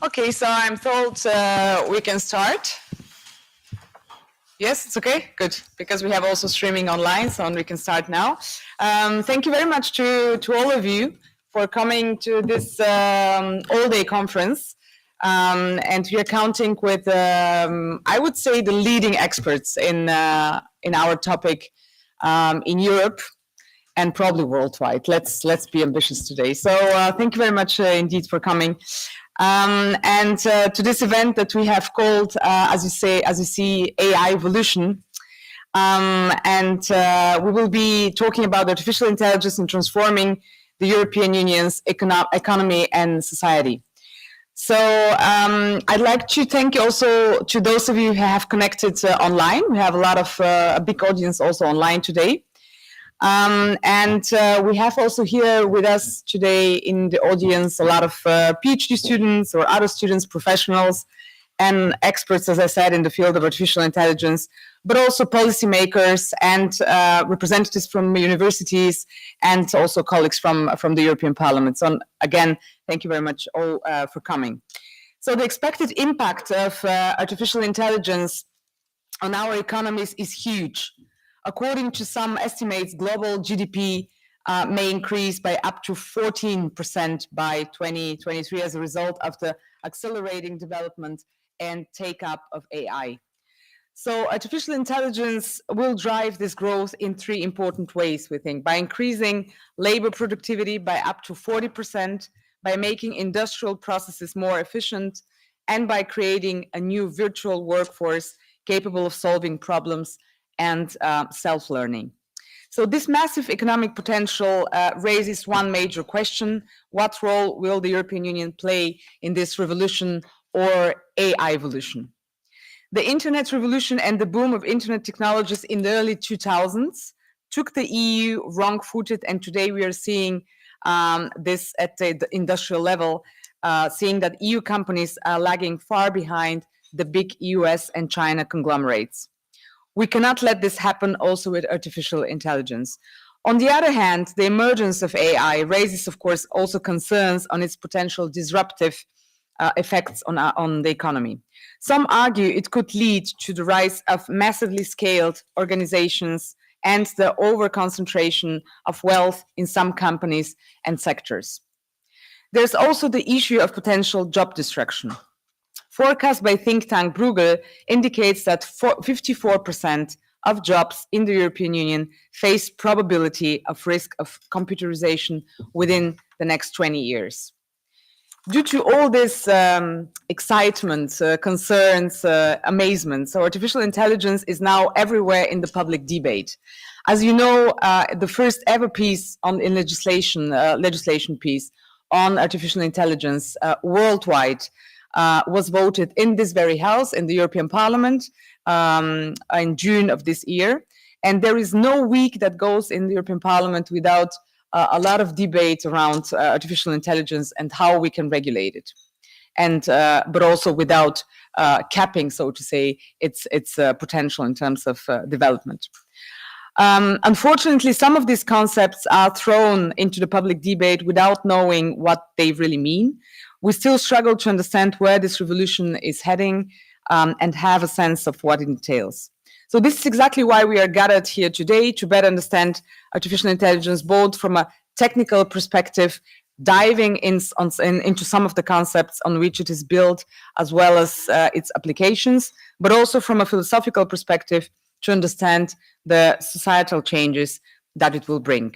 Okay, so I'm told we can start. Yes, it's okay? Good, because we have also streaming online, so we can start now. Thank you very much to all of you for coming to this all-day conference. And we are counting with, I would say, the leading experts in our topic in Europe and probably worldwide. Let's be ambitious today. So thank you very much indeed for coming. And to this event that we have called, as you see, AIvolution. And we will be talking about artificial intelligence and transforming the European Union's economy and society. So I'd like to thank you also to those of you who have connected online. We have a lot of a big audience also online today. And we have also here with us today in the audience a lot of PhD students or other students, professionals, and experts, as I said, in the field of artificial intelligence, but also policymakers and representatives from universities and also colleagues from the European Parliament. So again, thank you very much all for coming. So the expected impact of artificial intelligence on our economies is huge. According to some estimates, global GDP may increase by up to 14% by 2023 as a result of the accelerating development and take-up of AI. So artificial intelligence will drive this growth in three important ways, we think, by increasing labor productivity by up to 40%, by making industrial processes more efficient, and by creating a new virtual workforce capable of solving problems and self-learning. So this massive economic potential raises one major question: what role will the European Union play in this revolution or AIvolution? The internet revolution and the boom of internet technologies in the early 2000s took the EU wrong-footed, and today we are seeing this at the industrial level, seeing that EU companies are lagging far behind the big US and China conglomerates. We cannot let this happen also with artificial intelligence. On the other hand, the emergence of AI raises, of course, also concerns on its potential disruptive effects on the economy. Some argue it could lead to the rise of massively scaled organizations and the over-concentration of wealth in some companies and sectors. There's also the issue of potential job destruction. Forecast by think tank Bruegel indicates that 54% of jobs in the European Union face probability of risk of computerization within the next 20 years. Due to all this excitement, concerns, amazement, so artificial intelligence is now everywhere in the public debate. As you know, the first ever piece in legislation piece on artificial intelligence worldwide was voted in this very house, in the European Parliament, in June of this year. And there is no week that goes in the European Parliament without a lot of debate around artificial intelligence and how we can regulate it. And but also without capping, so to say, its potential in terms of development. Unfortunately, some of these concepts are thrown into the public debate without knowing what they really mean. We still struggle to understand where this revolution is heading and have a sense of what it entails. So this is exactly why we are gathered here today, to better understand artificial intelligence, both from a technical perspective, diving into some of the concepts on which it is built, as well as its applications, but also from a philosophical perspective to understand the societal changes that it will bring.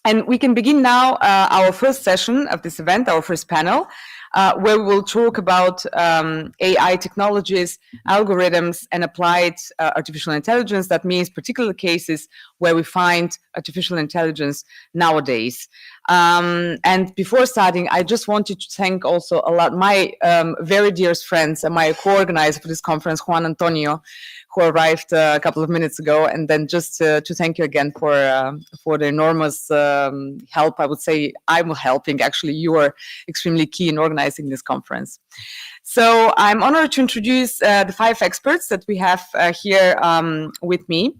And we can begin now our first session of this event, our first panel, where we will talk about AI technologies, algorithms, and applied artificial intelligence. That means particular cases where we find artificial intelligence nowadays. And before starting, I just wanted to thank also a lot my very dearest friends and my co-organizer for this conference, Juan Antonio, who arrived a couple of minutes ago, and then just to thank you again for the enormous help. I would say I'm helping. Actually, you are extremely key in organizing this conference. So I'm honored to introduce the 5 experts that we have here with me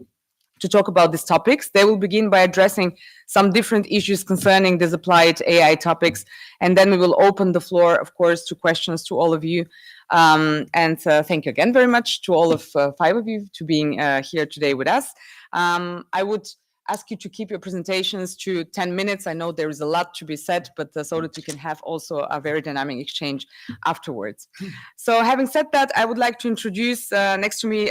to talk about these topics. They will begin by addressing some different issues concerning these applied AI topics, and then we will open the floor, of course, to questions to all of you. Thank you again very much to all of 5 of you to being here today with us. I would ask you to keep your presentations to 10 minutes. I know there is a lot to be said, but so that you can have also a very dynamic exchange afterwards. So having said that, I would like to introduce next to me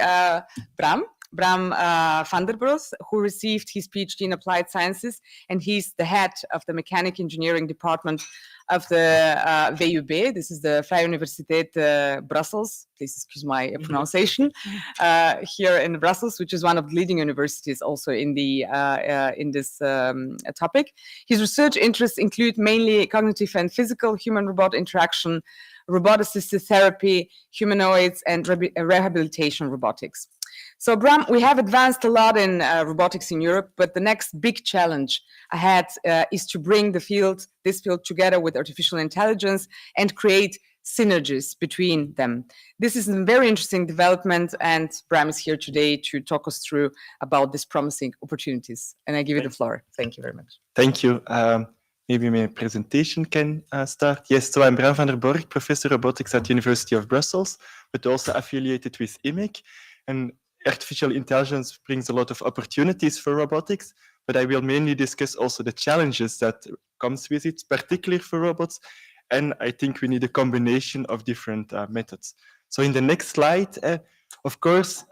Bram van der Bros, who received his PhD in Applied Sciences, and he's the head of the Mechanic Engineering Department of the VUB. This is the Vrije Universiteit Brussels. Please excuse my pronunciation. Here in Brussels, which is one of the leading universities also in the in this topic. His research interests include mainly cognitive and physical human-robot interaction, robot-assisted therapy, humanoids, and rehabilitation robotics. So, Bram, we have advanced a lot in robotics in Europe, but the next big challenge ahead is to bring this field together with artificial intelligence and create synergies between them. This is a very interesting development, and Bram is here today to talk us through about these promising opportunities. And I give you the floor. Thank you very much. Thank you. Maybe my presentation can start. Yes, so I'm Bram van der Borg, Professor of Robotics at the University of Brussels, but also affiliated with IMEC. And artificial intelligence brings a lot of opportunities for robotics, but I will mainly discuss also the challenges that comes with it, particularly for robots. And I think we need a combination of different methods. So in the next slide, of course,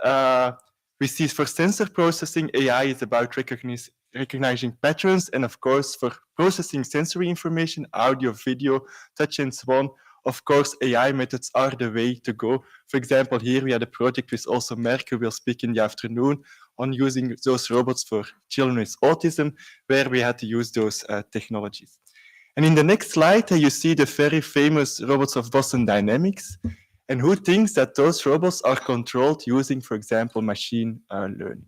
we see for sensor processing, AI is about recognizing patterns. And of course, for processing sensory information, audio, video, touch, and so on, of course, AI methods are the way to go. For example, here we had a project with also Merck, who will speak in the afternoon, on using those robots for children with autism, where we had to use those technologies. And in the next slide, you see the very famous robots of Boston Dynamics. And who thinks that those robots are controlled using, for example, machine learning?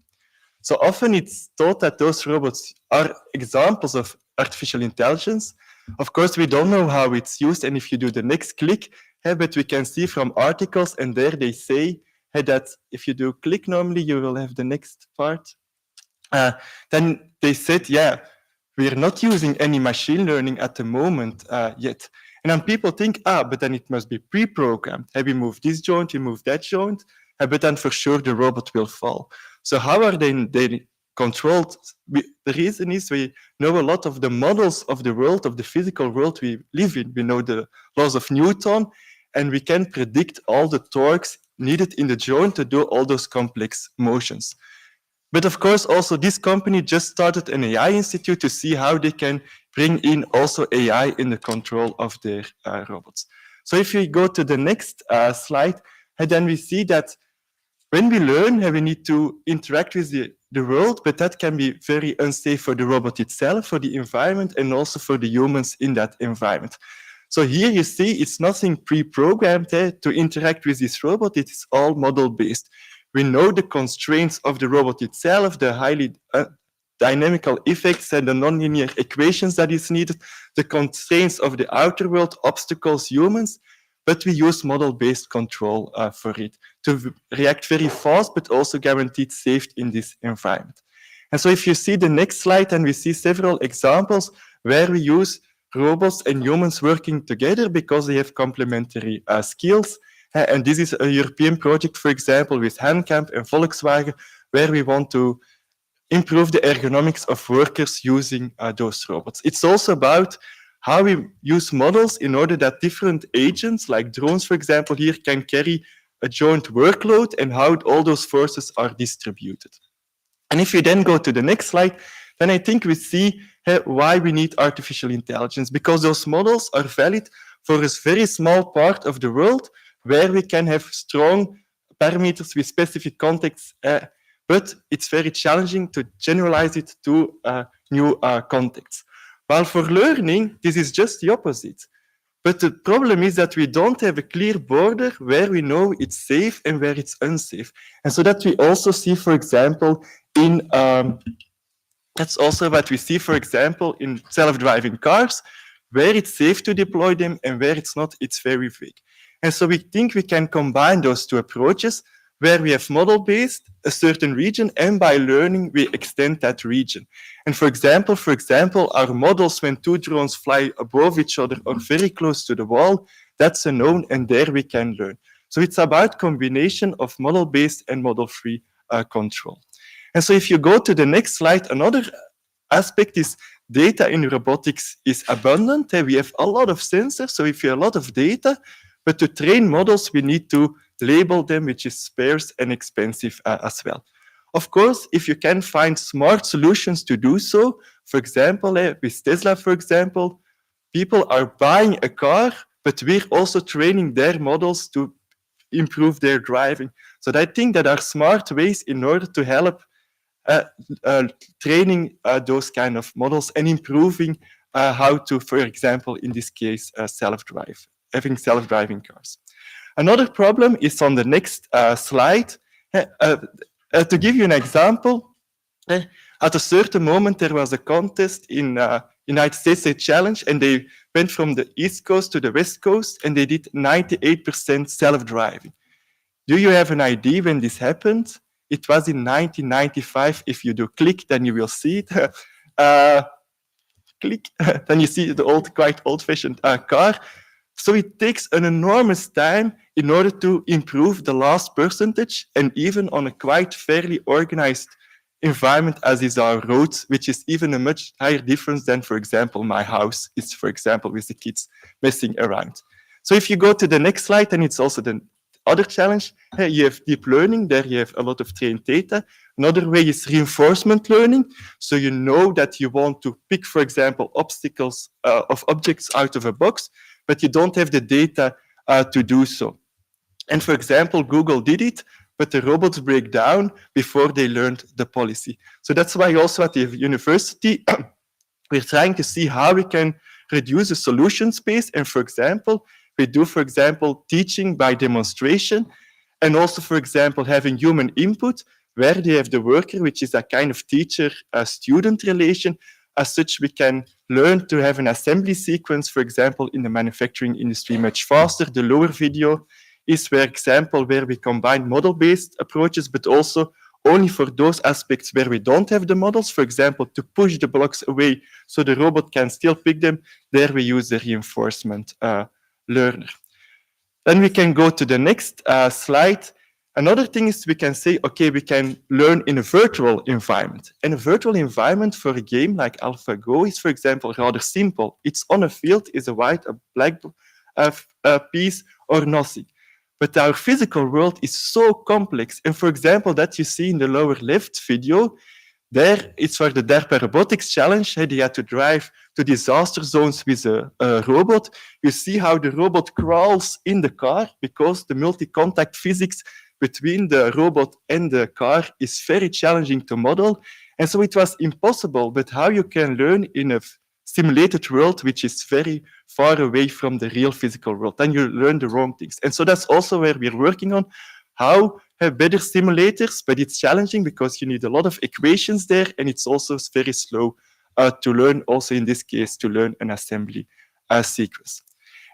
So often it's thought that those robots are examples of artificial intelligence. Of course, we don't know how it's used, and if you do the next click, but we can see from articles, and there they say that if you do click normally, you will have the next part. Then they said, yeah, we're not using any machine learning at the moment yet. And then people think, but then it must be pre-programmed. We move this joint, we move that joint, but then for sure the robot will fall. So how are they controlled? The reason is we know a lot of the models of the world, of the physical world we live in. We know the laws of Newton, and we can predict all the torques needed in the joint to do all those complex motions. But of course, also this company just started an AI institute to see how they can bring in also AI in the control of their robots. So if we go to the next slide, and then we see that when we learn, we need to interact with the world, but that can be very unsafe for the robot itself, for the environment, and also for the humans in that environment. So here you see it's nothing pre-programmed to interact with this robot. It is all model-based. We know the constraints of the robot itself, the highly dynamical effects and the nonlinear equations that is needed, the constraints of the outer world, obstacles, humans, but we use model-based control for it to react very fast, but also guaranteed safety in this environment. And so if you see the next slide, and we see several examples where we use robots and humans working together because they have complementary skills. And this is a European project, for example, with Handcamp and Volkswagen, where we want to improve the ergonomics of workers using those robots. It's also about how we use models in order that different agents, like drones, for example, here can carry a joint workload and how all those forces are distributed. And if you then go to the next slide, then I think we see why we need artificial intelligence, because those models are valid for a very small part of the world where we can have strong parameters with specific contexts, but it's very challenging to generalize it to new contexts. While for learning, this is just the opposite. But the problem is that we don't have a clear border where we know it's safe and where it's unsafe. And so that we also see, for example, in that's also what we see, for example, in self-driving cars, where it's safe to deploy them and where it's not, it's very vague. And so we think we can combine those two approaches where we have model-based a certain region, and by learning, we extend that region. And for example, our models, when two drones fly above each other or very close to the wall, that's a known, and there we can learn. So it's about combination of model-based and model-free control. And so if you go to the next slide, another aspect is data in robotics is abundant. We have a lot of sensors, so if you have a lot of data, but to train models, we need to label them, which is scarce and expensive as well. Of course, if you can find smart solutions to do so, for example, with Tesla, for example, people are buying a car, but we're also training their models to improve their driving. So I think that are smart ways in order to help training those kind of models and improving how to, for example, in this case, having self-driving cars. Another problem is on the next slide. To give you an example, at a certain moment there was a contest in United States, a challenge, and they went from the East Coast to the West Coast, and they did 98% self-driving. Do you have an idea when this happened? It was in 1995. If you do click, then you will see it. Click, then you see the quite old-fashioned car. So it takes an enormous time in order to improve the last percentage, and even on a quite fairly organized environment as is our roads, which is even a much higher difference than, for example, my house is, for example, with the kids messing around. So if you go to the next slide, then it's also the other challenge. You have deep learning, there you have a lot of trained data. Another way is reinforcement learning. So you know that you want to pick, for example, obstacles of objects out of a box, but you don't have the data to do so. And for example, Google did it, but the robots break down before they learned the policy. So that's why also at the university, we're trying to see how we can reduce the solution space. And for example, we do, for example, teaching by demonstration, and also, for example, having human input, where they have the worker, which is a kind of teacher-student relation. As such, we can learn to have an assembly sequence, for example, in the manufacturing industry much faster. The lower video is, for example, where we combine model-based approaches, but also only for those aspects where we don't have the models. For example, to push the blocks away so the robot can still pick them, there we use the reinforcement learner. Then we can go to the next slide. Another thing is we can say, okay, we can learn in a virtual environment. And a virtual environment for a game like AlphaGo is, for example, rather simple. It's on a field, is a white, a black piece, or nothing. But our physical world is so complex. And for example, that you see in the lower left video, there it's for the DARPA robotics challenge. They had to drive to disaster zones with a robot. You see how the robot crawls in the car because the multi-contact physics between the robot and the car is very challenging to model. And so it was impossible, but how you can learn in a simulated world, which is very far away from the real physical world, then you learn the wrong things. And so that's also where we're working on, how have better simulators, but it's challenging because you need a lot of equations there, and it's also very slow to learn, also in this case, to learn an assembly sequence.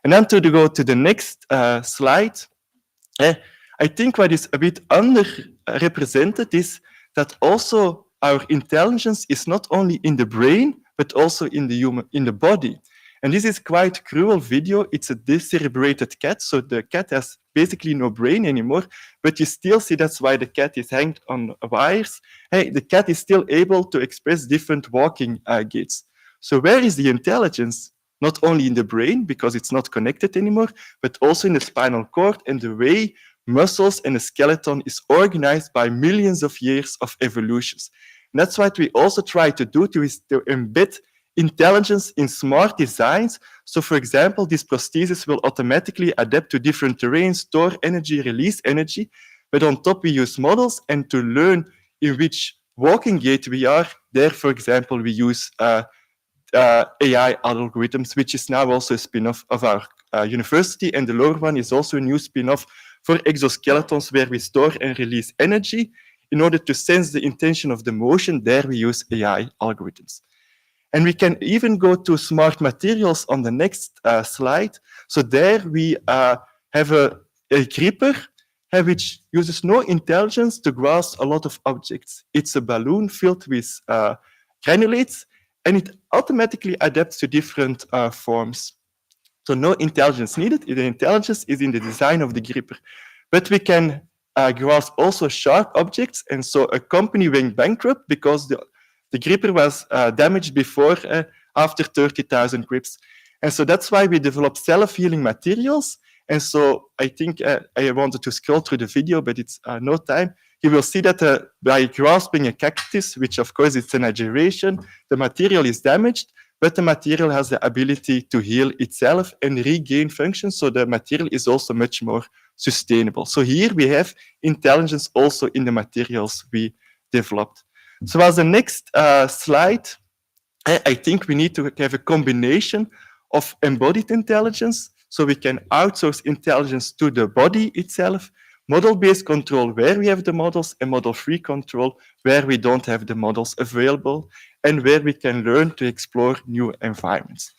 And then to go to the next slide, I think what is a bit underrepresented is that also our intelligence is not only in the brain, but also in the body. And this is quite cruel video. It's a decerebrated cat, so the cat has basically no brain anymore, but you still see that's why the cat is hanged on wires. Hey, the cat is still able to express different walking gaits. So where is the intelligence? Not only in the brain, because it's not connected anymore, but also in the spinal cord and the way muscles and the skeleton is organized by millions of years of evolutions. And that's what we also try to do, to embed intelligence in smart designs. So for example, this prosthesis will automatically adapt to different terrains, store energy, release energy. But on top, we use models, and to learn in which walking gait we are, there, for example, we use AI algorithms, which is now also a spin-off of our university. And the lower one is also a new spin-off for exoskeletons, where we store and release energy. In order to sense the intention of the motion, there we use AI algorithms. And we can even go to smart materials on the next slide. So there we have a gripper which uses no intelligence to grasp a lot of objects. It's a balloon filled with granulates, and it automatically adapts to different forms. So no intelligence needed. The intelligence is in the design of the gripper. But we can grasp also sharp objects, and so a company went bankrupt because the gripper was damaged before, after 30,000 grips. And so that's why we developed self-healing materials. And so I think I wanted to scroll through the video, but it's no time. You will see that by grasping a cactus, which of course it's an exaggeration, the material is damaged, but the material has the ability to heal itself and regain function. So the material is also much more sustainable. So here we have intelligence also in the materials we developed. So as the next slide, I think we need to have a combination of embodied intelligence, so we can outsource intelligence to the body itself, model-based control where we have the models, and model-free control where we don't have the models available, and where we can learn to explore new environments.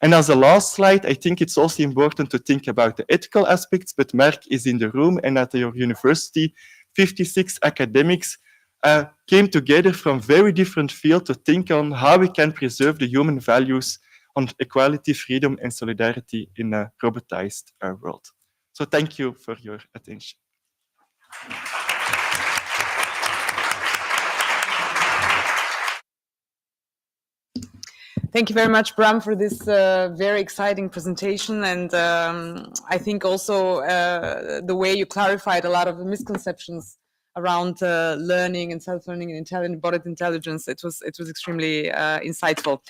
And as a last slide, I think it's also important to think about the ethical aspects, but Mark is in the room, and at your university, 56 academics came together from very different fields to think on how we can preserve the human values on equality, freedom, and solidarity in a robotized world. So thank you for your attention. Thank you very much, Bram, for this very exciting presentation. And I think also the way you clarified a lot of the misconceptions around learning and self-learning and embodied intelligence, it was extremely insightful.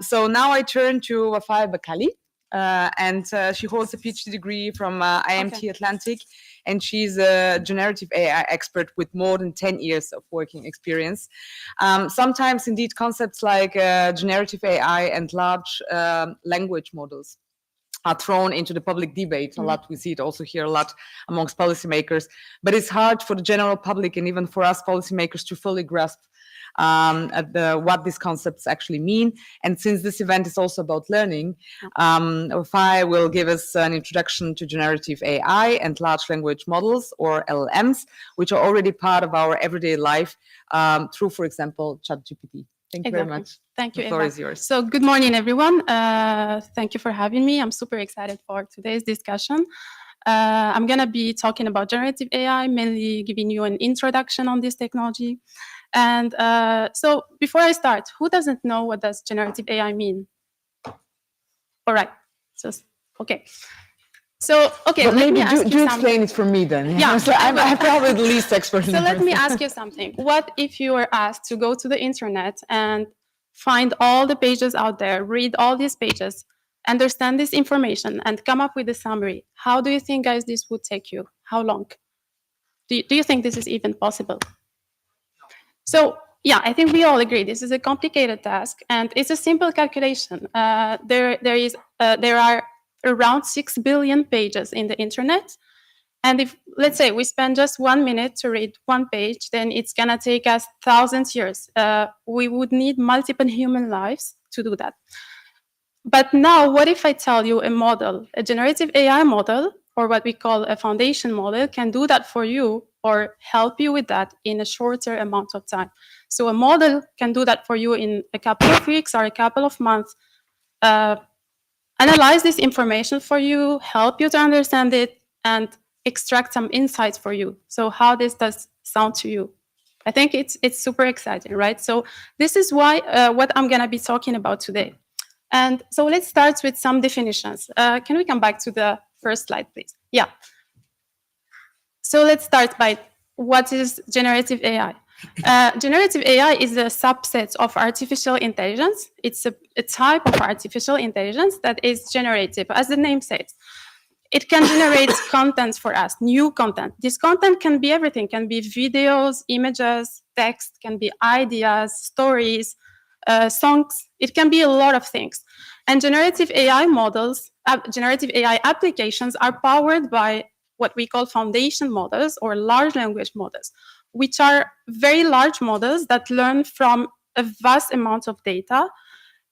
So now I turn to Wafaa Bakali, and she holds a PhD degree from IMT Atlantic, and she's a generative AI expert with more than 10 years of working experience. Sometimes, indeed, concepts like generative AI and large language models are thrown into the public debate a lot. We see it also here a lot amongst policymakers, but it's hard for the general public and even for us policymakers to fully grasp what these concepts actually mean. And since this event is also about learning, Wafaa will give us an introduction to generative AI and large language models, or LLMs, which are already part of our everyday life through, for example, ChatGPT. Thank you very much. Thank you, The floor Eva. is yours. So good morning, everyone. Thank you for having me. I'm super excited for today's discussion. I'm going to be talking about generative AI, mainly giving you an introduction on this technology. And so before I start, who doesn't know what does generative AI mean? All right. So, okay. So, okay, but let me maybe ask you do explain it for me then. Yeah, so I'm probably the least expert. So let me ask you something. What if you were asked to go to the internet and find all the pages out there, read all these pages, understand this information, and come up with a summary? How do you think, guys, this would take you? How long? Do you think this is even possible? So, yeah, I think we all agree this is a complicated task, and it's a simple calculation. There are around 6 billion pages in the internet. And if, let's say, we spend just 1 minute to read one page, then it's going to take us thousands of years. We would need multiple human lives to do that. But now, what if I tell you a model, a generative AI model, or what we call a foundation model, can do that for you or help you with that in a shorter amount of time? So a model can do that for you in a couple of weeks or a couple of months. Analyze this information for you, help you to understand it, and extract some insights for you. So how this does sound to you? I think it's super exciting, right? So this is why what I'm going to be talking about today. And so let's start with some definitions. Can we come back to the first slide, please? Yeah. So let's start by what is generative AI. Generative AI is a subset of artificial intelligence. It's a type of artificial intelligence that is generative, as the name says. It can generate content for us, new content. This content can be everything, can be videos, images, text, can be ideas, stories, songs. It can be a lot of things. And generative AI models, generative AI applications are powered by what we call foundation models or large language models, which are very large models that learn from a vast amount of data,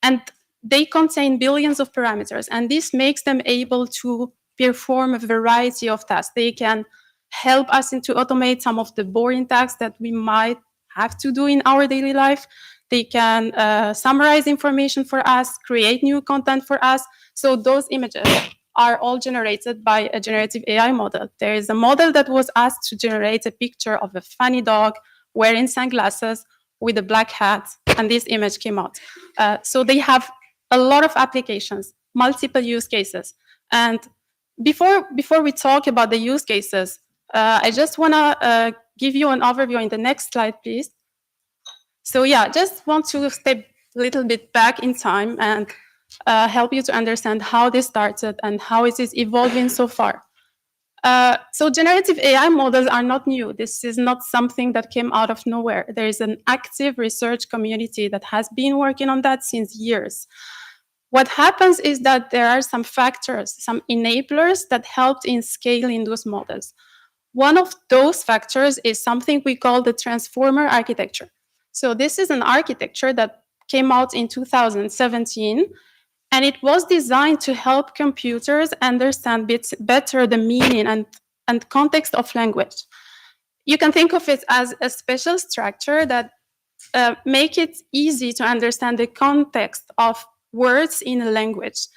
and they contain billions of parameters. And this makes them able to perform a variety of tasks. They can help us to automate some of the boring tasks that we might have to do in our daily life. They can summarize information for us, create new content for us. So those images are all generated by a generative AI model. There is a model that was asked to generate a picture of a funny dog wearing sunglasses with a black hat, and this image came out. So they have a lot of applications, multiple use cases. And before we talk about the use cases, I just want to give you an overview in the next slide, please. So yeah, just want to step a little bit back in time and help you to understand how this started and how it is evolving so far. So generative AI models are not new. This is not something that came out of nowhere. There is an active research community that has been working on that since years. What happens is that there are some factors, some enablers that helped in scaling those models. One of those factors is something we call the transformer architecture. So this is an architecture that came out in 2017, and it was designed to help computers understand better the meaning and context of language. You can think of it as a special structure that make it easy to understand the context of words in a language,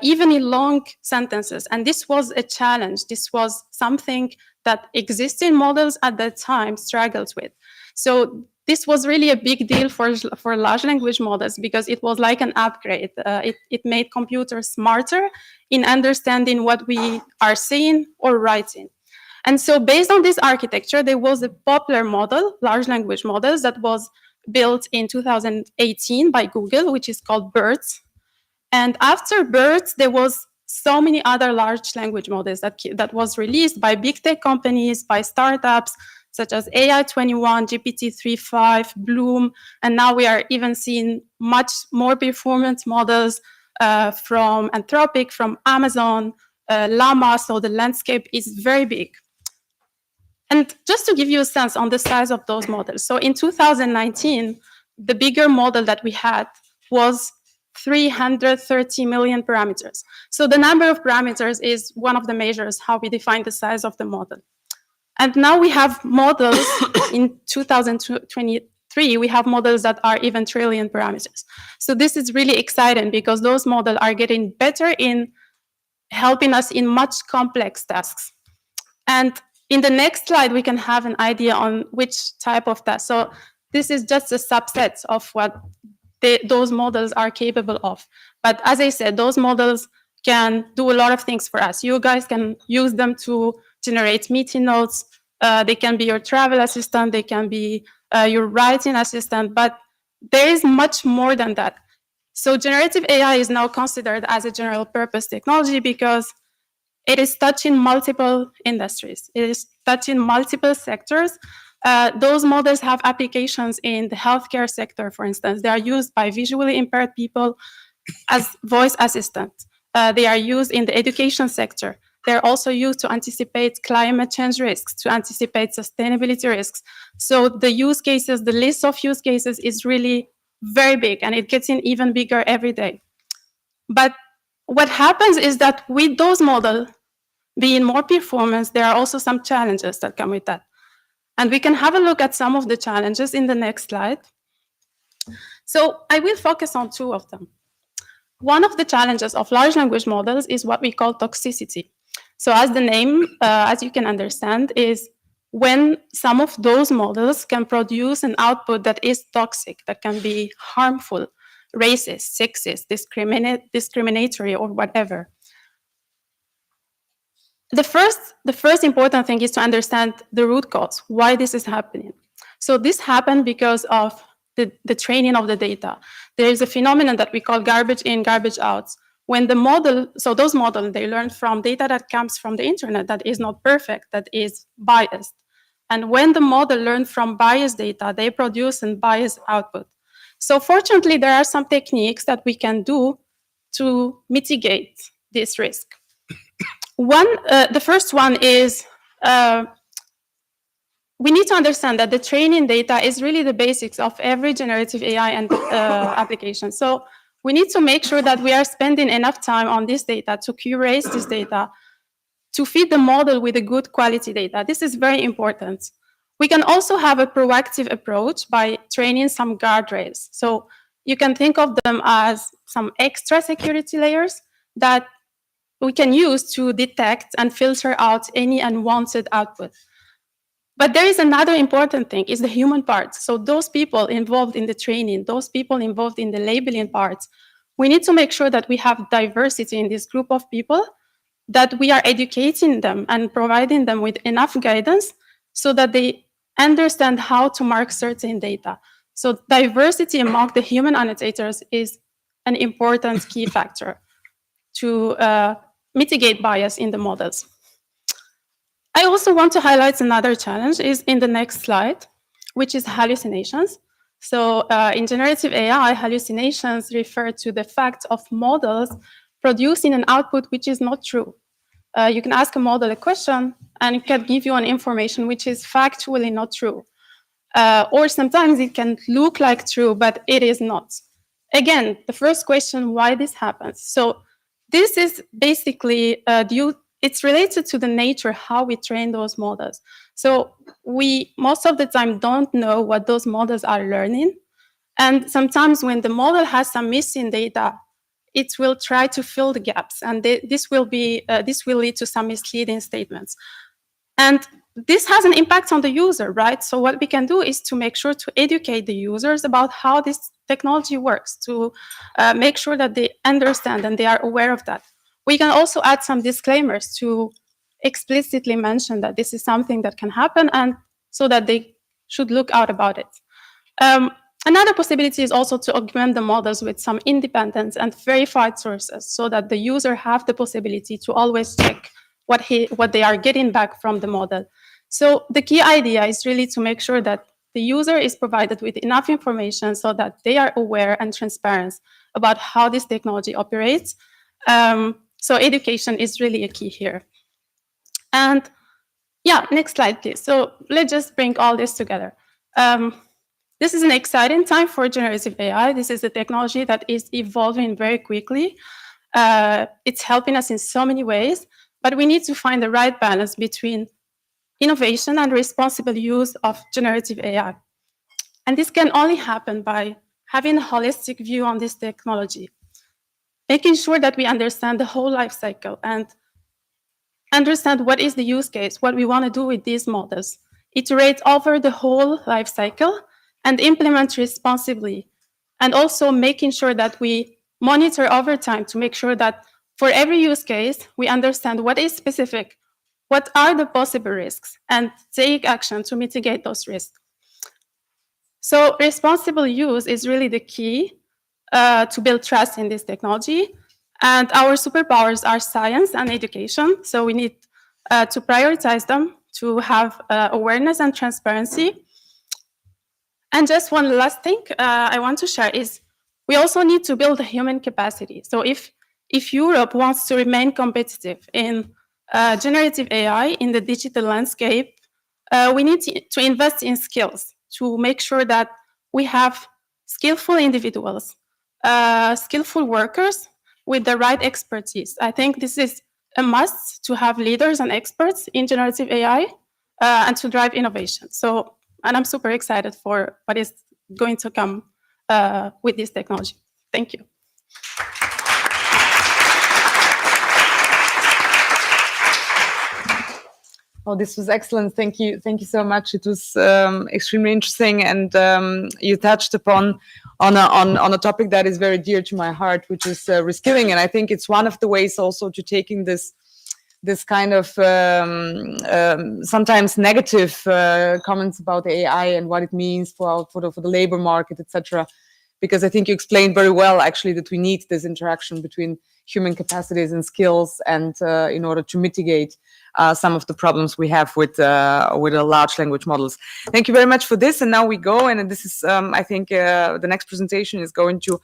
even in long sentences. And this was a challenge. This was something that existing models at that time struggled with. So this was really a big deal for large language models because it was like an upgrade. It made computers smarter in understanding what we are saying or writing. And so based on this architecture, there was a popular model, large language models, that was built in 2018 by Google, which is called BERT. And after BERT, there was so many other large language models that was released by big tech companies, by startups, such as AI21, GPT-3.5, Bloom, and now we are even seeing much more performance models from Anthropic, from Amazon, Llama, so the landscape is very big. And just to give you a sense on the size of those models, so in 2019, the bigger model that we had was 330 million parameters. So the number of parameters is one of the measures how we define the size of the model. And now we have models in 2023, we have models that are even trillion parameters. So this is really exciting because those models are getting better in helping us in much complex tasks. And in the next slide, we can have an idea on which type of task. So this is just a subset of what those models are capable of. But as I said, those models can do a lot of things for us. You guys can use them to generate meeting notes. They can be your travel assistant. They can be your writing assistant. But there is much more than that. So generative AI is now considered as a general purpose technology because it is touching multiple industries. It is touching multiple sectors. Those models have applications in the healthcare sector, for instance. They are used by visually impaired people as voice assistants. They are used in the education sector. They're also used to anticipate climate change risks, to anticipate sustainability risks. So the use cases, the list of use cases is really very big, and it gets even bigger every day. But what happens is that with those models being more performance, there are also some challenges that come with that. And we can have a look at some of the challenges in the next slide. So I will focus on two of them. One of the challenges of large language models is what we call toxicity. So as the name, as you can understand, is when some of those models can produce an output that is toxic, that can be harmful, racist, sexist, discriminatory, or whatever. The first important thing is to understand the root cause, why this is happening. So this happened because of the training of the data. There is a phenomenon that we call garbage in, garbage out. When the model, so those models, they learn from data that comes from the internet that is not perfect, that is biased. And when the model learns from biased data, they produce a biased output. So fortunately, there are some techniques that we can do to mitigate this risk. The first one is we need to understand that the training data is really the basics of every generative AI and application. So we need to make sure that we are spending enough time on this data to curate this data, to feed the model with a good quality data. This is very important. We can also have a proactive approach by training some guardrails. So you can think of them as some extra security layers that we can use to detect and filter out any unwanted output. But there is another important thing, is the human part. So those people involved in the training, those people involved in the labeling part, we need to make sure that we have diversity in this group of people, that we are educating them and providing them with enough guidance so that they understand how to mark certain data. So diversity among the human annotators is an important key factor to mitigate bias in the models. I also want to highlight another challenge is in the next slide, which is hallucinations. So in generative AI, hallucinations refer to the fact of models producing an output which is not true. You can ask a model a question and it can give you an information which is factually not true. Or sometimes it can look like true, but it is not. Again, the first question, why this happens? So this is basically it's related to the nature, how we train those models. So we, most of the time, don't know what those models are learning. And sometimes when the model has some missing data, it will try to fill the gaps. And this will lead to some misleading statements. And this has an impact on the user, right? So what we can do is to make sure to educate the users about how this technology works, to make sure that they understand and they are aware of that. We can also add some disclaimers to explicitly mention that this is something that can happen, and so that they should look out about it. Another possibility is also to augment the models with some independent and verified sources, so that the user have the possibility to always check what they are getting back from the model. So the key idea is really to make sure that the user is provided with enough information so that they are aware and transparent about how this technology operates. So education is really a key here. And yeah, next slide, please. So let's just bring all this together. This is an exciting time for generative AI. This is a technology that is evolving very quickly. It's helping us in so many ways, but we need to find the right balance between innovation and responsible use of generative AI. And this can only happen by having a holistic view on this technology, making sure that we understand the whole life cycle and understand what is the use case, what we want to do with these models, iterate over the whole life cycle, and implement responsibly. And also making sure that we monitor over time to make sure that for every use case, we understand what is specific, what are the possible risks, and take action to mitigate those risks. So responsible use is really the key to build trust in this technology. And our superpowers are science and education. So we need to prioritize them, to have awareness and transparency. And just one last thing I want to share is we also need to build a human capacity. So if Europe wants to remain competitive in generative AI in the digital landscape, we need to invest in skills to make sure that we have skillful individuals, skillful workers with the right expertise. I think this is a must to have leaders and experts in generative AI and to drive innovation. And I'm super excited for what is going to come with this technology. Thank you. Oh, this was excellent. Thank you. Thank you so much. It was extremely interesting, and you touched upon on a topic that is very dear to my heart, which is reskilling. And I think it's one of the ways also to taking this kind of sometimes negative comments about AI and what it means for the labor market, etc. Because I think you explained very well, actually, that we need this interaction between human capacities and skills, and in order to mitigate some of the problems we have with the large language models. Thank you very much for this. And now we go, and this is, I think, the next presentation is going to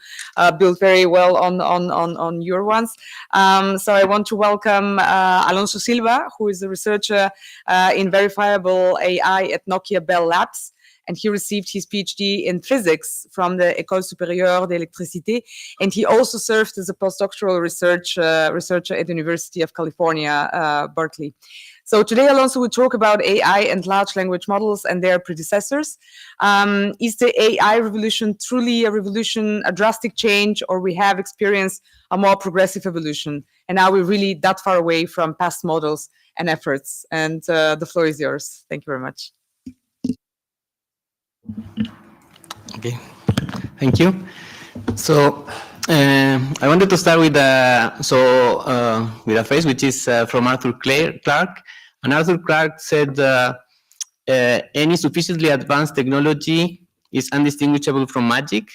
build very well on your ones. So I want to welcome Alonso Silva, who is a researcher in verifiable AI at Nokia Bell Labs. and he received his PhD in physics from the École Supérieure d'Électricité, and he also served as a postdoctoral researcher at the University of California, Berkeley. So today Alonso will talk about AI and large language models and their predecessors. Is the AI revolution truly a revolution, a drastic change, or we have experienced a more progressive evolution? And are we really that far away from past models and efforts? And the floor is yours. Thank you very much. Okay, thank you. So I wanted to start with a phrase which is from Arthur Clarke. And Arthur Clarke said, any sufficiently advanced technology is undistinguishable from magic.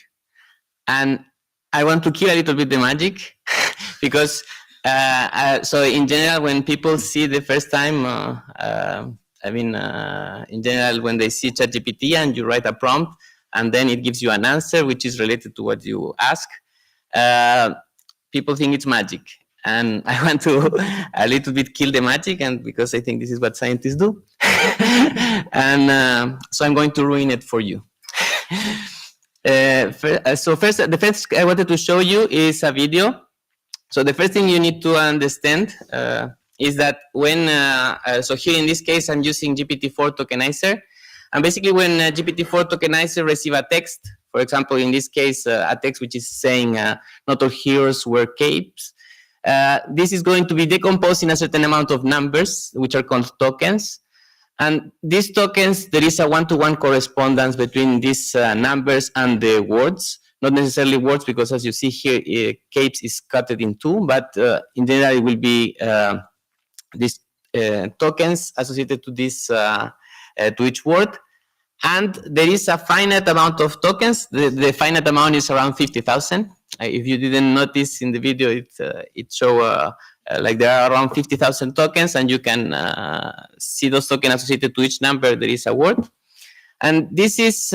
And I want to kill a little bit the magic because so in general, when people see the first time, in general, when they see ChatGPT and you write a prompt and then it gives you an answer which is related to what you ask, people think it's magic. And I want to a little bit kill the magic, and because I think this is what scientists do. And so I'm going to ruin it for you. The first I wanted to show you is a video. So the first thing you need to understand is that when, so here in this case, I'm using GPT-4 tokenizer. And basically when GPT-4 tokenizer receive a text, for example, in this case, a text which is saying, not all heroes wear capes. This is going to be decomposed in a certain amount of numbers, which are called tokens. And these tokens, there is a one-to-one correspondence between these numbers and the words. Not necessarily words, because as you see here, capes is cut in two, but in general, it will be these tokens associated to this, to each word. And there is a finite amount of tokens. The finite amount is around 50,000. If you didn't notice in the video, it show like there are around 50,000 tokens, and you can see those tokens associated to each number. There is a word, and this is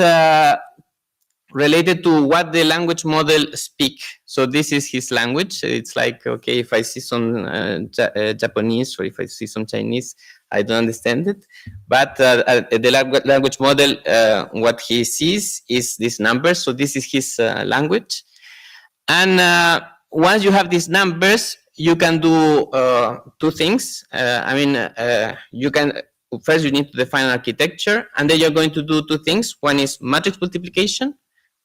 related to what the language model speak. So this is his language. It's like, okay, if I see some Japanese or if I see some Chinese, I don't understand it. But the language model, what he sees is this number. So this is his language. And once you have these numbers, you can do two things. You can, first you need to define an architecture, and then you're going to do two things. One is matrix multiplication,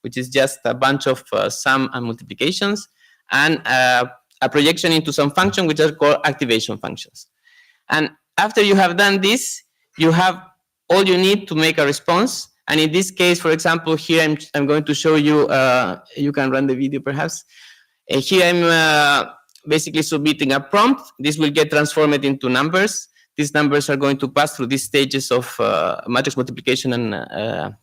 which is just a bunch of sum and multiplications, and a projection into some function, which are called activation functions. And after you have done this, you have all you need to make a response. And in this case, for example, here I'm going to show you, you can run the video perhaps. Here I'm basically submitting a prompt. This will get transformed into numbers. These numbers are going to pass through these stages of matrix multiplication and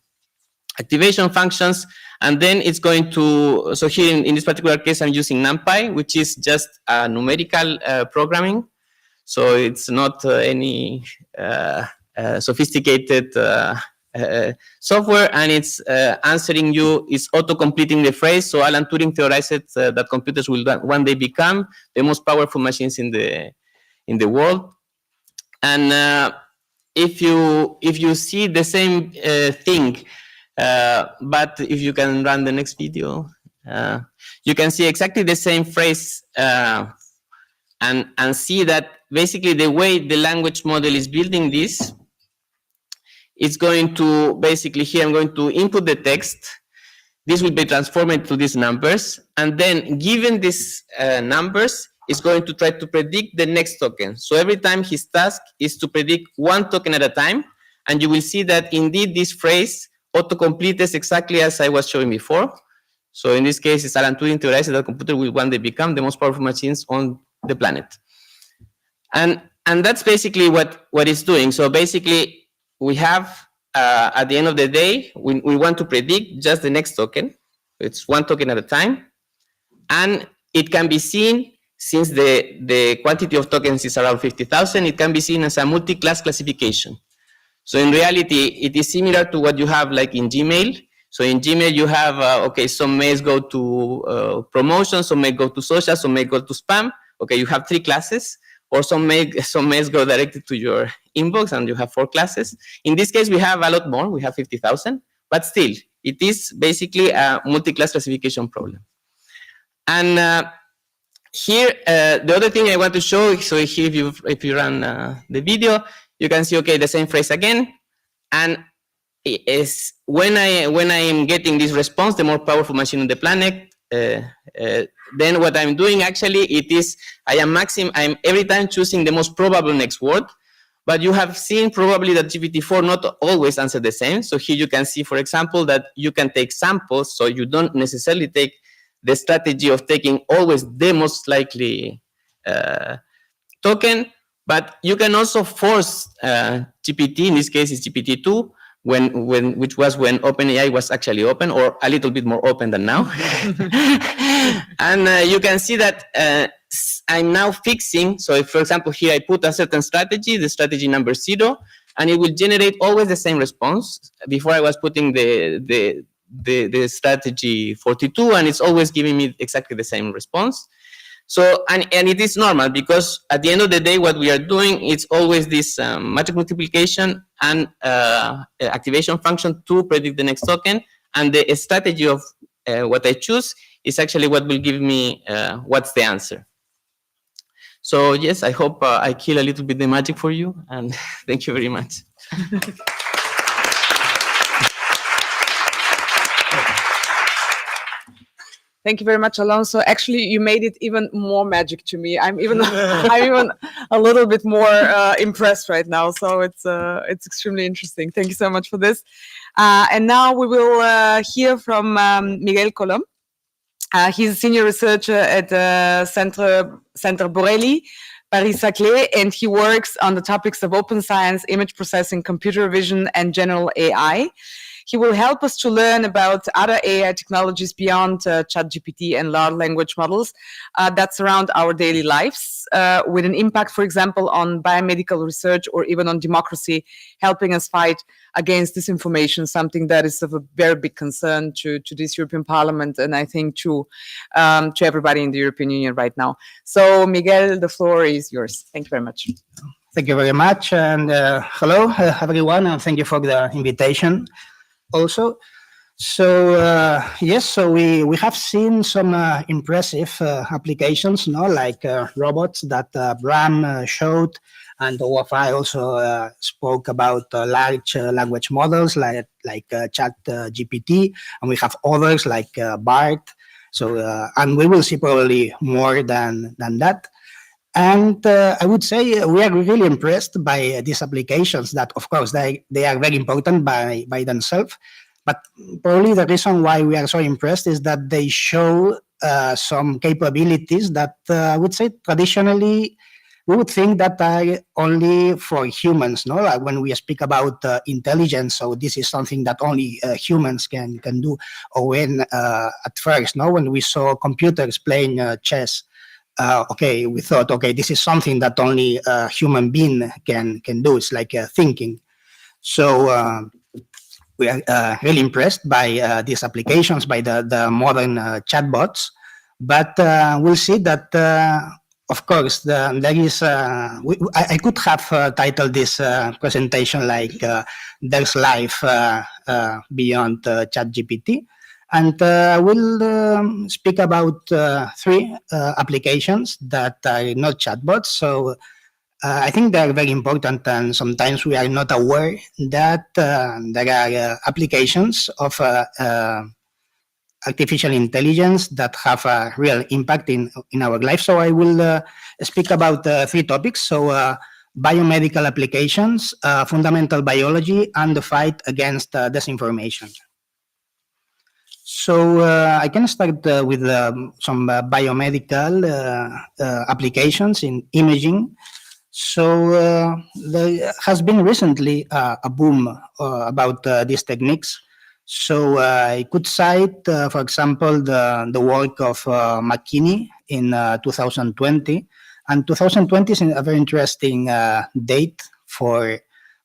activation functions. And then it's going to, so here in this particular case, I'm using NumPy, which is just numerical programming. So it's not any sophisticated software, and it's answering you, it's auto-completing the phrase. So Alan Turing theorized that computers will one day become the most powerful machines in the world. And if you see the same thing, but if you can run the next video, you can see exactly the same phrase and see that basically the way the language model is building this, it's going to basically here I'm going to input the text. This will be transformed to these numbers, and then given these numbers, it's going to try to predict the next token. So every time his task is to predict one token at a time, and you will see that indeed this phrase auto-completes exactly as I was showing before. So in this case, it's Alan Turing theorized that computer will one day become the most powerful machines on the planet. And that's basically what it's doing. So basically, we have, at the end of the day, we want to predict just the next token. It's one token at a time. And it can be seen, since the quantity of tokens is around 50,000, it can be seen as a multi-class classification. So in reality, it is similar to what you have like in Gmail. So in Gmail, you have, okay, some mails go to promotion, some may go to social, some may go to spam. Okay, you have three classes. or some mails go directly to your inbox and you have 4 classes. In this case, we have a lot more. We have 50,000, but still, it is basically a multi-class classification problem. And here, the other thing I want to show, so here if you run the video, you can see, okay, the same phrase again. And is when I am getting this response, the more powerful machine on the planet, then what I'm doing actually, it is, I'm every time choosing the most probable next word. But you have seen probably that GPT-4 not always answer the same. So here you can see, for example, that you can take samples, so you don't necessarily take the strategy of taking always the most likely token, but you can also force GPT, in this case it's GPT-2, which was when OpenAI was actually open, or a little bit more open than now. And you can see that I'm now fixing, so if, for example, here I put a certain strategy, the strategy number 0, and it will generate always the same response. Before I was putting the strategy 42, and it's always giving me exactly the same response. So, and it is normal, because at the end of the day, what we are doing, it's always this matrix multiplication and activation function to predict the next token. And the strategy of what I choose is actually what will give me what's the answer. So yes, I hope I kill a little bit the magic for you, and thank you very much. Thank you very much, Alonso. Actually, you made it even more magic to me. I'm even a little bit more impressed right now. So it's extremely interesting. Thank you so much for this. And now we will hear from Miguel Colom. He's a senior researcher at Centre Borelli, Paris-Saclay, and he works on the topics of open science, image processing, computer vision, and general AI. He will help us to learn about other AI technologies beyond ChatGPT and large language models that surround our daily lives, with an impact, for example, on biomedical research or even on democracy, helping us fight against disinformation, something that is of a very big concern to this European Parliament, and I think to everybody in the European Union right now. So, Miguel, the floor is yours. Thank you very much. Thank you very much, and hello, everyone, and thank you for the invitation. Also, so yes, so we have seen some impressive applications, like robots that Bram showed, and I also spoke about large language models like ChatGPT, and we have others like BART. So and we will see probably more than that. And I would say we are really impressed by these applications that, of course, they are very important by themselves. But probably the reason why we are so impressed is that they show some capabilities that I would say traditionally we would think that are only for humans, like when we speak about intelligence, so this is something that only humans can do. Or when at first, when we saw computers playing chess, okay, we thought, okay, this is something that only a human being can do. It's like thinking. So we are really impressed by these applications, by the modern chatbots. But we'll see that, of course, there is. I could have titled this presentation like "There's Life Beyond ChatGPT." And we'll speak about 3 applications that are not chatbots. So I think they are very important, and sometimes we are not aware that there are applications of artificial intelligence that have a real impact in our life. So I will speak about 3 topics. So biomedical applications, fundamental biology, and the fight against disinformation. So I can start with some biomedical applications in imaging. So there has been recently a boom about these techniques. So I could cite, for example, the work of McKinney in 2020. And 2020 is a very interesting date for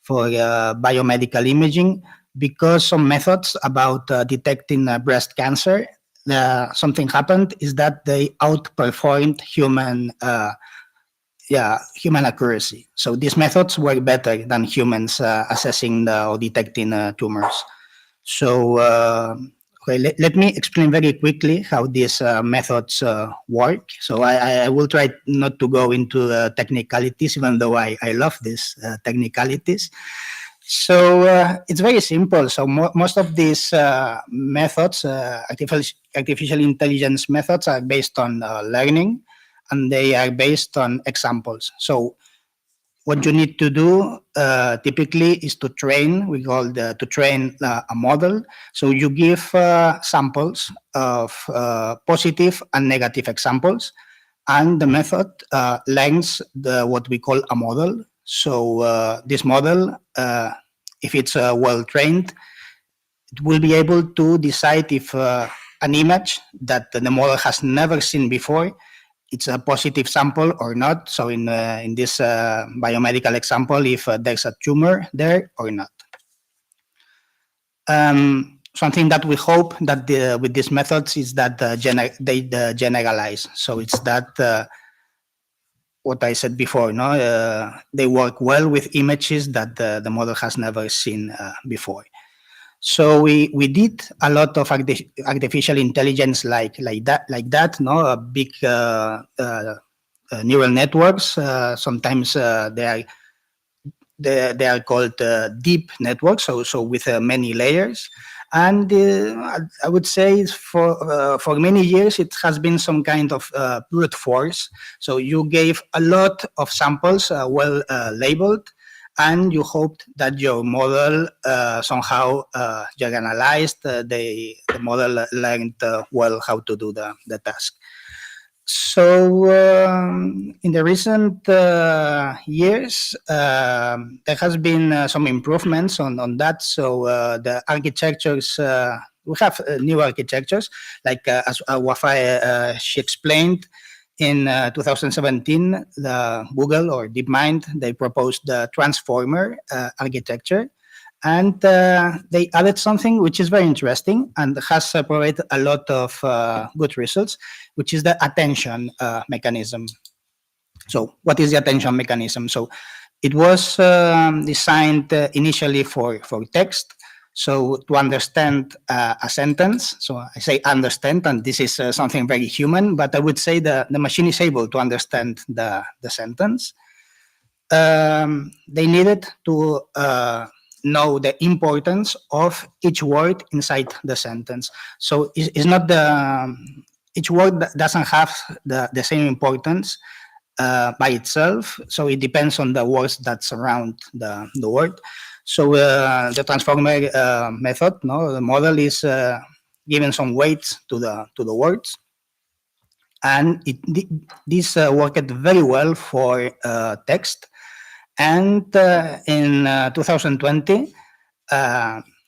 biomedical imaging, because some methods about detecting breast cancer, something happened is that they outperformed human human accuracy. So these methods work better than humans assessing or detecting tumors. So let me explain very quickly how these methods work. So I will try not to go into technicalities, even though I love these technicalities. So it's very simple. So most of these methods, artificial intelligence methods, are based on learning, and they are based on examples. So what you need to do typically is to train. We call to train a model. So you give samples of positive and negative examples, and the method learns what we call a model. So this model, if it's well trained, it will be able to decide if an image that the model has never seen before, it's a positive sample or not. So in this biomedical example, if there's a tumor there or not. Something that we hope that with these methods is that they generalize. So it's that what I said before, they work well with images that the model has never seen before. So we did a lot of artificial intelligence like that, big neural networks. Sometimes they are called deep networks, so with many layers. And I would say for many years it has been some kind of brute force. So you gave a lot of samples well labeled, and you hoped that your model somehow generalized, the model learned well how to do the task. So in the recent years, there has been some improvements on that. So the architectures, we have new architectures, like as Wafai, she explained, in 2017, the Google or DeepMind, they proposed the transformer architecture, and they added something which is very interesting and has provided a lot of good results, which is the attention mechanism. So what is the attention mechanism? So it was designed initially for text. So to understand a sentence, so I say understand, and this is something very human, but I would say the machine is able to understand the sentence. They needed to know the importance of each word inside the sentence. So it's not each word doesn't have the same importance by itself. So it depends on the words that surround the word. So the transformer method, the model is given some weight to the words, and this worked very well for text. And in 2020,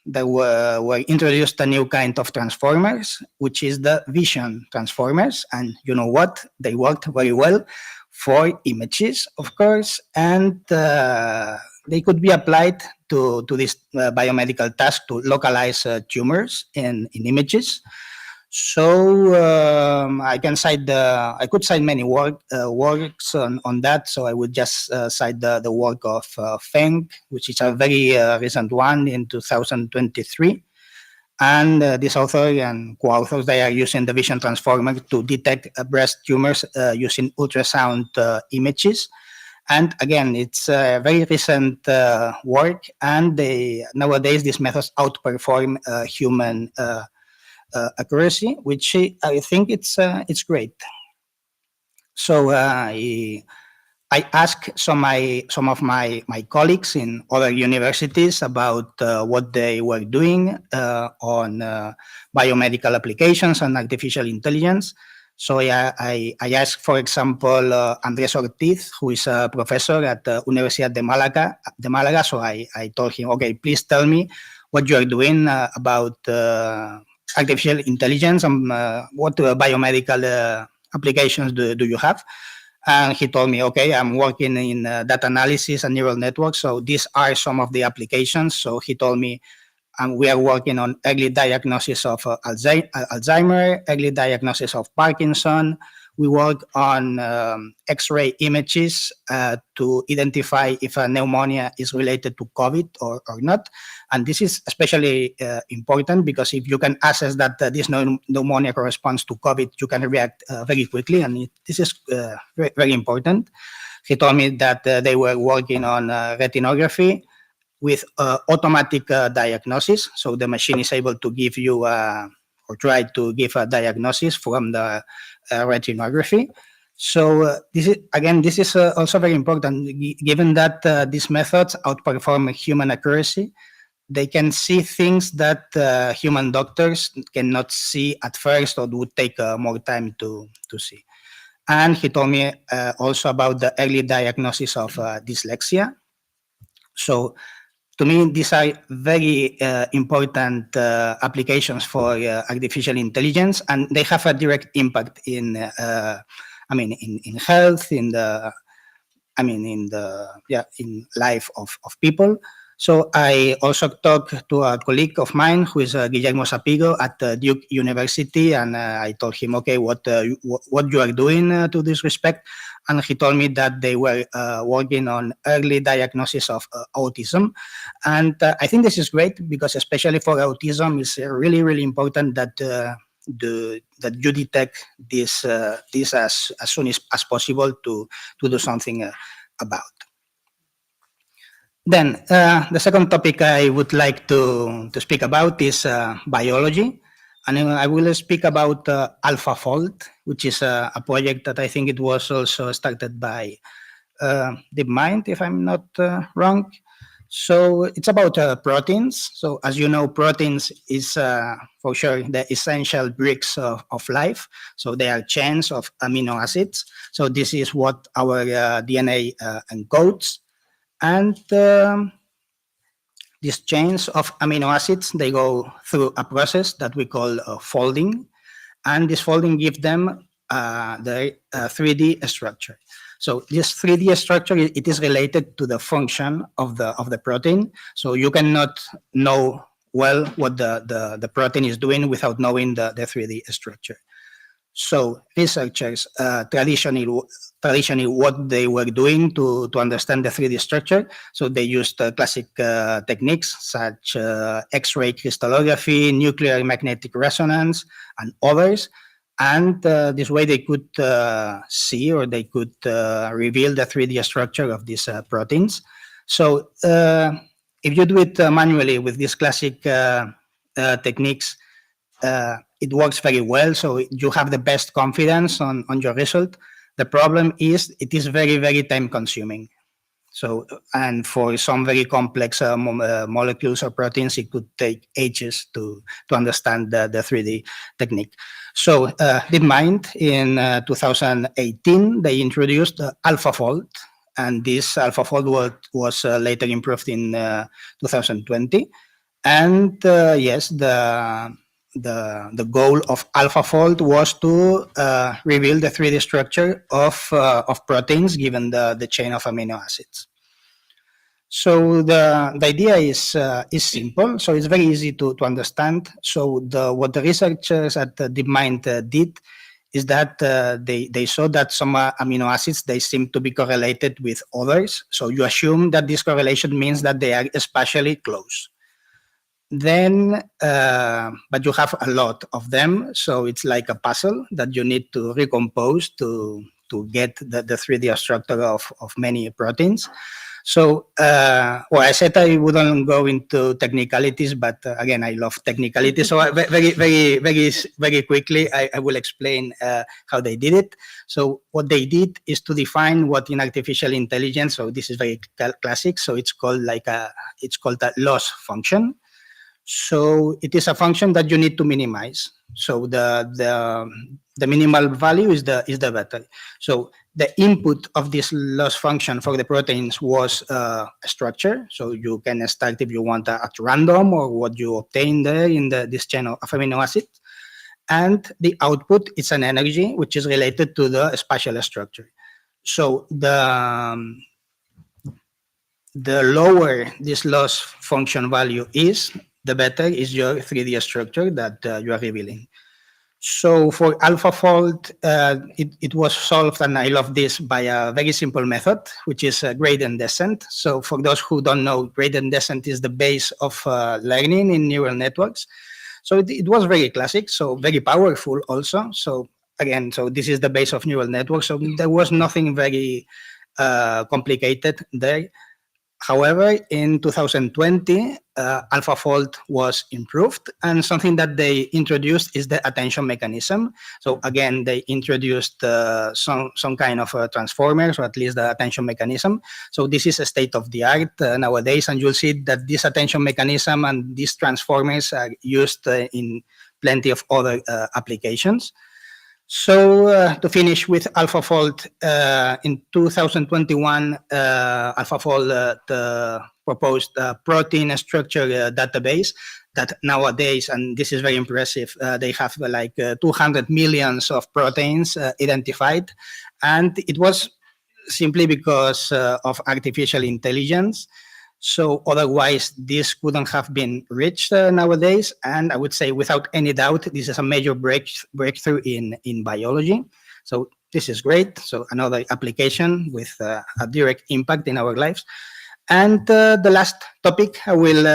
there were introduced a new kind of transformers, which is the vision transformers. And you know what? They worked very well for images, of course, and they could be applied to this biomedical task to localize tumors in images. So I could cite many works on that. So I would just cite the work of Feng, which is a very recent one in 2023. And this author and co-authors, they are using the vision transformer to detect breast tumors using ultrasound images. And again, it's very recent work, and nowadays these methods outperform human accuracy, which I think it's great. So I asked some of my colleagues in other universities about what they were doing on biomedical applications and artificial intelligence. So I asked, for example, Andrés Ortiz, who is a professor at the Universidad de Málaga. So I told him, okay, please tell me what you are doing about artificial intelligence and what biomedical applications do you have? And he told me, okay, I'm working in data analysis and neural networks. So these are some of the applications. So he told me, we are working on early diagnosis of Alzheimer, early diagnosis of Parkinson. we work on X-ray images to identify if a pneumonia is related to COVID or not. And this is especially important because if you can assess that this pneumonia corresponds to COVID, you can react very quickly, and this is very, very important. He told me that they were working on retinography with automatic diagnosis. So the machine is able to give you or try to give a diagnosis from the retinography. So this is also very important, given that these methods outperform human accuracy. They can see things that human doctors cannot see at first or would take more time to see. And he told me also about the early diagnosis of dyslexia. So to me, these are very important applications for artificial intelligence, and they have a direct impact in health, in life of people. So I also talked to a colleague of mine who is Guillermo Sapigo at Duke University, and I told him, okay, what you are doing to this respect, and he told me that they were working on early diagnosis of autism, and I think this is great because especially for autism, it's really, really important that that you detect this as soon as possible to do something about. Then the second topic I would like to speak about is biology. And I will speak about AlphaFold, which is a project that I think it was also started by DeepMind, if I'm not wrong. So it's about proteins. So as you know, proteins is for sure the essential bricks of life. So they are chains of amino acids. So this is what our DNA encodes. And these chains of amino acids, they go through a process that we call folding. And this folding gives them the 3D structure. So this 3D structure, it is related to the function of the protein. So you cannot know well what the protein is doing without knowing the 3D structure. So researchers traditionally what they were doing to understand the 3D structure. So they used classic techniques such X-ray crystallography, nuclear magnetic resonance, and others. And this way they could see or they could reveal the 3D structure of these proteins. So if you do it manually with these classic techniques, it works very well. So you have the best confidence on your result. The problem is it is very, very time consuming. So, and for some very complex molecules or proteins, it could take ages to understand the 3D technique. So DeepMind in 2018, they introduced AlphaFold, and this AlphaFold was later improved in 2020. And yes, the goal of AlphaFold was to reveal the 3D structure of proteins given the chain of amino acids. So the idea is simple. So it's very easy to understand. So what the researchers at DeepMind did is that they saw that some amino acids, they seem to be correlated with others. So you assume that this correlation means that they are spatially close. Then, but you have a lot of them, so it's like a puzzle that you need to recompose to get the 3D structure of many proteins. So, well, I said I wouldn't go into technicalities, but again, I love technicalities. So very quickly, I will explain how they did it. So what they did is to define what in artificial intelligence, so this is very classic, so it's called a loss function. So it is a function that you need to minimize. So the minimal value is the better. So the input of this loss function for the proteins was a structure. So you can start if you want at random or what you obtain there in this chain of amino acids. And the output is an energy which is related to the spatial structure. So the lower this loss function value is, the better is your 3D structure that you are revealing. So for AlphaFold, it was solved, and I love this, by a very simple method, which is gradient descent. So for those who don't know, gradient descent is the base of learning in neural networks. So it was very classic, so very powerful also. So again, so this is the base of neural networks. So there was nothing very complicated there. However, in 2020, AlphaFold was improved, and something that they introduced is the attention mechanism. So again, they introduced some kind of transformers, or at least the attention mechanism. So this is a state of the art nowadays, and you'll see that this attention mechanism and these transformers are used in plenty of other applications. So to finish with AlphaFold, in 2021, AlphaFold proposed a protein structure database that nowadays, and this is very impressive, they have like 200 millions of proteins identified. And it was simply because of artificial intelligence. So otherwise, this couldn't have been reached nowadays. And I would say, without any doubt, this is a major breakthrough in biology. So this is great. So another application with a direct impact in our lives. And the last topic I will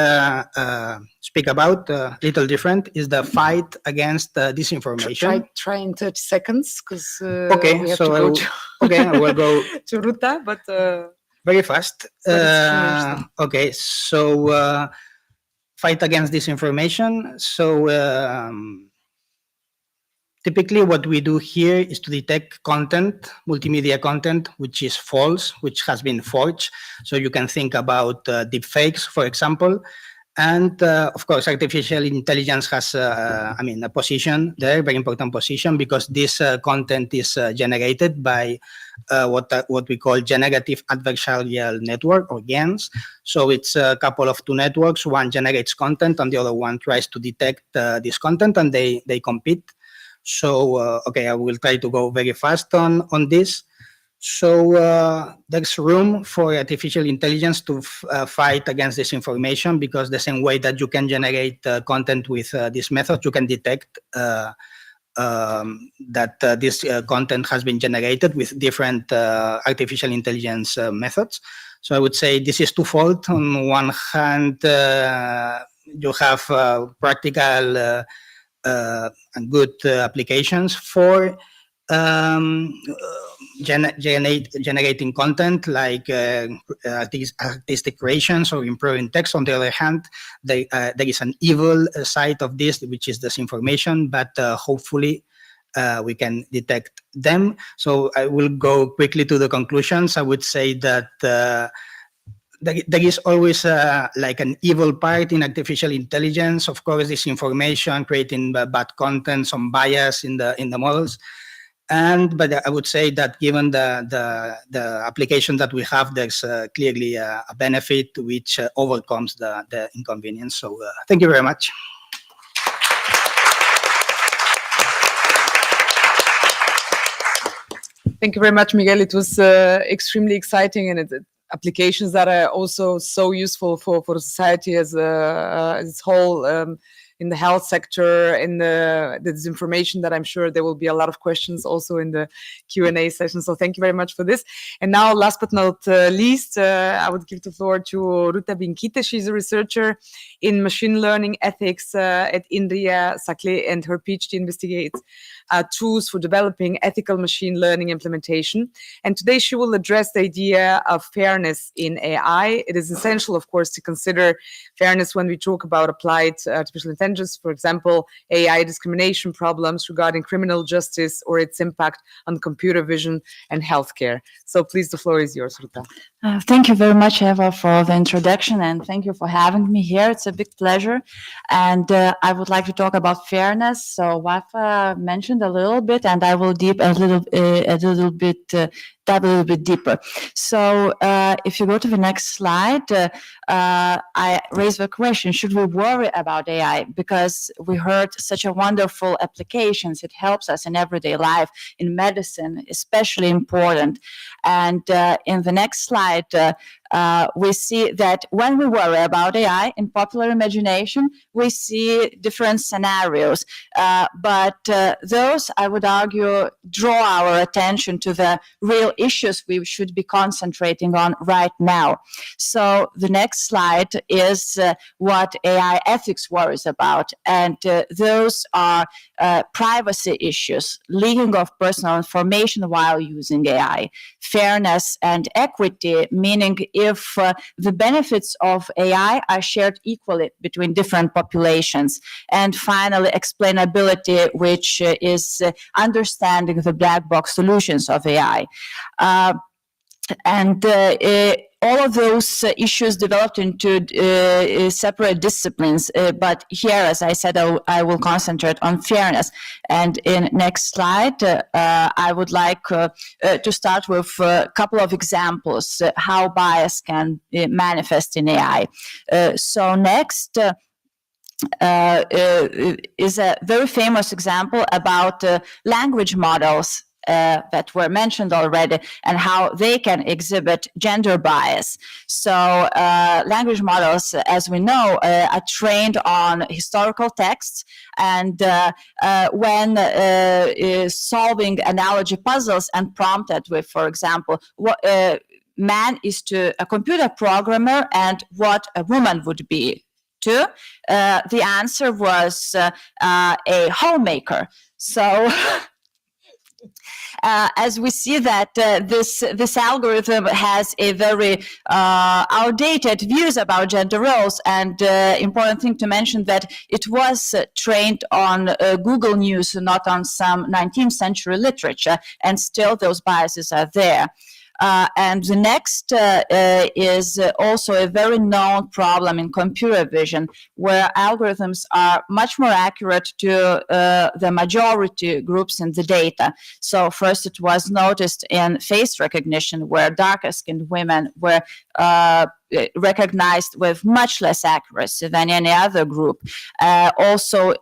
speak about, little different, is the fight against disinformation. Try in 30 seconds, because Okay, we have so to go to, I will go to Ruta, but very fast. But it's finished. Okay, so fight against disinformation. So typically what we do here is to detect content, multimedia content, which is false, which has been forged. So you can think about deepfakes, for example. And of course, artificial intelligence has, a position there, very important position, because this content is generated by what we call generative adversarial network, or GANs. So it's a couple of two networks. One generates content, and the other one tries to detect this content, and they compete. So okay, I will try to go very fast on this. So there's room for artificial intelligence to fight against disinformation, because the same way that you can generate content with this method, you can detect that this content has been generated with different artificial intelligence methods. So I would say this is twofold. On one hand, you have practical and good applications for generating content, like artistic creations or improving text. On the other hand, there is an evil side of this, which is disinformation, but hopefully we can detect them. So I will go quickly to the conclusions. I would say that there is always like an evil part in artificial intelligence. Of course, disinformation, creating bad content, some bias in the models. But I would say that given the application that we have, there's clearly a benefit which overcomes the inconvenience. So thank you very much. thank you very much, Miguel. It was extremely exciting, and applications that are also so useful for society as its whole, in the health sector, in the disinformation, that I'm sure there will be a lot of questions also in the Q&A session. So thank you very much for this. And now, last but not least, I would give the floor to Ruta Binkite. She's a researcher in machine learning ethics at Indria Sakle, and her PhD investigates tools for developing ethical machine learning implementation. And today she will address the idea of fairness in AI. It is essential, of course, to consider fairness when we talk about applied artificial intelligence, for example, AI discrimination problems regarding criminal justice or its impact on computer vision and healthcare. So please, the floor is yours, Ruta. Thank you very much, Eva, for the introduction, and thank you for having me here. It's a big pleasure. And I would like to talk about fairness. So Wafa mentioned a little bit, and I will deep a little bit dive a little bit deeper. So if you go to the next slide, I raise the question, should we worry about AI? Because we heard such a wonderful applications. It helps us in everyday life, in medicine, especially important. And in the next slide, we see that when we worry about AI in popular imagination, we see different scenarios. But those, I would argue, draw our attention to the real issues we should be concentrating on right now. So the next slide is what AI ethics worries about. And those are privacy issues, leaking of personal information while using AI, fairness and equity, meaning if the benefits of AI are shared equally between different populations. And finally, explainability, which is understanding the black box solutions of AI. All of those issues developed into separate disciplines, but here, as I said, I will concentrate on fairness. And in next slide, I would like to start with a couple of examples how bias can manifest in AI. So next is a very famous example about language models that were mentioned already and how they can exhibit gender bias. So language models, as we know, are trained on historical texts, and when solving analogy puzzles and prompted with, for example, what man is to a computer programmer and what a woman would be to, the answer was a homemaker. So as we see that this algorithm has a very outdated views about gender roles, and important thing to mention that it was trained on Google News, not on some 19th century literature, and still those biases are there. And the next is also a very known problem in computer vision, where algorithms are much more accurate to the majority groups in the data. So first it was noticed in face recognition, where darker-skinned women were recognized with much less accuracy than any other group. Also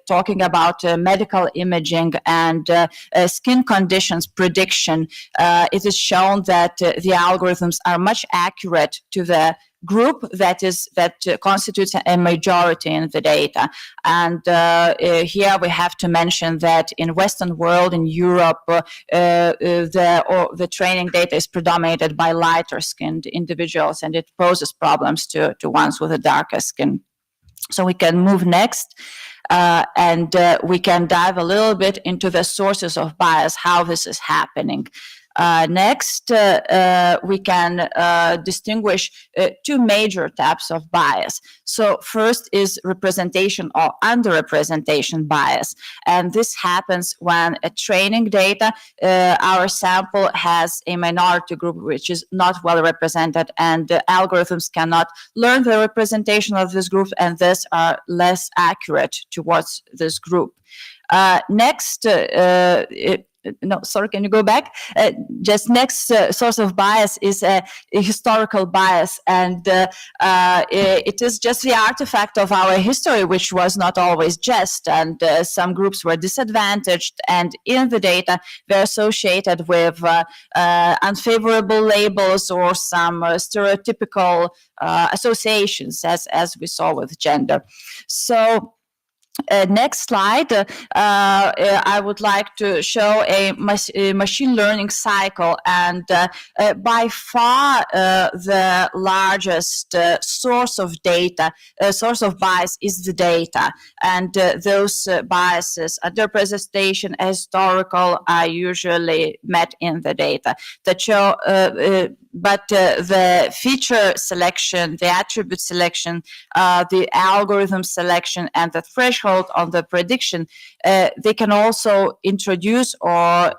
talking about medical imaging and skin conditions prediction, it is shown that the algorithms are much accurate to the group that constitutes a majority in the data. And here we have to mention that in Western world, in Europe, the training data is predominated by lighter skinned individuals, and it poses problems to ones with a darker skin. So we can move next. And we can dive a little bit into the sources of bias, how this is happening. Next, we can distinguish two major types of bias. So first is representation or underrepresentation bias. And this happens when a training data, our sample has a minority group which is not well represented, and algorithms cannot learn the representation of this group, and thus are less accurate towards this group. Next, no, sorry, can you go back? Just next source of bias is a historical bias, and it is just the artifact of our history, which was not always just, and some groups were disadvantaged, and in the data they're associated with unfavorable labels or some stereotypical associations, as we saw with gender. So next slide, I would like to show a machine learning cycle, and by far the largest source of data, source of bias is the data, and those biases, underrepresentation, historical, are usually met in the data that show. But the feature selection, the attribute selection, the algorithm selection, and the threshold on the prediction, they can also introduce or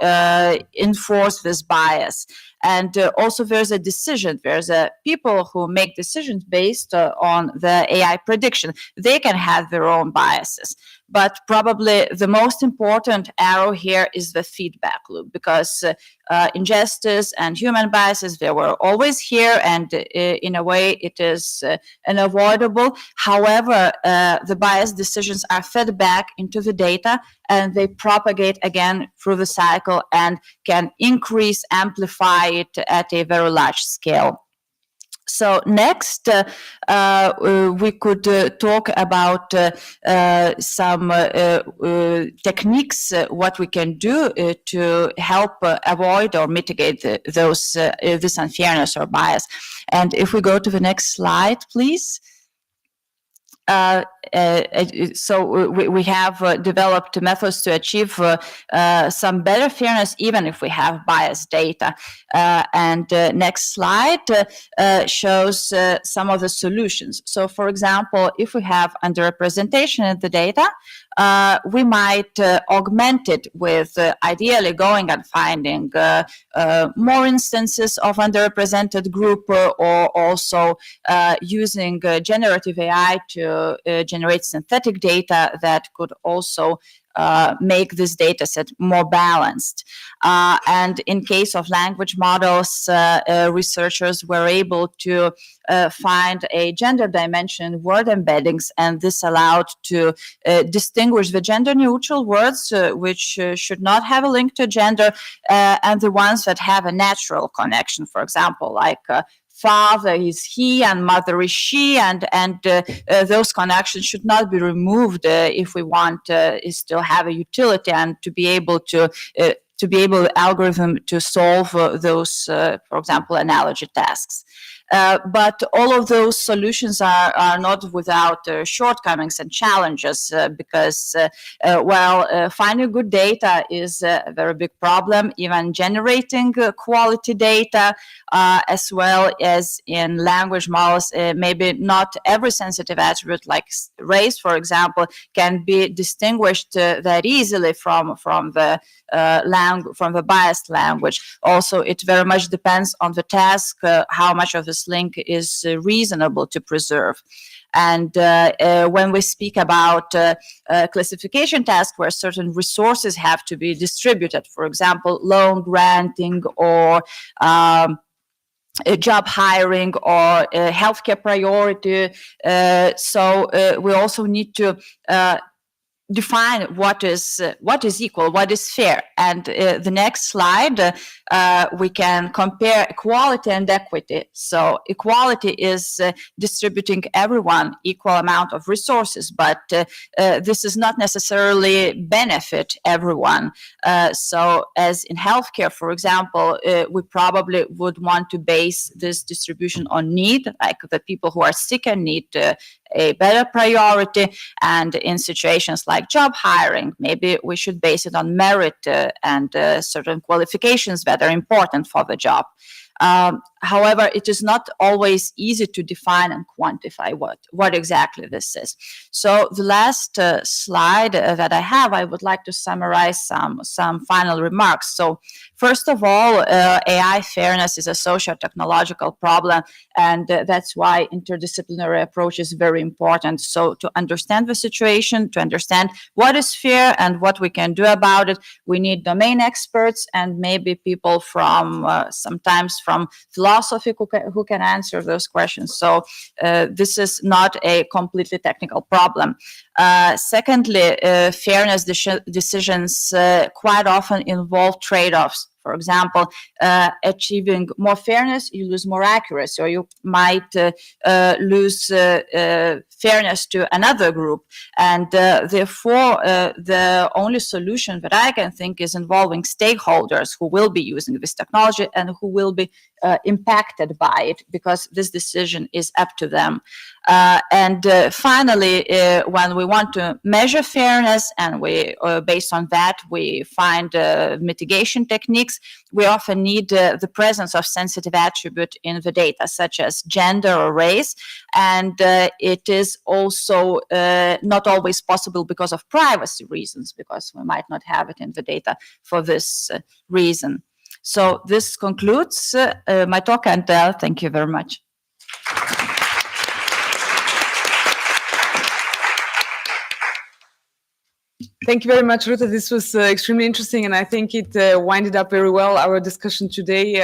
enforce this bias. And also there's a decision. There's people who make decisions based on the AI prediction. They can have their own biases. but probably the most important arrow here is the feedback loop, because injustice and human biases, they were always here, and in a way it is unavoidable. However, the biased decisions are fed back into the data, and they propagate again through the cycle and can increase, amplify it at a very large scale. So next, we could talk about some techniques, what we can do to help avoid or mitigate this unfairness or bias. And if we go to the next slide, please. So we have developed methods to achieve some better fairness, even if we have biased data. And next slide shows some of the solutions. So, for example, if we have underrepresentation in the data, we might augment it with ideally going and finding more instances of underrepresented group, or also using generative AI to generate synthetic data that could also make this data set more balanced. And in case of language models, researchers were able to find a gender dimension word embeddings, and this allowed to distinguish the gender neutral words, which should not have a link to gender, and the ones that have a natural connection, for example, like father is he and mother is she, and those connections should not be removed if we want is still have a utility and to be able algorithm to solve those, for example, analogy tasks. But all of those solutions are not without shortcomings and challenges, because while finding good data is a very big problem, even generating quality data, as well as in language models, maybe not every sensitive attribute like race, for example, can be distinguished that easily from the biased language. Also, it very much depends on the task, how much of this link is reasonable to preserve. And when we speak about classification tasks where certain resources have to be distributed, for example, loan granting or job hiring or healthcare priority, so we also need to define what is equal, what is fair. And the next slide, we can compare equality and equity. So equality is distributing everyone equal amount of resources, but this is not necessarily benefit everyone. So as in healthcare, for example, we probably would want to base this distribution on need, like the people who are sick and need a better priority. And in situations like job hiring, maybe we should base it on merit and certain qualifications that are important for the job. However, it is not always easy to define and quantify what exactly this is. So the last slide that I have, I would like to summarize some final remarks. So first of all, AI fairness is a socio-technological problem, and that's why interdisciplinary approach is very important. So to understand the situation, to understand what is fair and what we can do about it, we need domain experts and maybe people from sometimes from philosophy who can answer those questions. So this is not a completely technical problem. Secondly, fairness decisions quite often involve trade-offs. For example, achieving more fairness, you lose more accuracy, or you might lose fairness to another group. And therefore, the only solution that I can think is involving stakeholders who will be using this technology and who will be impacted by it, because this decision is up to them. And finally, when we want to measure fairness and we, based on that, we find mitigation techniques, we often need the presence of sensitive attribute in the data, such as gender or race. And it is also not always possible because of privacy reasons, because we might not have it in the data for this reason. So this concludes my talk, and thank you very much. Thank you very much, Ruta. This was extremely interesting, and I think it winded up very well our discussion today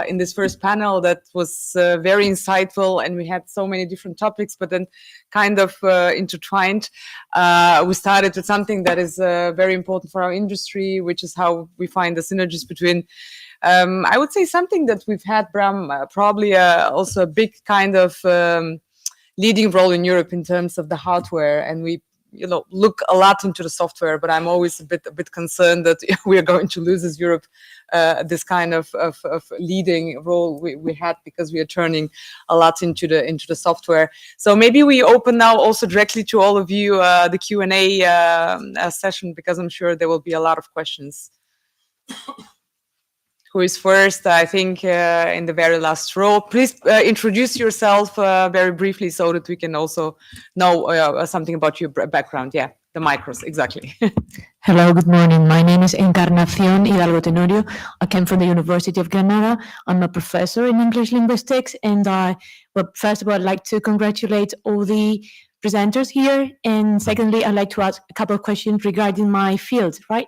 in this first panel. That was very insightful, and we had so many different topics, but then kind of intertwined. We started with something that is very important for our industry, which is how we find the synergies between I would say something that we've had, Bram, probably also a big kind of leading role in Europe in terms of the hardware, and we look a lot into the software, but I'm always a bit concerned that we are going to lose as Europe this kind of leading role we had, because we are turning a lot into the software. So maybe we open now also directly to all of you the Q&A session, because I'm sure there will be a lot of questions. Who is first? I think in the very last row. Please introduce yourself very briefly so that we can also know something about your background. Yeah, the micros, exactly. Hello, good morning. My name is Encarnación Hidalgo Tenorio. I came from the University of Granada. I'm a professor in English linguistics, and well, first of all, I'd like to congratulate all the presenters here, and secondly, I'd like to ask a couple of questions regarding my field, right?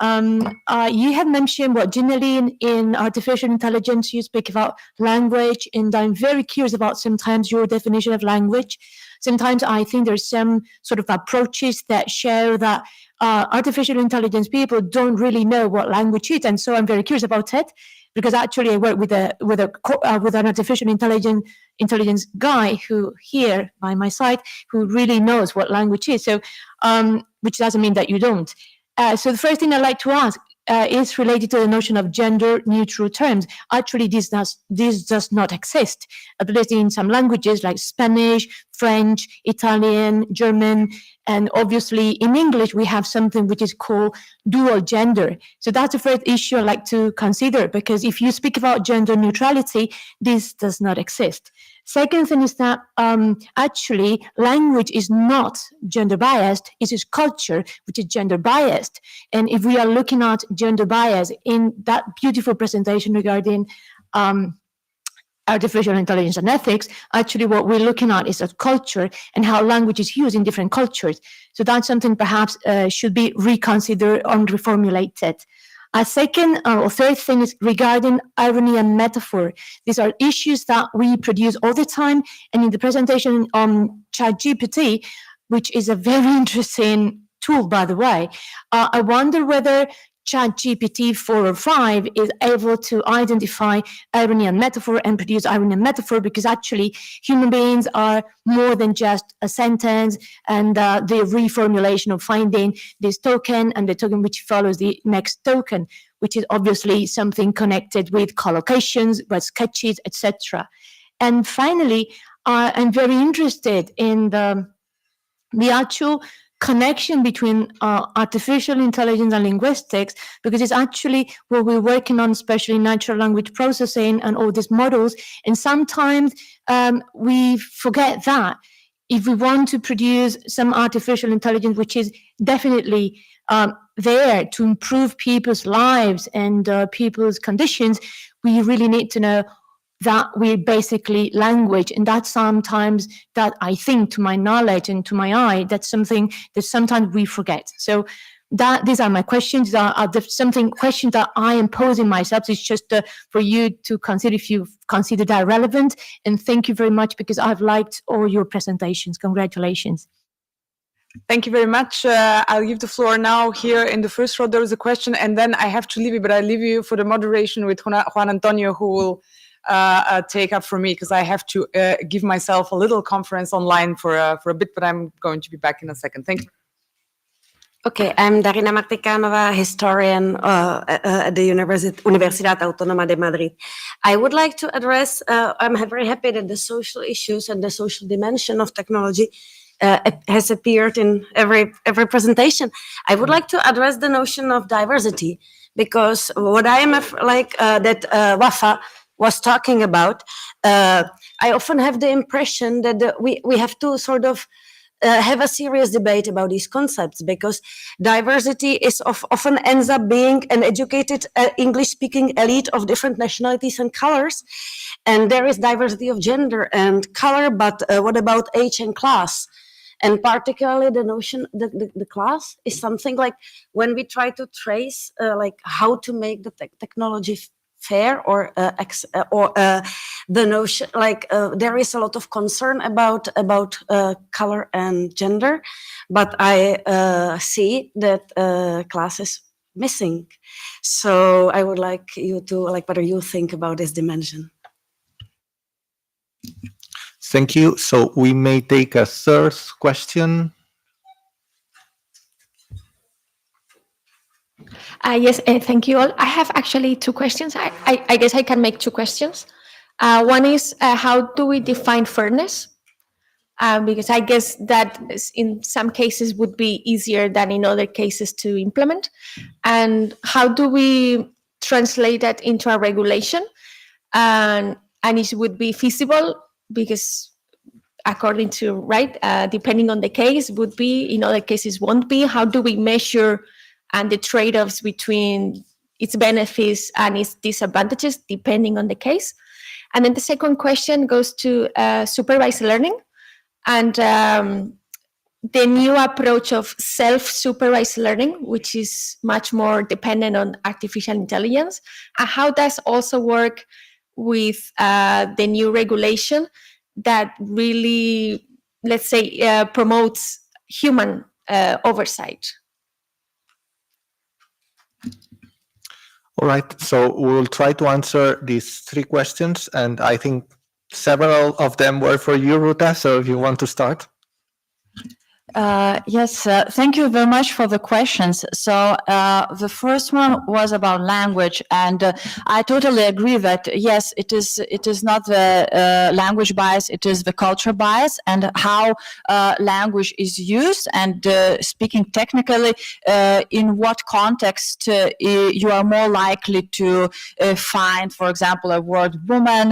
You have mentioned what generally in artificial intelligence you speak about language, and I'm very curious about sometimes your definition of language. Sometimes I think there's some sort of approaches that show that artificial intelligence people don't really know what language is, and so I'm very curious about it, because actually I work with an artificial intelligence guy who here by my side who really knows what language is. So, which doesn't mean that you don't. So the first thing I'd like to ask is related to the notion of gender-neutral terms. Actually, this does not exist, at least in some languages like Spanish, French, Italian, German, and obviously in English we have something which is called dual gender. So that's the first issue I'd like to consider, because if you speak about gender neutrality, this does not exist. Second thing is that actually language is not gender biased, it is culture which is gender biased. And if we are looking at gender bias in that beautiful presentation regarding artificial intelligence and ethics, actually what we're looking at is a culture and how language is used in different cultures. So that's something perhaps should be reconsidered or reformulated. A second or third thing is regarding irony and metaphor. These are issues that we produce all the time. And in the presentation on ChatGPT, which is a very interesting tool, by the way, I wonder whether ChatGPT 4 or 5 is able to identify irony and metaphor and produce irony and metaphor, because actually human beings are more than just a sentence and the reformulation of finding this token and the token which follows the next token, which is obviously something connected with collocations, with sketches, etc. And finally, I'm very interested in the actual connection between artificial intelligence and linguistics, because it's actually what we're working on, especially natural language processing and all these models. And sometimes we forget that if we want to produce some artificial intelligence, which is definitely there to improve people's lives and people's conditions, we really need to know that we're basically language. And that's sometimes that I think, to my knowledge and to my eye, that's something that sometimes we forget. So these are my questions. Questions that I am posing myself. It's just for you to consider if you consider that relevant. And thank you very much, because I've liked all your presentations. Congratulations. Thank you very much. I'll give the floor now. Here in the first row, there is a question, and then I have to leave you, but I leave you for the moderation with Juan Antonio, who will take up for me, because I have to give myself a little conference online for a bit, but I'm going to be back in a second. Thank you. Okay, I'm Darina Marticanova, historian at the Universidad Autónoma de Madrid. I would like to address, I'm very happy that the social issues and the social dimension of technology has appeared in every presentation. I would like to address the notion of diversity, because what I am that Wafa was talking about, I often have the impression that we have to sort of have a serious debate about these concepts, because diversity is often ends up being an educated English-speaking elite of different nationalities and colors, and there is diversity of gender and color, but what about age and class? And particularly the notion, the class is something like when we try to trace like how to make the technology fair, or the notion, like there is a lot of concern about color and gender, but I see that class is missing. So I would like you to, like, what do you think about this dimension? Thank you. So we may take a third question. Yes, thank you all. I have actually two questions. I guess I can make two questions. One is, how do we define fairness? Because I guess that in some cases would be easier than in other cases to implement. And how do we translate that into a regulation? And it would be feasible because according to, right, depending on the case, would be, in other cases won't be. How do we measure and the trade-offs between its benefits and its disadvantages, depending on the case? And then the second question goes to supervised learning and the new approach of self-supervised learning, which is much more dependent on artificial intelligence. And how does also work with the new regulation that really, let's say, promotes human oversight? All right, so we'll try to answer these three questions, and I think several of them were for you, Ruta, so if you want to start. Yes, thank you very much for the questions. So the first one was about language, and I totally agree that yes, it is not the language bias, it is the culture bias, and how language is used. And speaking technically, in what context you are more likely to find, for example, a word woman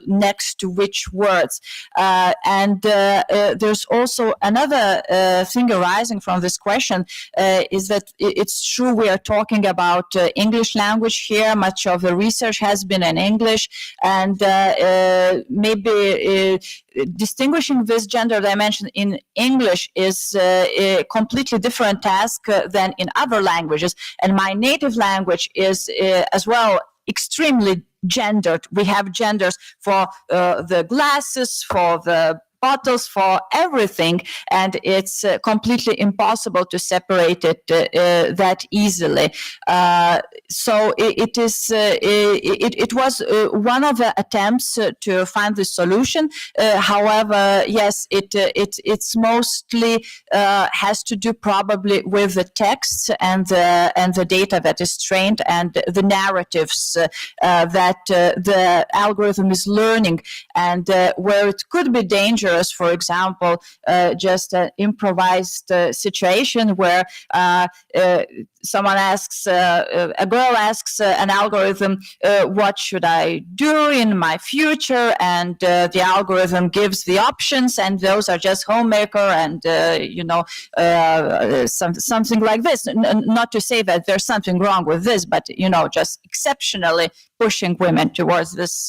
next to which words. And there's also another thing arising from this question is that it's true we are talking about English language here. Much of the research has been in English, and maybe distinguishing this gender dimension in English is a completely different task than in other languages. And my native language is as well extremely gendered. We have genders for the glasses, for the bottles, for everything, and it's completely impossible to separate it that easily. So it was one of the attempts to find the solution. However, yes, it's mostly has to do probably with the texts and the data that is trained and the narratives that the algorithm is learning, and where it could be dangerous. For example, just an improvised situation where someone asks, a girl asks an algorithm, what should I do in my future? And the algorithm gives the options, and those are just homemaker and, something like this. Not to say that there's something wrong with this, but, just exceptionally pushing women towards this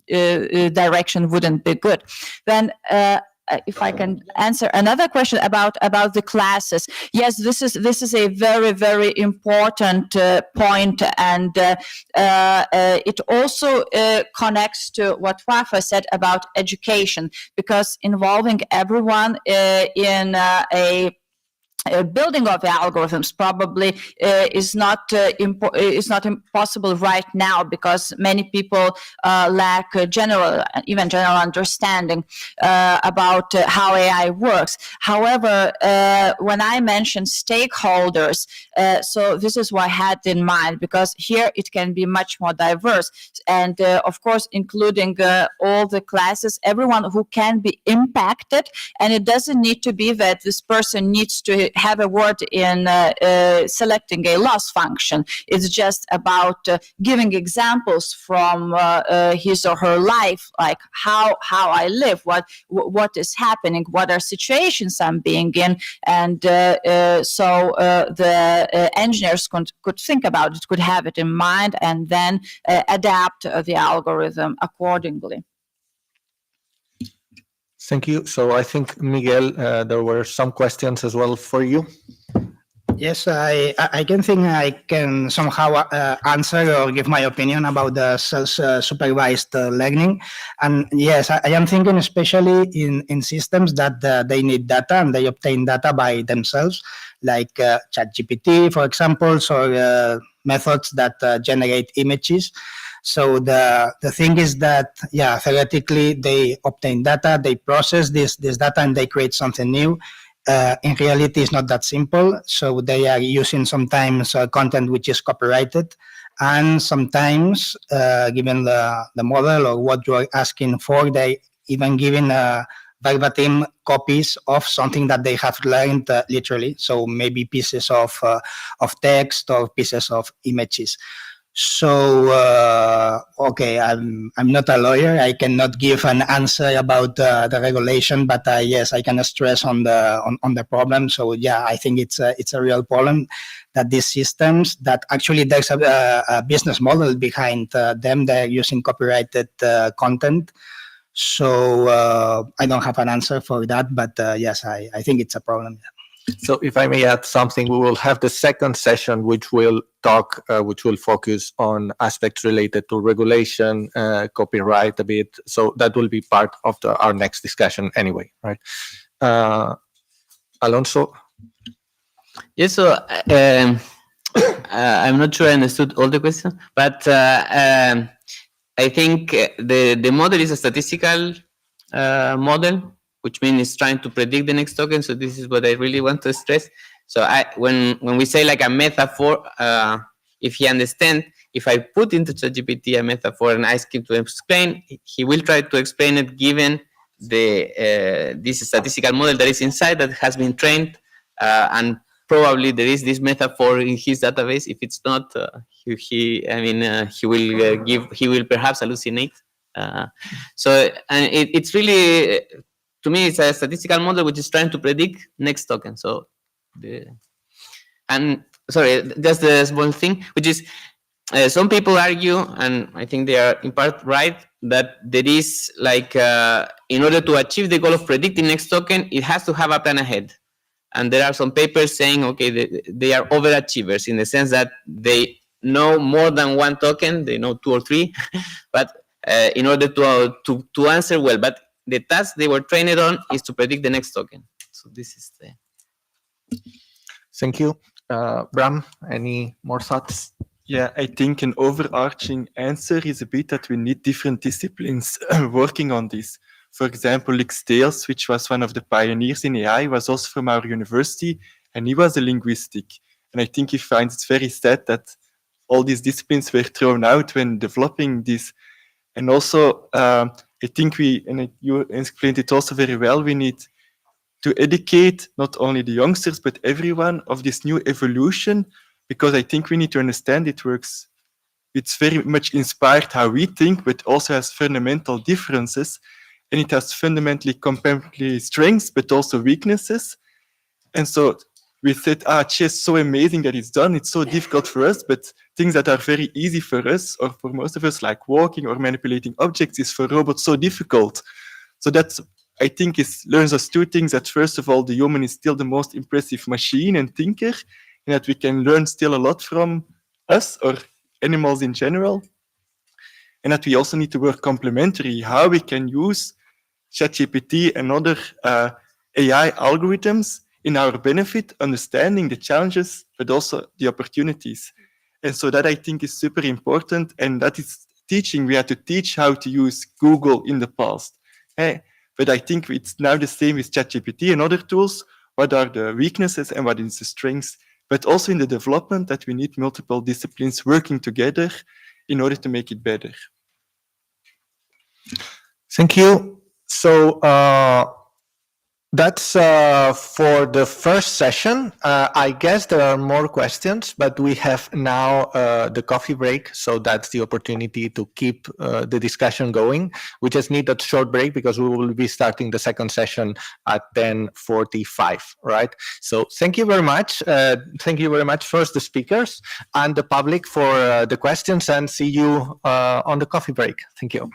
direction wouldn't be good. Then if I can answer another question about the classes. Yes, this is a very, very important point, and it also connects to what Rafa said about education, because involving everyone in a building of the algorithms probably is not impossible right now, because many people lack general understanding about how AI works. However, when I mentioned stakeholders, so this is what I had in mind, because here it can be much more diverse, and of course including all the classes, everyone who can be impacted, and it doesn't need to be that this person needs to have a word in selecting a loss function. It's just about giving examples from his or her life, like how I live, what is happening, what are situations I'm being in, and so the engineers could think about it, could have it in mind, and then adapt the algorithm accordingly. Thank you. So I think, Miguel, there were some questions as well for you. Yes, I can think I can somehow answer or give my opinion about the self-supervised learning. And yes, I am thinking especially in systems that they need data and they obtain data by themselves, like ChatGPT, for example, or methods that generate images. So the thing is that, yeah, theoretically they obtain data, they process this data and they create something new. In reality, it's not that simple. So they are using sometimes content which is copyrighted, and sometimes, given the model or what you are asking for, they even giving verbatim copies of something that they have learned literally. So maybe pieces of text or pieces of images. So, okay, I'm not a lawyer. I cannot give an answer about the regulation, but yes, I can stress on the problem. So yeah, I think it's a real problem that these systems that actually there's a business model behind them. They're using copyrighted content. So I don't have an answer for that, but yes, I think it's a problem. So if I may add something, we will have the second session, which will focus on aspects related to regulation, copyright a bit. So that will be part of our next discussion anyway, right? Alonso? Yes, so I'm not sure I understood all the question, but I think the model is a statistical model, which means it's trying to predict the next token. So this is what I really want to stress. So when we say like a metaphor, if he understands, if I put into ChatGPT a metaphor and ask him to explain, he will try to explain it given this statistical model that is inside that has been trained, and probably there is this metaphor in his database. If it's not, he will perhaps hallucinate. So and it's really, to me, it's a statistical model which is trying to predict next token. So, sorry, just the small thing, which is some people argue, and I think they are in part right, that there is like, in order to achieve the goal of predicting next token, it has to have a plan ahead. And there are some papers saying, okay, they are overachievers in the sense that they know more than one token, they know 2 or 3, but in order to answer well, but the task they were trained on is to predict the next token. So this is the... Thank you. Bram, any more thoughts? Yeah, I think an overarching answer is a bit that we need different disciplines working on this. For example, Lix Dales, which was one of the pioneers in AI, was also from our university, and he was a linguistic. And I think he finds it very sad that all these disciplines were thrown out when developing this. And also, I think you explained it also very well, we need to educate not only the youngsters, but everyone of this new evolution, because I think we need to understand it works. It's very much inspired how we think, but also has fundamental differences. And it has fundamentally complementary strengths, but also weaknesses. And so we said, chess, so amazing that it's done. It's so difficult for us, but things that are very easy for us, or for most of us, like walking or manipulating objects, is for robots so difficult. So that's, I think, learns us 2 things. That first of all, the human is still the most impressive machine and thinker, and that we can learn still a lot from us or animals in general. And that we also need to work complementary, how we can use ChatGPT and other AI algorithms in our benefit, understanding the challenges, but also the opportunities. And so that I think is super important. And that is teaching. We had to teach how to use Google in the past. But I think it's now the same with ChatGPT and other tools. What are the weaknesses and what is the strengths? But also in the development that we need multiple disciplines working together in order to make it better. Thank you. So that's for the first session. I guess there are more questions, but we have now the coffee break. So that's the opportunity to keep the discussion going. We just need a short break because we will be starting the second session at 10:45, right? So thank you very much. Thank you very much first the speakers and the public for the questions, and see you on the coffee break. Thank you.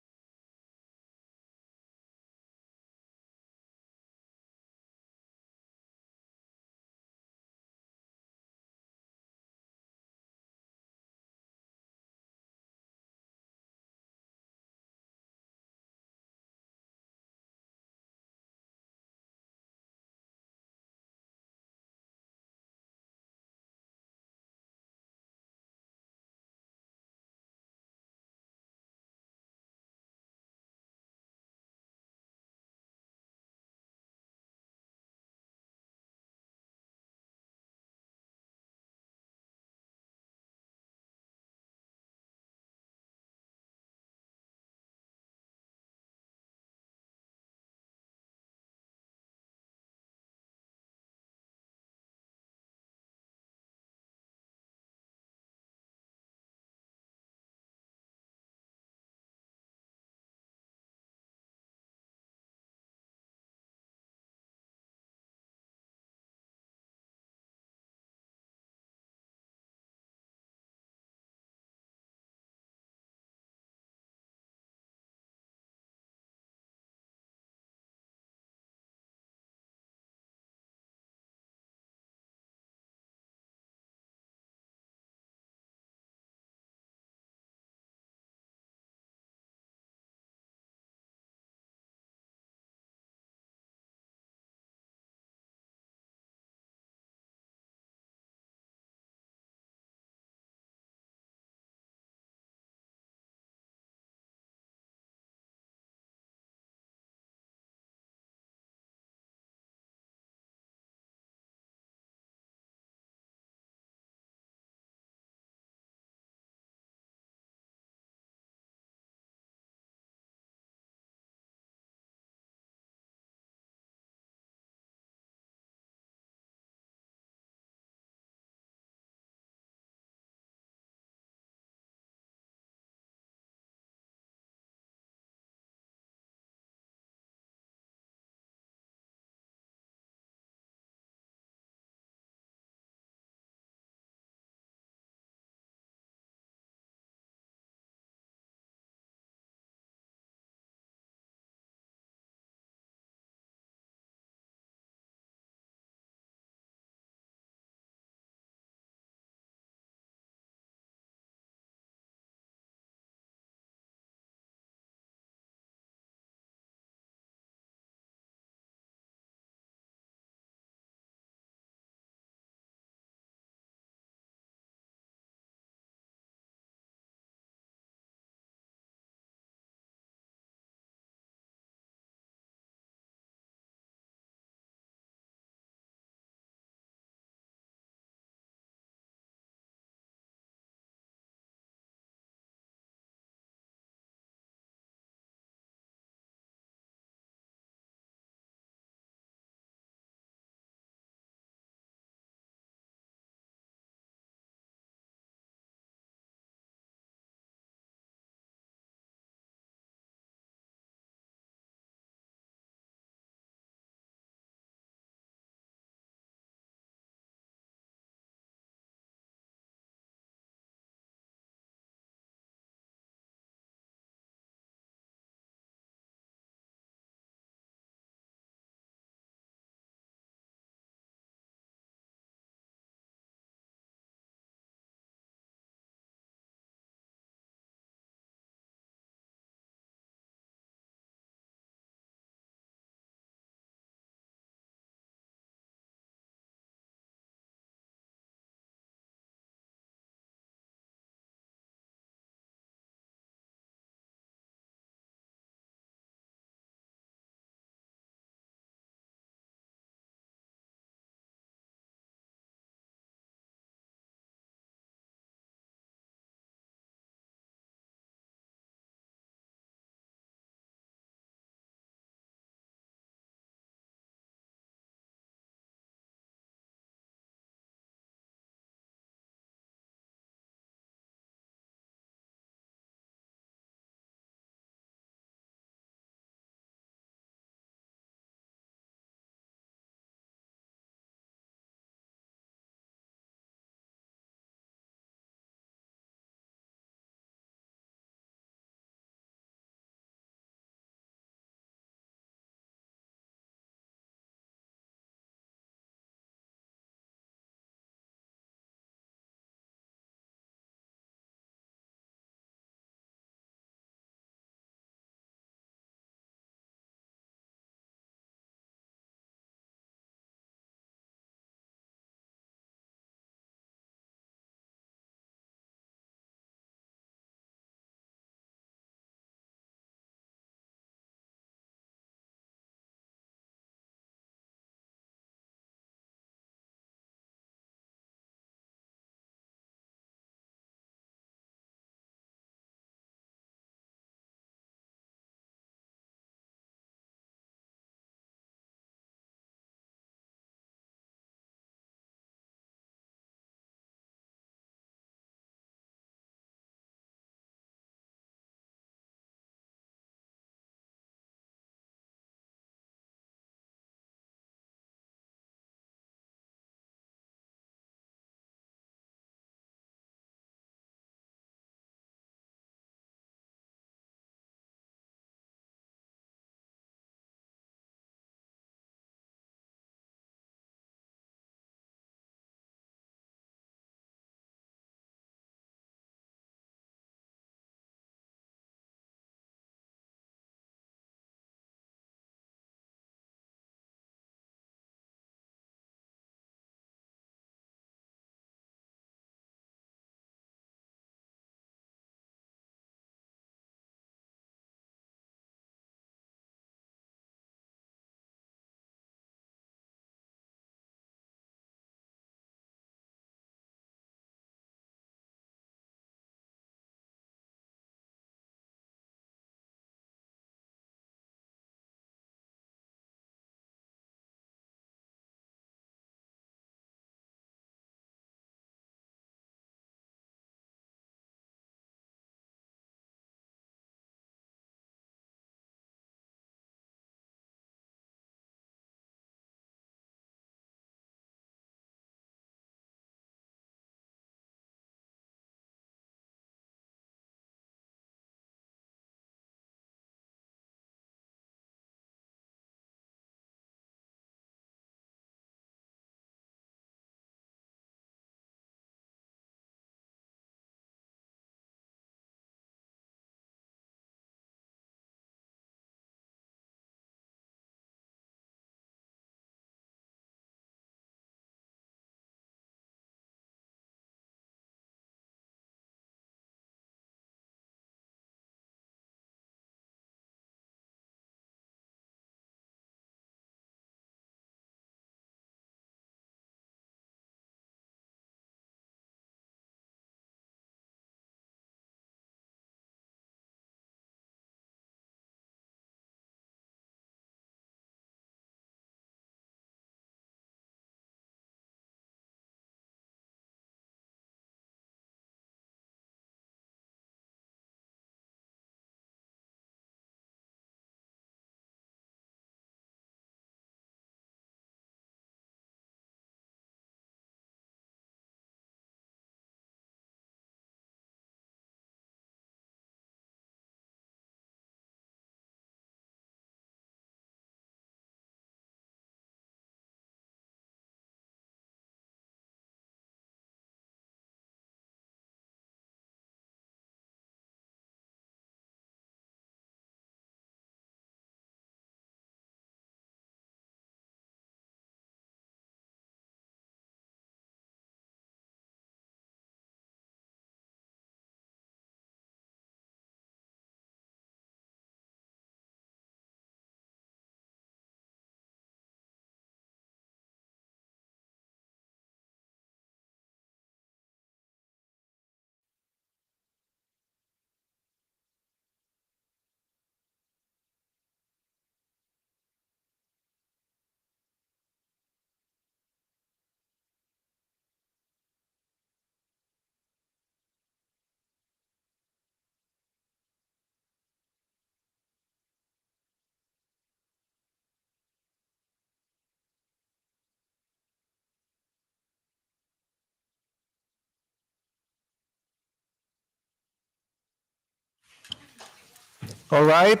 All right.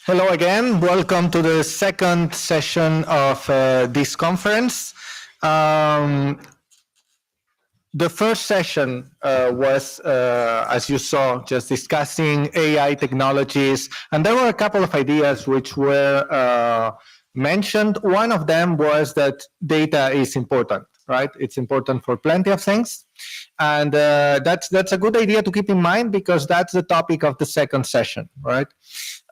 Hello again. Welcome to the second session of this conference. The first session was, as you saw, just discussing AI technologies, and there were a couple of ideas which were mentioned. One of them was that data is important, right? It's important for plenty of things, and that's a good idea to keep in mind because that's the topic of the second session, right?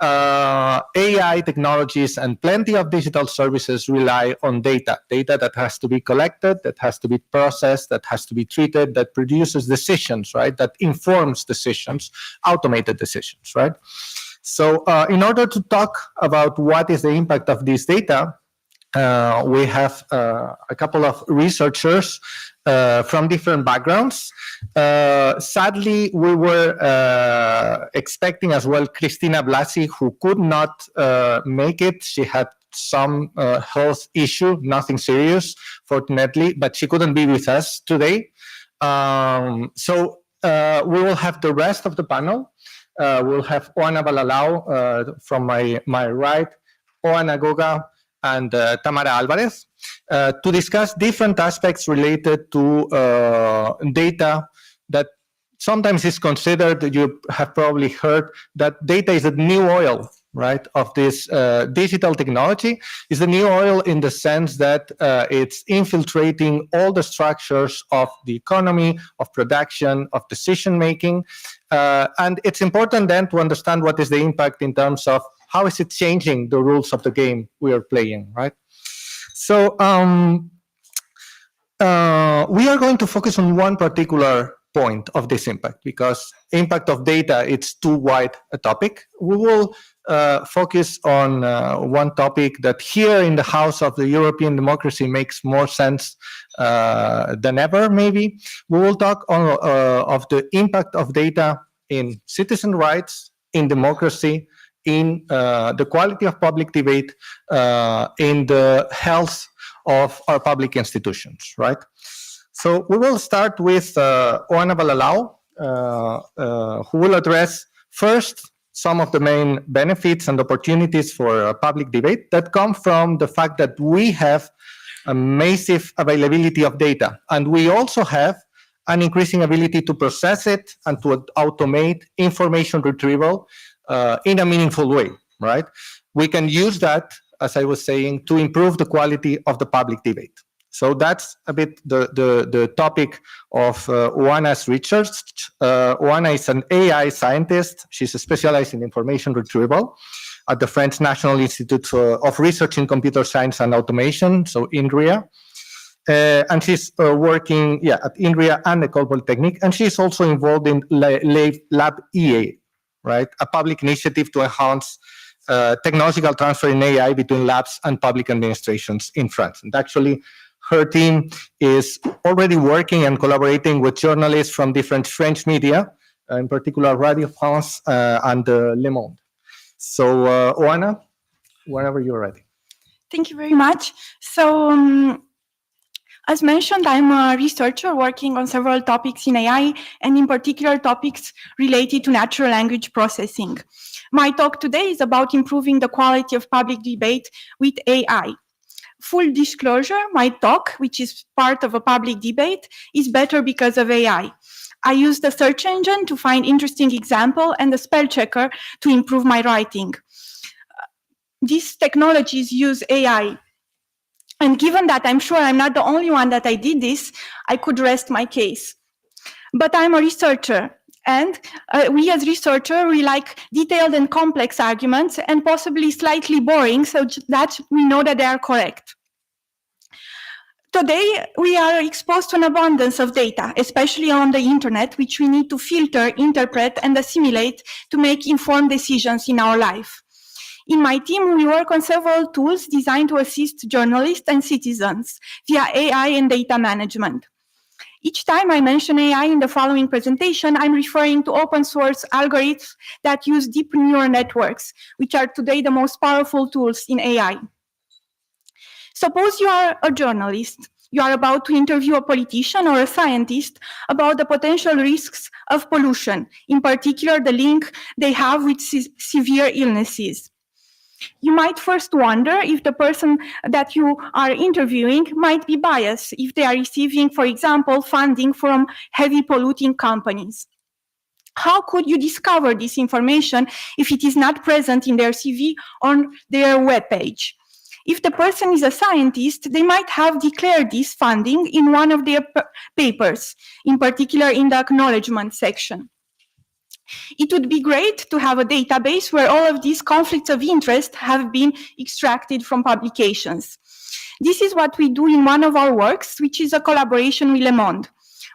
AI technologies and plenty of digital services rely on data that has to be collected, that has to be processed, that has to be treated, that produces decisions, right? That informs decisions, automated decisions, right? So in order to talk about what is the impact of this data, we have a couple of researchers from different backgrounds. Sadly, we were expecting as well Cristina Blasi, who could not make it. She had some health issue, nothing serious, fortunately, but she couldn't be with us today. So we will have the rest of the panel. We'll have Oana Balalau from my right, Oana Goga, and Tamara Alvarez to discuss different aspects related to data that sometimes is considered, you have probably heard, that data is the new oil, right, of this digital technology. Is the new oil in the sense that it's infiltrating all the structures of the economy, of production, of decision-making. And it's important then to understand what is the impact in terms of how is it changing the rules of the game we are playing, right? So we are going to focus on one particular point of this impact because impact of data, it's too wide a topic. We will focus on one topic that here in the House of the European Democracy makes more sense than ever, maybe. We will talk on, of the impact of data in citizen rights, in democracy, in the quality of public debate, in the health of our public institutions, right? So we will start with Oana Balalau, who will address first some of the main benefits and opportunities for public debate that come from the fact that we have a massive availability of data, and we also have an increasing ability to process it and to automate information retrieval in a meaningful way, right? We can use that, as I was saying, to improve the quality of the public debate. So that's a bit the topic of Oana's research. Oana is an AI scientist. She's specialized in information retrieval at the French National Institute of Research in Computer Science and Automation, so INRIA. And she's working at INRIA and École Polytechnique, and she's also involved in Lab EA, right? A public initiative to enhance technological transfer in AI between labs and public administrations in France. And actually, her team is already working and collaborating with journalists from different French media, in particular Radio France and Le Monde. So, Oana, whenever you're ready. Thank you very much. So, as mentioned, I'm a researcher working on several topics in AI, and in particular topics related to natural language processing. My talk today is about improving the quality of public debate with AI. Full disclosure, my talk, which is part of a public debate, is better because of AI. I use the search engine to find interesting example and the spell checker to improve my writing. These technologies use AI. And given that I'm sure I'm not the only one that I did this, I could rest my case. But I'm a researcher, and we as researchers, we like detailed and complex arguments and possibly slightly boring so that we know that they are correct. Today, we are exposed to an abundance of data, especially on the internet, which we need to filter, interpret, and assimilate to make informed decisions in our life. In my team, we work on several tools designed to assist journalists and citizens via AI and data management. Each time I mention AI in the following presentation, I'm referring to open source algorithms that use deep neural networks, which are today the most powerful tools in AI. Suppose you are a journalist. you are about to interview a politician or a scientist about the potential risks of pollution, in particular the link they have with severe illnesses. You might first wonder if the person that you are interviewing might be biased if they are receiving, for example, funding from heavy polluting companies. How could you discover this information if it is not present in their CV on their webpage? If the person is a scientist, they might have declared this funding in one of their papers, in particular in the acknowledgement section. It would be great to have a database where all of these conflicts of interest have been extracted from publications. This is what we do in one of our works, which is a collaboration with Le Monde.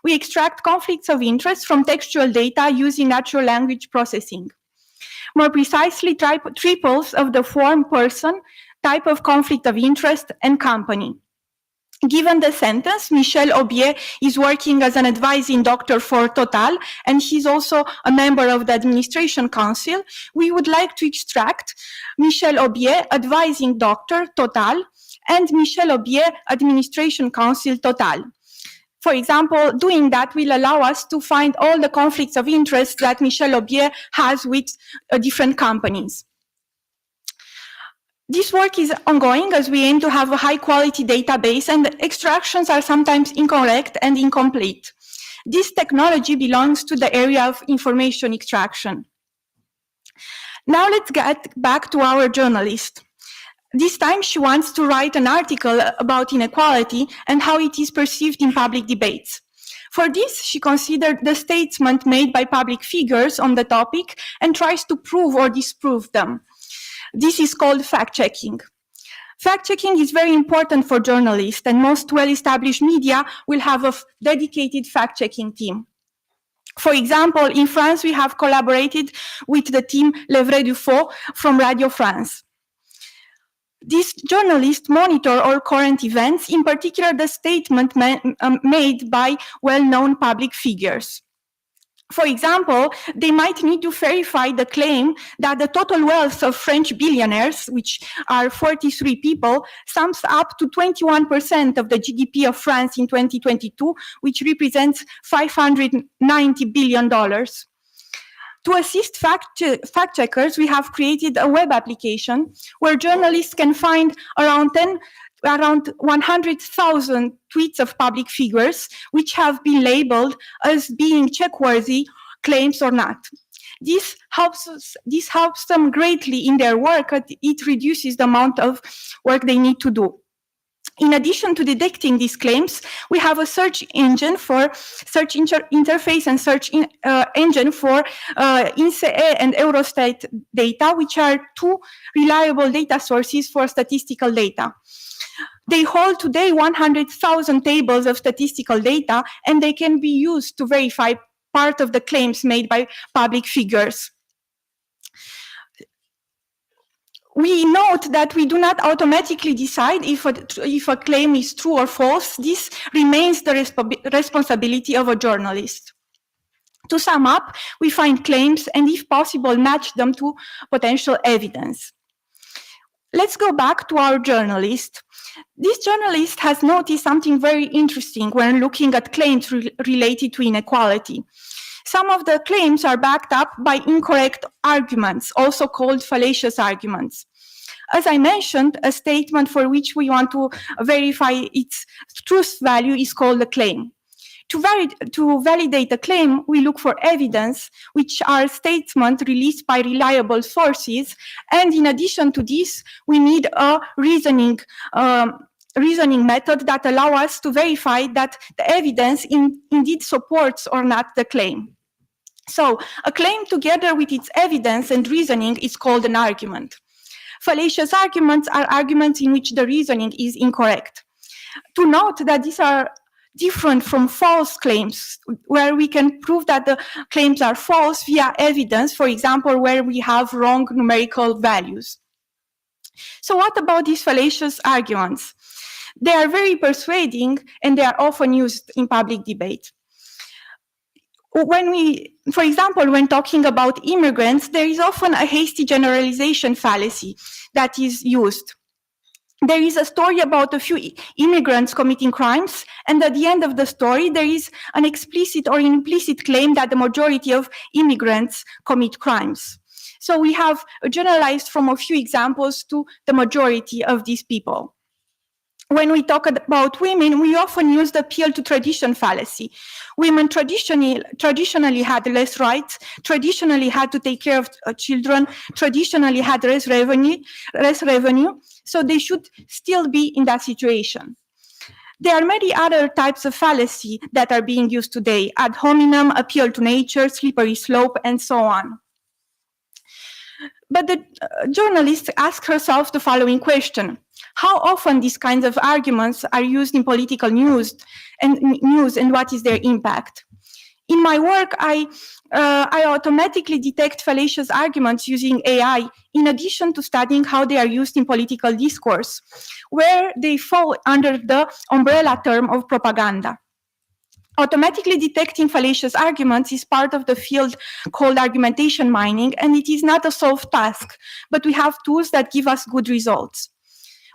We extract conflicts of interest from textual data using natural language processing. More precisely, triples of the form person, type of conflict of interest, and company. Given the sentence, Michel Aubier is working as an advising doctor for Total, and he's also a member of the administration council. We would like to extract Michel Aubier, advising doctor, Total, and Michel Aubier, administration council, Total. For example, doing that will allow us to find all the conflicts of interest that Michel Aubier has with different companies. This work is ongoing as we aim to have a high-quality database, and extractions are sometimes incorrect and incomplete. This technology belongs to the area of information extraction. Now let's get back to our journalist. This time she wants to write an article about inequality and how it is perceived in public debates. For this, she considered the statements made by public figures on the topic and tries to prove or disprove them. This is called fact-checking. Fact-checking is very important for journalists, and most well-established media will have a dedicated fact-checking team. For example, in France, we have collaborated with the team Le Vrai du Faux from Radio France. These journalists monitor all current events, in particular the statement made by well-known public figures. For example, they might need to verify the claim that the total wealth of French billionaires, which are 43 people, sums up to 21% of the GDP of France in 2022, which represents $590 billion. To assist fact-checkers, we have created a web application where journalists can find around 100,000 tweets of public figures, which have been labeled as being check-worthy claims or not. This helps them greatly in their work, and it reduces the amount of work they need to do. In addition to detecting these claims, we have a search engine for search interface and search engine for INSEE and Eurostat data, which are two reliable data sources for statistical data. They hold today 100,000 tables of statistical data, and they can be used to verify part of the claims made by public figures. We note that we do not automatically decide if a claim is true or false. This remains the responsibility of a journalist. To sum up, we find claims and, if possible, match them to potential evidence. Let's go back to our journalist. This journalist has noticed something very interesting when looking at claims related to inequality. Some of the claims are backed up by incorrect arguments, also called fallacious arguments. As I mentioned, a statement for which we want to verify its truth value is called a claim. To validate a claim, we look for evidence, which are statements released by reliable sources. And in addition to this, we need a reasoning method that allows us to verify that the evidence indeed supports or not the claim. So a claim together with its evidence and reasoning is called an argument. Fallacious arguments are arguments in which the reasoning is incorrect. To note that these are different from false claims, where we can prove that the claims are false via evidence, for example, where we have wrong numerical values. So what about these fallacious arguments? They are very persuading, and they are often used in public debate. For example, when talking about immigrants, there is often a hasty generalization fallacy that is used. there is a story about a few immigrants committing crimes, and at the end of the story, there is an explicit or implicit claim that the majority of immigrants commit crimes. So we have generalized from a few examples to the majority of these people. When we talk about women, we often use the appeal to tradition fallacy. Women traditionally had less rights, traditionally had to take care of children, traditionally had less revenue, so they should still be in that situation. There are many other types of fallacy that are being used today: ad hominem, appeal to nature, slippery slope, and so on. But the journalist asked herself the following question: how often these kinds of arguments are used in political news, and what is their impact? In my work, I automatically detect fallacious arguments using AI, in addition to studying how they are used in political discourse, where they fall under the umbrella term of propaganda. Automatically detecting fallacious arguments is part of the field called argumentation mining, and it is not a solved task, but we have tools that give us good results.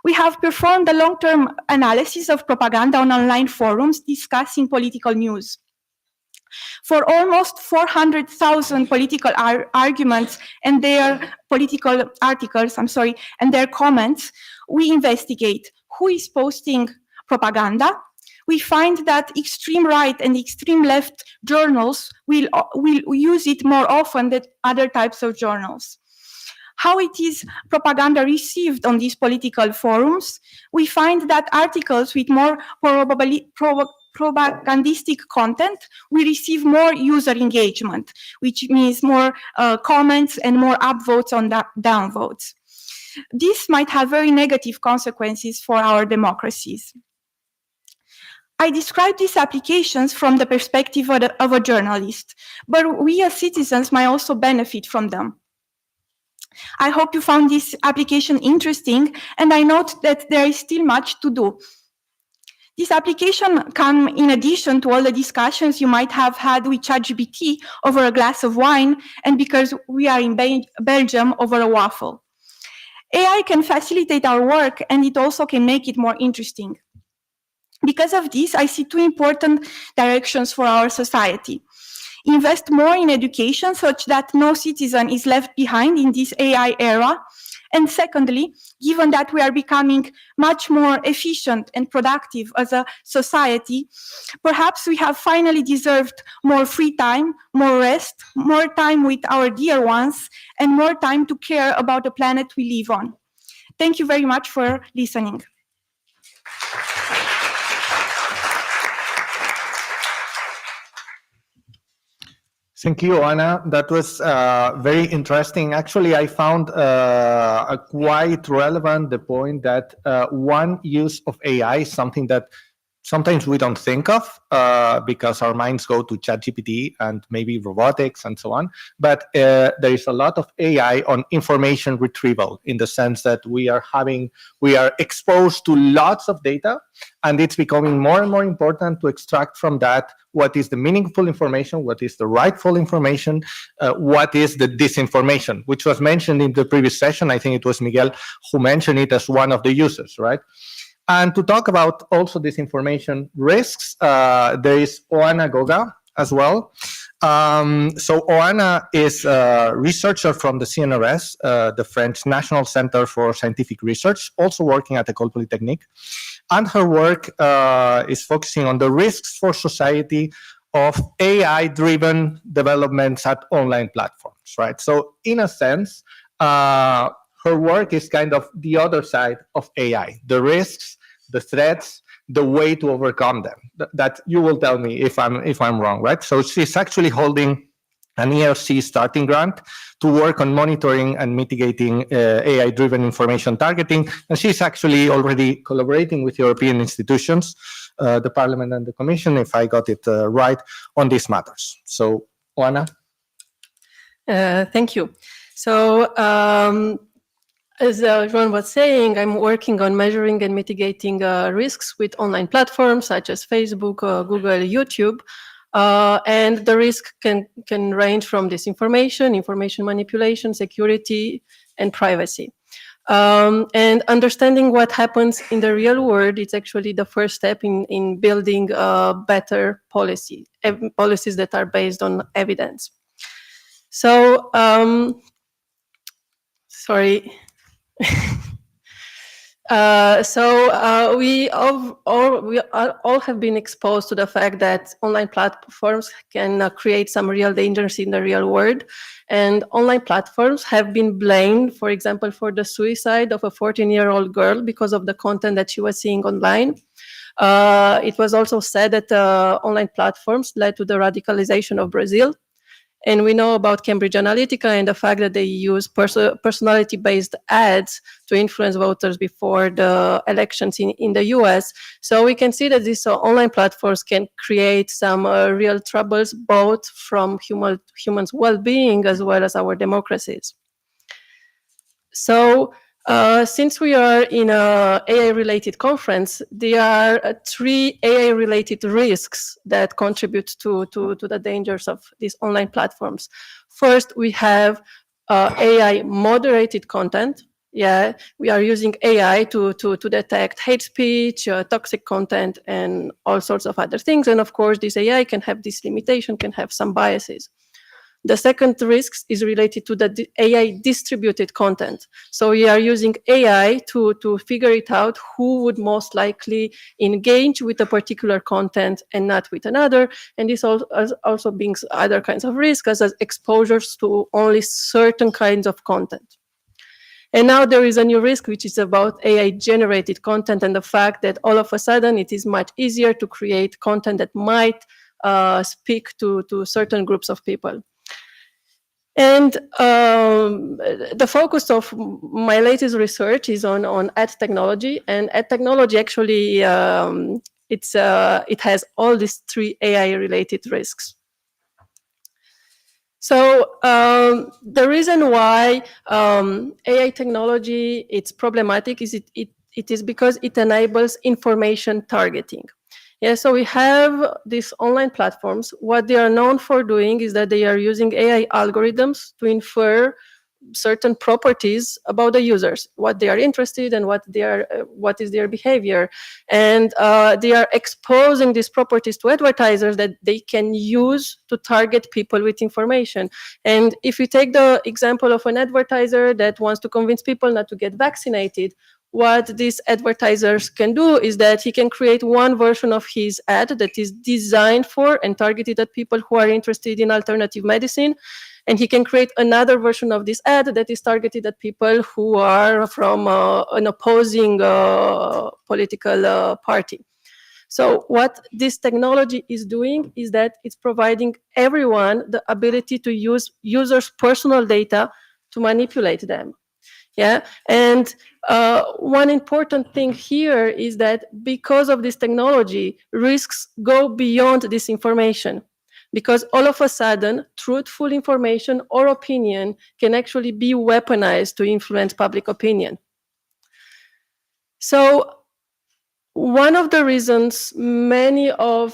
We have performed a long-term analysis of propaganda on online forums discussing political news. For almost 400,000 political arguments and their political articles, and their comments, we investigate who is posting propaganda. We find that extreme right and extreme left journals will use it more often than other types of journals. How it is propaganda received on these political forums? We find that articles with more propagandistic content will receive more user engagement, which means more comments and more upvotes on downvotes. This might have very negative consequences for our democracies. I describe these applications from the perspective of a journalist, but we as citizens might also benefit from them. I hope you found this application interesting, and I note that there is still much to do. This application comes in addition to all the discussions you might have had with ChatGPT over a glass of wine, and because we are in Belgium, over a waffle. AI can facilitate our work, and it also can make it more interesting. Because of this, I see two important directions for our society. Invest more in education such that no citizen is left behind in this AI era. And secondly, given that we are becoming much more efficient and productive as a society, perhaps we have finally deserved more free time, more rest, more time with our dear ones, and more time to care about the planet we live on. Thank you very much for listening. Thank you, Anna. That was very interesting. Actually, I found quite relevant the point that one use of AI is something that sometimes we don't think of because our minds go to ChatGPT and maybe robotics and so on. But there is a lot of AI on information retrieval, in the sense that we are exposed to lots of data, and it's becoming more and more important to extract from that what is the meaningful information, what is the rightful information, what is the disinformation, which was mentioned in the previous session. I think it was Miguel who mentioned it as one of the uses, right? And to talk about also disinformation risks, there is Oana Goga as well. So Oana is a researcher from the CNRS, the French National Center for Scientific Research, also working at École Polytechnique. And her work is focusing on the risks for society of AI-driven developments at online platforms, right? So in a sense, her work is kind of the other side of AI, the risks, the threats, the way to overcome them. That you will tell me if I'm wrong, right? So she's actually holding an ERC starting grant to work on monitoring and mitigating AI-driven information targeting. And she's actually already collaborating with European institutions, the Parliament and the Commission, if I got it right, on these matters. So, Oana? Thank you. So, as Joan was saying, I'm working on measuring and mitigating risks with online platforms such as Facebook, Google, YouTube. And the risk can range from disinformation, information manipulation, security, and privacy. And understanding what happens in the real world is actually the first step in building better policies that are based on evidence. So, sorry. We all have been exposed to the fact that online platforms can create some real dangers in the real world. And online platforms have been blamed, for example, for the suicide of a 14-year-old girl because of the content that she was seeing online. It was also said that online platforms led to the radicalization of Brazil. And we know about Cambridge Analytica and the fact that they use personality-based ads to influence voters before the elections in the US. So we can see that these online platforms can create some real troubles, both from humans' well-being as well as our democracies. So since we are in an AI-related conference, there are 3 AI-related risks that contribute to the dangers of these online platforms. First, we have AI-moderated content. Yeah, we are using AI to detect hate speech, toxic content, and all sorts of other things. And of course, this AI can have this limitation, can have some biases. The second risk is related to the AI distributed content. So we are using AI to figure it out who would most likely engage with a particular content and not with another. And this also brings other kinds of risks, as exposures to only certain kinds of content. And now there is a new risk, which is about AI-generated content and the fact that all of a sudden it is much easier to create content that might speak to certain groups of people. And the focus of my latest research is on ad technology. And ad technology actually, it has all these 3 AI-related risks. So the reason why AI technology it's problematic is it is because it enables information targeting. Yeah, so we have these online platforms. What they are known for doing is that they are using AI algorithms to infer certain properties about the users, what they are interested in, what is their behavior, and they are exposing these properties to advertisers that they can use to target people with information. And if you take the example of an advertiser that wants to convince people not to get vaccinated, what these advertisers can do is that he can create one version of his ad that is designed for and targeted at people who are interested in alternative medicine. And he can create another version of this ad that is targeted at people who are from an opposing political party. So what this technology is doing is that it's providing everyone the ability to use users' personal data to manipulate them. Yeah, and one important thing here is that because of this technology, risks go beyond this information. Because all of a sudden, truthful information or opinion can actually be weaponized to influence public opinion. So one of the reasons many of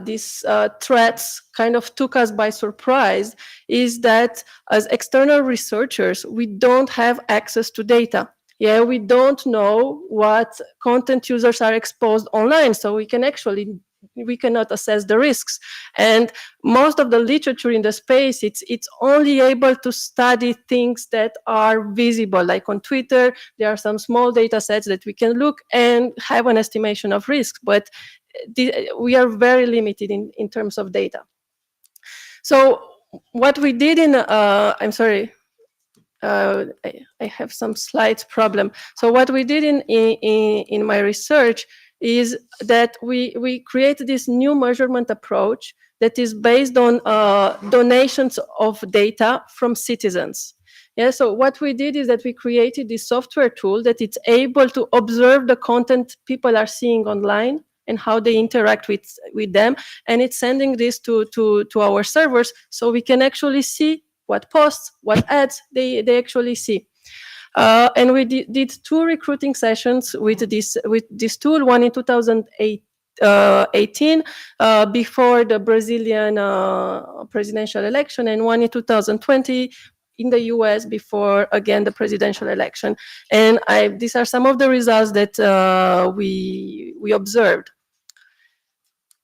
these threats kind of took us by surprise is that as external researchers, we don't have access to data. Yeah, we don't know what content users are exposed online, so we cannot assess the risks. And most of the literature in the space, it's only able to study things that are visible. Like on Twitter, there are some small data sets that we can look and have an estimation of risk, but we are very limited in terms of data. So what we did I'm sorry, I have some slides problem. So what we did in my research is that we created this new measurement approach that is based on donations of data from citizens. Yeah, so what we did is that we created this software tool that it's able to observe the content people are seeing online and how they interact with them, and it's sending this to our servers so we can actually see what posts, what ads they actually see. And we did 2 recruiting sessions with this tool, one in 2018 before the Brazilian presidential election, and one in 2020 in the US before, again, the presidential election. And these are some of the results that we observed.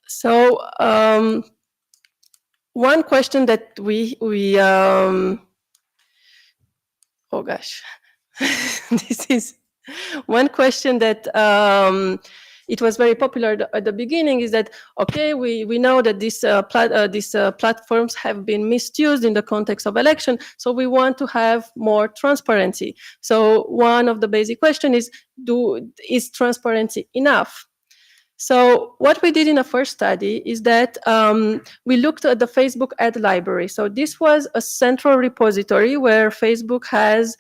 So one question that oh gosh, this is one question that it was very popular at the beginning is that, okay, we know that these platforms have been misused in the context of election, so we want to have more transparency. So one of the basic questions is transparency enough? So what we did in the first study is that we looked at the Facebook ad library. So this was a central repository where Facebook has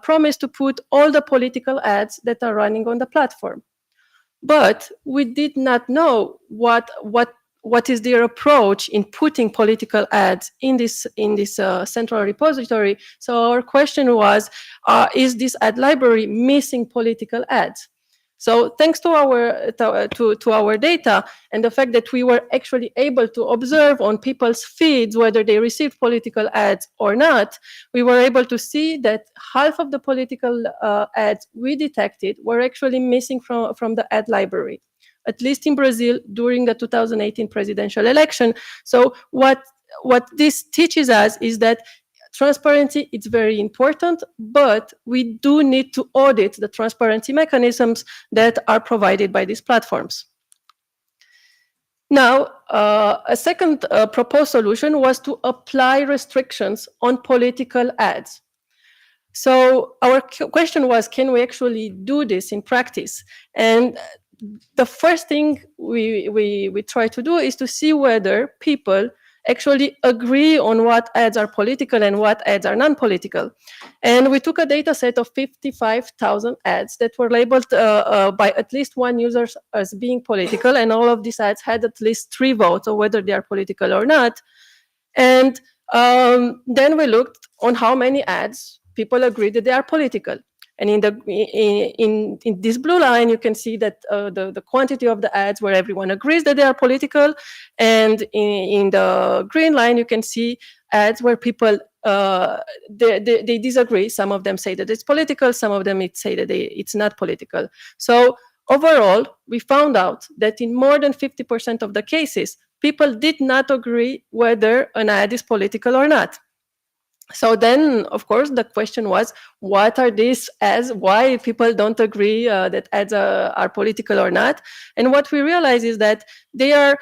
promised to put all the political ads that are running on the platform. But we did not know what is their approach in putting political ads in this central repository. So our question was, is this ad library missing political ads? So thanks to our data and the fact that we were actually able to observe on people's feeds whether they received political ads or not, we were able to see that half of the political ads we detected were actually missing from the ad library, at least in Brazil during the 2018 presidential election. So what this teaches us is that transparency is very important, but we do need to audit the transparency mechanisms that are provided by these platforms. Now, a second proposed solution was to apply restrictions on political ads. So our question was, can we actually do this in practice? And the first thing we try to do is to see whether people actually agree on what ads are political and what ads are non-political. And we took a data set of 55,000 ads that were labeled by at least one user as being political, and all of these ads had at least 3 votes, or whether they are political or not. And then we looked on how many ads people agreed that they are political. And in this blue line, you can see that the quantity of the ads where everyone agrees that they are political. And in the green line, you can see ads where people they disagree. Some of them say that it's political. Some of them say that it's not political. So overall, we found out that in more than 50% of the cases, people did not agree whether an ad is political or not. So then, of course, the question was, what are these ads? Why people don't agree that ads are political or not? And what we realize is that they are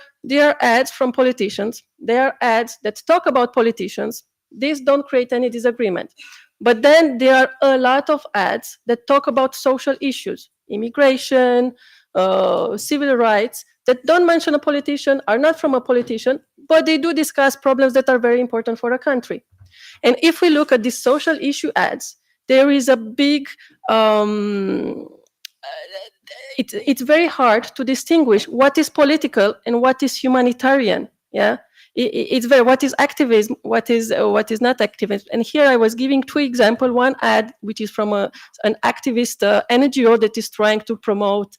ads from politicians. They are ads that talk about politicians. These don't create any disagreement. But then there are a lot of ads that talk about social issues, immigration, civil rights, that don't mention a politician, are not from a politician, but they do discuss problems that are very important for a country. And if we look at these social issue ads, there is a big, it's very hard to distinguish what is political and what is humanitarian. Yeah, it's very, what is activism, what is not activism. And here I was giving 2 examples. One ad, which is from an activist NGO that is trying to promote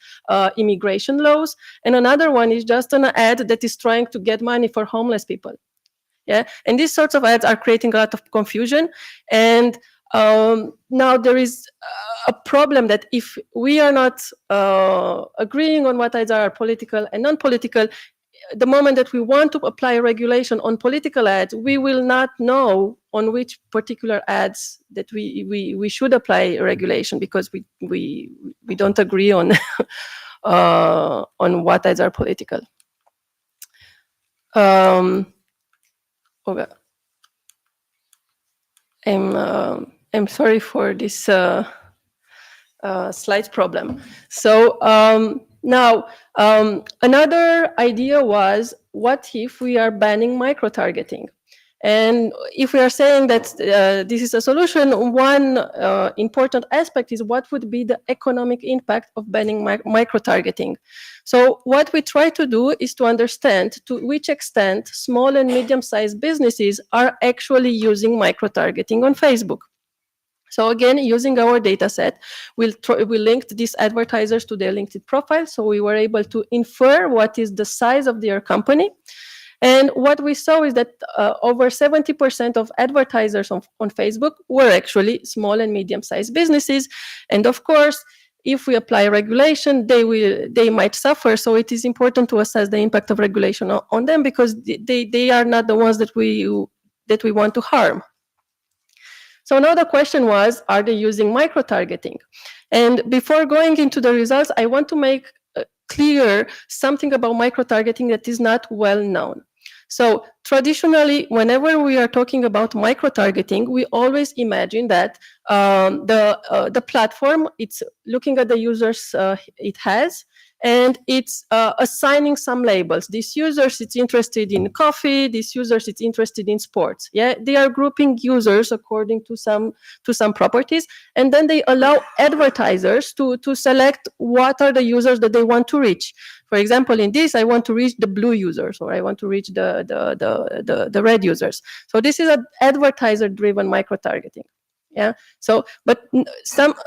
immigration laws. And another one is just an ad that is trying to get money for homeless people. Yeah, and these sorts of ads are creating a lot of confusion. And now there is a problem that if we are not agreeing on what ads are political and non-political, the moment that we want to apply regulation on political ads, we will not know on which particular ads that we should apply regulation, because we don't agree on on what ads are political. Okay. I'm sorry for this slide problem. So now another idea was, what if we are banning micro-targeting? And if we are saying that this is a solution, one important aspect is what would be the economic impact of banning micro-targeting. So what we try to do is to understand to which extent small and medium-sized businesses are actually using micro-targeting on Facebook. So again, using our data set, we linked these advertisers to their LinkedIn profile. So we were able to infer what is the size of their company. And what we saw is that over 70% of advertisers on Facebook were actually small and medium-sized businesses. And of course, if we apply regulation, they might suffer. So it is important to assess the impact of regulation on them, because they are not the ones that we want to harm. So now the question was, are they using micro-targeting? And before going into the results, I want to make clear something about micro-targeting that is not well known. So traditionally, whenever we are talking about micro-targeting, we always imagine that the platform, it's looking at the users it has, and it's assigning some labels. This user is interested in coffee, this user is interested in sports. Yeah, they are grouping users according to some properties, and then they allow advertisers to select what are the users that they want to reach. For example, in this, I want to reach the blue users, or I want to reach the red users. So this is an advertiser-driven micro-targeting. Yeah. So, but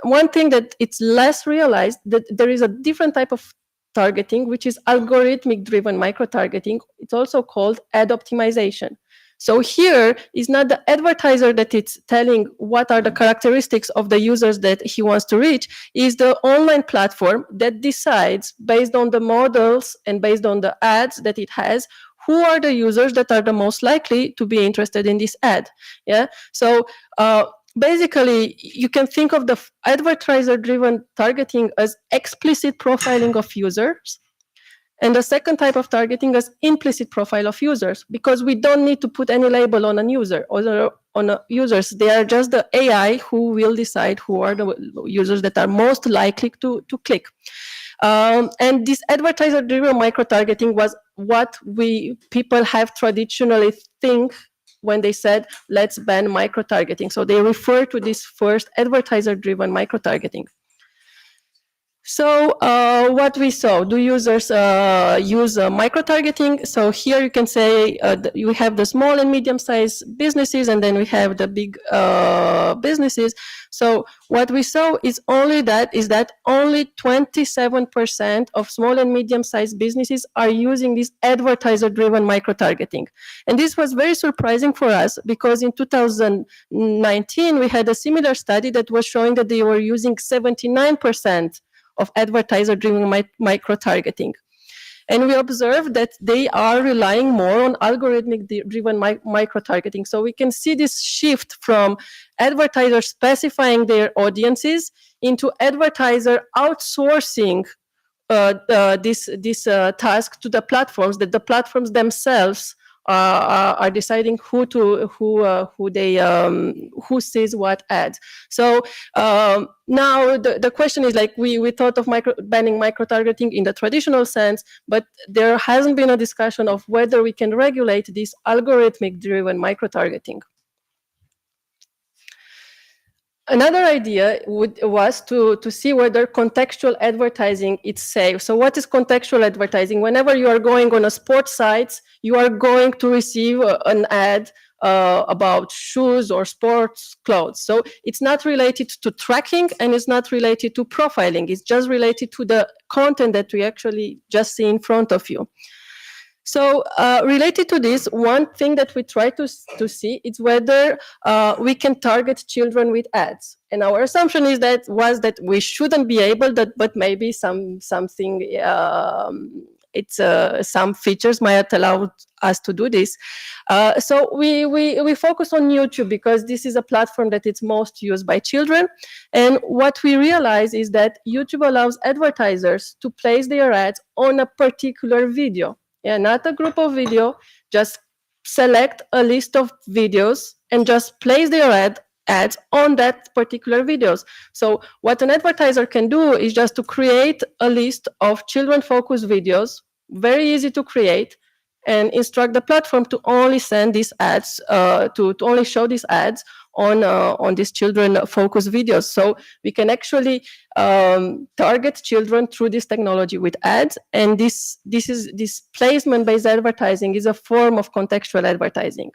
one thing that it's less realized, that there is a different type of targeting, which is algorithmic-driven micro-targeting. It's also called ad optimization. So here is not the advertiser that it's telling what are the characteristics of the users that he wants to reach, is the online platform that decides, based on the models and based on the ads that it has, who are the users that are the most likely to be interested in this ad. Yeah. So basically, you can think of the advertiser-driven targeting as explicit profiling of users, and the second type of targeting is implicit profile of users, because we don't need to put any label on a user or on users. They are just the AI who will decide who are the users that are most likely to click. And this advertiser-driven micro-targeting was what people have traditionally think when they said, let's ban micro-targeting. So they refer to this first advertiser-driven micro-targeting. So what we saw, do users use micro-targeting? So here you can say we have the small and medium-sized businesses, and then we have the big businesses. So what we saw is that only 27% of small and medium-sized businesses are using this advertiser-driven micro-targeting. And this was very surprising for us, because in 2019, we had a similar study that was showing that they were using 79% of advertiser-driven micro-targeting. And we observed that they are relying more on algorithmic-driven micro-targeting. So we can see this shift from advertisers specifying their audiences into advertiser outsourcing this task to the platforms, that the platforms themselves are deciding who sees what ads. So now the question is, like, we thought of banning micro-targeting in the traditional sense, but there hasn't been a discussion of whether we can regulate this algorithmic-driven micro-targeting. Another idea was to see whether contextual advertising is safe. So what is contextual advertising? Whenever you are going on a sports site, you are going to receive an ad about shoes or sports clothes. So it's not related to tracking, and it's not related to profiling. It's just related to the content that we actually just see in front of you. So related to this, one thing that we try to see is whether we can target children with ads. And our assumption is that we shouldn't be able, but maybe some features might allow us to do this. So we focus on YouTube, because this is a platform that is most used by children. And what we realize is that YouTube allows advertisers to place their ads on a particular video. Yeah, not a group of video, just select a list of videos and just place their ads on that particular videos. So what an advertiser can do is just to create a list of children-focused videos, very easy to create, and instruct the platform to only send these ads, to only show these ads on these children-focused videos. So we can actually target children through this technology with ads, and this placement-based advertising is a form of contextual advertising.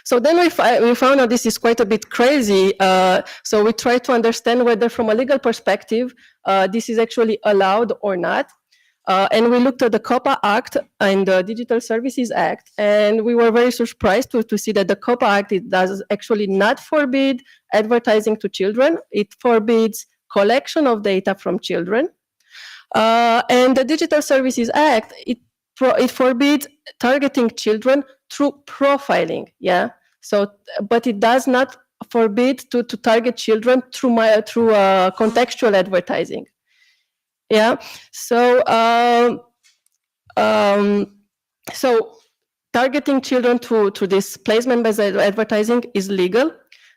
So then we found out this is quite a bit crazy. So we tried to understand whether, from a legal perspective, this is actually allowed or not. And we looked at the COPA Act and the Digital Services Act, and we were very surprised to see that the COPA Act, it does actually not forbid advertising to children. It forbids collection of data from children. And the Digital Services Act, it forbids targeting children through profiling, yeah? So, but it does not forbid to target children through contextual advertising. Yeah, so so targeting children through this placement-based advertising is legal.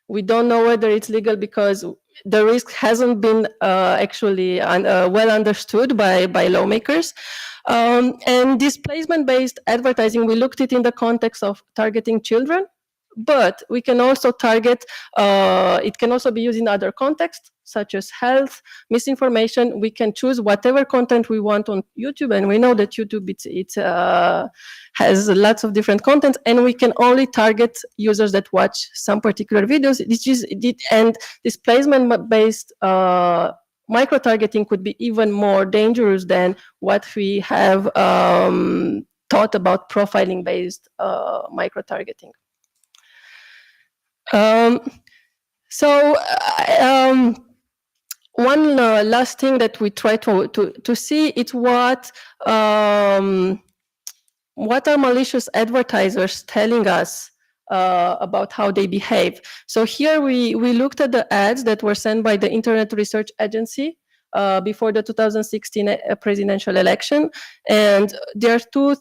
We don't know whether it's legal because the risk hasn't been actually well understood by lawmakers. And this placement-based advertising, we looked at it in the context of targeting children, but we can also target, it can also be used in other contexts, such as health, misinformation. We can choose whatever content we want on YouTube, and we know that YouTube has lots of different content, and we can only target users that watch some particular videos. And this placement-based micro-targeting could be even more dangerous than what we have thought about profiling-based micro-targeting. One last thing that we try to see is what are malicious advertisers telling us about how they behave. So here we looked at the ads that were sent by the Internet Research Agency before the 2016 presidential election, and there are two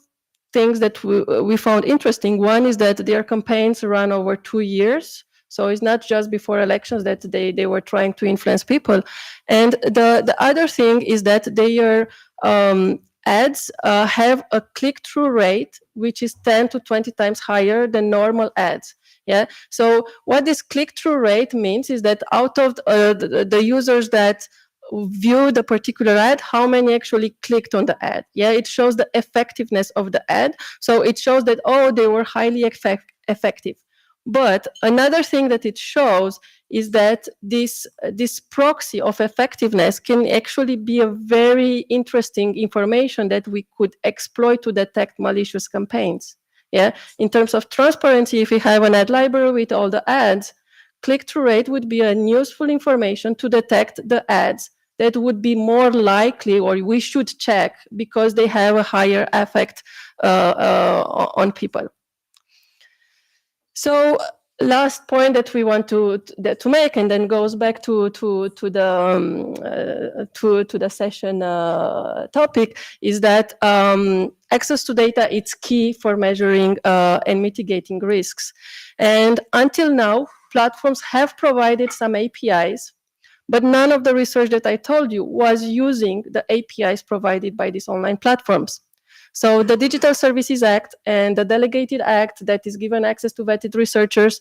things that we found interesting. One is that their campaigns run over 2 years. So it's not just before elections that they were trying to influence people. And the other thing is that their ads have a click-through rate which is 10 to 20 times higher than normal ads. Yeah. So what this click-through rate means is that out of the users that viewed a particular ad, how many actually clicked on the ad. Yeah, it shows the effectiveness of the ad. So it shows that, oh, they were highly effective. But another thing that it shows is that this proxy of effectiveness can actually be a very interesting information that we could exploit to detect malicious campaigns. Yeah, in terms of transparency, if we have an ad library with all the ads, click-through rate would be a useful information to detect the ads that would be more likely, or we should check, because they have a higher effect on people. So last point that we want to make, and then goes back to the session topic, is that access to data is key for measuring and mitigating risks. And until now, platforms have provided some APIs, but none of the research that I told you was using the APIs provided by these online platforms. So the Digital Services Act and the Delegated Act that is given access to vetted researchers,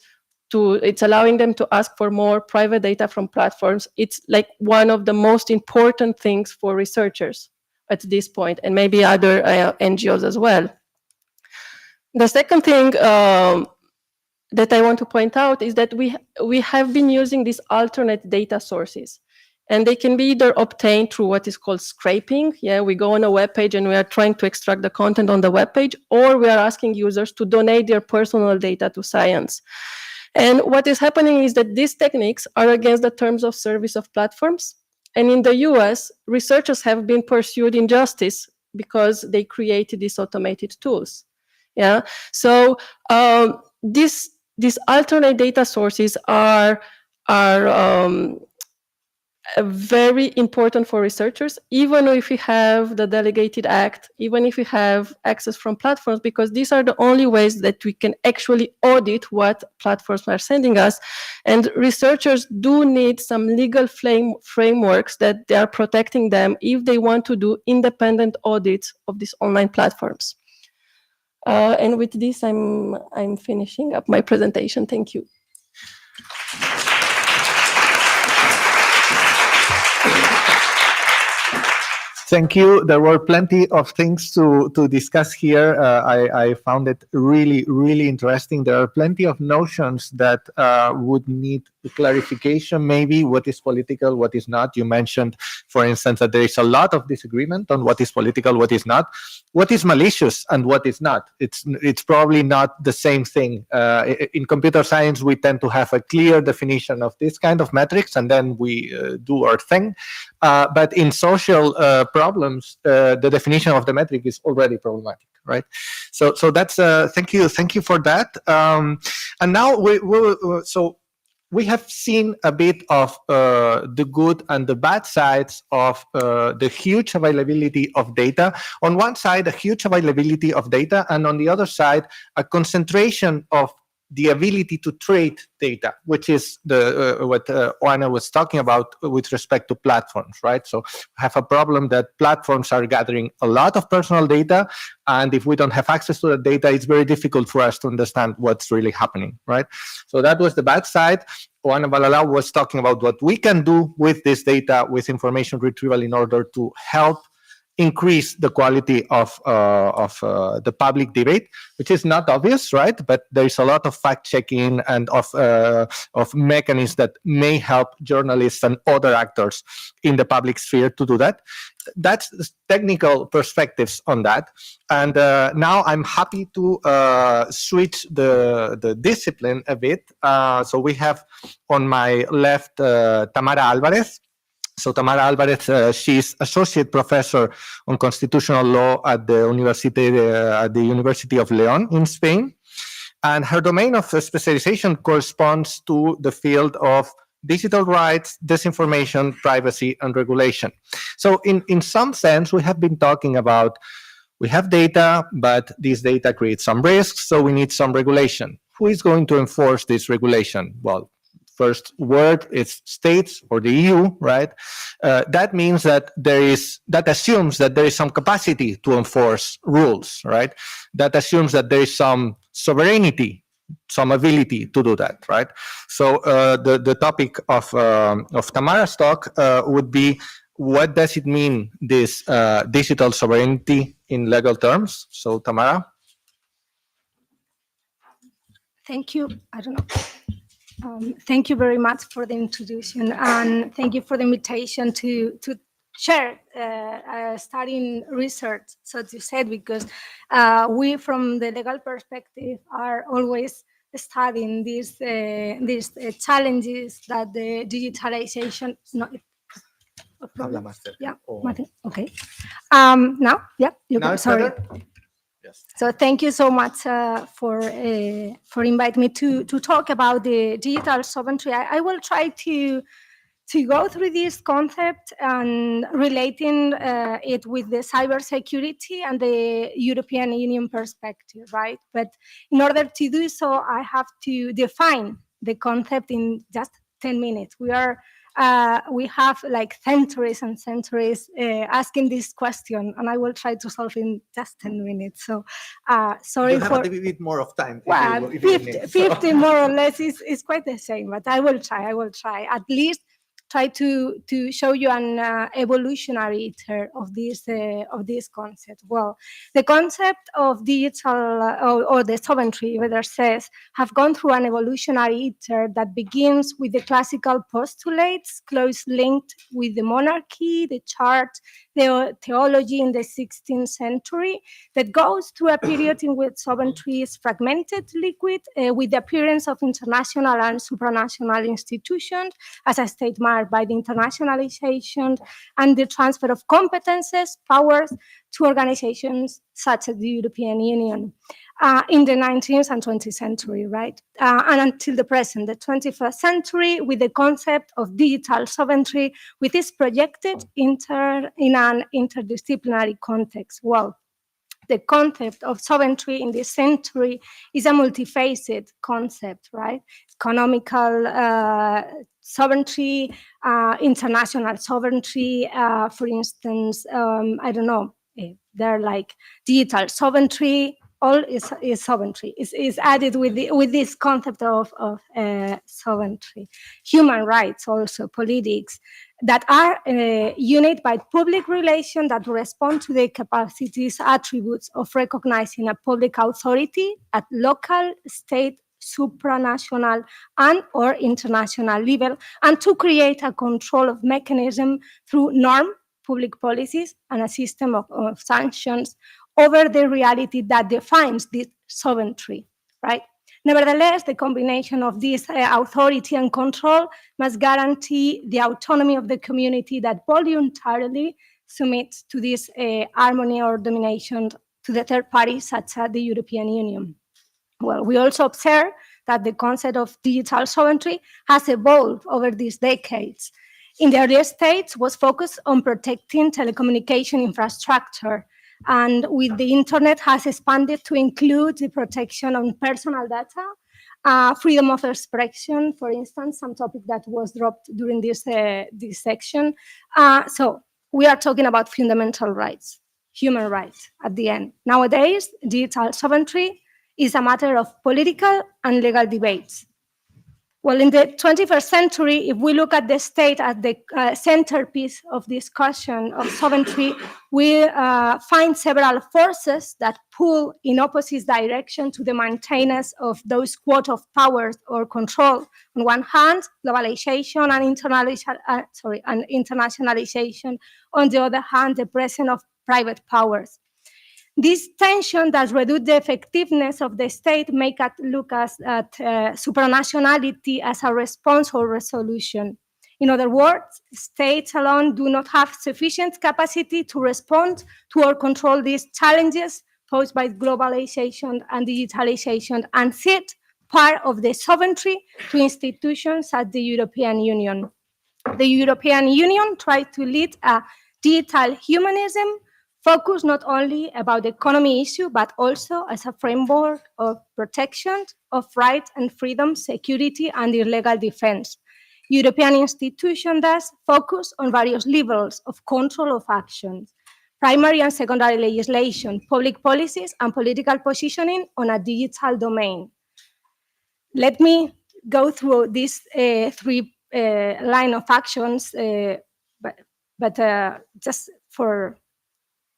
it's allowing them to ask for more private data from platforms. It's like one of the most important things for researchers at this point, and maybe other NGOs as well. The second thing that I want to point out is that we have been using these alternate data sources. And they can be either obtained through what is called scraping. Yeah, we go on a web page and we are trying to extract the content on the web page, or we are asking users to donate their personal data to science. And what is happening is that these techniques are against the terms of service of platforms. And in the US, researchers have been pursued in justice because they created these automated tools. Yeah, so these alternate data sources are very important for researchers, even if we have the Delegated Act, even if we have access from platforms, because these are the only ways that we can actually audit what platforms are sending us. And researchers do need some legal frameworks that they are protecting them if they want to do independent audits of these online platforms. And with this, I'm finishing up my presentation. Thank you. Thank you. There were plenty of things to discuss here. I found it really, really interesting. There are plenty of notions that would need clarification, maybe what is political, what is not. You mentioned, for instance, that there is a lot of disagreement on what is political, what is not. What is malicious and what is not? It's probably not the same thing. In computer science, we tend to have a clear definition of this kind of metrics, and then we do our thing. But in social problems, the definition of the metric is already problematic, right? So that's thank you for that. And now we have seen a bit of the good and the bad sides of the huge availability of data. On one side, a huge availability of data, and on the other side, a concentration of the ability to trade data, which is what Oana was talking about with respect to platforms, right? So we have a problem that platforms are gathering a lot of personal data, and if we don't have access to that data, it's very difficult for us to understand what's really happening, right? So that was the bad side. Oana Balala was talking about what we can do with this data, with information retrieval, in order to help increase the quality of the public debate, which is not obvious, right? But there is a lot of fact-checking and of mechanisms that may help journalists and other actors in the public sphere to do that. That's the technical perspectives on that. And now I'm happy to switch the discipline a bit. So we have on my left Tamara Alvarez. So Tamara Alvarez, she's associate professor on constitutional law at the University of León in Spain, and her domain of specialization corresponds to the field of digital rights, disinformation, privacy, and regulation. So in some sense, we have been talking about we have data, but this data creates some risks, so we need some regulation. Who is going to enforce this regulation? Well, first word is states or the EU, right? That means that that assumes that there is some capacity to enforce rules, right? That assumes that there is some sovereignty, some ability to do that, right? So the topic of Tamara's talk would be, what does it mean, this digital sovereignty in legal terms? So Tamara. Thank you. I don't know. Thank you very much for the introduction, and thank you for the invitation to share studying research, so to say, because we, from the legal perspective, are always studying these challenges that the digitalization. Yeah. Okay. Now, yeah. Now sorry. better? Yes. So thank you so much for inviting me to talk about the digital sovereignty. I will try to go through this concept and relating it with the cybersecurity and the European Union perspective, right? But in order to do so, I have to define the concept in just 10 minutes. We have like centuries and centuries asking this question, and I will try to solve in just 10 minutes. So sorry for a bit more of time. Well, 50 more or less is quite the same, but I will try at least try to show you an evolutionary iter of this concept. Well, the concept of digital or the sovereignty, rather says, have gone through an evolutionary iter that begins with the classical postulates, closely linked with the monarchy, the church, the theology in the 16th century, that goes through a period in which sovereignty is fragmented, liquid, with the appearance of international and supranational institutions as a state marked by the internationalization and the transfer of competences, powers to organizations such as the European Union in the 19th and 20th century, right? And until the present, the 21st century, with the concept of digital sovereignty, which is projected in an interdisciplinary context. Well, the concept of sovereignty in this century is a multifaceted concept, right? Economical sovereignty, international sovereignty, for instance, I don't know, they're like digital sovereignty, all is sovereignty, is added with this concept of sovereignty. Human rights also, politics, that are unit by public relation that respond to the capacities, attributes of recognizing a public authority at local, state, supranational, and or international level, and to create a control of mechanism through norm, public policies, and a system of sanctions over the reality that defines this sovereignty, right? Nevertheless, the combination of this authority and control must guarantee the autonomy of the community that voluntarily submits to this harmony or domination to the third parties, such as the European Union. Well, we also observe that the concept of digital sovereignty has evolved over these decades. In the earlier stages, was focused on protecting telecommunication infrastructure, and with the internet has expanded to include the protection of personal data, freedom of expression, for instance, some topic that was dropped during this section. So we are talking about fundamental rights, human rights at the end. Nowadays, digital sovereignty is a matter of political and legal debates. Well, in the 21st century, if we look at the state as the centerpiece of discussion of sovereignty, we find several forces that pull in opposite direction to the maintenance of those quota of powers or control. On one hand, globalization and internationalization. On the other hand, the presence of private powers. This tension that reduces the effectiveness of the state make us look at supranationality as a response or resolution. In other words, states alone do not have sufficient capacity to respond to or control these challenges posed by globalization and digitalization, and cede part of the sovereignty to institutions at the European Union. The European Union tried to lead a digital humanism focus not only about the economy issue, but also as a framework of protection of rights and freedom, security, and their legal defense. European institutions thus focus on various levels of control of actions, primary and secondary legislation, public policies, and political positioning on a digital domain. Let me go through these three line of actions, but just for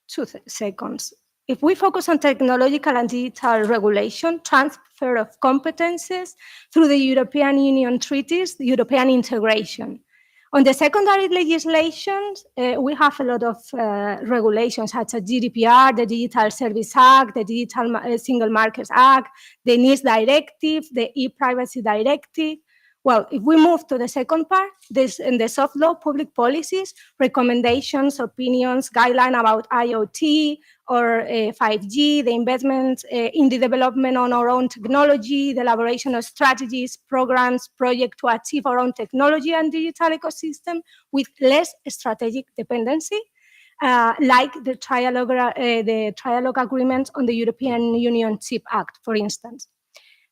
2 seconds. If we focus on technological and digital regulation, transfer of competences through the European Union treaties, the European integration. On the secondary legislation, we have a lot of regulations such as GDPR, the Digital Service Act, the Digital Single Markets Act, the NIS Directive, the e-Privacy Directive. Well, if we move to the second part, this in the soft law, public policies, recommendations, opinions, guidelines about IoT or 5G, the investment in the development on our own technology, the elaboration of strategies, programs, projects to achieve our own technology and digital ecosystem with less strategic dependency, like the trialogue agreement on the European Union Chip Act, for instance.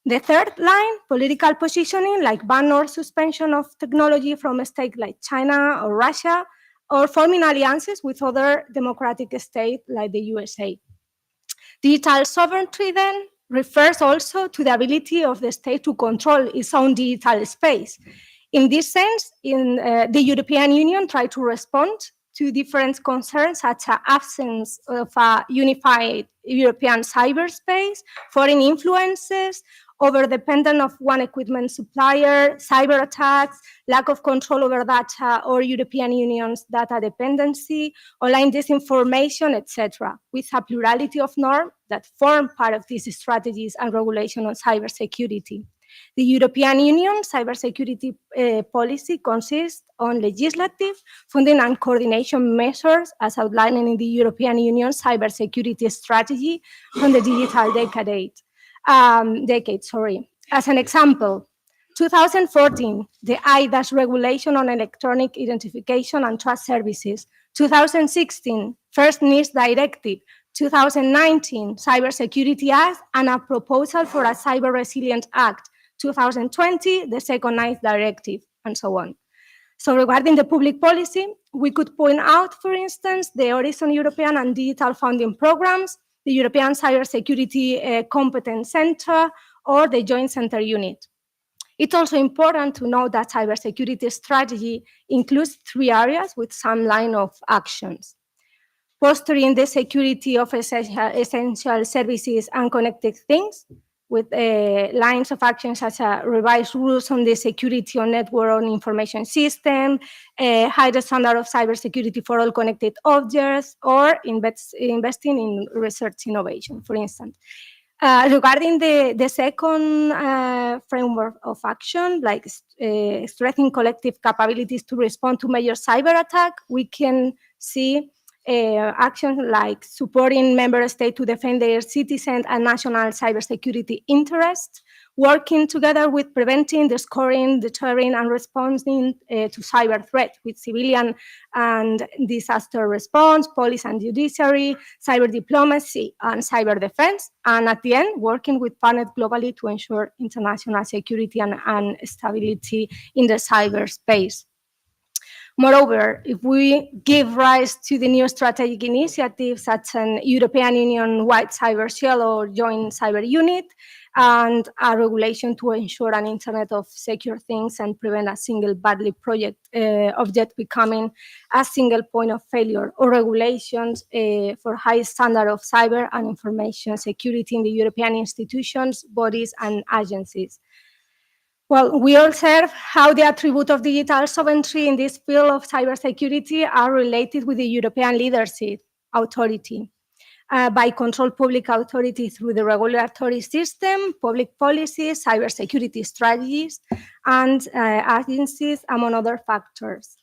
The third line, political positioning, like ban or suspension of technology from a state like China or Russia, or forming alliances with other democratic states like the USA. Digital sovereignty then refers also to the ability of the state to control its own digital space. In this sense, the European Union tried to respond to different concerns such as absence of a unified European cyberspace, foreign influences, over-dependent of one equipment supplier, cyber attacks, lack of control over data or European Union's data dependency, online disinformation, etc., with a plurality of norms that form part of these strategies and regulation on cybersecurity. The European Union cybersecurity policy consists on legislative, funding and coordination measures as outlined in the European Union cybersecurity strategy on the digital decade. As an example, 2014, the eIDAS regulation on electronic identification and trust services. 2016, first NIS directive. 2019, Cybersecurity Act and a proposal for a Cyber Resilience Act. 2020, the second NIS directive, and so on. So regarding the public policy, we could point out, for instance, the Horizon European and digital funding programs, the European Cybersecurity Competence Center, or the Joint Center Unit. It's also important to know that cybersecurity strategy includes 3 areas with some line of actions. Fostering the security of essential services and connected things, with lines of action such as revised rules on the security on network and information system, higher standard of cybersecurity for all connected objects, or investing in research innovation, for instance. Regarding the second framework of action, like strengthening collective capabilities to respond to major cyber attack, we can see actions like supporting member states to defend their citizens and national cybersecurity interests, working together with preventing, discovering, deterring, and responding to cyber threats with civilian and disaster response, police and judiciary, cyber diplomacy, and cyber defense. And at the end, working with partners globally to ensure international security and stability in the cyberspace. Moreover, if we give rise to the new strategic initiatives such as an European Union-wide cyber shell or joint cyber unit, and a regulation to ensure an internet of secure things and prevent a single badly object becoming a single point of failure, or regulations for high standard of cyber and information security in the European institutions, bodies, and agencies. Well, we observe how the attributes of digital sovereignty in this field of cybersecurity are related with the European leadership authority. By control public authority through the regulatory system, public policies, cybersecurity strategies, and agencies, among other factors.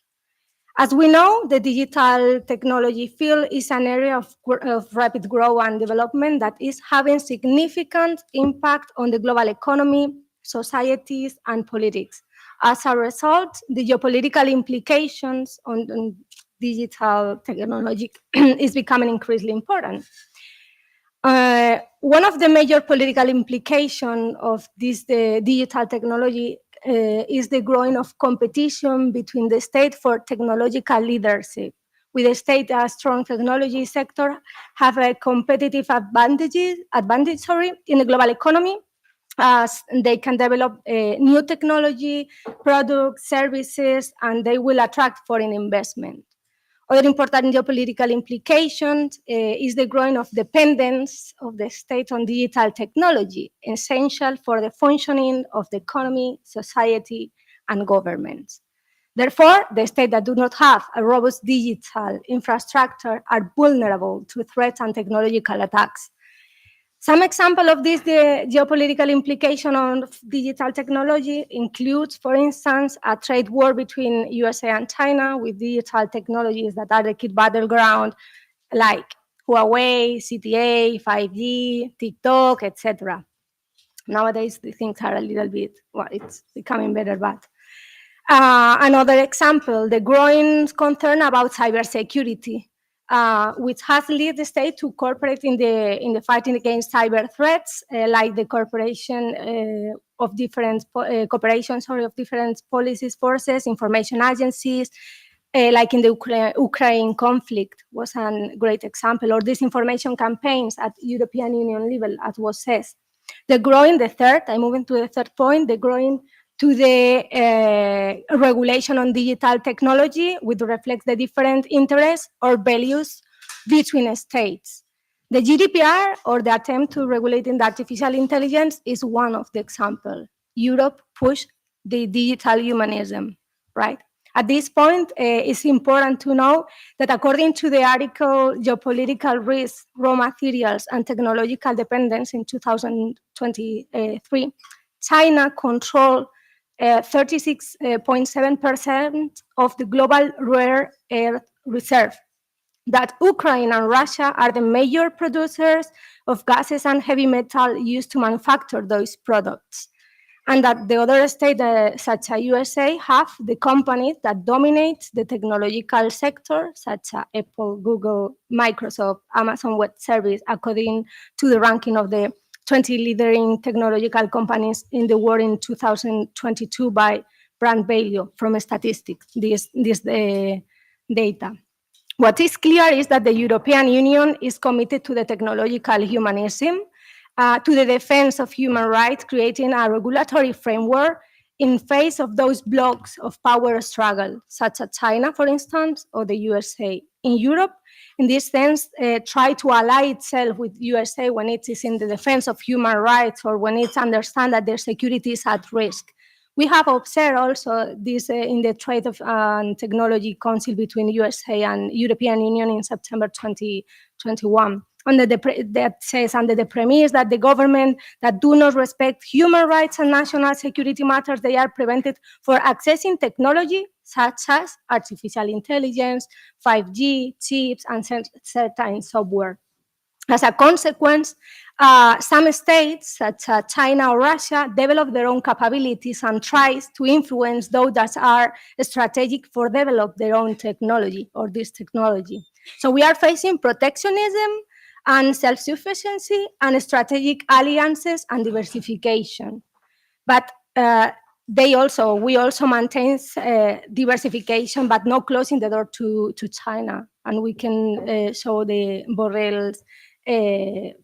As we know, the digital technology field is an area of rapid growth and development that is having significant impact on the global economy, societies, and politics. As a result, the geopolitical implications on digital technology is becoming increasingly important. One of the major political implications of this digital technology is the growing of competition between the state for technological leadership. With the state, a strong technology sector have a competitive advantage in the global economy, as they can develop new technology, products, services, and they will attract foreign investment. Other important geopolitical implications is the growing of dependence of the state on digital technology, essential for the functioning of the economy, society, and governments. Therefore, the states that do not have a robust digital infrastructure are vulnerable to threats and technological attacks. Some example of this, the geopolitical implication of digital technology includes, for instance, a trade war between USA and China with digital technologies that are the key battleground, like Huawei, CTA, 5G, TikTok, etc. Nowadays, the things are a little bit, well, it's becoming better, but another example, the growing concern about cybersecurity. Which has led the state to cooperate in the fighting against cyber threats, like the cooperation of different policies, forces, information agencies, like in the Ukraine conflict was a great example, or disinformation campaigns at European Union level, as was said. I'm moving to the third point, the growing to the regulation on digital technology, which reflects the different interests or values between states. The GDPR, or the attempt to regulate the artificial intelligence, is one of the examples. Europe pushed the digital humanism, right? At this point, it's important to know that according to the article Geopolitical Risk, Raw Materials and Technological Dependence in 2023, China controlled 36.7% of the global rare earth reserve. That Ukraine and Russia are the major producers of gases and heavy metal used to manufacture those products. And that the other states, such as USA, have the companies that dominate the technological sector, such as Apple, Google, Microsoft, Amazon Web Services, according to the ranking of the 20 leading technological companies in the world in 2022 by Brand Value from Statistics, this data. What is clear is that the European Union is committed to the technological humanism, to the defense of human rights, creating a regulatory framework in face of those blocks of power struggle, such as China, for instance, or the USA. In Europe, in this sense, try to ally itself with USA when it is in the defense of human rights or when it understands that their security is at risk. We have observed also this in the Trade and Technology Council between USA and European Union in September 2021. That says under the premise that the government that do not respect human rights and national security matters, they are prevented for accessing technology such as artificial intelligence, 5G, chips, and certain software. As a consequence, some states, such as China or Russia, develop their own capabilities and tries to influence those that are strategic for develop their own technology or this technology. So we are facing protectionism and self-sufficiency and strategic alliances and diversification. But we also maintain diversification, but not closing the door to China. And we can show the Borrell's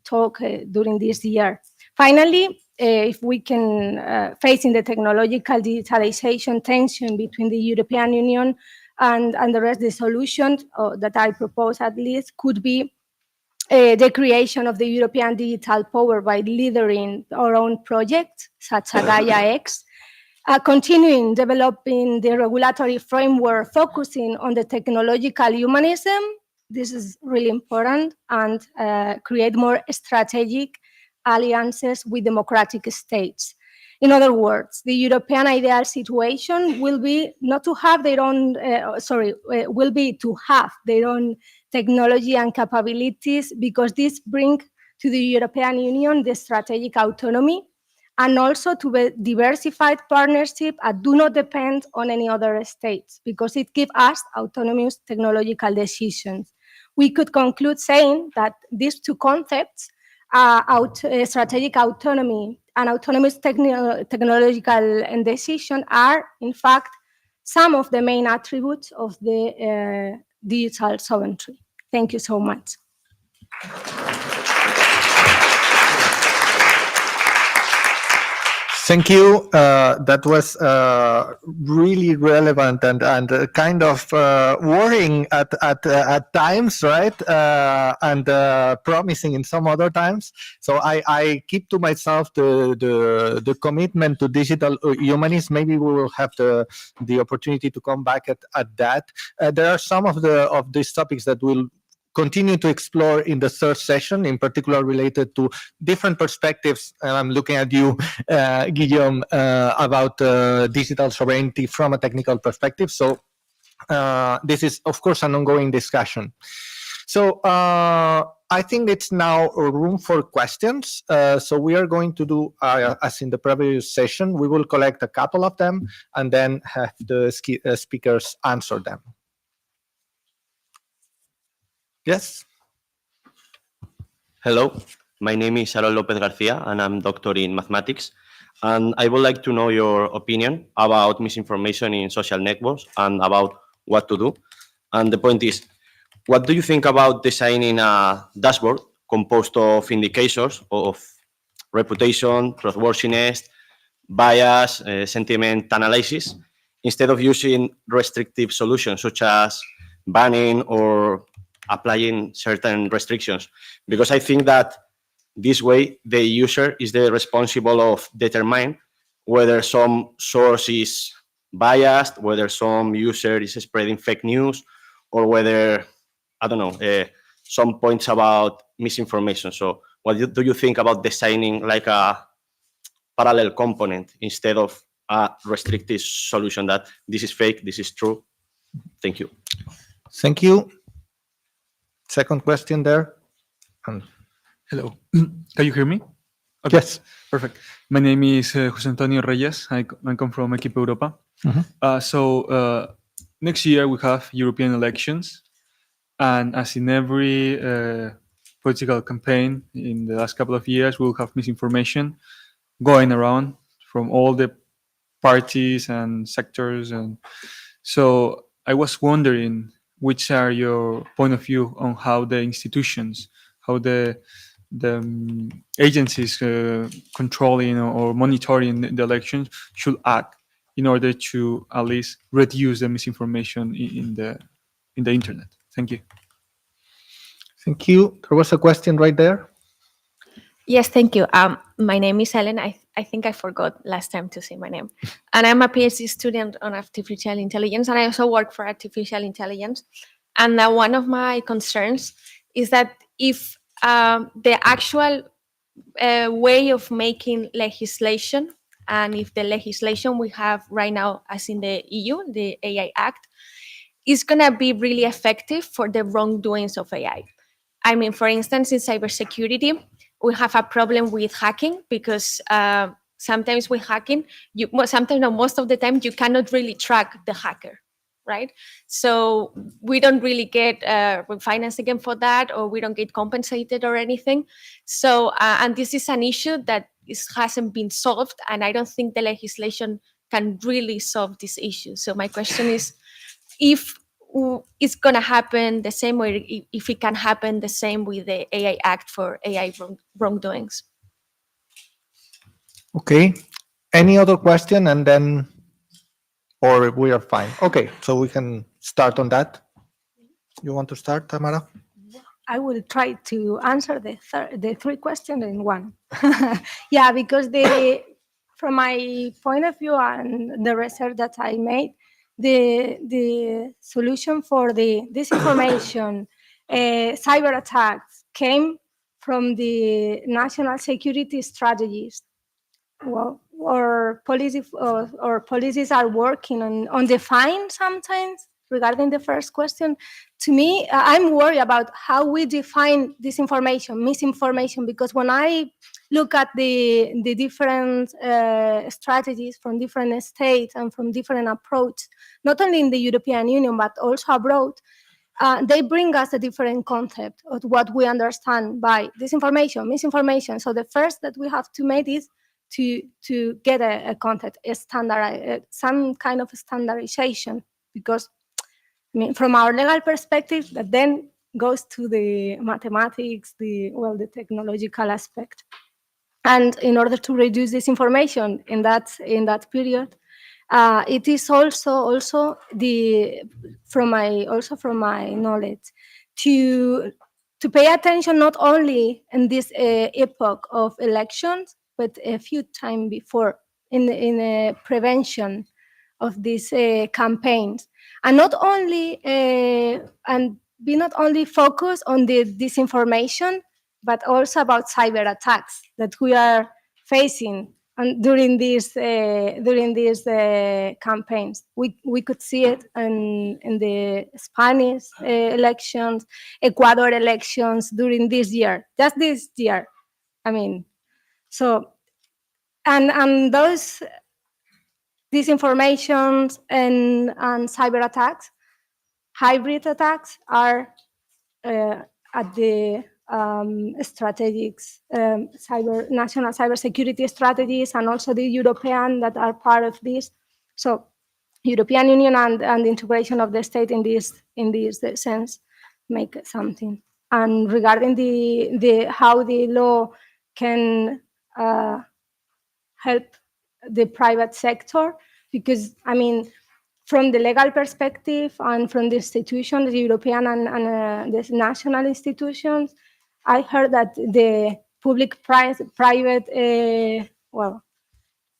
talk during this year. Finally, if we can facing the technological digitalization tension between the European Union and the rest, the solution that I propose at least could be the creation of the European digital power by leading our own projects, such as Gaia X, continuing developing the regulatory framework, focusing on the technological humanism. This is really important, and create more strategic alliances with democratic states. In other words, the European ideal situation will be not to have their own, will be to have their own technology and capabilities, because this brings to the European Union the strategic autonomy and also to be diversified partnership and do not depend on any other states, because it gives us autonomous technological decisions. We could conclude saying that these two concepts, strategic autonomy and autonomous technological decision, are in fact some of the main attributes of the digital sovereignty. Thank you so much. Thank you. That was really relevant and kind of worrying at times, right? And promising in some other times. So I keep to myself the commitment to digital humanism. Maybe we will have the opportunity to come back at that. There are some of these topics that we'll continue to explore in the third session, in particular related to different perspectives. And I'm looking at you, Guillaume, about digital sovereignty from a technical perspective. So this is, of course, an ongoing discussion. So I think it's now a room for questions. So we are going to do, as in the previous session, we will collect a couple of them and then have the speakers answer them. Yes. Hello, my name is Aaron Lopez Garcia, and I'm doctor in mathematics. And I would like to know your opinion about misinformation in social networks and about what to do. And the point is, what do you think about designing a dashboard composed of indicators of reputation, trustworthiness, bias, sentiment analysis, instead of using restrictive solutions such as banning or applying certain restrictions? Because I think that this way the user is the responsible of determine whether some source is biased, whether some user is spreading fake news, or whether, I don't know, some points about misinformation. So what do you think about designing like a parallel component instead of a restrictive solution that this is fake, this is true? Thank you. Thank you. Second question there. Hello. Can you hear me? Okay. Yes. Perfect. My name is José Antonio Reyes. I come from Equipo Europa. So next year we have European elections. And as in every political campaign in the last couple of years, we'll have misinformation going around from all the parties and sectors. And so I was wondering, which are your point of view on how the institutions, how the agencies controlling or monitoring the elections should act in order to at least reduce the misinformation in the internet. Thank you. Thank you. There was a question right there. Yes, thank you. My name is Ellen. I think I forgot last time to say my name. And I'm a PhD student on artificial intelligence, and I also work for artificial intelligence. And one of my concerns is that if the actual way of making legislation, and if the legislation we have right now, as in the EU, the AI Act, is going to be really effective for the wrongdoings of AI. I mean, for instance, in cybersecurity, we have a problem with hacking because sometimes with hacking, sometimes or most of the time, you cannot really track the hacker, right? So we don't really get financed again for that, or we don't get compensated or anything. So, and this is an issue that hasn't been solved, and I don't think the legislation can really solve this issue. So my question is, if it's going to happen the same way, if it can happen the same with the AI Act for AI wrongdoings. Okay. Any other question, and then, or we are fine? Okay, so we can start on that. You want to start, Tamara? I will try to answer the three questions in one. Yeah, because from my point of view and the research that I made, the solution for the disinformation, cyber attacks came from the national security strategies. Well, or policies are working on define sometimes. Regarding the first question, to me, I'm worried about how we define disinformation, misinformation, because when I look at the different strategies from different states and from different approaches, not only in the European Union, but also abroad, they bring us a different concept of what we understand by disinformation, misinformation. So the first that we have to make is to get a concept, a standard, some kind of standardization, because I mean, from our legal perspective, that then goes to the mathematics, the technological aspect. And in order to reduce disinformation in that period, it is also from my knowledge to pay attention not only in this epoch of elections, but a few times before in the prevention of these campaigns, and not only focused on the disinformation, but also about cyber attacks that we are facing during these campaigns. We could see it in the Spanish elections, Ecuador elections during this year, just this year. I mean, so and those disinformations and cyber attacks, hybrid attacks, are at the strategic national cybersecurity strategies, and also the European that are part of this. So European Union and the integration of the state in this sense make something. And regarding the how the law can help the private sector, because I mean, from the legal perspective and from the institutions, the European and the national institutions, I heard that the public-private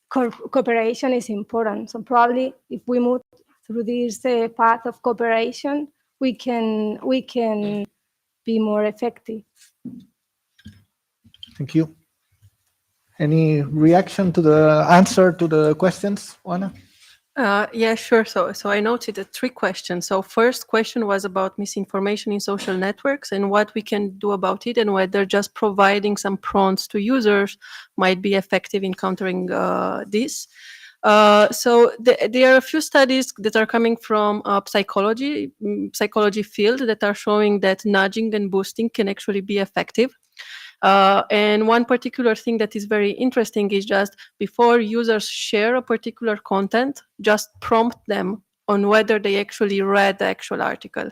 cooperation is important. So probably if we move through this path of cooperation, we can be more effective. Thank you. Any reaction to the answer to the questions, Juana? Yeah, sure. So I noted the three questions. So first question was about misinformation in social networks and what we can do about it, and whether just providing some prompts to users might be effective in countering this. So there are a few studies that are coming from psychology field that are showing that nudging and boosting can actually be effective. And one particular thing that is very interesting is just before users share a particular content, just prompt them on whether they actually read the actual article.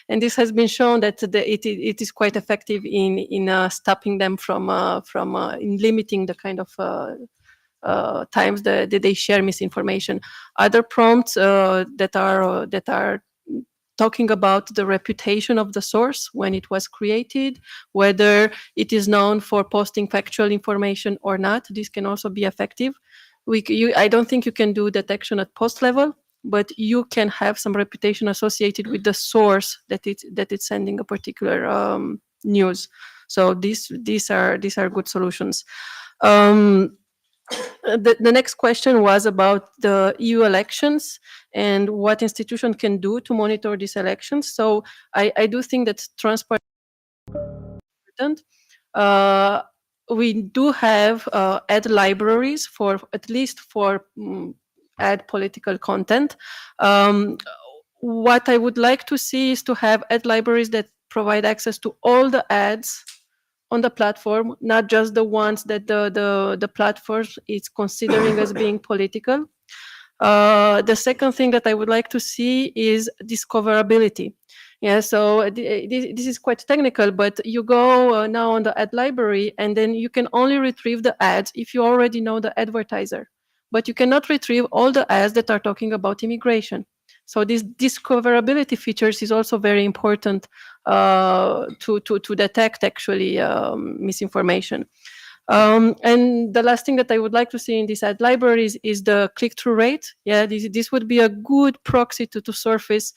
And this has been shown that it is quite effective in stopping them from in limiting the kind of times that they share misinformation. Other prompts that are talking about the reputation of the source when it was created, whether it is known for posting factual information or not. This can also be effective. I don't think you can do detection at post level, but you can have some reputation associated with the source that it's sending a particular news. So these are good solutions. The next question was about the EU elections and what institution can do to monitor these elections. So I do think that transparency is important. We do have ad libraries for at least for ad political content. What I would like to see is to have ad libraries that provide access to all the ads on the platform, not just the ones that the platform is considering as being political. The second thing that I would like to see is discoverability. Yeah, so this is quite technical, but you go now on the ad library and then you can only retrieve the ads if you already know the advertiser. But you cannot retrieve all the ads that are talking about immigration. So this discoverability features is also very important to detect actually misinformation. And the last thing that I would like to see in these ad libraries is the click-through rate. Yeah, this would be a good proxy to surface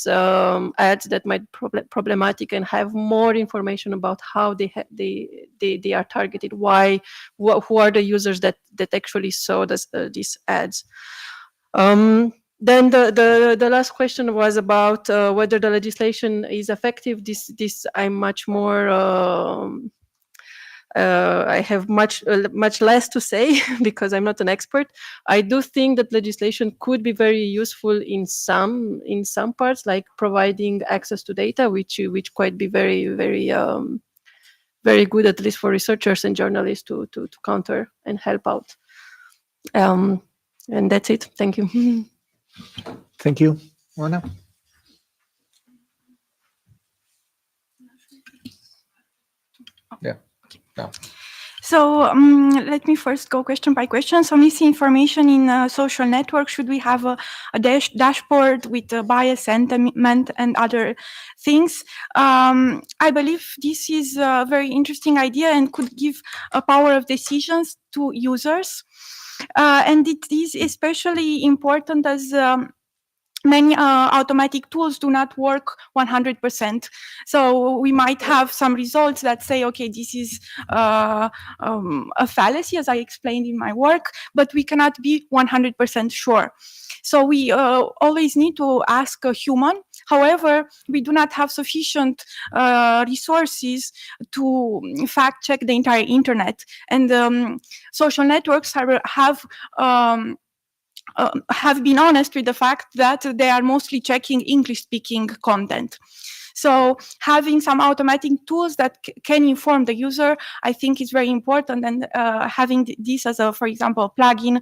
ads that might be problematic and have more information about how they are targeted. Who are the users that actually saw these ads? Then the last question was about whether the legislation is effective. This I'm much more. I have much less to say because I'm not an expert. I do think that legislation could be very useful in some parts, like providing access to data, which could be very very good, at least for researchers and journalists to counter and help out. And that's it. Thank you. Thank you, Mona. Yeah. No. So let me first go question by question. So misinformation in social networks, should we have a dashboard with bias, sentiment, and other things? I believe this is a very interesting idea and could give a power of decisions to users. And it is especially important as many automatic tools do not work 100%. So we might have some results that say, okay, this is a fallacy, as I explained in my work, but we cannot be 100% sure. So we always need to ask a human. However, we do not have sufficient resources to fact check the entire internet. And social networks have been honest with the fact that they are mostly checking English-speaking content. So having some automatic tools that can inform the user, I think is very important, and having this as a, for example, plugin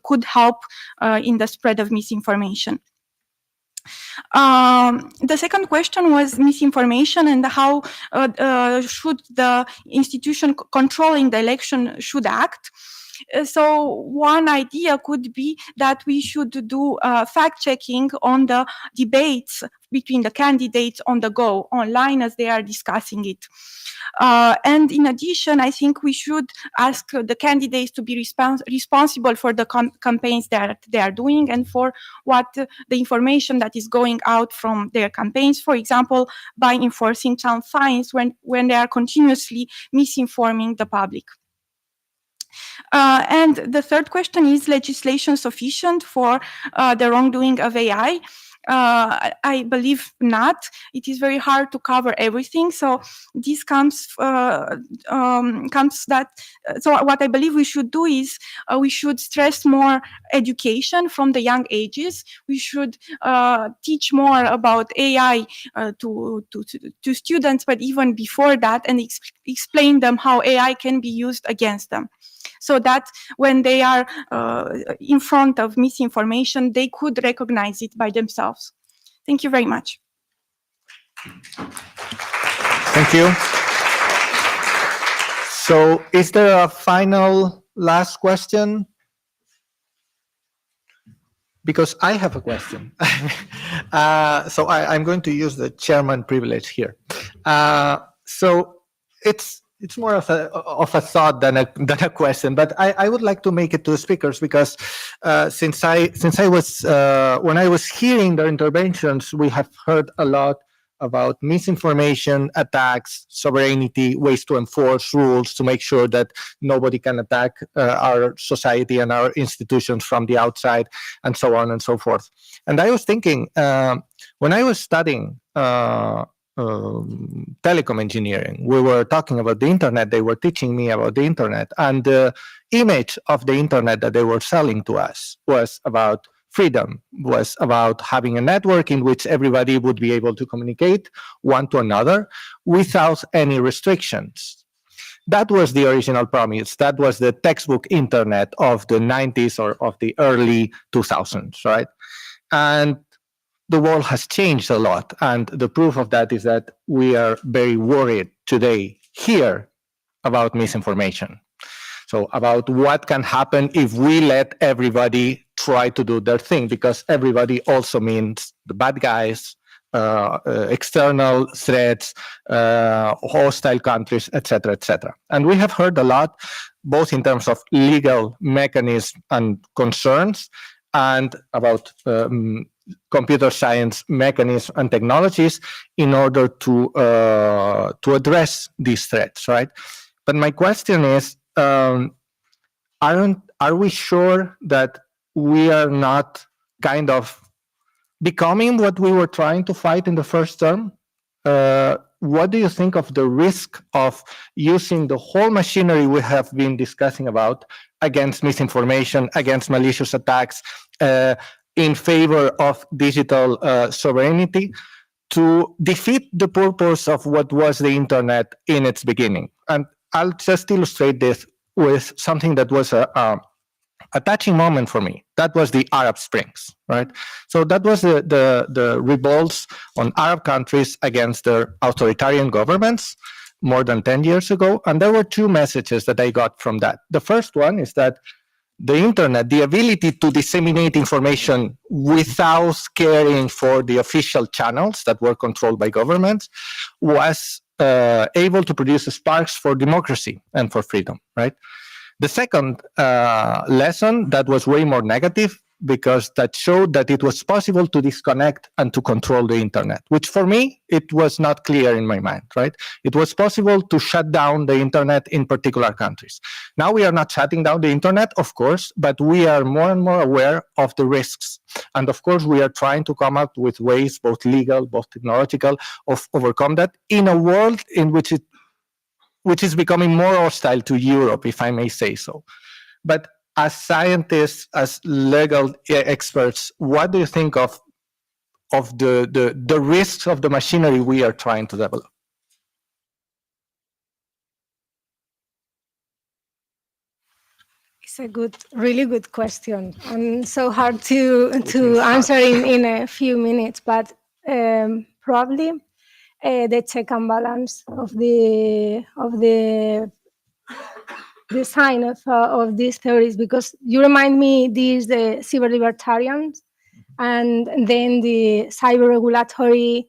could help in the spread of misinformation. The second question was misinformation and how should the institution controlling the election should act. So one idea could be that we should do fact-checking on the debates between the candidates on the go online as they are discussing it. And in addition, I think we should ask the candidates to be responsible for the campaigns that they are doing and for what the information that is going out from their campaigns, for example, by enforcing some fines when they are continuously misinforming the public. And the third question, is legislation sufficient for the wrongdoing of AI? I believe not. It is very hard to cover everything. So this comes that. So what I believe we should do is we should stress more education from the young ages. We should teach more about AI to students, but even before that, and explain them how AI can be used against them, so that when they are in front of misinformation, they could recognize it by themselves. Thank you very much. Thank you. So is there a final last question, because I have a question. So I'm going to use the chairman privilege here. So it's more of a thought than a question, but I would like to make it to the speakers, because since I was when I was hearing their interventions, we have heard a lot about misinformation, attacks, sovereignty, ways to enforce rules to make sure that nobody can attack our society and our institutions from the outside, and so on and so forth. And I was thinking, when I was studying telecom engineering, we were talking about the internet. They were teaching me about the internet, and the image of the internet that they were selling to us was about freedom, was about having a network in which everybody would be able to communicate one to another without any restrictions. That was the original promise. That was the textbook internet of the 90s or of the early 2000s, right? And the world has changed a lot. And the proof of that is that we are very worried today here about misinformation. So about what can happen if we let everybody try to do their thing, because everybody also means the bad guys, external threats, hostile countries, etc., etc. And we have heard a lot, both in terms of legal mechanisms and concerns, and about computer science mechanisms and technologies in order to address these threats, right? But my question is, are we sure that we are not kind of becoming what we were trying to fight in the first term? What do you think of the risk of using the whole machinery we have been discussing about against misinformation, against malicious attacks, in favor of digital sovereignty, to defeat the purpose of what was the internet in its beginning? And I'll just illustrate this with something that was a touching moment for me. That was the Arab Springs, right? So that was the revolts on Arab countries against their authoritarian governments more than 10 years ago. And there were two messages that I got from that. The first one is that the internet, the ability to disseminate information without caring for the official channels that were controlled by governments, was able to produce sparks for democracy and for freedom, right? The second lesson that was way more negative, because that showed that it was possible to disconnect and to control the internet, which for me, it was not clear in my mind, right? It was possible to shut down the internet in particular countries. Now we are not shutting down the internet, of course, but we are more and more aware of the risks. And of course, we are trying to come up with ways, both legal, both technological, of overcome that in a world in which is becoming more hostile to Europe, if I may say so. But as scientists, as legal experts, what do you think of the risks of the machinery we are trying to develop? It's a really good question, and so hard to answer in a few minutes. But probably the check and balance of the design of these theories, because you remind me these the cyber libertarians and then the cyber regulatory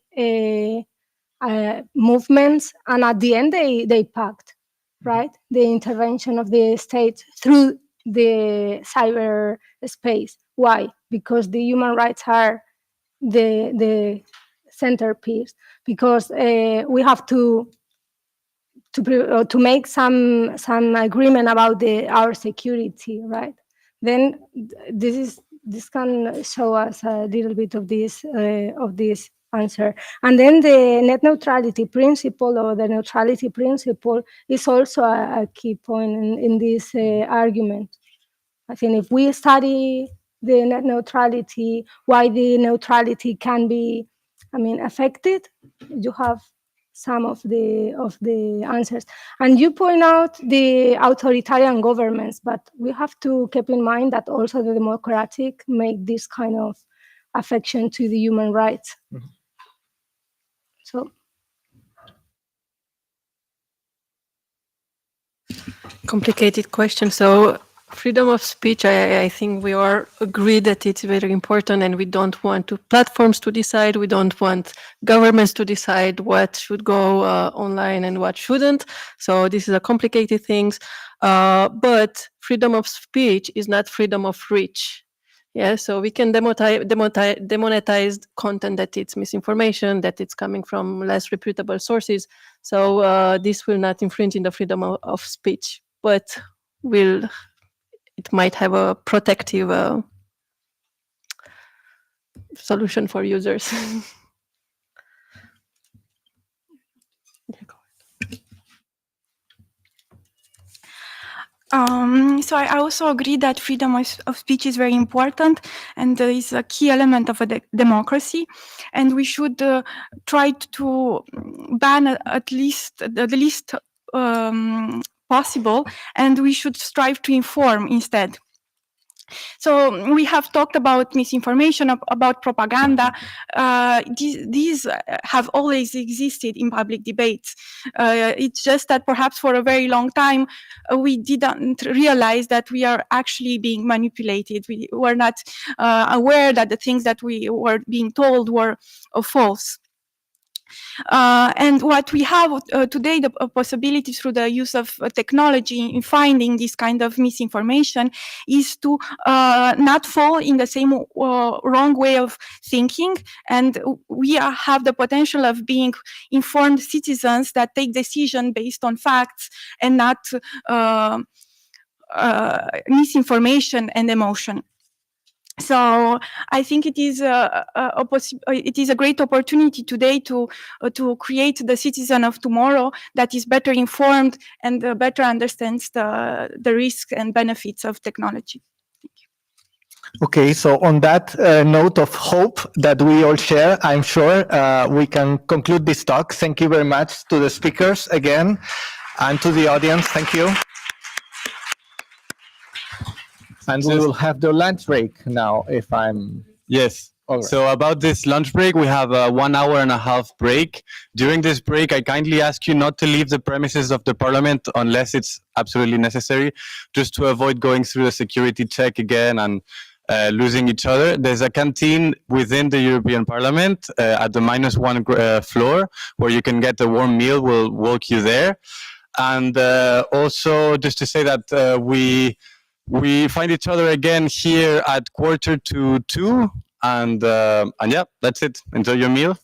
movements, and at the end they packed, right, the intervention of the state through the cyber space. Why? Because the human rights are the centerpiece, because we have to make some agreement about our security, right? Then this can show us a little bit of this answer. And then the net neutrality principle, or the neutrality principle, is also a key point in this argument. I think if we study the net neutrality, why the neutrality can be, affected, you have some of the answers. And you point out the authoritarian governments, but we have to keep in mind that also the democratic make this kind of affection to the human rights. Mm-hmm. So Complicated question. So freedom of speech, I think we all agree that it's very important, and we don't want platforms to decide. We don't want governments to decide what should go online and what shouldn't. So this is a complicated thing. But freedom of speech is not freedom of reach. Yeah, so we can demonetize content that it's misinformation, that it's coming from less reputable sources. So this will not infringe in the freedom of speech, but it might have a protective solution for users. So I also agree that freedom of speech is very important and is a key element of a democracy, and we should try to ban at least the least possible, and we should strive to inform instead. So we have talked about misinformation, about propaganda. These have always existed in public debates. It's just that perhaps for a very long time, we didn't realize that we are actually being manipulated. We were not aware that the things that we were being told were false. And what we have today, the possibility through the use of technology in finding this kind of misinformation, is to not fall in the same wrong way of thinking. And we have the potential of being informed citizens that take decisions based on facts and not misinformation and emotion. So I think it is a great opportunity today to create the citizen of tomorrow that is better informed and better understands the risks and benefits of technology. Okay, so on that note of hope that we all share, I'm sure we can conclude this talk. Thank you very much to the speakers again, and to the audience. Thank you. And we will have the lunch break now, if I'm... Yes. All right. So about this lunch break, we have a 1 hour and a half break. During this break, I kindly ask you not to leave the premises of the parliament unless it's absolutely necessary, just to avoid going through the security check again and losing each other. There's a canteen within the European Parliament at the -1 floor where you can get a warm meal. We'll walk you there. And also just to say that we find each other again here at 1:45, and yeah, that's it. Enjoy your meal.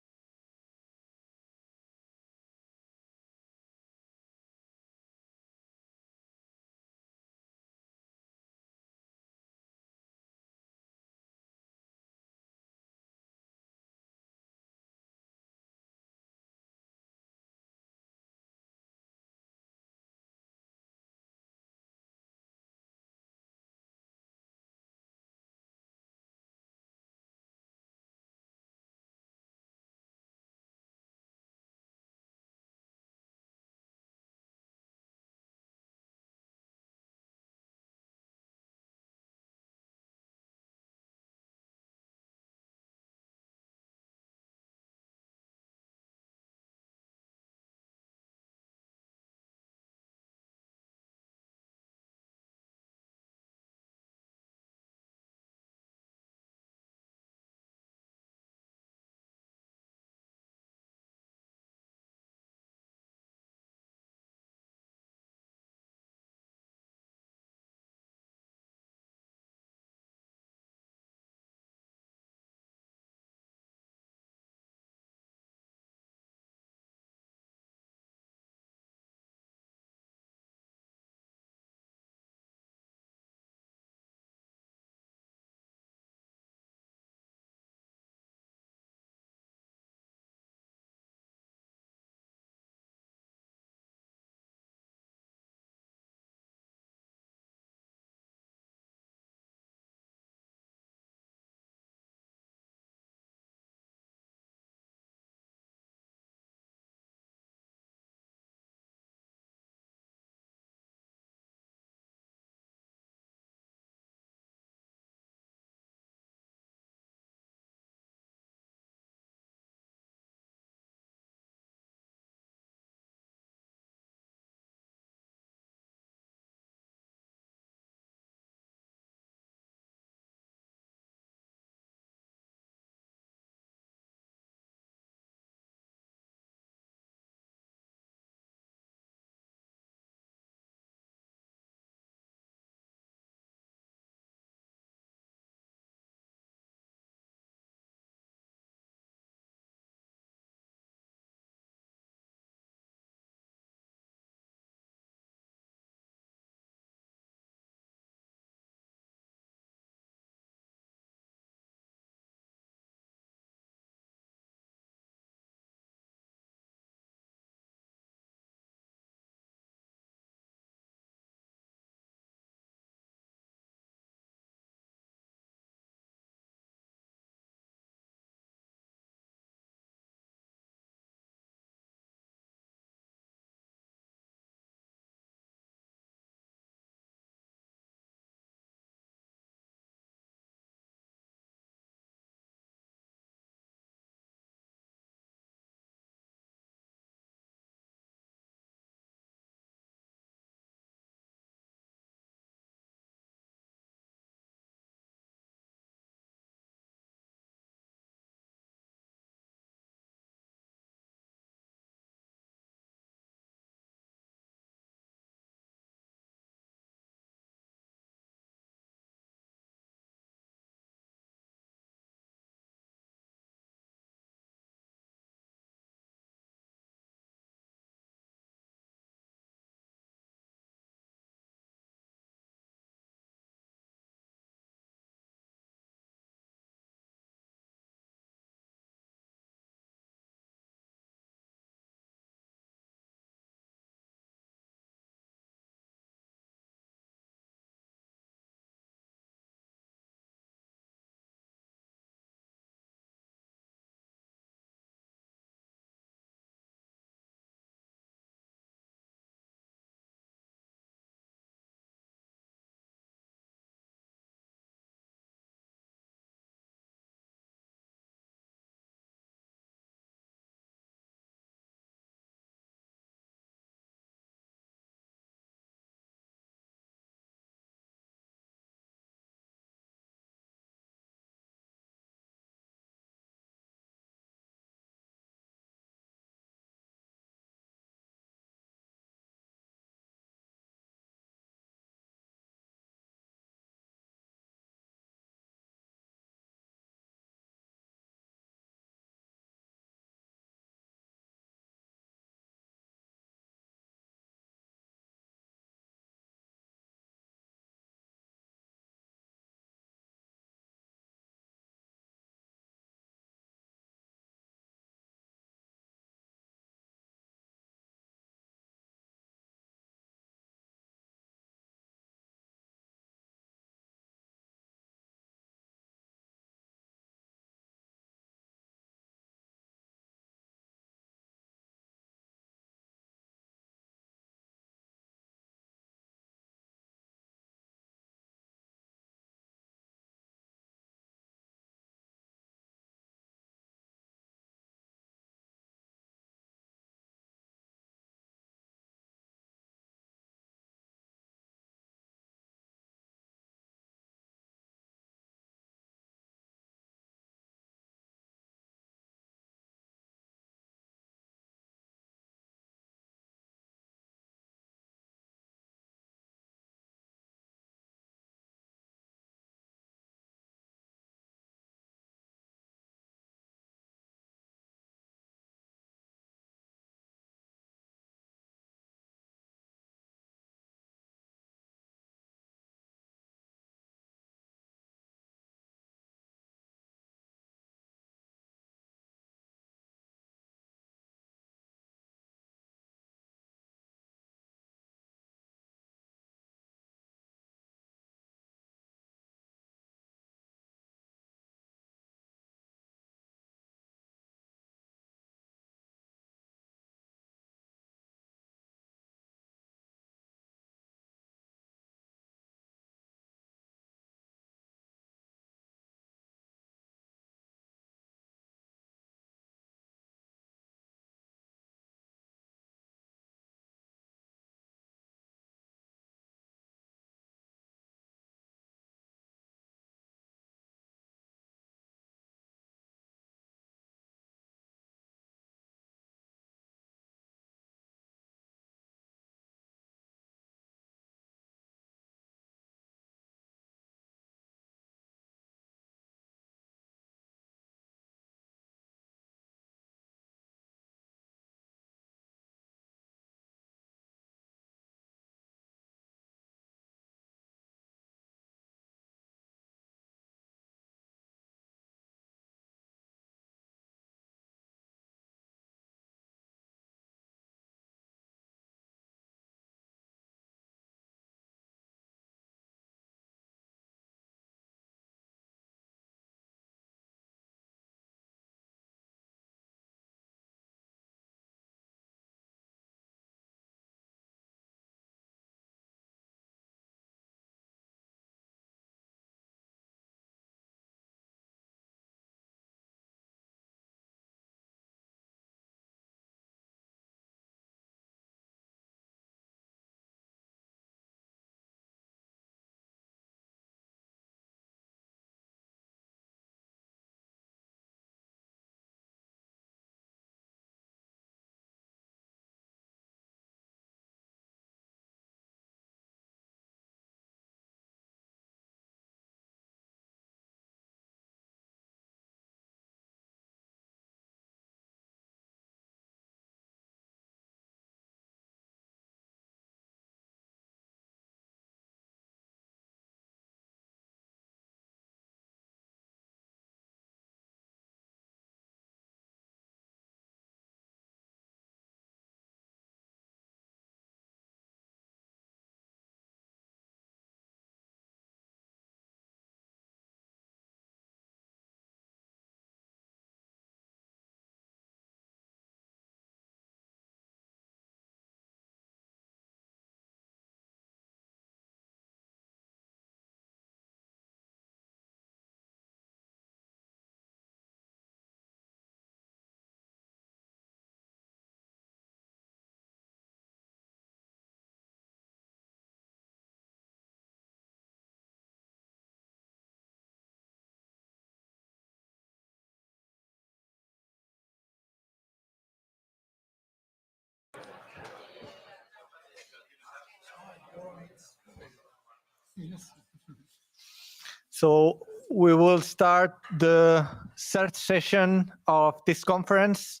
So we will start the third session of this conference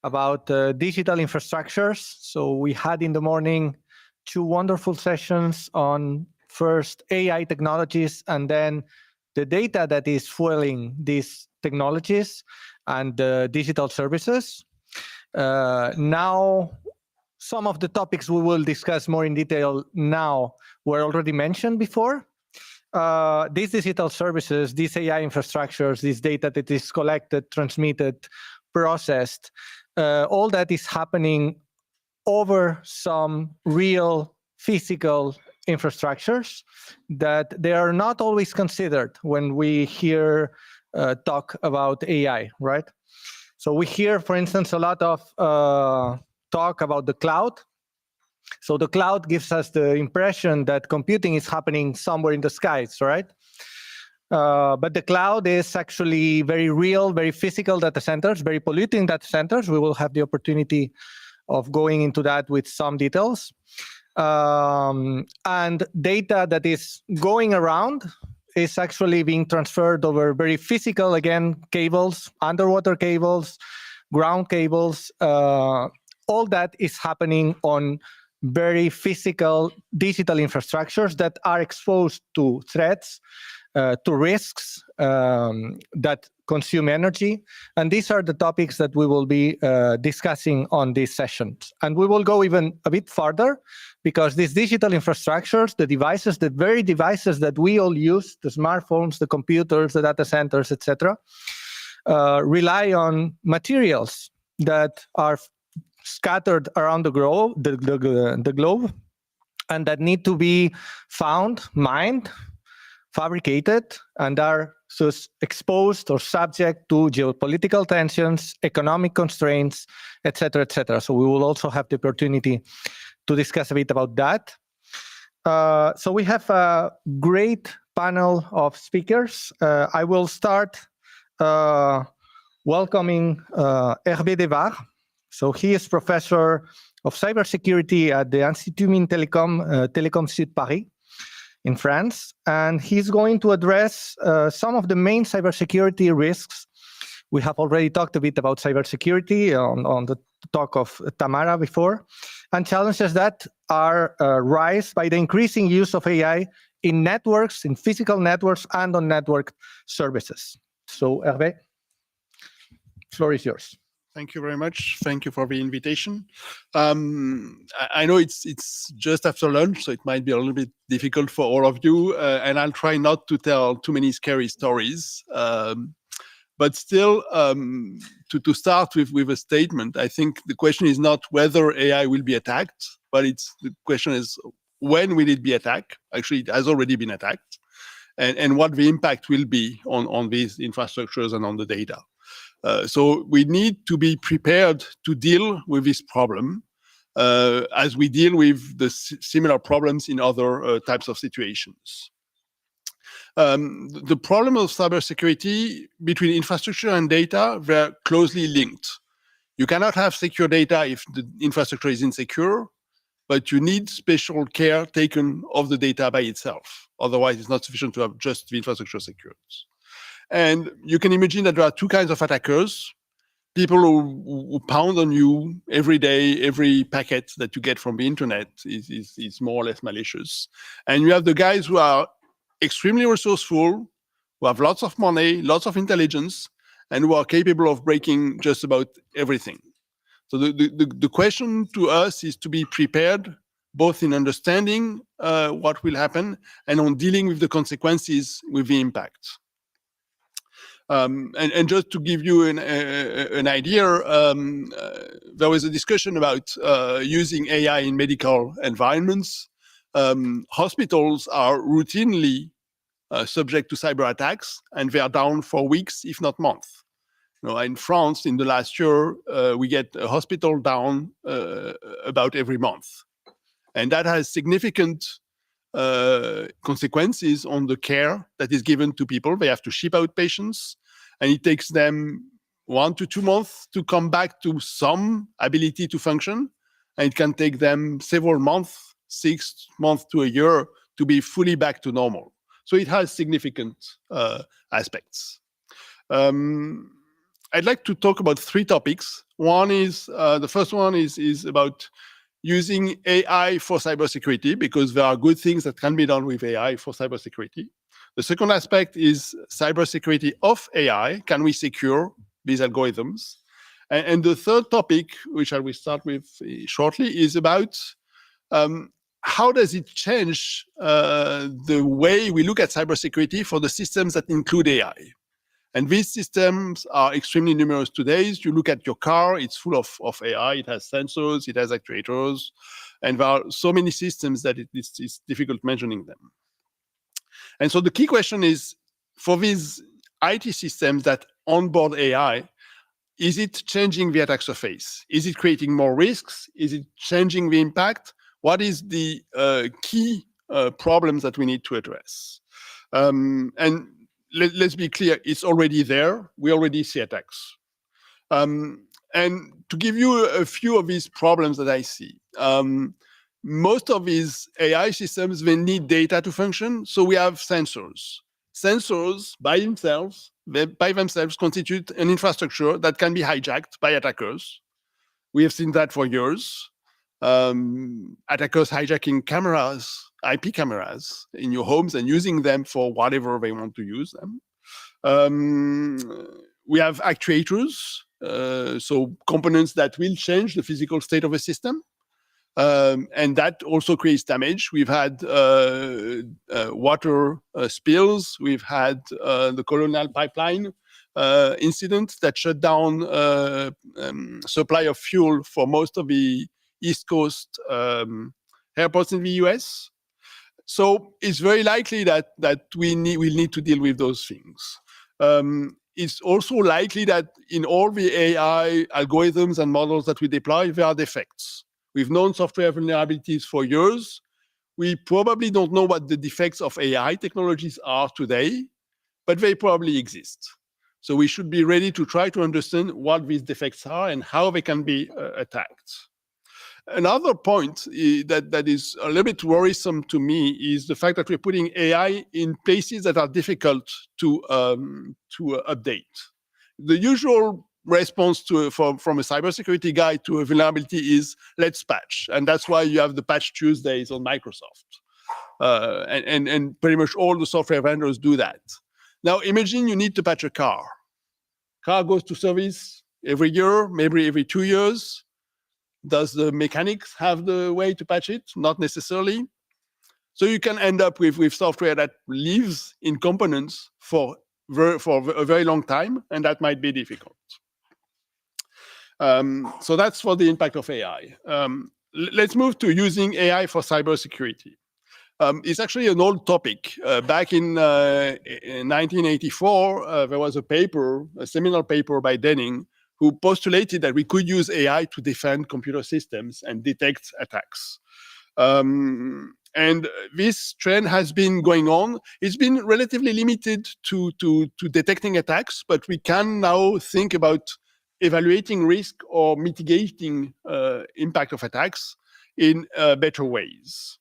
about digital infrastructures. So we had in the morning 2 wonderful sessions on first AI technologies and then the data that is fueling these technologies and digital services. Now, some of the topics we will discuss more in detail now were already mentioned before. These digital services, these AI infrastructures, this data that is collected, transmitted, processed, all that is happening over some real physical infrastructures that they are not always considered when we hear talk about AI, right? So we hear, for instance, a lot of talk about the cloud. So the cloud gives us the impression that computing is happening somewhere in the skies, right? But the cloud is actually very real, very physical data centers, very polluting data centers. We will have the opportunity of going into that with some details. And data that is going around is actually being transferred over very physical, again, cables, underwater cables, ground cables. All that is happening on very physical digital infrastructures that are exposed to threats, to risks that consume energy. And these are the topics that we will be discussing on these sessions. And we will go even a bit further because these digital infrastructures, the devices, the very devices that we all use, the smartphones, the computers, the data centers, etc., rely on materials that are scattered around the globe, and that need to be found, mined, fabricated, and are thus exposed or subject to geopolitical tensions, economic constraints, etc., etc. So we will also have the opportunity to discuss a bit about that. So we have a great panel of speakers. I will start welcoming Hervé Devard. So he is professor of cybersecurity at the Institut Mines Télécom Sud Paris in France, and he's going to address some of the main cybersecurity risks. We have already talked a bit about cybersecurity on the talk of Tamara before, and challenges that are raised by the increasing use of AI in networks, in physical networks, and on network services. So, Hervé, the floor is yours. Thank you very much. Thank you for the invitation. I know it's just after lunch, so it might be a little bit difficult for all of you, and I'll try not to tell too many scary stories. But still, to start with a statement, I think the question is not whether AI will be attacked, but the question is when will it be attacked? Actually, it has already been attacked, and what the impact will be on these infrastructures and on the data. So we need to be prepared to deal with this problem as we deal with the similar problems in other types of situations. The problem of cybersecurity between infrastructure and data, they're closely linked. You cannot have secure data if the infrastructure is insecure, but you need special care taken of the data by itself. Otherwise, it's not sufficient to have just the infrastructure secured. And you can imagine that there are 2 kinds of attackers. People who pound on you every day, every packet that you get from the internet is more or less malicious. And you have the guys who are extremely resourceful, who have lots of money, lots of intelligence, and who are capable of breaking just about everything. So the question to us is to be prepared, both in understanding what will happen and on dealing with the consequences, with the impact. And just to give you an idea, there was a discussion about using AI in medical environments. Hospitals are routinely subject to cyber attacks, and they are down for weeks, if not months. In France, in the last year, we get a hospital down about every month. And that has significant consequences on the care that is given to people. They have to ship out patients, and it takes them 1 to 2 months to come back to some ability to function. And it can take them several months, 6 months to a year, to be fully back to normal. So it has significant aspects. I'd like to talk about 3 topics. One is, the first one is about using AI for cybersecurity, because there are good things that can be done with AI for cybersecurity. The second aspect is cybersecurity of AI. Can we secure these algorithms? And the third topic, which I will start with shortly, is about how does it change the way we look at cybersecurity for the systems that include AI? And these systems are extremely numerous today. You look at your car, it's full of AI. It has sensors, it has actuators, and there are so many systems that it's difficult mentioning them. And so the key question is, for these IT systems that onboard AI, is it changing the attack surface? Is it creating more risks? Is it changing the impact? What is the key problems that we need to address? And let's be clear, it's already there. We already see attacks. And to give you a few of these problems that I see, most of these AI systems, they need data to function. So we have sensors. Sensors by themselves constitute an infrastructure that can be hijacked by attackers. We have seen that for years. Attackers hijacking cameras, IP cameras in your homes and using them for whatever they want to use them. We have actuators, so components that will change the physical state of a system. And that also creates damage. We've had water spills. We've had the Colonial Pipeline incident that shut down supply of fuel for most of the East Coast airports in the US. So it's very likely that we'll need to deal with those things. It's also likely that in all the AI algorithms and models that we deploy, there are defects. We've known software vulnerabilities for years. We probably don't know what the defects of AI technologies are today, but they probably exist. So we should be ready to try to understand what these defects are and how they can be attacked. Another point that is a little bit worrisome to me is the fact that we're putting AI in places that are difficult to update. The usual response from a cybersecurity guy to a vulnerability is let's patch, and that's why you have the Patch Tuesdays on Microsoft, and pretty much all the software vendors do that. Now imagine you need to patch a car. Car goes to service every year, maybe every 2 years. Does the mechanics have the way to patch it? Not necessarily. So you can end up with software that lives in components for a very long time, and that might be difficult. So that's for the impact of AI. Let's move to using AI for cybersecurity. It's actually an old topic. Back in 1984, there was a seminal paper by Denning, who postulated that we could use AI to defend computer systems and detect attacks. And this trend has been going on. It's been relatively limited to detecting attacks, but we can now think about evaluating risk or mitigating impact of attacks in better ways.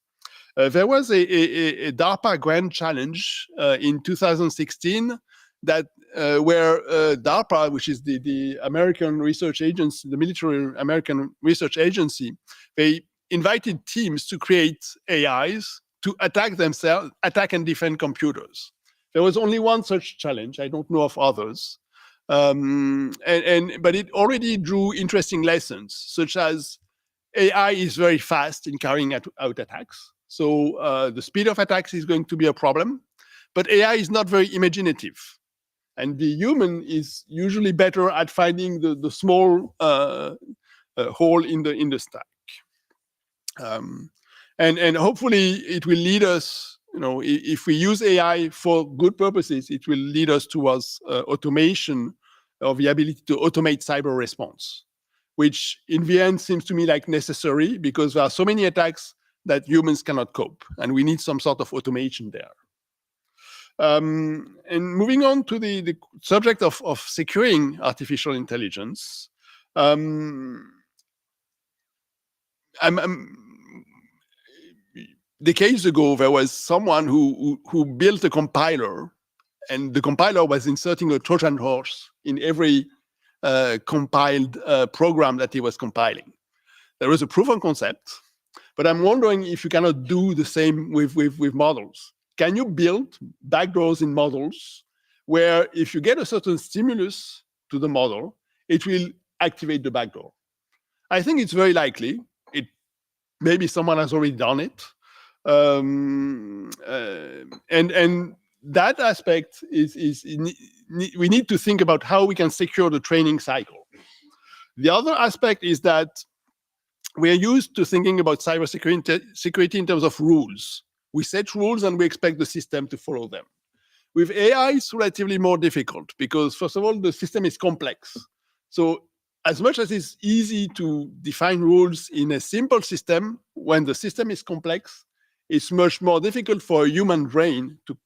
There was a DARPA grand challenge in 2016 that where DARPA, which is the American research agency, the military American research agency, they invited teams to create AIs to attack and defend computers. There was only one such challenge. I don't know of others. But it already drew interesting lessons, such as AI is very fast in carrying out attacks. So the speed of attacks is going to be a problem, but AI is not very imaginative. And the human is usually better at finding the small hole in the stack. And hopefully it will lead us, if we use AI for good purposes, it will lead us towards automation, or the ability to automate cyber response, which in the end seems to me like necessary, because there are so many attacks that humans cannot cope, and we need some sort of automation there. And moving on to the subject of securing artificial intelligence, decades ago, there was someone who built a compiler, and the compiler was inserting a Trojan horse in every compiled program that he was compiling. There was a proof of concept, but I'm wondering if you cannot do the same with models. Can you build backdoors in models where if you get a certain stimulus to the model, it will activate the backdoor? I think it's very likely. Maybe someone has already done it. And that aspect we need to think about how we can secure the training cycle. The other aspect is that we are used to thinking about cybersecurity in terms of rules. We set rules and we expect the system to follow them. With AI, it's relatively more difficult because, first of all, the system is complex. So as much as it's easy to define rules in a simple system, when the system is complex, it's much more difficult for a human brain to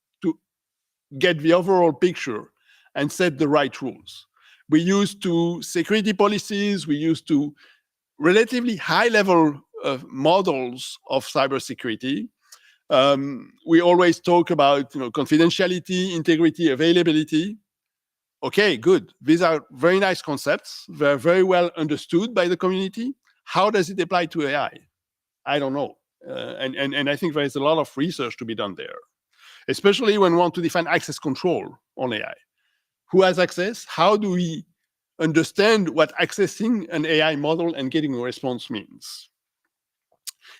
get the overall picture and set the right rules. We used to security policies, we used to relatively high-level models of cybersecurity. We always talk about confidentiality, integrity, availability. Okay, good. These are very nice concepts. They're very well understood by the community. How does it apply to AI? I don't know. And I think there is a lot of research to be done there, especially when we want to define access control on AI. Who has access? How do we understand what accessing an AI model and getting a response means?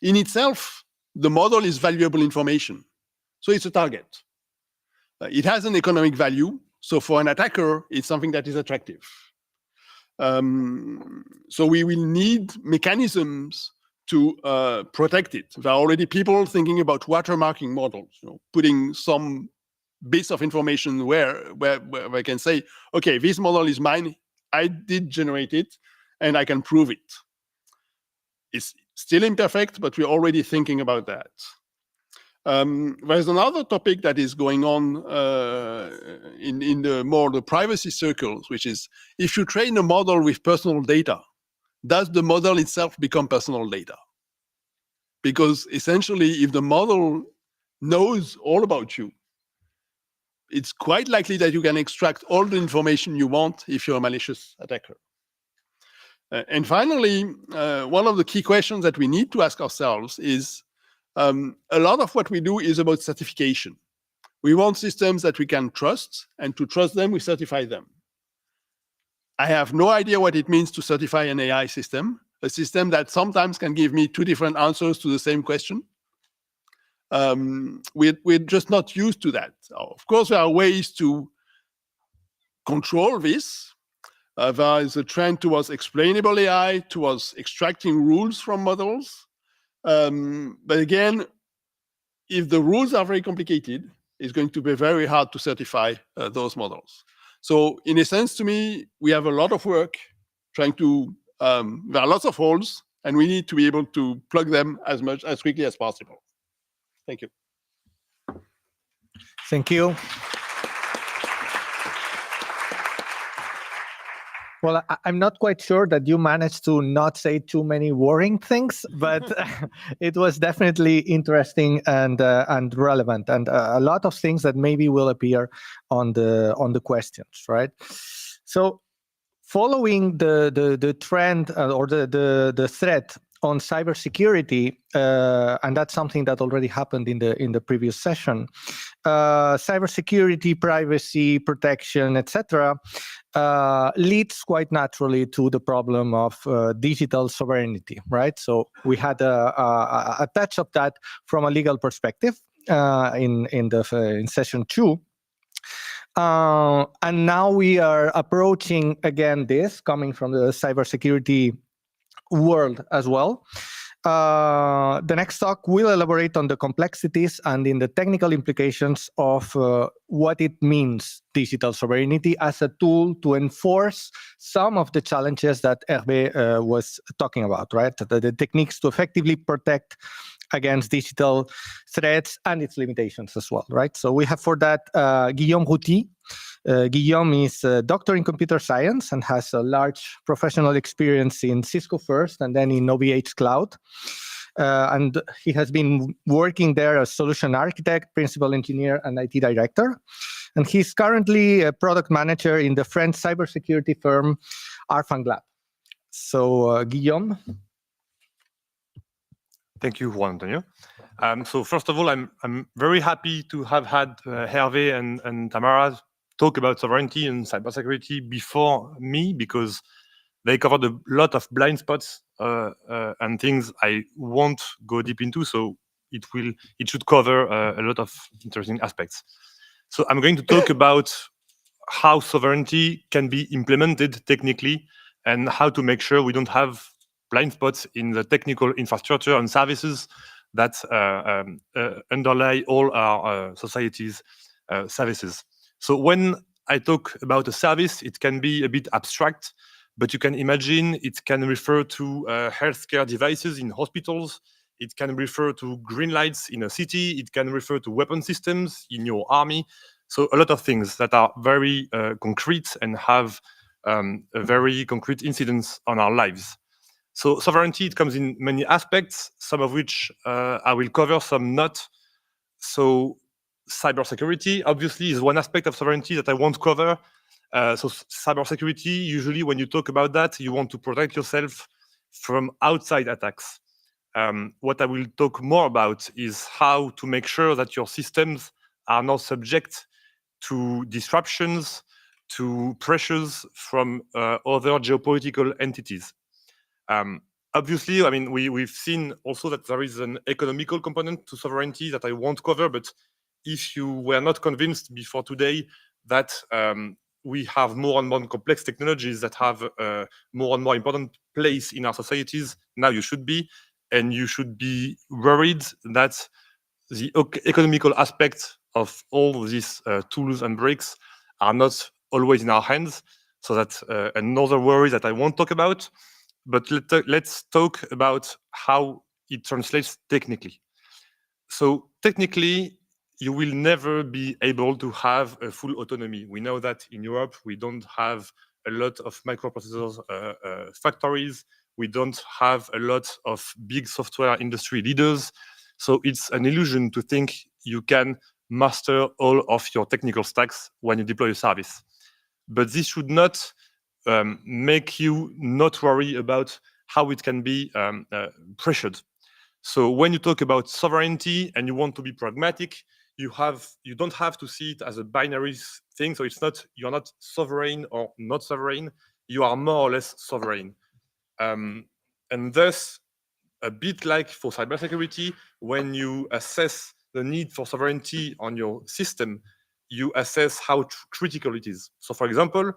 In itself, the model is valuable information. So it's a target. It has an economic value. So for an attacker, it's something that is attractive. So we will need mechanisms to protect it. There are already people thinking about watermarking models, putting some bits of information where I can say, okay, this model is mine, I did generate it, and I can prove it. It's still imperfect, but we're already thinking about that. There's another topic that is going on in the privacy circles, which is if you train a model with personal data, does the model itself become personal data? Because essentially, if the model knows all about you, it's quite likely that you can extract all the information you want if you're a malicious attacker. And finally, one of the key questions that we need to ask ourselves is, a lot of what we do is about certification. We want systems that we can trust, and to trust them, we certify them. I have no idea what it means to certify an AI system, a system that sometimes can give me two different answers to the same question. We're just not used to that. Of course, there are ways to control this. There is a trend towards explainable AI, towards extracting rules from models. But again, if the rules are very complicated, it's going to be very hard to certify those models. So in a sense, to me, we have a lot of work trying to, there are lots of holes, and we need to be able to plug them as quickly as possible. Thank you. Thank you. Well, I'm not quite sure that you managed to not say too many worrying things, but it was definitely interesting and relevant, and a lot of things that maybe will appear on the questions, right? So, following the trend or the threat on cybersecurity, and that's something that already happened in the previous session. Cybersecurity, privacy, protection, etc., leads quite naturally to the problem of digital sovereignty, right? So we had a touch of that from a legal perspective in session 2. And now we are approaching again this coming from the cybersecurity world as well. The next talk will elaborate on the complexities and in the technical implications of what it means, digital sovereignty, as a tool to enforce some of the challenges that Hervé was talking about, right? The techniques to effectively protect against digital threats and its limitations as well, right? So we have for that Guillaume Routy. Guillaume is a doctor in computer science and has a large professional experience in Cisco first and then in OVH Cloud. and he has been working there as solution architect, principal engineer, and IT director. And he's currently a product manager in the French cybersecurity firm Arfang Lab. So, Guillaume. Thank you, Juan Antonio. So first of all, I'm very happy to have had Hervé and Tamara talk about sovereignty and cybersecurity before me, because they covered a lot of blind spots and things I won't go deep into. So it should cover a lot of interesting aspects. So I'm going to talk about how sovereignty can be implemented technically and how to make sure we don't have blind spots in the technical infrastructure and services that underlie all our society's services. So when I talk about a service, it can be a bit abstract, but you can imagine it can refer to healthcare devices in hospitals. It can refer to green lights in a city. It can refer to weapon systems in your army. So a lot of things that are very concrete and have a very concrete incidence on our lives. So sovereignty, it comes in many aspects, some of which I will cover, some not. So cybersecurity, obviously, is one aspect of sovereignty that I won't cover. So cybersecurity, usually when you talk about that, you want to protect yourself from outside attacks. What I will talk more about is how to make sure that your systems are not subject to disruptions, to pressures from other geopolitical entities. Obviously, I mean, we've seen also that there is an economical component to sovereignty that I won't cover, but if you were not convinced before today that we have more and more complex technologies that have more and more important place in our societies, now you should be, and you should be worried that the economical aspects of all these tools and bricks are not always in our hands. So that's another worry that I won't talk about. But let's talk about how it translates technically. So technically, you will never be able to have a full autonomy. We know that in Europe, we don't have a lot of microprocessors factories. We don't have a lot of big software industry leaders. So it's an illusion to think you can master all of your technical stacks when you deploy a service. But this should not make you not worry about how it can be pressured. So when you talk about sovereignty and you want to be pragmatic, you don't have to see it as a binary thing. So it's not, you're not sovereign or not sovereign. You are more or less sovereign. And thus, a bit like for cybersecurity, when you assess the need for sovereignty on your system, you assess how critical it is. So for example,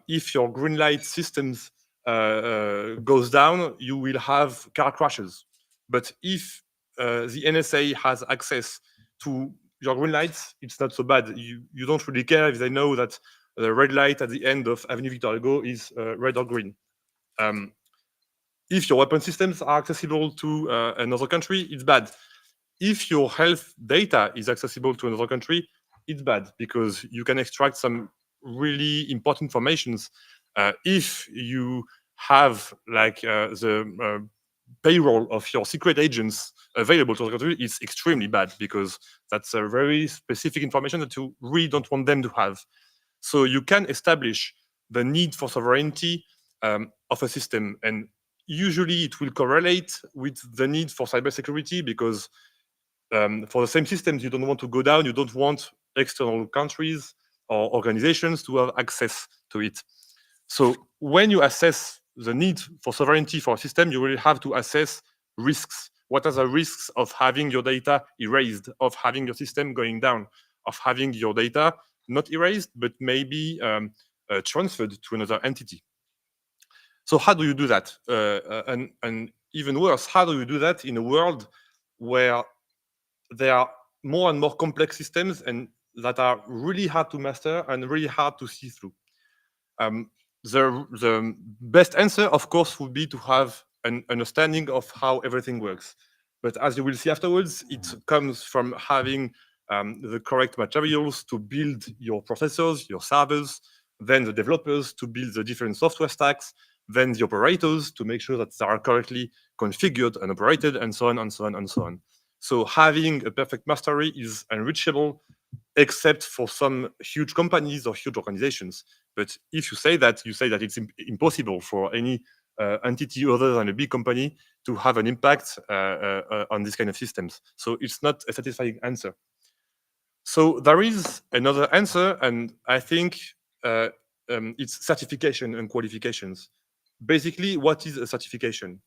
if your green light systems goes down, you will have car crashes. But if the NSA has access to your green lights, it's not so bad. You don't really care if they know that the red light at the end of Avenue Victor Hugo is red or green. If your weapon systems are accessible to another country, it's bad. If your health data is accessible to another country, it's bad because you can extract some really important informations. If you have like the payroll of your secret agents available to the country, it's extremely bad because that's a very specific information that you really don't want them to have. So you can establish the need for sovereignty of a system, and usually it will correlate with the need for cybersecurity because for the same systems, you don't want to go down, you don't want external countries or organizations to have access to it. So when you assess the need for sovereignty for a system, you will have to assess risks. What are the risks of having your data erased, of having your system going down, of having your data not erased, but maybe transferred to another entity? So how do you do that? And even worse, how do you do that in a world where there are more and more complex systems and that are really hard to master and really hard to see through? The best answer, of course, would be to have an understanding of how everything works. But as you will see afterwards, it comes from having the correct materials to build your processors, your servers, then the developers to build the different software stacks, then the operators to make sure that they are correctly configured and operated, and so on and so on and so on. So having a perfect mastery is unreachable, except for some huge companies or huge organizations. But if you say that it's impossible for any entity other than a big company to have an impact on this kind of systems. So it's not a satisfying answer. So there is another answer, and I think it's certification and qualifications. Basically, what is a certification?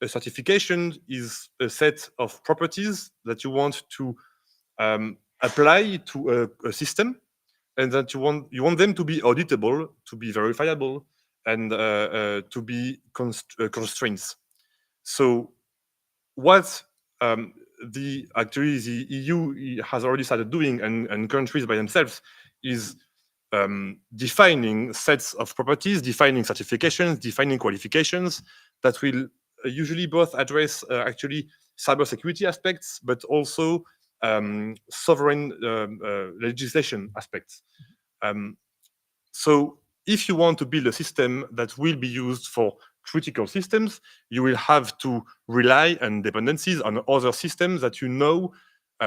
A certification is a set of properties that you want to apply to a system, and that you want them to be auditable, to be verifiable, and to be constraints. So what actually the EU has already started doing, and countries by themselves, is defining sets of properties, defining certifications, defining qualifications that will usually both address actually cybersecurity aspects, but also sovereign legislation aspects. So if you want to build a system that will be used for critical systems, you will have to rely on dependencies on other systems that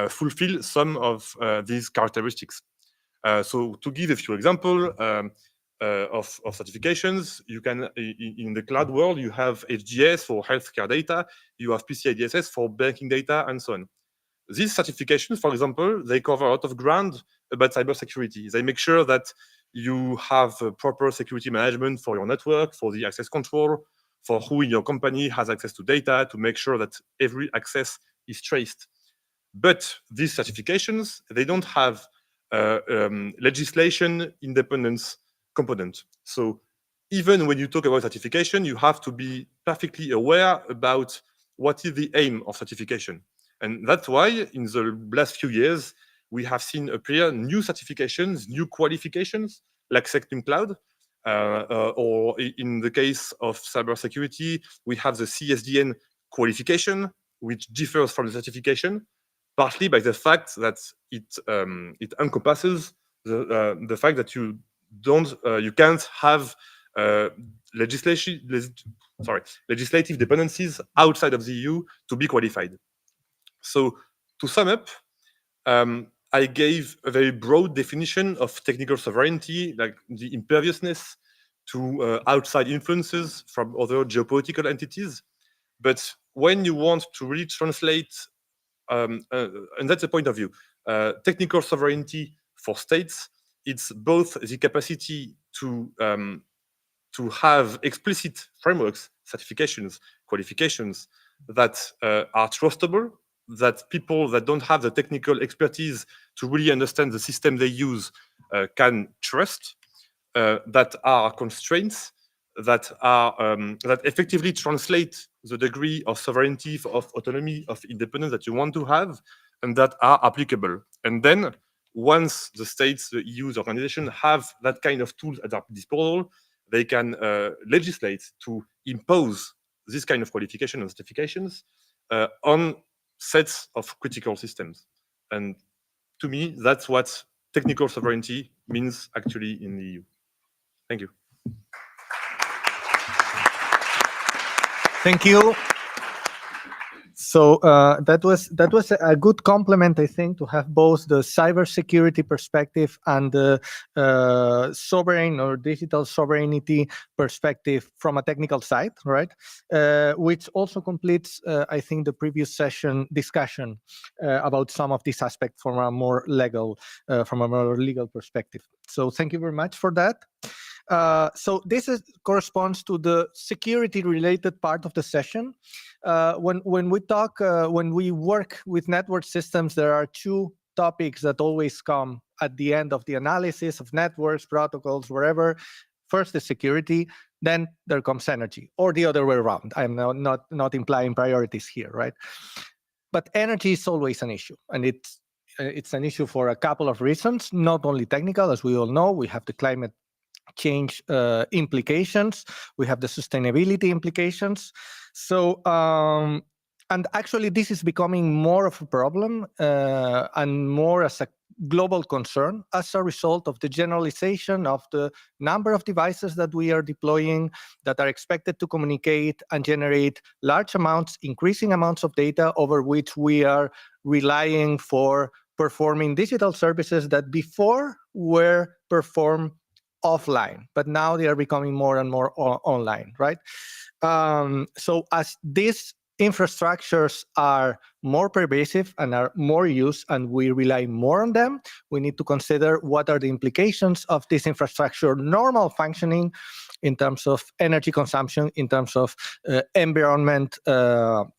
fulfill some of these characteristics. So to give a few examples of certifications, you can, in the cloud world, you have HDS for healthcare data, you have PCI DSS for banking data, and so on. These certifications, for example, they cover a lot of ground about cybersecurity. They make sure that you have proper security management for your network, for the access control, for who in your company has access to data, to make sure that every access is traced. But these certifications, they don't have legislation independence component. So even when you talk about certification, you have to be perfectly aware about what is the aim of certification. And that's why in the last few years, we have seen appear new certifications, new qualifications, like Sectim Cloud, or in the case of cybersecurity, we have the CSDN qualification, which differs from the certification, partly by the fact that it encompasses the fact that you can't have legislative dependencies outside of the EU to be qualified. So to sum up, I gave a very broad definition of technical sovereignty, like the imperviousness to outside influences from other geopolitical entities. But when you want to really translate, and that's the point of view, technical sovereignty for states, it's both the capacity to have explicit frameworks, certifications, qualifications that are trustable, that people that don't have the technical expertise to really understand the system they use can trust, that are constraints, that effectively translate the degree of sovereignty, of autonomy, of independence that you want to have, and that are applicable. And then once the states, the EU's organization have that kind of tools at their disposal, they can legislate to impose this kind of qualification and certifications on sets of critical systems. And to me, that's what technical sovereignty means actually in the EU. Thank you. Thank you. So that was a good complement, I think, to have both the cybersecurity perspective and the sovereign or digital sovereignty perspective from a technical side, right? Which also completes, I think, the previous session discussion about some of these aspects from a more legal perspective. So thank you very much for that. So this corresponds to the security-related part of the session. When we work with network systems, there are two topics that always come at the end of the analysis of networks, protocols, wherever. First is security, then there comes energy, or the other way around. I'm not implying priorities here, right? But energy is always an issue, and it's an issue for a couple of reasons, not only technical, as we all know. We have the climate change implications, we have the sustainability implications. So And actually, this is becoming more of a problem and more as a global concern as a result of the generalization of the number of devices that we are deploying that are expected to communicate and generate large amounts, increasing amounts of data over which we are relying for performing digital services that before were performed offline, but now they are becoming more and more online, right? So as these infrastructures are more pervasive and are more used and we rely more on them, we need to consider what are the implications of this infrastructure normal functioning in terms of energy consumption, in terms of environmental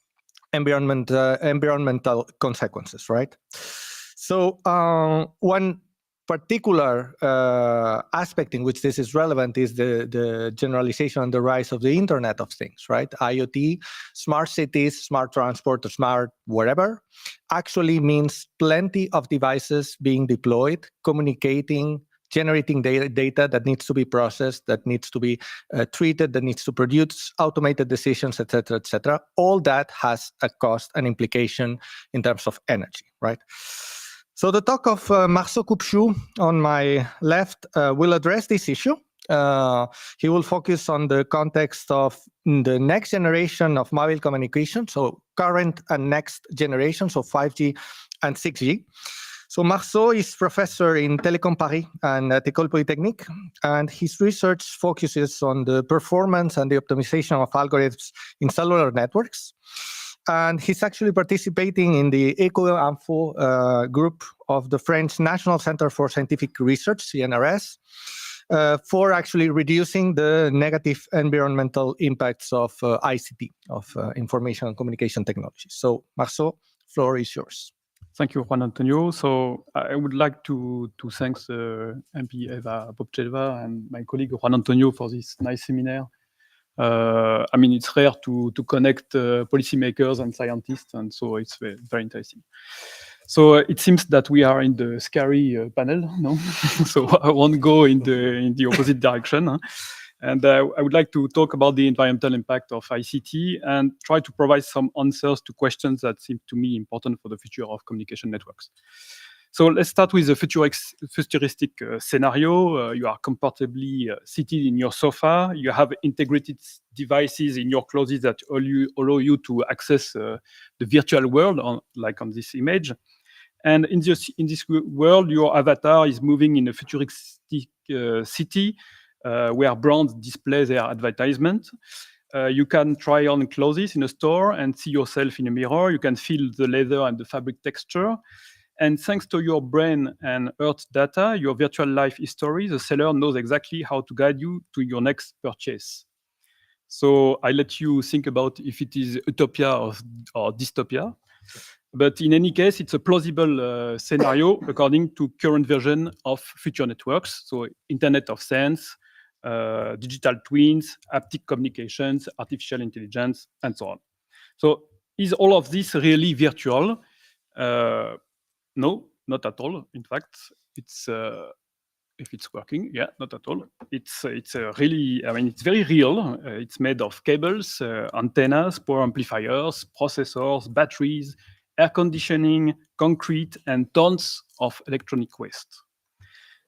consequences, right? So one particular aspect in which this is relevant is the generalization and the rise of the Internet of Things, right? IoT, smart cities, smart transport, or smart whatever, actually means plenty of devices being deployed, communicating, generating data that needs to be processed, that needs to be treated, that needs to produce automated decisions, etc., etc. All that has a cost and implication in terms of energy, right? So the talk of Marceau Coupe-Chou on my left will address this issue. He will focus on the context of the next generation of mobile communication, so current and next generation, so 5G and 6G. So Marceau is professor in Télécom Paris and at École Polytechnique, and his research focuses on the performance and the optimization of algorithms in cellular networks. And he's actually participating in the EcoInfo group of the French National Center for Scientific Research, CNRS, for actually reducing the negative environmental impacts of ICT, of information and communication technologies. So, Marceau, floor is yours. Thank you, Juan Antonio. So I would like to thank MP Eva Popcheva and my colleague Juan Antonio for this nice seminar. I mean, it's rare to connect policymakers and scientists, and so it's very interesting. So it seems that we are in the scary panel, no? So I won't go in the opposite direction. Huh? And I would like to talk about the environmental impact of ICT and try to provide some answers to questions that seem to me important for the future of communication networks. So let's start with a futuristic scenario. You are comfortably seated in your sofa. You have integrated devices in your clothes that allow you to access the virtual world, like on this image. And in this world, your avatar is moving in a futuristic city where brands display their advertisement. You can try on clothes in a store and see yourself in a mirror. You can feel the leather and the fabric texture. And thanks to your brain and Earth data, your virtual life history, the seller knows exactly how to guide you to your next purchase. So I let you think about if it is utopia or dystopia. But in any case, it's a plausible scenario according to current version of future networks. So Internet of Things, digital twins, haptic communications, artificial intelligence, and so on. So is all of this really virtual? No, not at all. In fact, it's if it's working, yeah, not at all. It's really, I mean, it's very real. It's made of cables, antennas, power amplifiers, processors, batteries, air conditioning, concrete, and tons of electronic waste.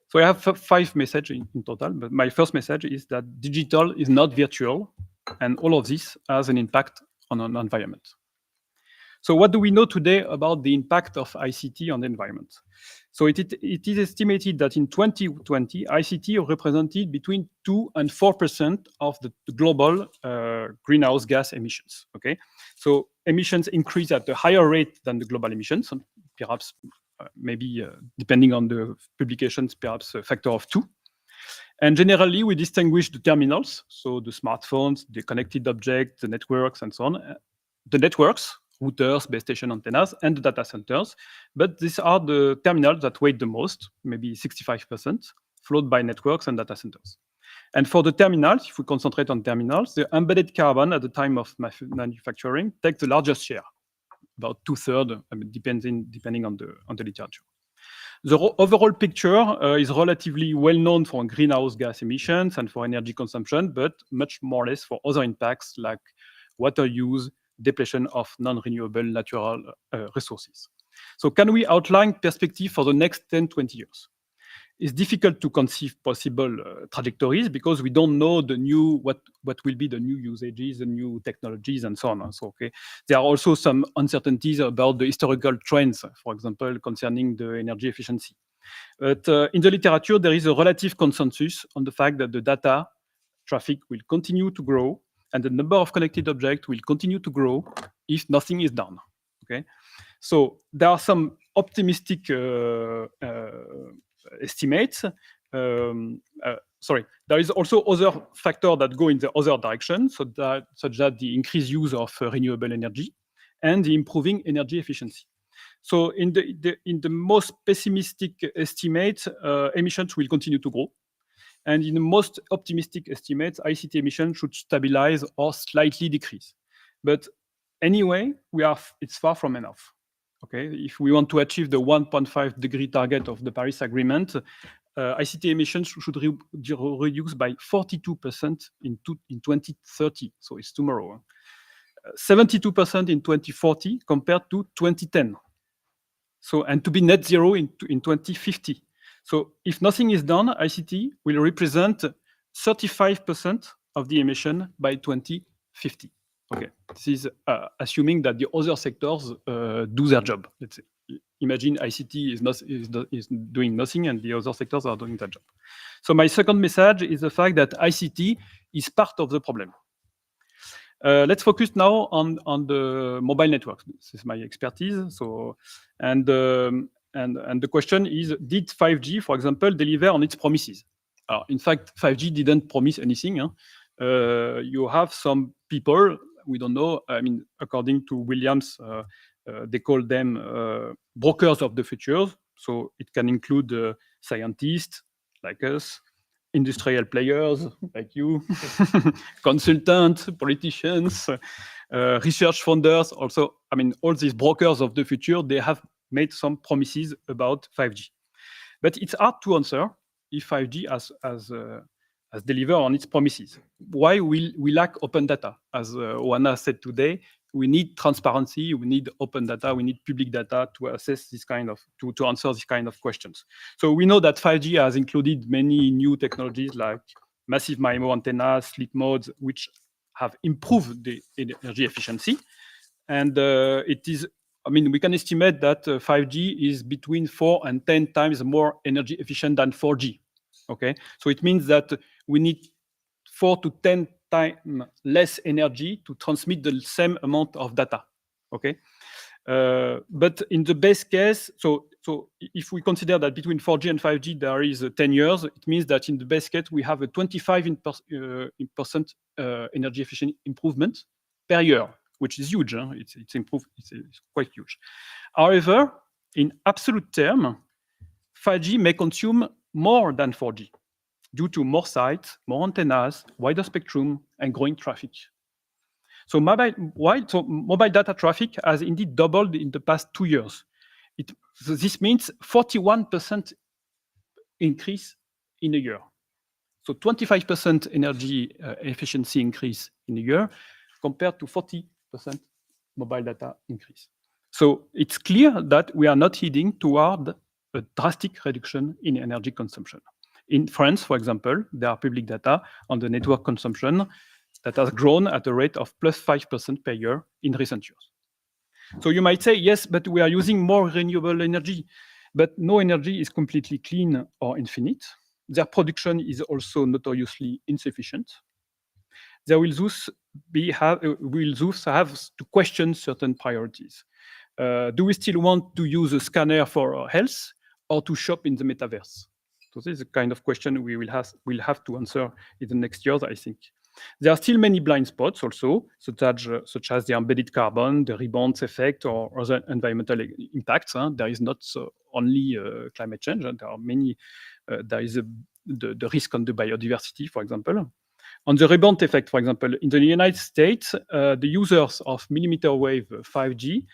So I have 5 messages in total, but my first message is that digital is not virtual, and all of this has an impact on an environment. So what do we know today about the impact of ICT on the environment? So it is estimated that in 2020, ICT represented between 2 and 4% of the global greenhouse gas emissions. Okay, so emissions increase at a higher rate than the global emissions, perhaps maybe depending on the publications, perhaps a factor of 2. And generally, we distinguish the terminals, so the smartphones, the connected objects, the networks, and so on. The networks, routers, base station antennas, and the data centers. But these are the terminals that weigh the most, maybe 65%, followed by networks and data centers. And for the terminals, if we concentrate on terminals, the embedded carbon at the time of manufacturing takes the largest share, about 2/3, I mean, depending on the literature. The overall picture is relatively well known for greenhouse gas emissions and for energy consumption, but much more or less for other impacts like water use, depletion of non-renewable natural resources. So can we outline perspective for the next 10, 20 years? It's difficult to conceive possible trajectories because we don't know what will be the new usages, the new technologies, and so on. So, there are also some uncertainties about the historical trends, for example, concerning the energy efficiency. But in the literature, there is a relative consensus on the fact that the data traffic will continue to grow and the number of connected objects will continue to grow if nothing is done. So there are some optimistic estimates. There is also other factors that go in the other direction, such as the increased use of renewable energy and the improving energy efficiency. So in the most pessimistic estimate, emissions will continue to grow. And in the most optimistic estimates, ICT emissions should stabilize or slightly decrease. But anyway, it's far from enough. If we want to achieve the 1.5 degree target of the Paris Agreement, ICT emissions should reduce by 42% in 2030. So it's tomorrow. 72% in 2040 compared to 2010. So, and to be net zero in 2050. So if nothing is done, ICT will represent 35% of the emission by 2050. This is assuming that the other sectors do their job. Let's say, imagine ICT is doing nothing and the other sectors are doing their job. So my second message is the fact that ICT is part of the problem. Let's focus now on the mobile networks. This is my expertise. So, and the question is, did 5G, for example, deliver on its promises? In fact, 5G didn't promise anything. You have some people, we don't know, I mean, according to Williams, they call them brokers of the future. So it can include scientists like us, industrial players like you, consultants, politicians, research funders. Also, I mean, all these brokers of the future, they have made some promises about 5G. But it's hard to answer if 5G has delivered on its promises. Why we lack open data? As Juana said today, we need transparency, we need open data, we need public data to assess this kind of, to answer this kind of questions. So we know that 5G has included many new technologies like massive MIMO antennas, sleep modes, which have improved the energy efficiency. And it is, I mean, we can estimate that 5G is between 4 and 10 times more energy efficient than 4G. So it means that we need 4 to 10 times less energy to transmit the same amount of data. But in the best case, so if we consider that between 4G and 5G there is 10 years, it means that in the best case we have a 25% energy efficient improvement per year, which is huge. It's improved. It's quite huge. However, in absolute terms, 5G may consume more than 4G due to more sites, more antennas, wider spectrum, and growing traffic. So mobile data traffic has indeed doubled in the past 2 years. So this means 41% increase in a year. So 25% energy efficiency increase in a year compared to 40% mobile data increase. So it's clear that we are not heading toward a drastic reduction in energy consumption. In France, for example, there are public data on the network consumption that has grown at a rate of plus 5% per year in recent years. So you might say, yes, but we are using more renewable energy. But no energy is completely clean or infinite. Their production is also notoriously insufficient. There will thus have to question certain priorities. Do we still want to use a scanner for our health or to shop in the metaverse? So this is the kind of question we'll have to answer in the next years, I think. There are still many blind spots also, such as the embedded carbon, the rebound effect, or other environmental impacts. There is not only climate change. There are many. There is the risk on the biodiversity, for example. On the rebound effect, for example, in the United States, the users of millimeter wave 5G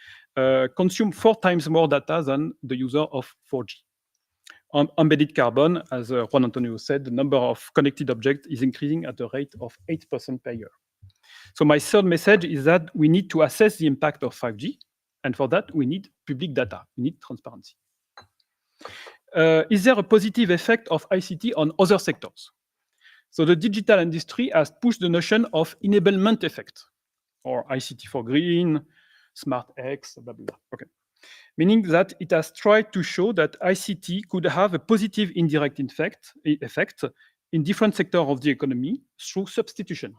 consume 4 times more data than the user of 4G. On embedded carbon, as Juan Antonio said, the number of connected objects is increasing at a rate of 8% per year. So my third message is that we need to assess the impact of 5G. And for that, we need public data. We need transparency. Is there a positive effect of ICT on other sectors? So the digital industry has pushed the notion of enablement effect, or ICT for green, smart X, blah, blah, blah. Okay. Meaning that it has tried to show that ICT could have a positive indirect effect in different sectors of the economy through substitution.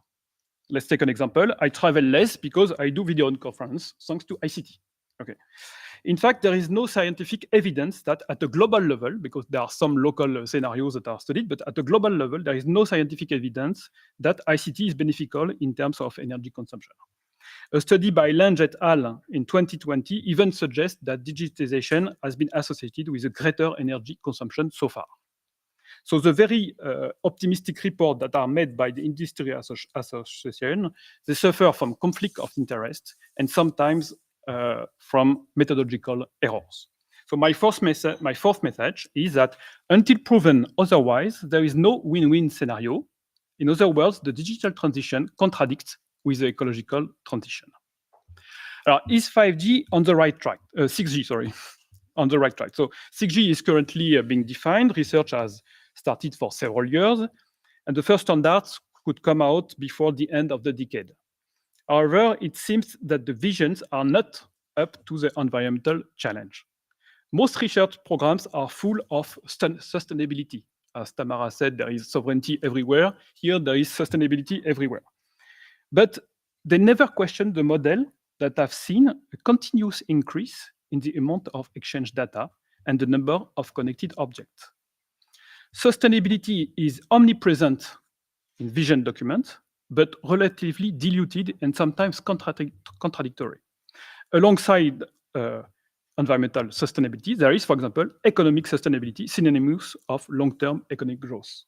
Let's take an example. I travel less because I do video conference thanks to ICT. Okay. In fact, there is no scientific evidence that at a global level, because there are some local scenarios that are studied, but at a global level, there is no scientific evidence that ICT is beneficial in terms of energy consumption. A study by Lange et al. In 2020 even suggests that digitization has been associated with a greater energy consumption so far. So the very optimistic report that are made by the industry association, they suffer from conflict of interest and sometimes from methodological errors. So my fourth message is that until proven otherwise, there is no win-win scenario. In other words, the digital transition contradicts with the ecological transition. Is 5G on the right track? 6G, sorry, on the right track. So 6G is currently being defined. Research has started for several years, and the first standards could come out before the end of the decade. However, it seems that the visions are not up to the environmental challenge. Most research programs are full of sustainability. As Tamara said, there is sovereignty everywhere. Here, there is sustainability everywhere. But they never question the model that have seen a continuous increase in the amount of exchange data and the number of connected objects. Sustainability is omnipresent in vision documents, but relatively diluted and sometimes contradictory. Alongside environmental sustainability, there is, for example, economic sustainability, synonymous of long-term economic growth.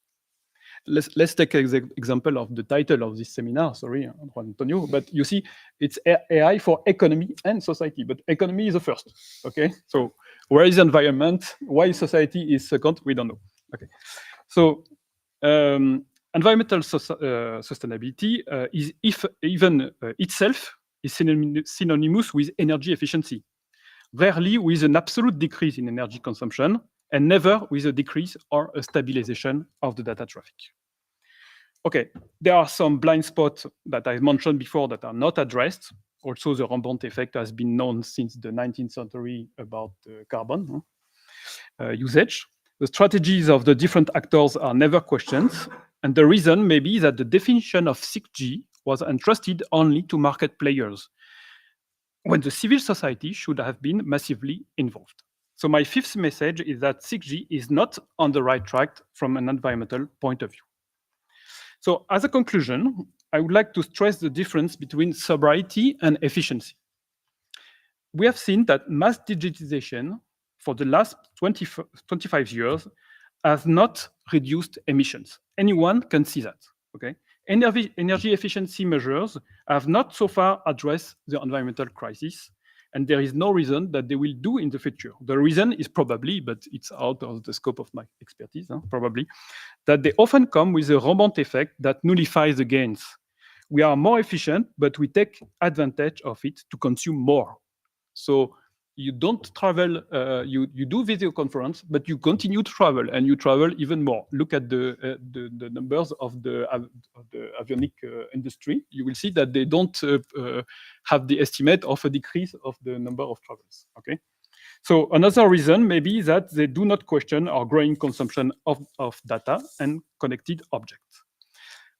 Let's take an example of the title of this seminar. Sorry, Juan Antonio, but you see, it's AI for economy and society, but economy is the first, okay? So where is the environment? Why society is second? We don't know, okay? So environmental sustainability is itself is synonymous with energy efficiency, rarely with an absolute decrease in energy consumption, and never with a decrease or a stabilization of the data traffic. Okay, there are some blind spots that I've mentioned before that are not addressed. Also, the rampant effect has been known since the 19th century about carbon usage. The strategies of the different actors are never questioned, and the reason may be that the definition of 6G was entrusted only to market players, when the civil society should have been massively involved. So my fifth message is that 6G is not on the right track from an environmental point of view. So as a conclusion, I would like to stress the difference between sobriety and efficiency. We have seen that mass digitization for the last 25 years has not reduced emissions. Anyone can see that, okay? Energy efficiency measures have not so far addressed the environmental crisis, and there is no reason that they will do in the future. The reason is probably, but it's out of the scope of my expertise, probably, that they often come with a rampant effect that nullifies the gains. We are more efficient, but we take advantage of it to consume more. So you don't travel, you do video conference, but you continue to travel, and you travel even more. Look at the numbers of the avionic industry. You will see that they don't have the estimate of a decrease of the number of travels, okay? So another reason may be that they do not question our growing consumption of data and connected objects.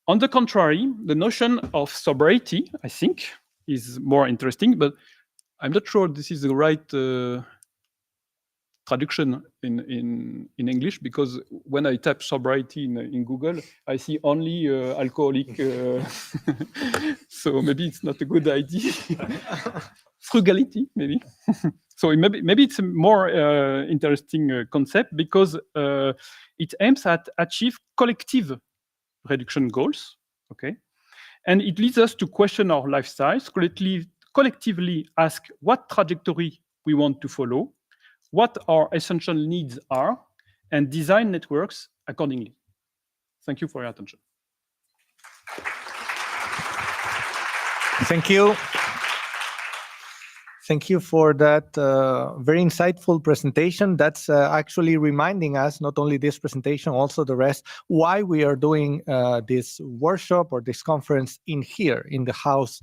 On the contrary, the notion of sobriety, I think, is more interesting, but I'm not sure this is the right traduction in English, because when I type sobriety in Google, I see only alcoholic. So maybe it's not a good idea. Frugality, maybe. So maybe it's a more interesting concept, because it aims at achieve collective reduction goals, okay? And it leads us to question our lifestyles, collectively ask what trajectory we want to follow, what our essential needs are, and design networks accordingly. Thank you for your attention. Thank you. Thank you for that very insightful presentation. That's actually reminding us, not only this presentation, also the rest, why we are doing this workshop or this conference in here, in the house,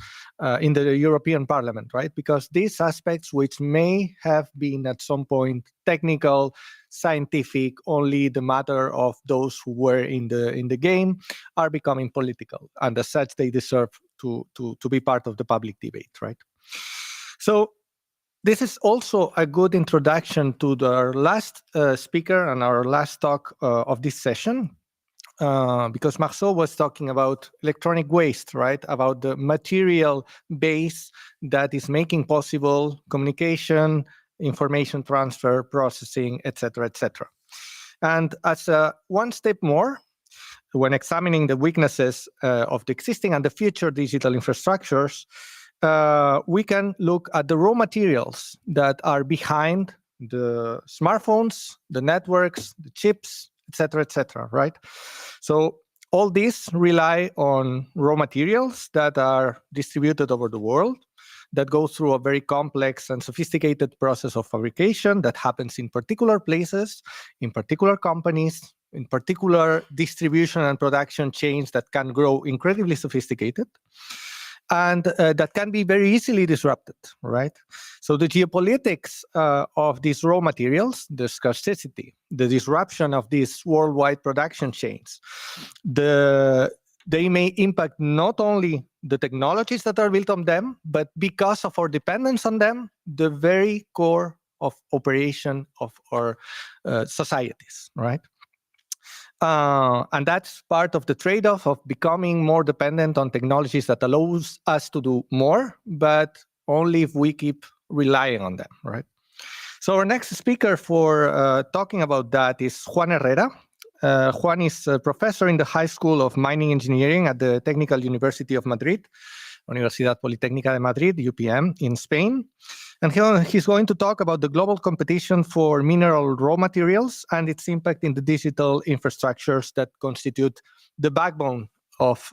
in the European Parliament, right? Because these aspects, which may have been at some point technical, scientific, only the matter of those who were in the game, are becoming political. And as such, they deserve to be part of the public debate, right? So this is also a good introduction to our last speaker and our last talk of this session, because Marceau was talking about electronic waste, right? About the material base that is making possible communication, information transfer, processing, etc., etc. And as one step more, when examining the weaknesses of the existing and the future digital infrastructures, we can look at the raw materials that are behind the smartphones, the networks, the chips, etc., right? So all these rely on raw materials that are distributed over the world, that go through a very complex and sophisticated process of fabrication that happens in particular places, in particular companies, in particular distribution and production chains that can grow incredibly sophisticated, and that can be very easily disrupted, right? So the geopolitics of these raw materials, the scarcity, the disruption of these worldwide production chains, they may impact not only the technologies that are built on them, but because of our dependence on them, the very core of operation of our societies, right? And that's part of the trade-off of becoming more dependent on technologies that allows us to do more, but only if we keep relying on them, right? So our next speaker for talking about that is Juan Herrera. Juan is a professor in the High School of Mining Engineering at the Technical University of Madrid, Universidad Politécnica de Madrid, UPM, in Spain. And he's going to talk about the global competition for mineral raw materials and its impact in the digital infrastructures that constitute the backbone of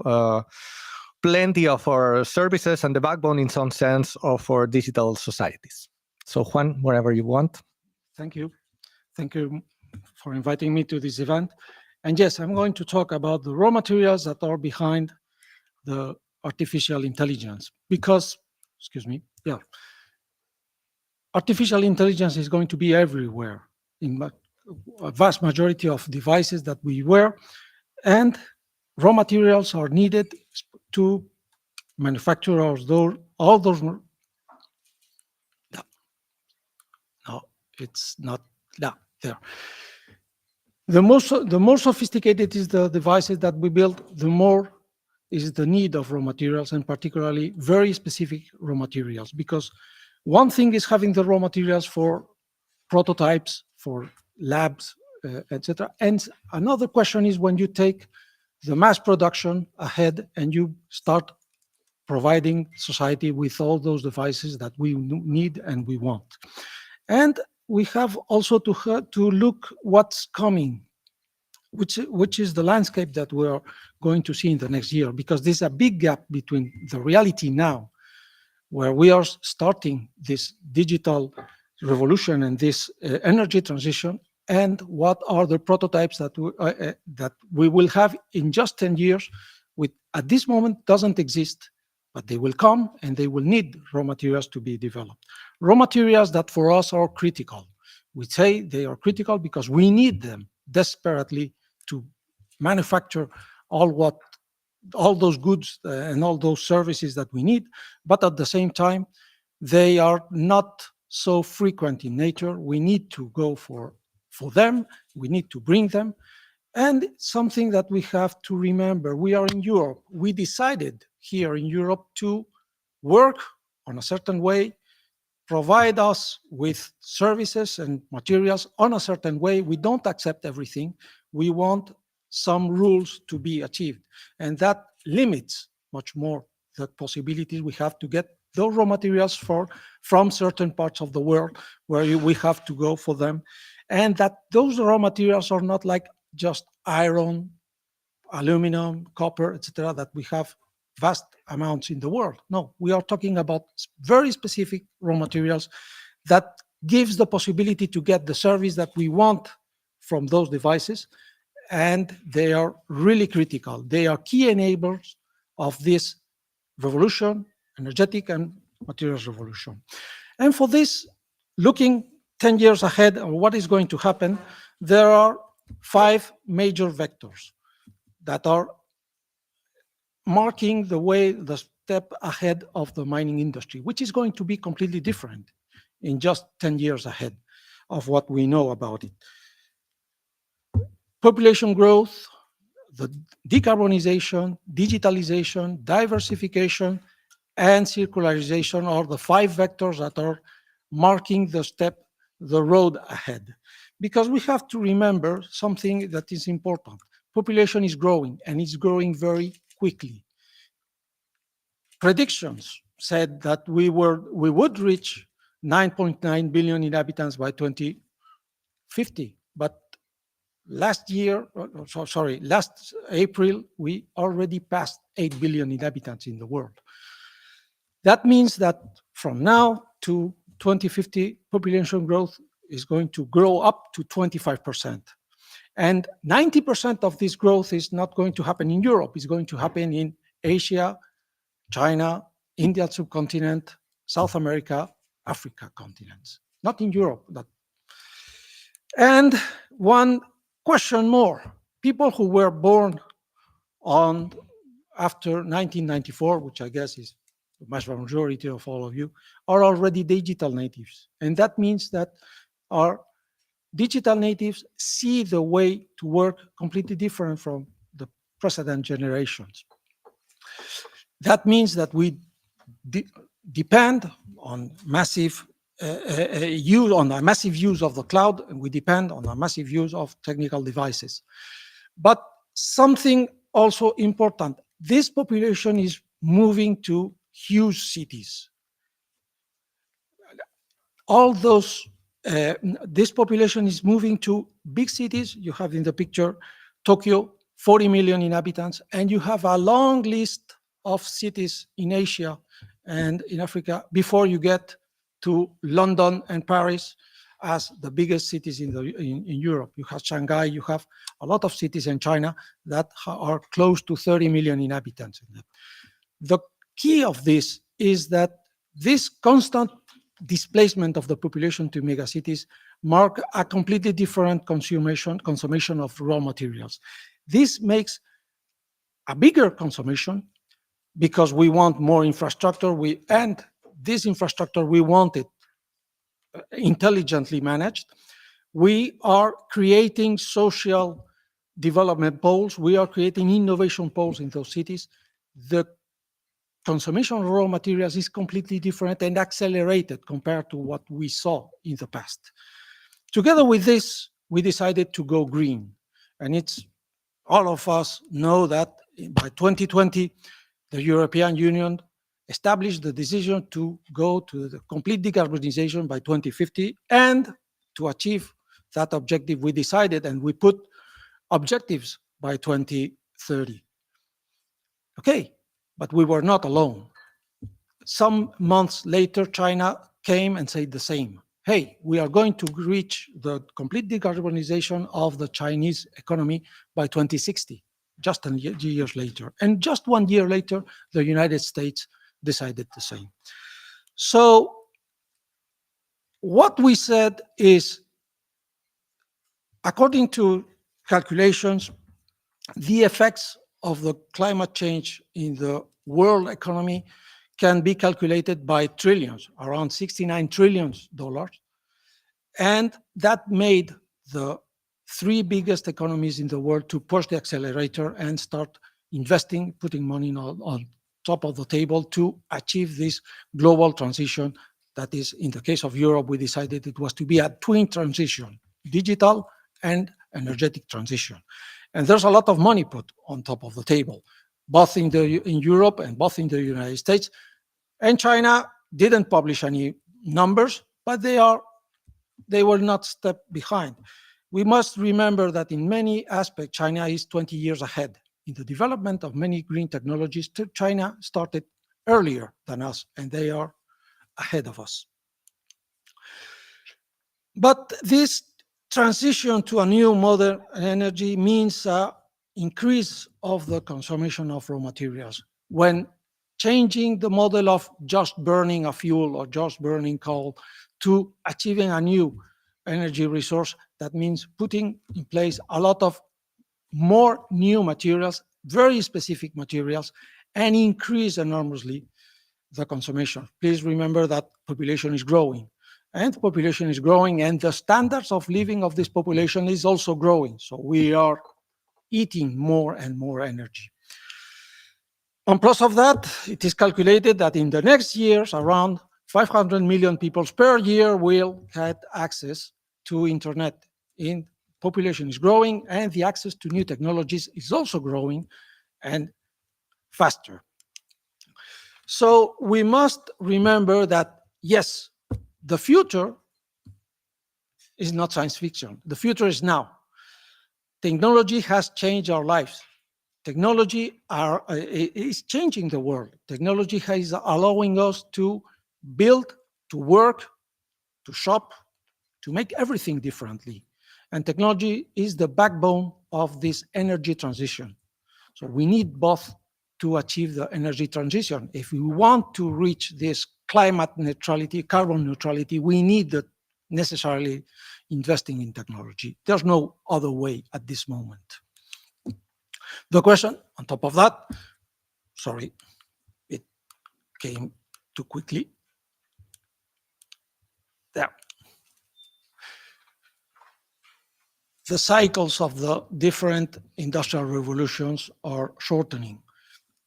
plenty of our services and the backbone, in some sense, of our digital societies. So Juan, wherever you want. Thank you. Thank you for inviting me to this event. And yes, I'm going to talk about the raw materials that are behind the artificial intelligence because, artificial intelligence is going to be everywhere in a vast majority of devices that we wear, and raw materials are needed to manufacture all those. No, it's not there. The more sophisticated is the devices that we build, the more is the need of raw materials, and particularly very specific raw materials, because one thing is having the raw materials for prototypes, for labs, etc. And another question is when you take the mass production ahead and you start providing society with all those devices that we need and we want. And we have also to look what's coming, which is the landscape that we're going to see in the next year, because there's a big gap between the reality now, where we are starting this digital revolution and this energy transition, and what are the prototypes that we will have in just 10 years, which at this moment doesn't exist, but they will come and they will need raw materials to be developed. Raw materials that for us are critical. We say they are critical because we need them desperately to manufacture all those goods and all those services that we need, but at the same time, they are not so frequent in nature. We need to go for them, we need to bring them. And something that we have to remember, we are in Europe. We decided here in Europe to work on a certain way, provide us with services and materials on a certain way. We don't accept everything. We want some rules to be achieved. And that limits much more the possibilities we have to get those raw materials from certain parts of the world where we have to go for them. And that those raw materials are not like just iron, aluminum, copper, etc., that we have vast amounts in the world. No, we are talking about very specific raw materials that gives the possibility to get the service that we want from those devices, and they are really critical. They are key enablers of this revolution, energetic and materials revolution. And for this, looking 10 years ahead of what is going to happen, there are 5 major vectors that are marking the way, the step ahead of the mining industry, which is going to be completely different in just 10 years ahead of what we know about it. Population growth, the decarbonization, digitalization, diversification, and circularization are the 5 vectors that are marking the road ahead. Because we have to remember something that is important. Population is growing, and it's growing very quickly. Predictions said that we would reach 9.9 billion inhabitants by 2050, but last April, we already passed 8 billion inhabitants in the world. That means that from now to 2050, population growth is going to grow up to 25%. And 90% of this growth is not going to happen in Europe. It's going to happen in Asia, China, Indian subcontinent, South America, Africa continents. Not in Europe. And one question more. People who were born after 1994, which I guess is the majority of all of you, are already digital natives. And that means that our digital natives see the way to work completely different from the precedent generations. That means that we depend on massive use of the cloud, and we depend on a massive use of technical devices. But something also important, this population is moving to huge cities. This population is moving to big cities. You have in the picture Tokyo, 40 million inhabitants, and you have a long list of cities in Asia and in Africa before you get to London and Paris as the biggest cities in Europe. You have Shanghai, you have a lot of cities in China that are close to 30 million inhabitants. The key of this is that this constant displacement of the population to megacities mark a completely different consumption of raw materials. This makes a bigger consumption because we want more infrastructure, and this infrastructure, we want it intelligently managed. We are creating social development poles. We are creating innovation poles in those cities. The consumption of raw materials is completely different and accelerated compared to what we saw in the past. Together with this, we decided to go green. And all of us know that by 2020, the European Union established the decision to go to the complete decarbonization by 2050. And to achieve that objective, we decided and we put objectives by 2030. Okay, but we were not alone. Some months later, China came and said the same. Hey, we are going to reach the complete decarbonization of the Chinese economy by 2060, just a few years later. And just 1 year later, the United States decided the same. So what we said is, according to calculations, the effects of the climate change in the world economy can be calculated by trillions, around $69 trillion. And that made the 3 biggest economies in the world to push the accelerator and start investing, putting money on top of the table to achieve this global transition. That is, in the case of Europe, we decided it was to be a twin transition, digital and energetic transition. And there's a lot of money put on top of the table, both in Europe and both in the United States. And China didn't publish any numbers, but they were not step behind. We must remember that in many aspects, China is 20 years ahead in the development of many green technologies, China started earlier than us, and they are ahead of us. But this transition to a new modern energy means an increase of the consumption of raw materials. When changing the model of just burning a fuel or just burning coal to achieving a new energy resource, that means putting in place a lot of more new materials, very specific materials, and increase enormously the consumption. Please remember that population is growing, and the standards of living of this population is also growing. So we are eating more and more energy. On plus of that, it is calculated that in the next years, around 500 million people per year will have access to internet. In population is growing, and the access to new technologies is also growing and faster. So we must remember that, yes, the future is not science fiction. The future is now. Technology has changed our lives. Technology is changing the world. Technology is allowing us to build, to work, to shop, to make everything differently. And technology is the backbone of this energy transition. So we need both to achieve the energy transition. If we want to reach this climate neutrality, carbon neutrality, we need necessarily investing in technology. There's no other way at this moment. The question on top of that, sorry, it came too quickly. There. The cycles of the different industrial revolutions are shortening.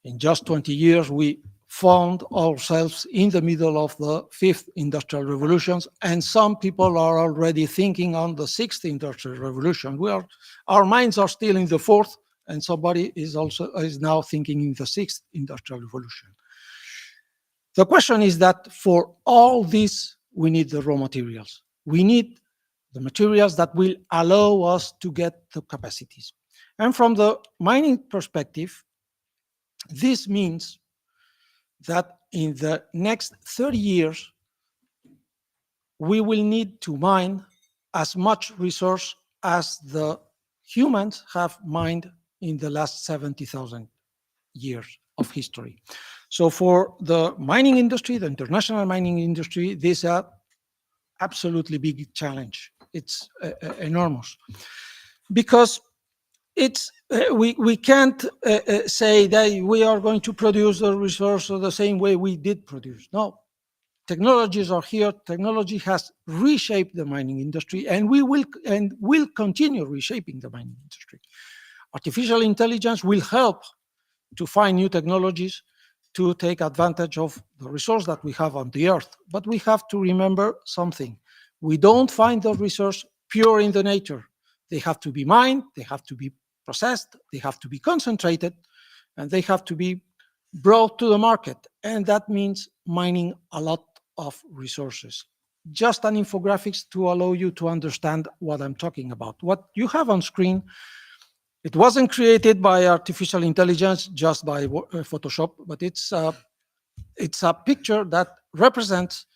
In just 20 years, we found ourselves in the middle of the 5th industrial revolutions, and some people are already thinking on the 6th industrial revolution. Our minds are still in the 4th, and somebody is now thinking in the 6th industrial revolution. The question is that for all this, we need the raw materials. We need the materials that will allow us to get the capacities. And from the mining perspective, this means that in the next 30 years, we will need to mine as much resource as the humans have mined in the last 70,000 years of history. So for the mining industry, the international mining industry, this is an absolutely big challenge. It's enormous. Because we can't say that we are going to produce the resource the same way we did produce. No, technologies are here. Technology has reshaped the mining industry, and will continue reshaping the mining industry. Artificial intelligence will help to find new technologies to take advantage of the resource that we have on the earth. But we have to remember something. We don't find the resource pure in the nature. They have to be mined, they have to be processed, they have to be concentrated, and they have to be brought to the market. And that means mining a lot of resources. Just an infographics to allow you to understand what I'm talking about. What you have on screen, it wasn't created by artificial intelligence, just by Photoshop, but it's a picture that represents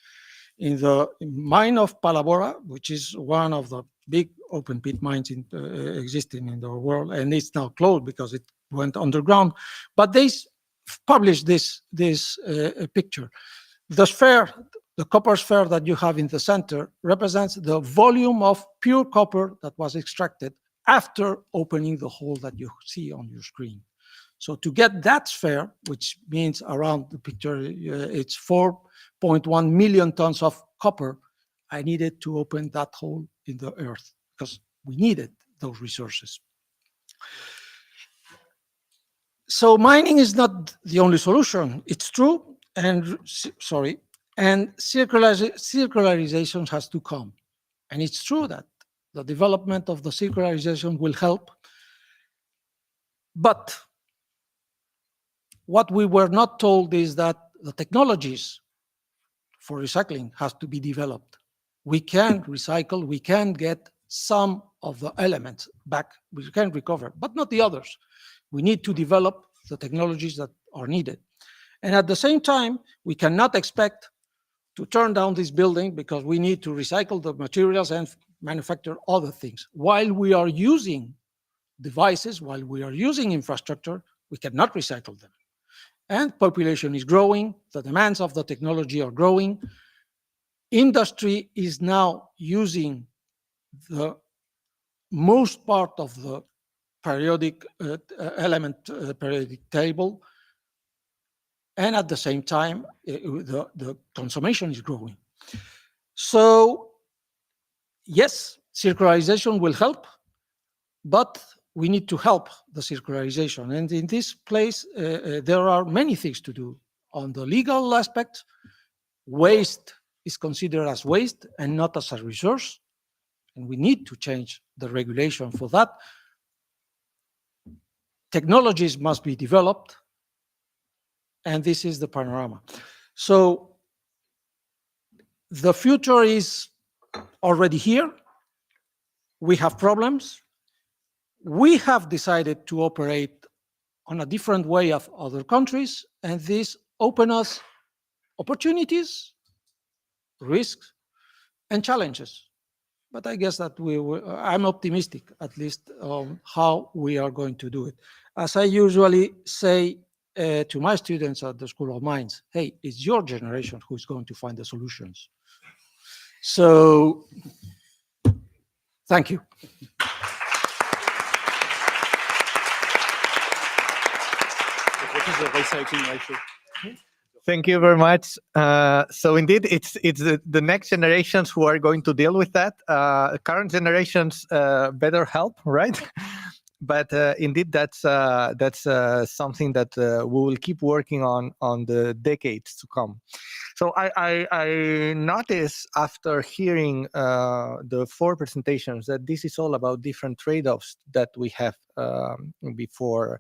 in the mine of Palabora, which is one of the big open pit mines existing in the world, and it's now closed because it went underground. But they published this picture. The sphere, the copper sphere that you have in the center, represents the volume of pure copper that was extracted after opening the hole that you see on your screen. So to get that sphere, which means around the picture, it's 4.1 million tons of copper, I needed to open that hole in the earth because we needed those resources. So mining is not the only solution. It's true, and circularization has to come. And it's true that the development of the circularization will help. But what we were not told is that the technologies for recycling has to be developed. We can recycle, we can get some of the elements back, we can recover, but not the others. We need to develop the technologies that are needed. And at the same time, we cannot expect to turn down this building because we need to recycle the materials and manufacture other things. While we are using devices, while we are using infrastructure, we cannot recycle them. And population is growing, the demands of the technology are growing. Industry is now using the most part of the periodic periodic table, and at the same time, the consumption is growing. So, yes, circularization will help, but we need to help the circularization. And in this place, there are many things to do. On the legal aspect, waste is considered as waste and not as a resource. And we need to change the regulation for that. Technologies must be developed. And this is the panorama. So the future is already here. We have problems. We have decided to operate on a different way of other countries, and this opens us opportunities, risks, and challenges. But I guess that I'm optimistic, at least, on how we are going to do it. As I usually say to my students at the School of Mines, hey, it's your generation who's going to find the solutions. So, thank you. Thank you very much. So indeed, it's the next generations who are going to deal with that. Current generations better help, right? But indeed, that's something that we will keep working on the decades to come. So I noticed after hearing the 4 presentations that this is all about different trade-offs that we have before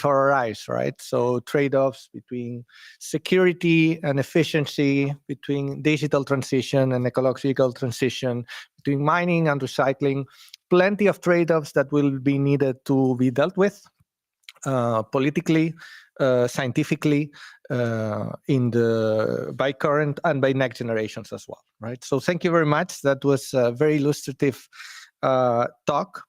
our eyes, right? So trade-offs between security and efficiency, between digital transition and ecological transition, between mining and recycling. Plenty of trade-offs that will be needed to be dealt with politically, scientifically, by current and by next generations as well, right? So thank you very much. That was a very illustrative talk.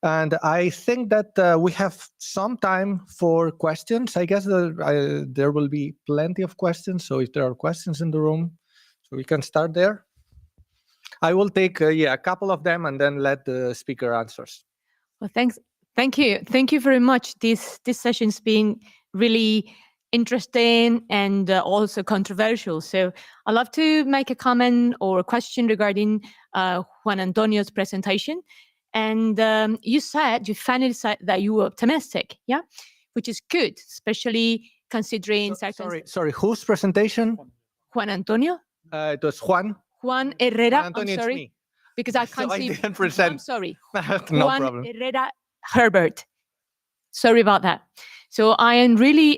And I think that we have some time for questions. I guess there will be plenty of questions. So if there are questions in the room, so we can start there. I will take a couple of them and then let the speaker answers. Well, thank you very much. This session's been really interesting and also controversial. So I'd love to make a comment or a question regarding Juan Antonio's presentation. And you finally said that you were optimistic, yeah, which is good, especially considering Sorry, whose presentation? Juan Antonio. It was Juan Herrera. Juan Antonio, I'm sorry, because I can't see. I didn't present. I'm sorry. No Juan problem. Herrera Herbert. Sorry about that. So I am really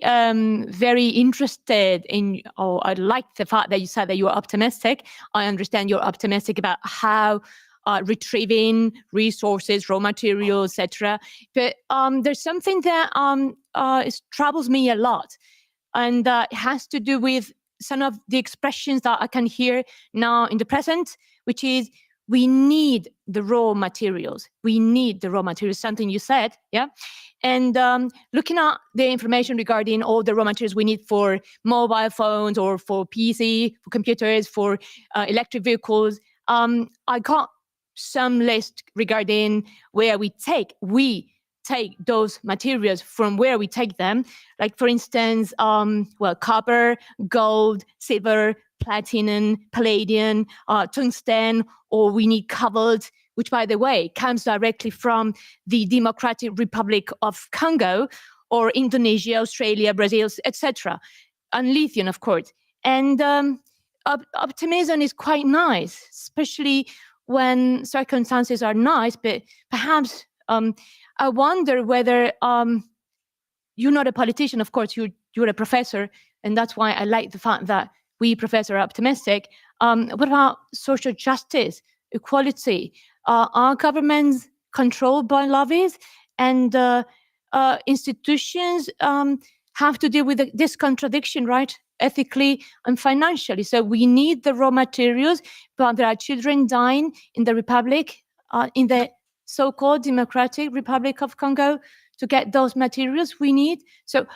very interested in, I like the fact that you said that you are optimistic. I understand you're optimistic about how retrieving resources, raw materials, etc. But there's something that troubles me a lot, and it has to do with some of the expressions that I can hear now in the present, which is we need the raw materials. We need the raw materials, something you said, yeah? And looking at the information regarding all the raw materials we need for mobile phones or for PC, for computers, for electric vehicles, I got some list regarding where we take those materials, from where we take them. Like, for instance, copper, gold, silver, platinum, palladium, tungsten, or we need cobalt, which, by the way, comes directly from the Democratic Republic of Congo, or Indonesia, Australia, Brazil, etc. And lithium, of course. And optimism is quite nice, especially when circumstances are nice, but perhaps I wonder whether you're not a politician, of course, you're a professor, and that's why I like the fact that we professors are optimistic. What about social justice, equality? Are governments controlled by lobbies? And institutions have to deal with this contradiction, right? Ethically and financially. So we need the raw materials, but there are children dying in the Republic, in the so-called Democratic Republic of Congo, to get those materials we need. So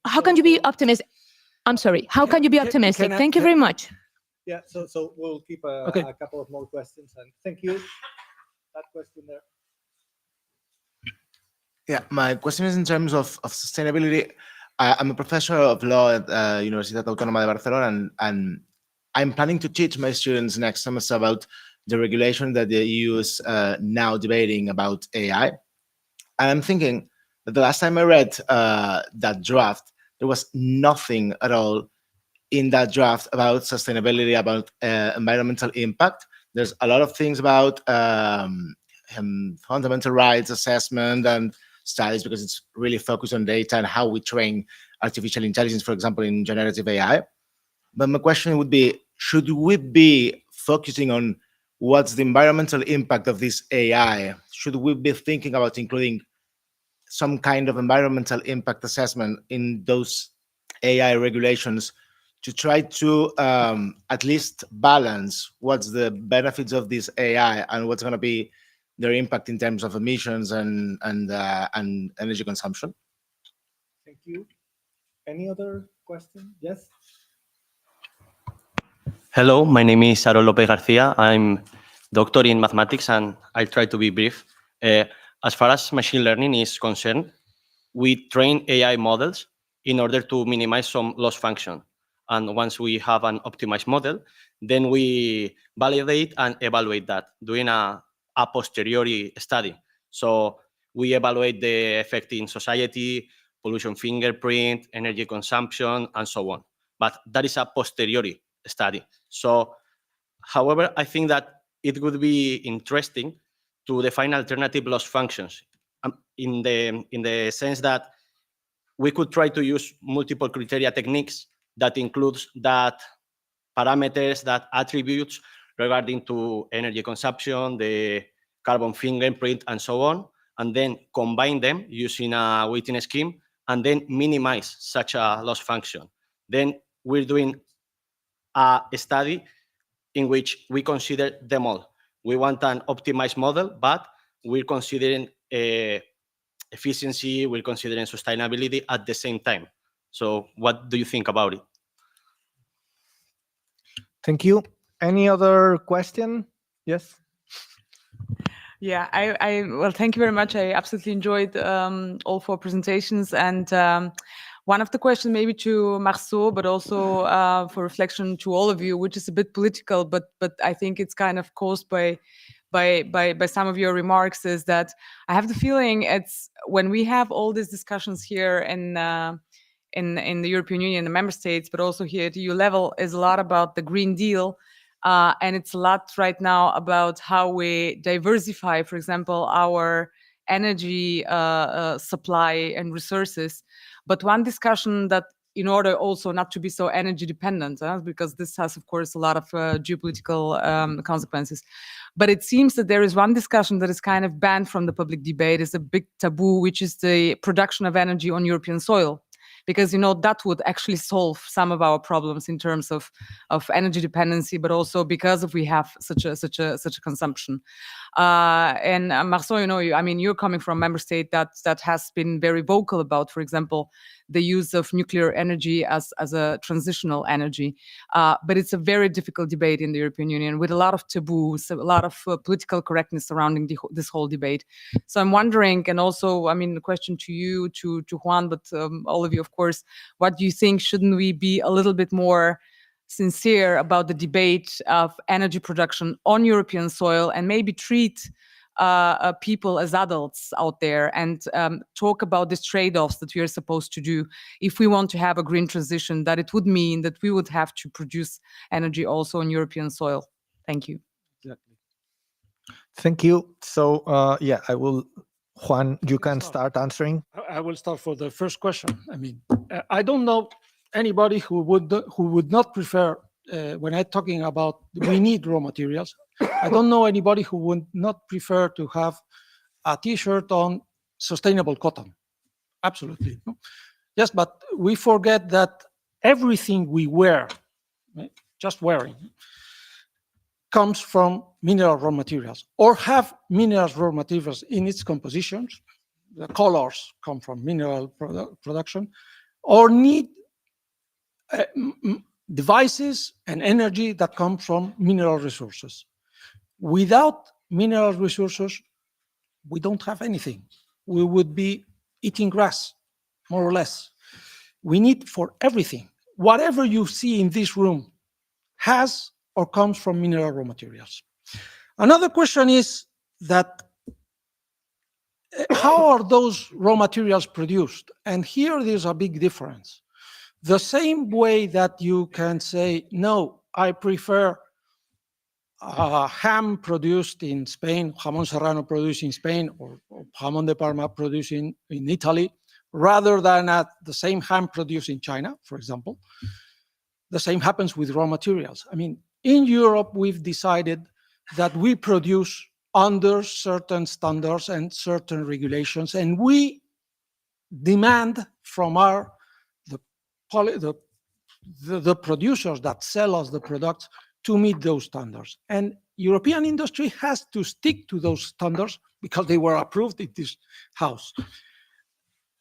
how can you be optimistic? I'm sorry, how can you be optimistic? Thank you very much. Yeah, so we'll keep a couple of more questions, and thank you. That question there. Yeah, my question is in terms of sustainability. I'm a professor of law at Universitat Autònoma de Barcelona, and I'm planning to teach my students next semester about the regulation that the EU is now debating about AI. And I'm thinking that the last time I read that draft, there was nothing at all in that draft about sustainability, about environmental impact. There's a lot of things about fundamental rights assessment and studies, because it's really focused on data and how we train artificial intelligence, for example, in generative AI. But my question would be, should we be focusing on what's the environmental impact of this AI? Should we be thinking about including some kind of environmental impact assessment in those AI regulations to try to at least balance what's the benefits of this AI and what's going to be their impact in terms of emissions and energy consumption? Thank you. Any other question? Yes. Hello, my name is Aaron López García. I'm doctor in mathematics, and I'll try to be brief. As far as machine learning is concerned, we train AI models in order to minimize some loss function. And once we have an optimized model, then we validate and evaluate that, doing a posteriori study. So we evaluate the effect in society, pollution fingerprint, energy consumption, and so on. But that is a posteriori study. So, however, I think that it would be interesting to define alternative loss functions in the sense that we could try to use multiple criteria techniques that includes that parameters, that attributes regarding to energy consumption, the carbon fingerprint, and so on, and then combine them using a weighting scheme, and then minimize such a loss function. Then we're doing a study in which we consider them all. We want an optimized model, but we're considering efficiency, we're considering sustainability at the same time. So what do you think about it? Thank you. Any other question? Yes. Yeah, well, thank you very much. I absolutely enjoyed all 4 presentations. And one of the questions maybe to Marceau, but also for reflection to all of you, which is a bit political, but I think it's kind of caused by some of your remarks, is that I have the feeling it's when we have all these discussions here in the European Union, the member states, but also here at EU level, is a lot about the Green Deal. And it's a lot right now about how we diversify, for example, our energy supply and resources. But one discussion that, in order also not to be so energy dependent, because this has, of course, a lot of geopolitical consequences. But it seems that there is one discussion that is kind of banned from the public debate, is a big taboo, which is the production of energy on European soil. Because, that would actually solve some of our problems in terms of energy dependency, but also because we have such a consumption. And Marceau, you're coming from a member state that has been very vocal about, for example, the use of nuclear energy as a transitional energy. But it's a very difficult debate in the European Union with a lot of taboos, a lot of political correctness surrounding this whole debate. So I'm wondering, and also, the question to you, to Juan, but all of you, of course, what do you think? Shouldn't we be a little bit more sincere about the debate of energy production on European soil, and maybe treat people as adults out there and talk about these trade-offs that we are supposed to do if we want to have a green transition, that it would mean that we would have to produce energy also on European soil? Thank you. Exactly. Thank you. So, I will, Juan, you can start answering. I will start for the first question. I don't know anybody who would not prefer, when I'm talking about we need raw materials, I don't know anybody who would not prefer to have a T-shirt on sustainable cotton. absolutely. Yes, but we forget that everything we wear, right, just wearing, comes from mineral raw materials or have mineral raw materials in its compositions. The colors come from mineral production, or need devices and energy that come from mineral resources. Without mineral resources, we don't have anything. We would be eating grass, more or less. We need for everything. Whatever you see in this room has or comes from mineral raw materials. Another question is that how are those raw materials produced? And here there's a big difference. The same way that you can say, no, I prefer ham produced in Spain, jamón serrano produced in Spain, or jamón de Parma produced in Italy, rather than the same ham produced in China, for example. The same happens with raw materials. I mean, in Europe, we've decided that we produce under certain standards and certain regulations, and we demand from the producers that sell us the products to meet those standards. And European industry has to stick to those standards because they were approved in this house.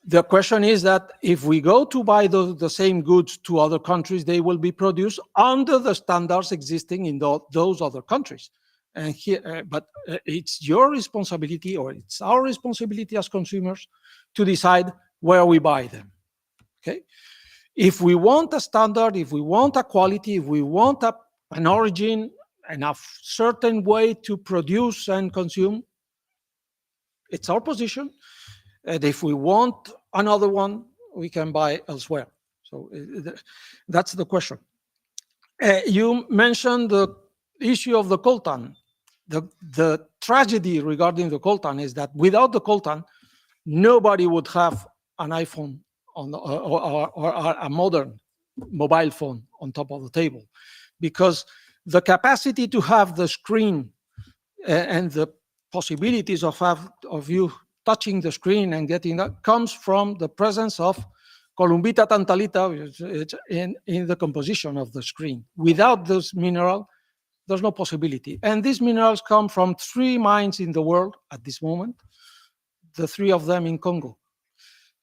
The question is that if we go to buy the same goods to other countries, they will be produced under the standards existing in those other countries. And here, but it's your responsibility, or it's our responsibility as consumers, to decide where we buy them. Okay? If we want a standard, if we want a quality, if we want an origin and a certain way to produce and consume, it's our position. And if we want another one, we can buy elsewhere. So that's the question. You mentioned the issue of the coltan. The tragedy regarding the coltan is that without the coltan, nobody would have an iPhone or a modern mobile phone on top of the table, because the capacity to have the screen and the possibilities of you touching the screen and getting that comes from the presence of columbita tantalita in the composition of the screen. Without this mineral, there's no possibility. And these minerals come from 3 mines in the world at this moment, the 3 of them in Congo,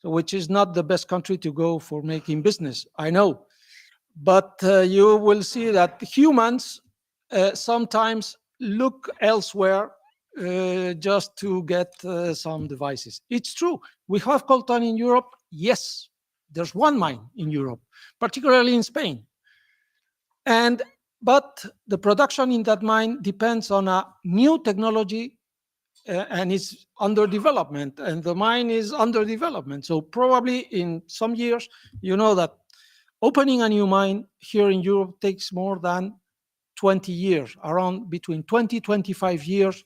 so which is not the best country to go for making business, I know. But you will see that humans sometimes look elsewhere just to get some devices. It's true. We have coltan in Europe. Yes, there's 1 mine in Europe, particularly in Spain. But the production in that mine depends on a new technology and it's under development, and the mine is under development. So probably in some years, you know that opening a new mine here in Europe takes more than 20 years, around between 20-25 years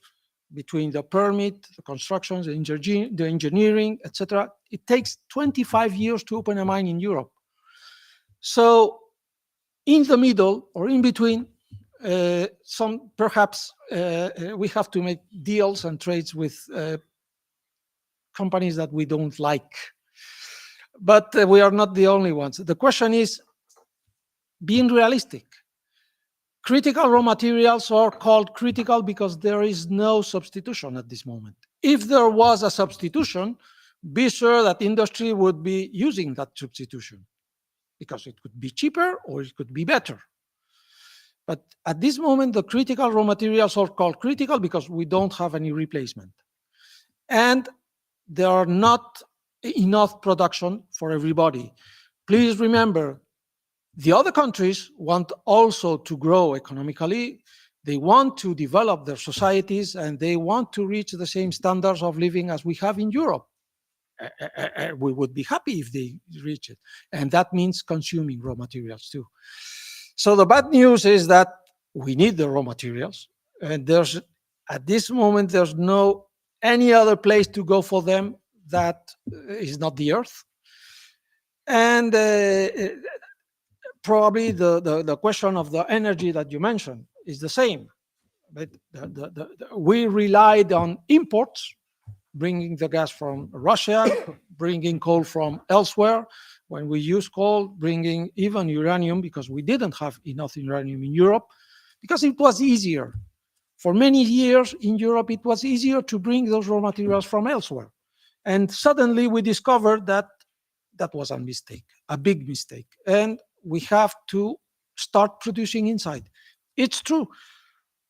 between the permit, the constructions, the engineering, etc. It takes 25 years to open a mine in Europe. So in the middle or in between, perhaps we have to make deals and trades with companies that we don't like. But we are not the only ones. The question is being realistic. Critical raw materials are called critical because there is no substitution at this moment. If there was a substitution, be sure that industry would be using that substitution, because it could be cheaper or it could be better. But at this moment, the critical raw materials are called critical because we don't have any replacement. And there are not enough production for everybody. Please remember, the other countries want also to grow economically. They want to develop their societies, and they want to reach the same standards of living as we have in Europe. We would be happy if they reach it. And that means consuming raw materials too. So the bad news is that we need the raw materials, and at this moment there's no any other place to go for them that is not the earth. And probably the question of the energy that you mentioned is the same. But we relied on imports, bringing the gas from Russia, bringing coal from elsewhere. When we use coal, bringing even uranium, because we didn't have enough uranium in Europe, because it was easier. For many years in Europe, it was easier to bring those raw materials from elsewhere. And suddenly we discovered that that was a mistake, a big mistake. And we have to start producing inside. It's true,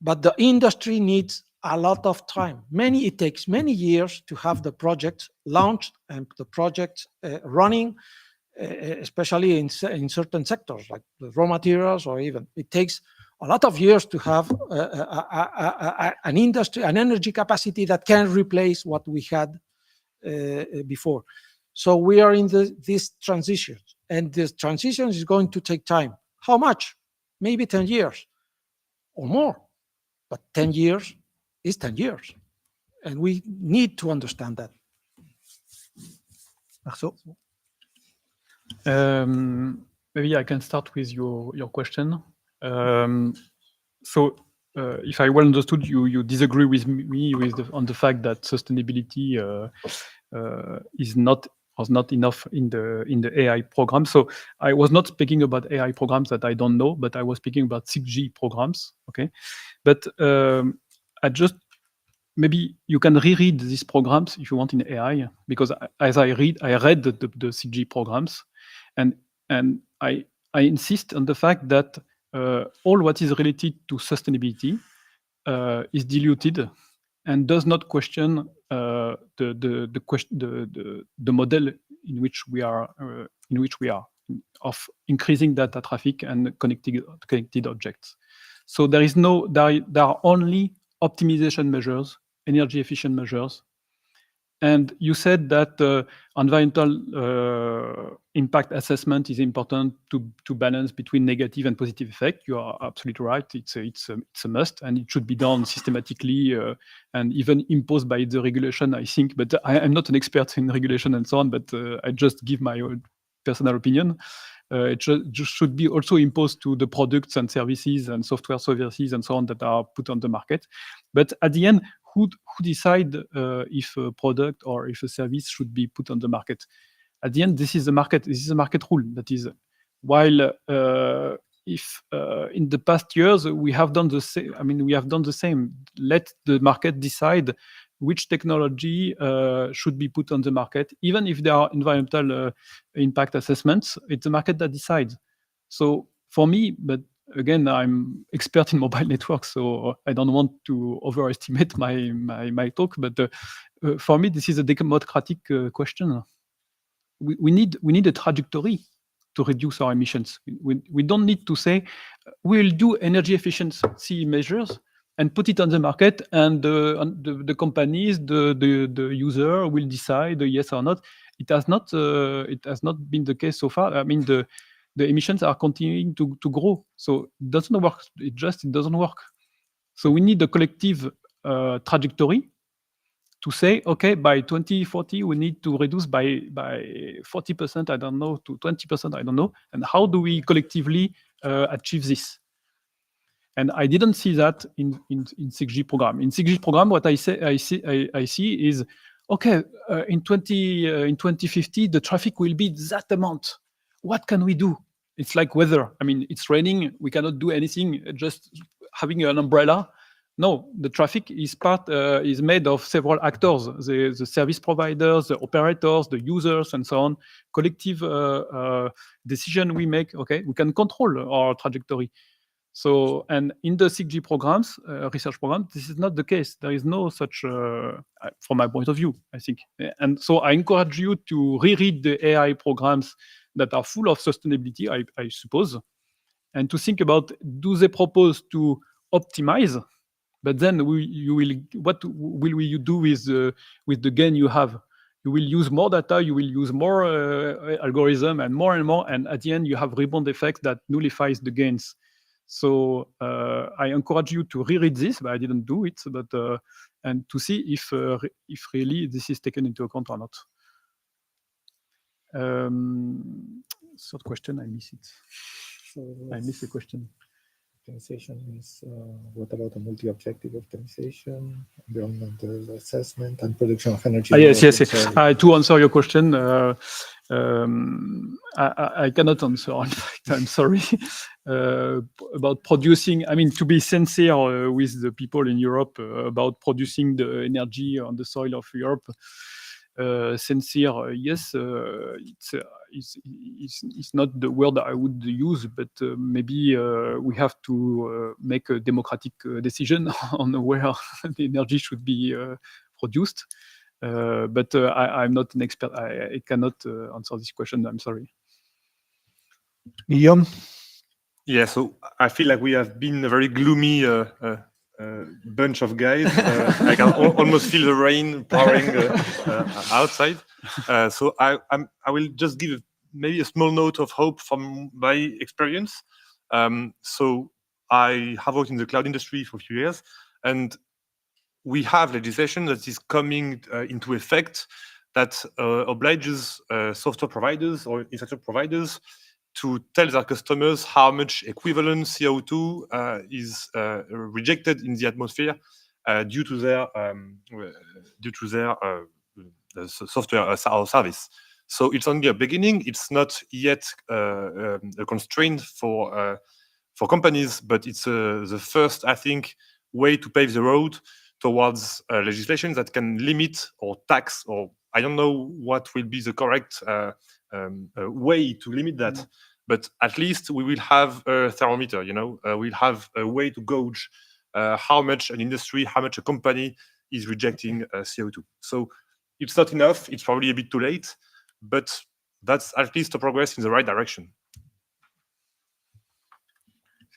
but the industry needs a lot of time. It takes many years to have the projects launched and the projects running, especially in certain sectors like the raw materials, or even it takes a lot of years to have an industry, an energy capacity that can replace what we had before. So we are in this transition, and this transition is going to take time. How much? Maybe 10 years or more, but 10 years is 10 years, and we need to understand that. Marceau? Maybe I can start with your question. So if I well understood, you disagree with me on the fact that sustainability was not enough in the AI program. So I was not speaking about AI programs that I don't know, but I was speaking about 6G programs. Okay, but I just maybe you can reread these programs if you want in AI, because as I read the 6G programs, and I insist on the fact that all what is related to sustainability is diluted and does not question the model in which we are of increasing data traffic and connected objects. So there are only optimization measures, energy efficient measures. And you said that environmental impact assessment is important to balance between negative and positive effect. You are absolutely right. It's a must, and it should be done systematically and even imposed by the regulation, I think. But I am not an expert in regulation and so on. But I just give my own personal opinion. It should be also imposed to the products and services and software services and so on that are put on the market. But at the end, who decide if a product or if a service should be put on the market? At the end, this is a market rule. That is, while if in the past years we have done the same. I mean, we have done the same. Let the market decide which technology should be put on the market, even if there are environmental impact assessments. It's the market that decides. So for me, but again, I'm expert in mobile networks, so I don't want to overestimate my talk. But for me, this is a democratic question. We need a trajectory to reduce our emissions. We don't need to say we'll do energy efficiency measures and put it on the market, and the companies, the user will decide yes or not. It has not been the case so far. I mean, the emissions are continuing to grow, so it doesn't work. It doesn't work. So we need a collective trajectory to say, okay, by 2040 we need to reduce by 40%. I don't know, to 20%. I don't know. And how do we collectively achieve this? And I didn't see that in 6G program. In 6G program, what I see is, okay, in 2050 the traffic will be that amount. What can we do? It's like weather. I mean, it's raining. We cannot do anything. Just having an umbrella. No, the traffic is made of several actors: the service providers, the operators, the users, and so on. Collective decision we make. Okay, we can control our trajectory. So, and in the 6G programs, research programs, this is not the case. There is no such, from my point of view, I think. And so I encourage you to reread the AI programs that are full of sustainability, I suppose, and to think about, do they propose to optimize? But then what will you do with the gain you have? You will use more data, you will use more algorithm and more, and at the end you have rebound effect that nullifies the gains. So I encourage you to reread this, but I didn't do it, but and to see if really this is taken into account or not. Third question, I miss it. I miss the question. optimization is what about a multi-objective optimization, environmental assessment, and production of energy? Yes. To answer your question, I cannot answer. In fact, I'm sorry. About producing, I mean, to be sincere with the people in Europe about producing the energy on the soil of Europe. Sincere, yes, it's not the word I would use, but maybe we have to make a democratic decision on where the energy should be produced. But I'm not an expert. I cannot answer this question. I'm sorry. Guillaume? Yeah, so I feel like we have been a very gloomy bunch of guys. I can almost feel the rain pouring outside. So I will just give maybe a small note of hope from my experience. So I have worked in the cloud industry for a few years, and we have legislation that is coming into effect that obliges software providers or infrastructure providers to tell their customers how much equivalent CO2 is rejected in the atmosphere due to their software or service. So it's only a beginning. It's not yet a constraint for companies, but it's the first, I think, way to pave the road towards legislation that can limit or tax, or I don't know what will be the correct way to limit that. But at least we will have a thermometer, we'll have a way to gauge how much an industry, how much a company is rejecting CO2. So it's not enough, it's probably a bit too late, but that's at least a progress in the right direction.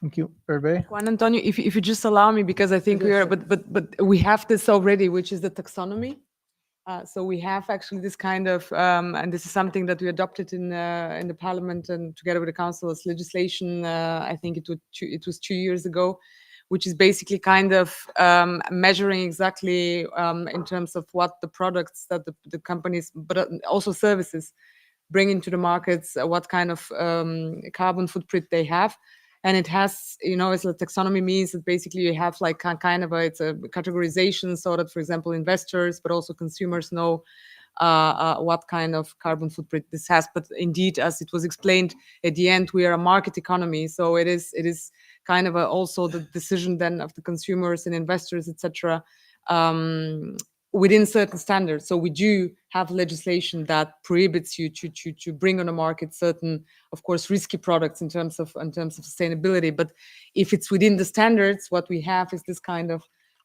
Thank you. Hervé? Juan Antonio, if you just allow me, because I think we are, but we have this already, which is the taxonomy. So we have actually this kind of, and this is something that we adopted in the Parliament and together with the Council as legislation. I think it was 2 years ago, which is basically kind of measuring exactly in terms of what the products that the companies, but also services, bring into the markets, what kind of carbon footprint they have. And it has, as a taxonomy means that basically you have like kind of it's a categorization so that, for example, investors, but also consumers know what kind of carbon footprint this has. But indeed, as it was explained at the end, we are a market economy. So it is kind of also the decision then of the consumers and investors, etc., within certain standards. So we do have legislation that prohibits you to bring on the market certain, of course, risky products in terms of sustainability. But if it's within the standards, what we have is this kind of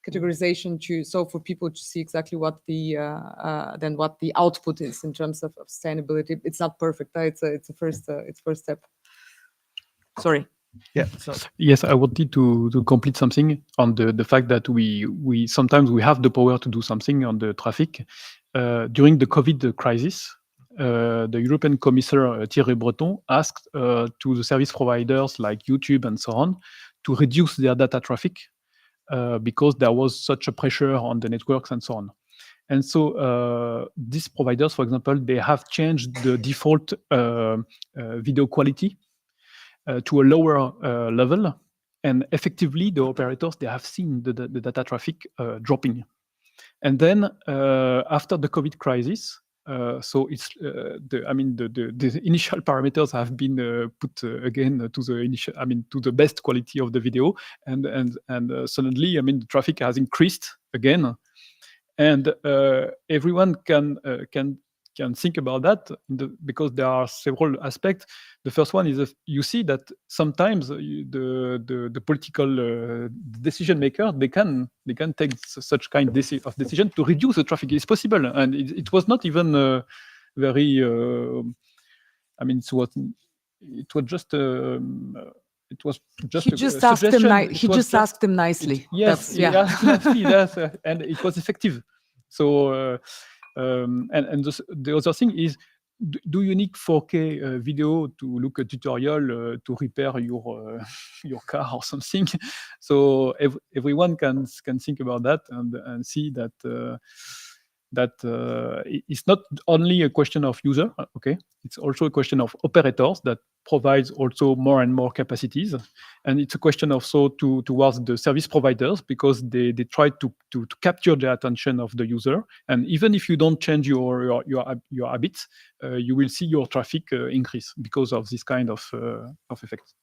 categorization so for people to see exactly what the output is in terms of sustainability. It's not perfect. It's a first step. Sorry. Yeah. Yes, I wanted to complete something on the fact that we sometimes we have the power to do something on the traffic. During the COVID crisis, the European Commissioner Thierry Breton asked to the service providers like YouTube and so on to reduce their data traffic because there was such a pressure on the networks and so on. And so these providers, for example, they have changed the default video quality to a lower level, and effectively the operators, they have seen the data traffic dropping. And then after the COVID crisis, so it's the initial parameters have been put again to the best quality of the video, and suddenly the traffic has increased again, and everyone can think about that because there are several aspects. The first one is you see that sometimes the political decision maker they can take such kind of decision to reduce the traffic. It's possible, and it was not even very. It was just. It was just. He just asked them nicely. Yes, yes, and it was effective. So. And the other thing is, do you need 4K video to look a tutorial to repair your car or something? So everyone can think about that and see that that it's not only a question of user, okay? It's also a question of operators that provides also more and more capacities. And it's a question also towards the service providers, because they try to capture the attention of the user. And even if you don't change your habits, you will see your traffic increase because of this kind of effect.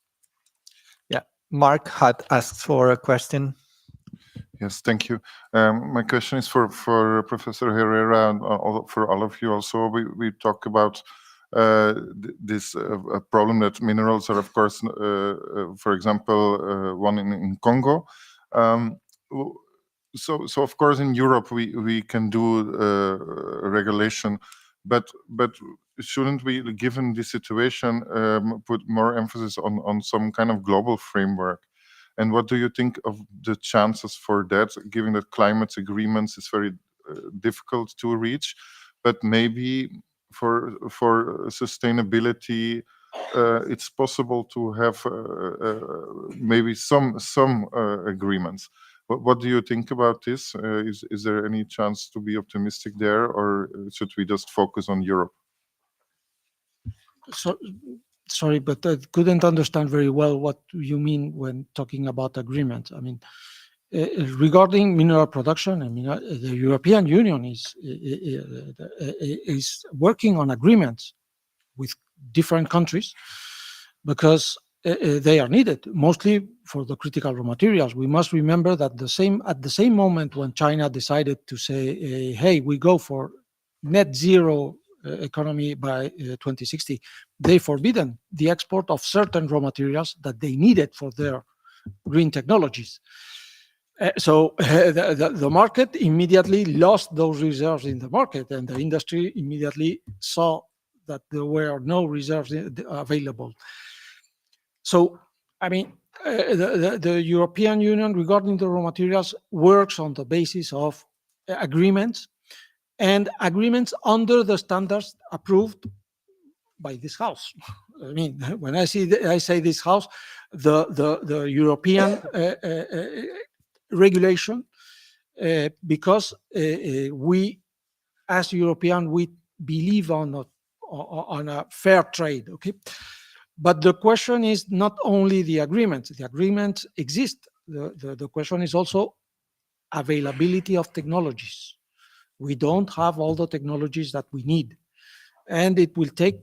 Yeah, Mark had asked for a question. Yes, thank you. My question is for Professor Herrera and for all of you also. We talk about this problem that minerals are, of course, for example, one in Congo. So of course in Europe we can do regulation, but shouldn't we, given this situation, put more emphasis on some kind of global framework? And what do you think of the chances for that, given that climate agreements is very difficult to reach, but maybe for sustainability, it's possible to have maybe some agreements. What do you think about this? Is there any chance to be optimistic there, or should we just focus on Europe? So, sorry, but I couldn't understand very well what you mean when talking about agreement. I mean, regarding mineral production, I mean, the European Union is working on agreements with different countries because they are needed, mostly for the critical raw materials. We must remember that at the same moment when China decided to say, hey, we go for net zero economy by 2060, they forbidden the export of certain raw materials that they needed for their green technologies. So the market immediately lost those reserves in the market, and the industry immediately saw that there were no reserves available. So, I mean, the European Union, regarding the raw materials, works on the basis of agreements, and agreements under the standards approved by this house. I mean, when I say this house, the European regulation, because we, as European, we believe on a fair trade. Okay, but the question is not only the agreements. The agreements exist. The question is also availability of technologies. We don't have all the technologies that we need, and it will take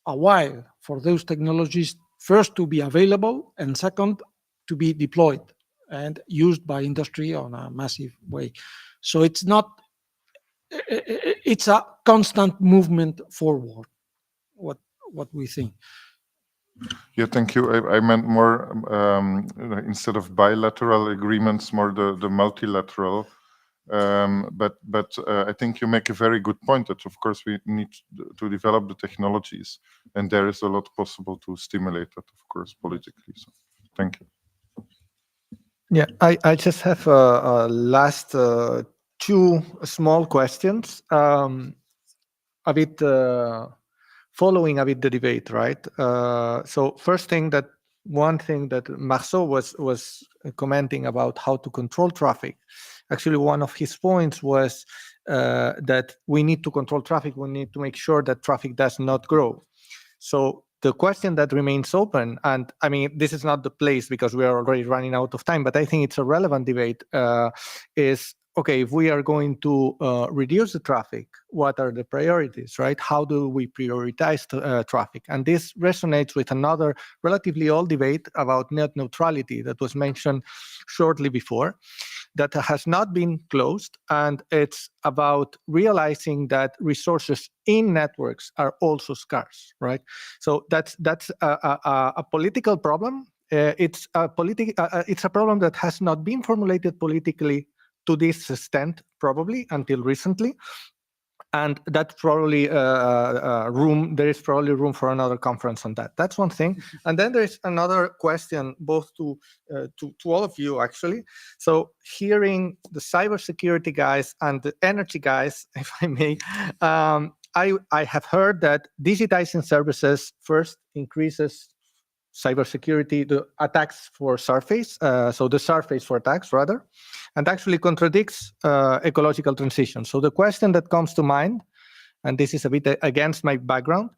a while for those technologies first to be available and second to be deployed and used by industry on a massive way. So it's a constant movement forward, what we think. Yeah, thank you. I meant more, instead of bilateral agreements, more the multilateral. But I think you make a very good point that, of course, we need to develop the technologies, and there is a lot possible to stimulate that, of course, politically. So, thank you. Yeah, I just have a last two small questions, a bit following a bit the debate, right? So one thing that Marceau was commenting about how to control traffic. Actually, one of his points was that we need to control traffic. We need to make sure that traffic does not grow. So the question that remains open, and I mean, this is not the place because we are already running out of time, but I think it's a relevant debate, is, okay, if we are going to reduce the traffic, what are the priorities, right? How do we prioritize traffic? And this resonates with another relatively old debate about net neutrality that was mentioned shortly before, that has not been closed, and it's about realizing that resources in networks are also scarce, right? So that's a political problem. It's a problem that has not been formulated politically to this extent, probably until recently, and that's probably there is probably room for another conference on that. That's one thing. And then there is another question, both to all of you, actually. So hearing the cybersecurity guys and the energy guys, if I may, I have heard that digitizing services first increases cybersecurity, the attacks for surface, so the surface for attacks rather, and actually contradicts ecological transition. So the question that comes to mind, and this is a bit against my background,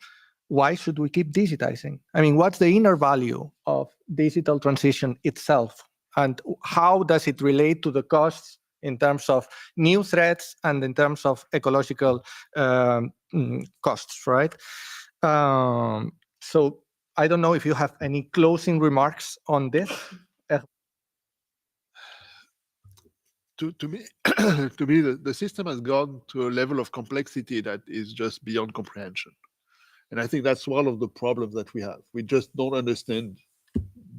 why should we keep digitizing? I mean, what's the inner value of digital transition itself? And how does it relate to the costs in terms of new threats and in terms of ecological costs, right? So I don't know if you have any closing remarks on this. To me, to me, the system has gone to a level of complexity that is just beyond comprehension. And I think that's one of the problems that we have. We just don't understand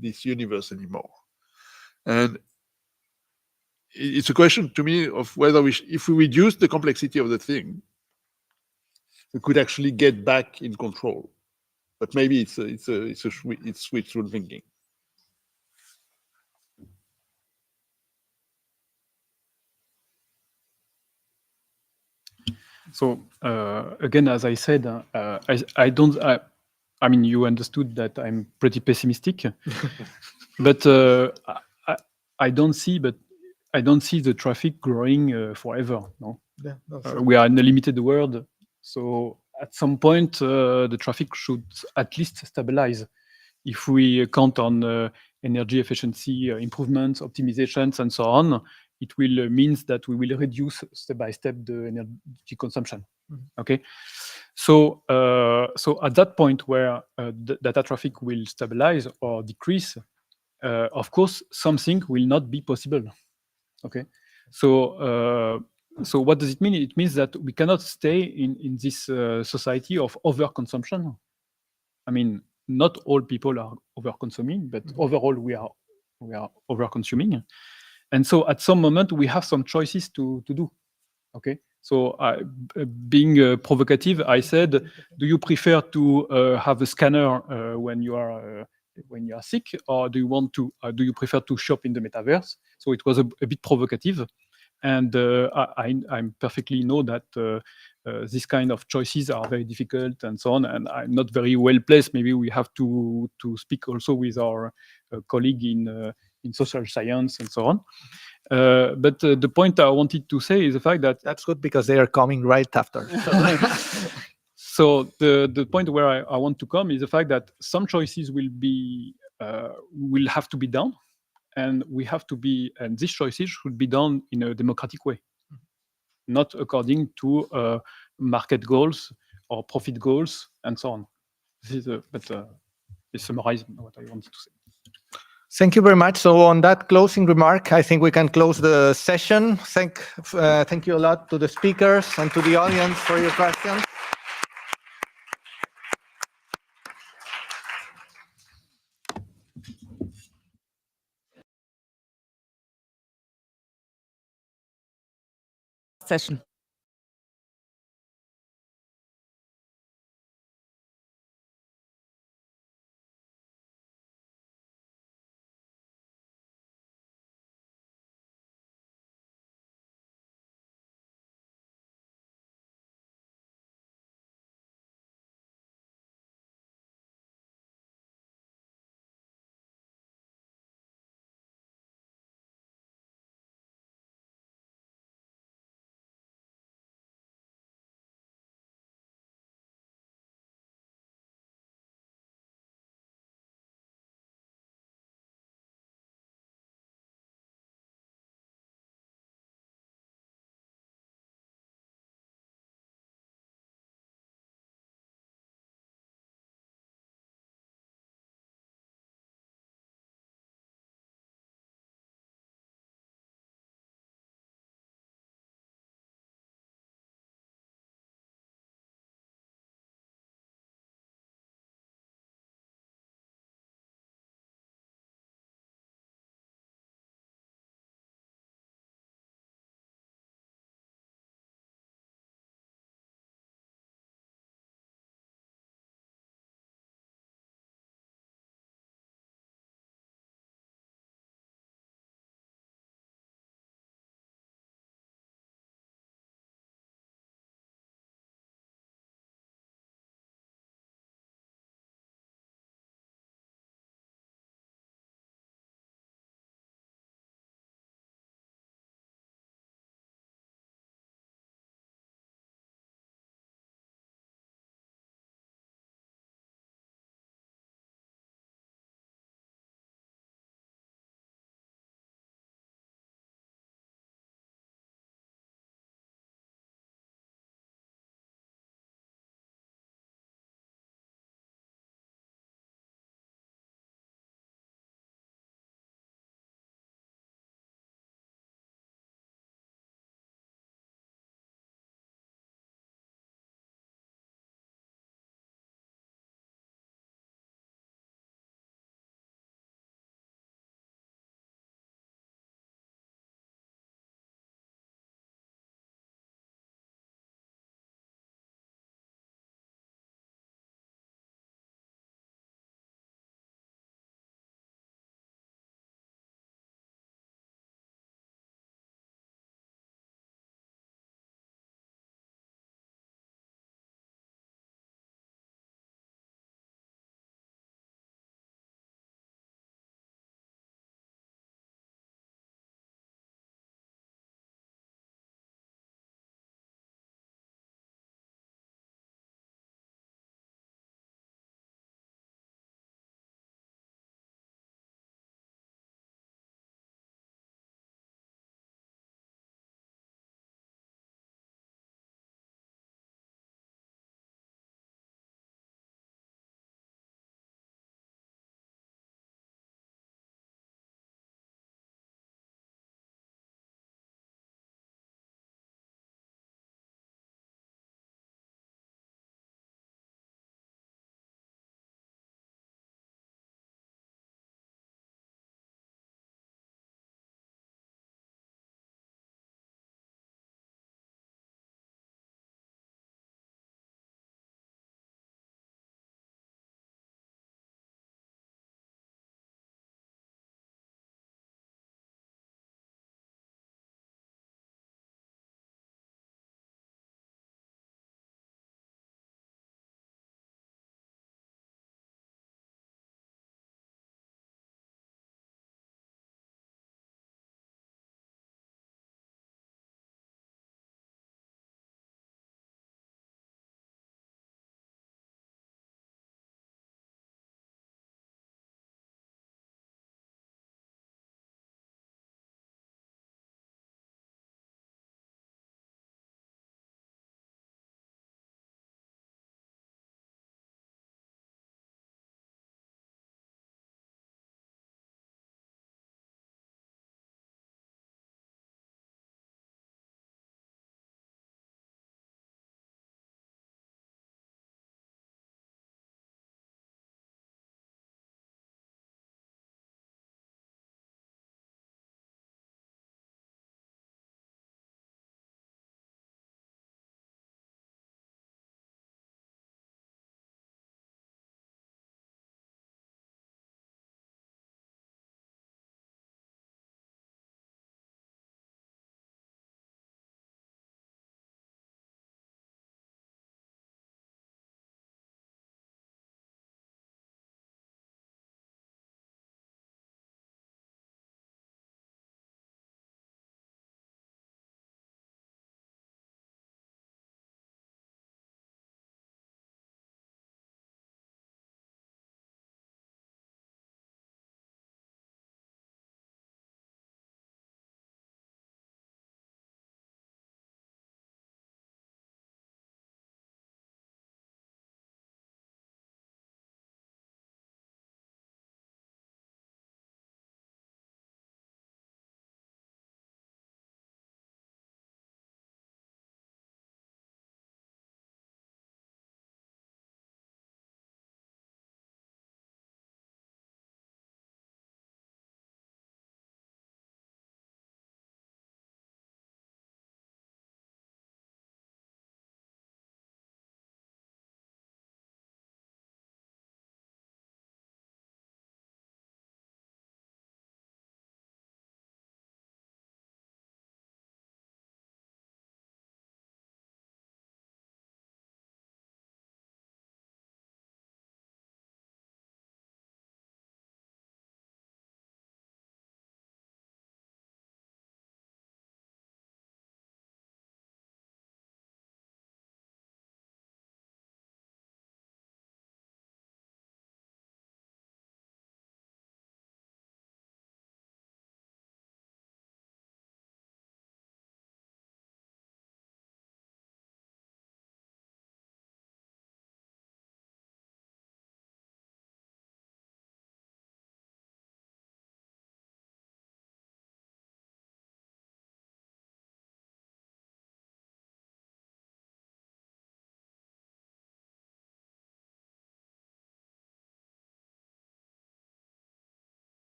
this universe anymore. And it's a question to me of whether if we reduce the complexity of the thing, we could actually get back in control. But maybe it's wishful thinking. So again, as I said, I mean, you understood that I'm pretty pessimistic, but I don't see the traffic growing forever. No, Yeah, we are in a limited world, so at some point the traffic should at least stabilize. If we count on energy efficiency improvements, optimizations, and so on, it will means that we will reduce step by step the energy consumption. Okay, so at that point where the data traffic will stabilize or decrease, of course something will not be possible. Okay, so what does it mean? It means that we cannot stay in this society of overconsumption. I mean, not all people are over-consuming, but overall we are over-consuming. And so at some moment we have some choices to do. Okay, so being provocative, I said, do you prefer to have a scanner when you are sick, or do you prefer to shop in the metaverse? So it was a bit provocative, and I perfectly know that these kind of choices are very difficult and so on, and I'm not very well placed. Maybe we have to speak also with our colleague in social science and so on. But the point I wanted to say is the fact that that's good because they are coming right after. So the point where I want to come is the fact that some choices will have to be done, and these choices should be done in a democratic way, not according to market goals or profit goals and so on. This is it summarizes what I wanted to say. Thank you very much. So on that closing remark, I think we can close the session. Thank you a lot to the speakers and to the audience for your questions. Session.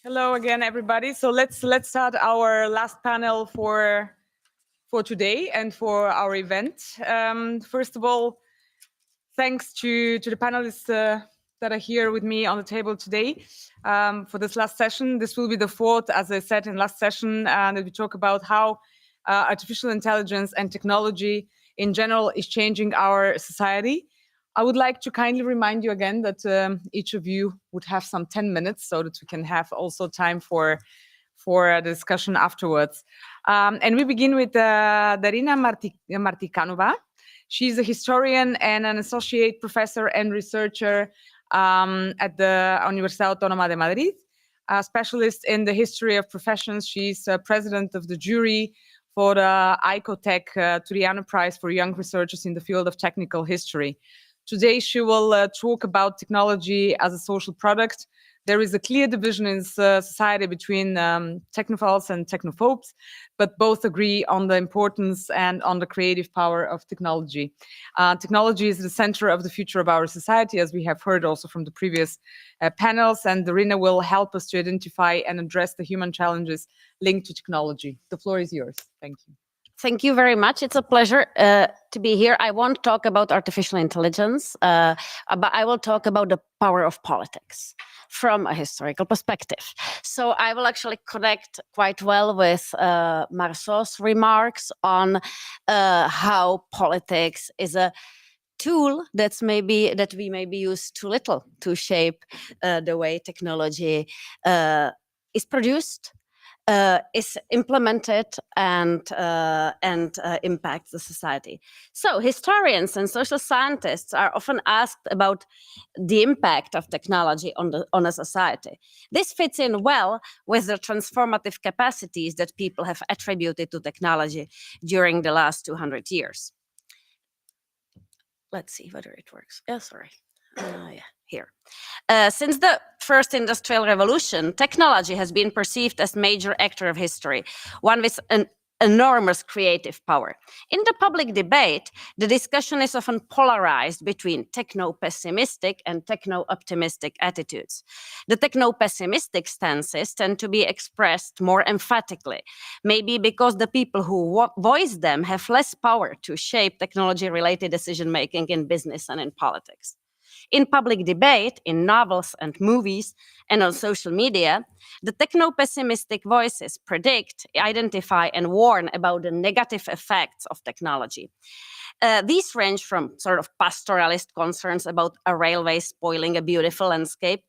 Hello again, everybody. So let's start our last panel for today and for our event. First of all, thanks to the panelists that are here with me on the table today for this last session. This will be the fourth, as I said in last session, and we talk about how artificial intelligence and technology in general is changing our society. I would like to kindly remind you again that each of you would have some 10 minutes so that we can have also time for a discussion afterwards. And we begin with Darina Martikanova. She's a historian and an associate professor and researcher at the Universidad Autónoma de Madrid, a specialist in the history of professions. She's president of the jury for the ICOTech Turiano Prize for Young Researchers in the field of technical history. Today, she will talk about technology as a social product. There is a clear division in society between technophiles and technophobes, but both agree on the importance and on the creative power of technology. Technology is the center of the future of our society, as we have heard also from the previous panels, and Darina will help us to identify and address the human challenges linked to technology. The floor is yours. Thank you. Thank you very much. It's a pleasure to be here. I won't talk about artificial intelligence, but I will talk about the power of politics from a historical perspective. So I will actually connect quite well with Marceau's remarks on how politics is a tool that we maybe use too little to shape the way technology is produced, is implemented, and impacts the society. So historians and social scientists are often asked about the impact of technology on a society. This fits in well with the transformative capacities that people have attributed to technology during the last 200 years. Let's see whether it works. Yeah, sorry. Yeah, here. Since the first industrial revolution, technology has been perceived as major actor of history, one with an enormous creative power. In the public debate, the discussion is often polarized between techno-pessimistic and techno-optimistic attitudes. The techno-pessimistic stances tend to be expressed more emphatically, maybe because the people who voice them have less power to shape technology-related decision-making in business and in politics. In public debate, in novels and movies, and on social media, the techno-pessimistic voices predict, identify, and warn about the negative effects of technology. These range from sort of pastoralist concerns about a railway spoiling a beautiful landscape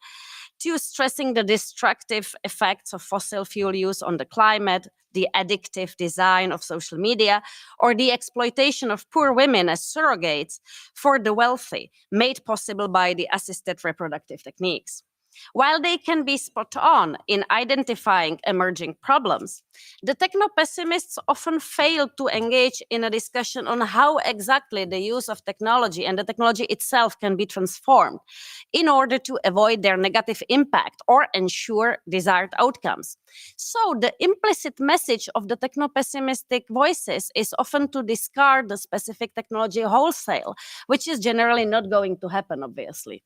to stressing the destructive effects of fossil fuel use on the climate, the addictive design of social media, or the exploitation of poor women as surrogates for the wealthy, made possible by the assisted reproductive techniques. While they can be spot on in identifying emerging problems, the techno-pessimists often fail to engage in a discussion on how exactly the use of technology and the technology itself can be transformed in order to avoid their negative impact or ensure desired outcomes. So the implicit message of the techno-pessimistic voices is often to discard the specific technology wholesale, which is generally not going to happen, obviously.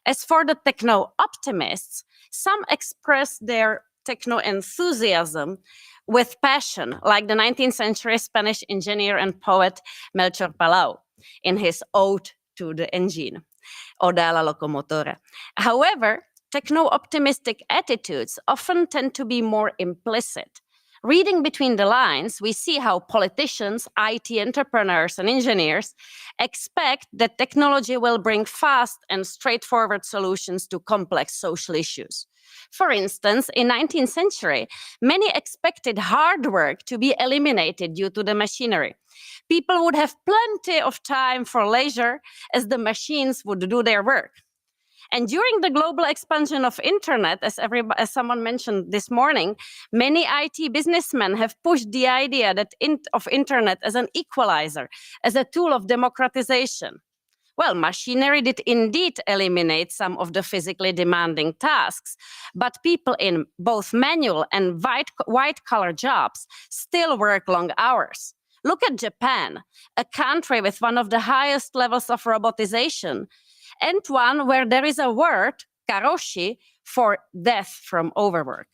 As for the techno-optimists, some express their techno-enthusiasm with passion, like the 19th century Spanish engineer and poet Melchor Palau in his Ode to the Engine, Oda a la Locomotora. However, techno-optimistic attitudes often tend to be more implicit. Reading between the lines, we see how politicians, IT entrepreneurs, and engineers expect that technology will bring fast and straightforward solutions to complex social issues. For instance, in the 19th century, many expected hard work to be eliminated due to the machinery. People would have plenty of time for leisure as the machines would do their work. And during the global expansion of internet, as someone mentioned this morning, many IT businessmen have pushed the idea of internet as an equalizer, as a tool of democratization. Well, machinery did indeed eliminate some of the physically demanding tasks, but people in both manual and white-collar jobs still work long hours. Look at Japan, a country with one of the highest levels of robotization, and one where there is a word, karoshi, for death from overwork.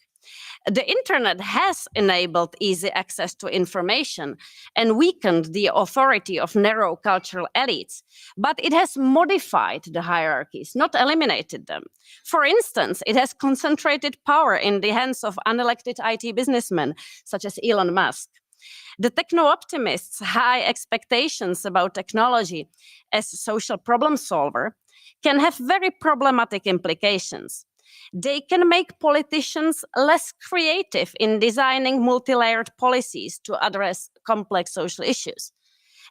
The internet has enabled easy access to information and weakened the authority of narrow cultural elites, but it has modified the hierarchies, not eliminated them. For instance, it has concentrated power in the hands of unelected IT businessmen, such as Elon Musk. The techno-optimists' high expectations about technology as a social problem solver can have very problematic implications. They can make politicians less creative in designing multi-layered policies to address complex social issues.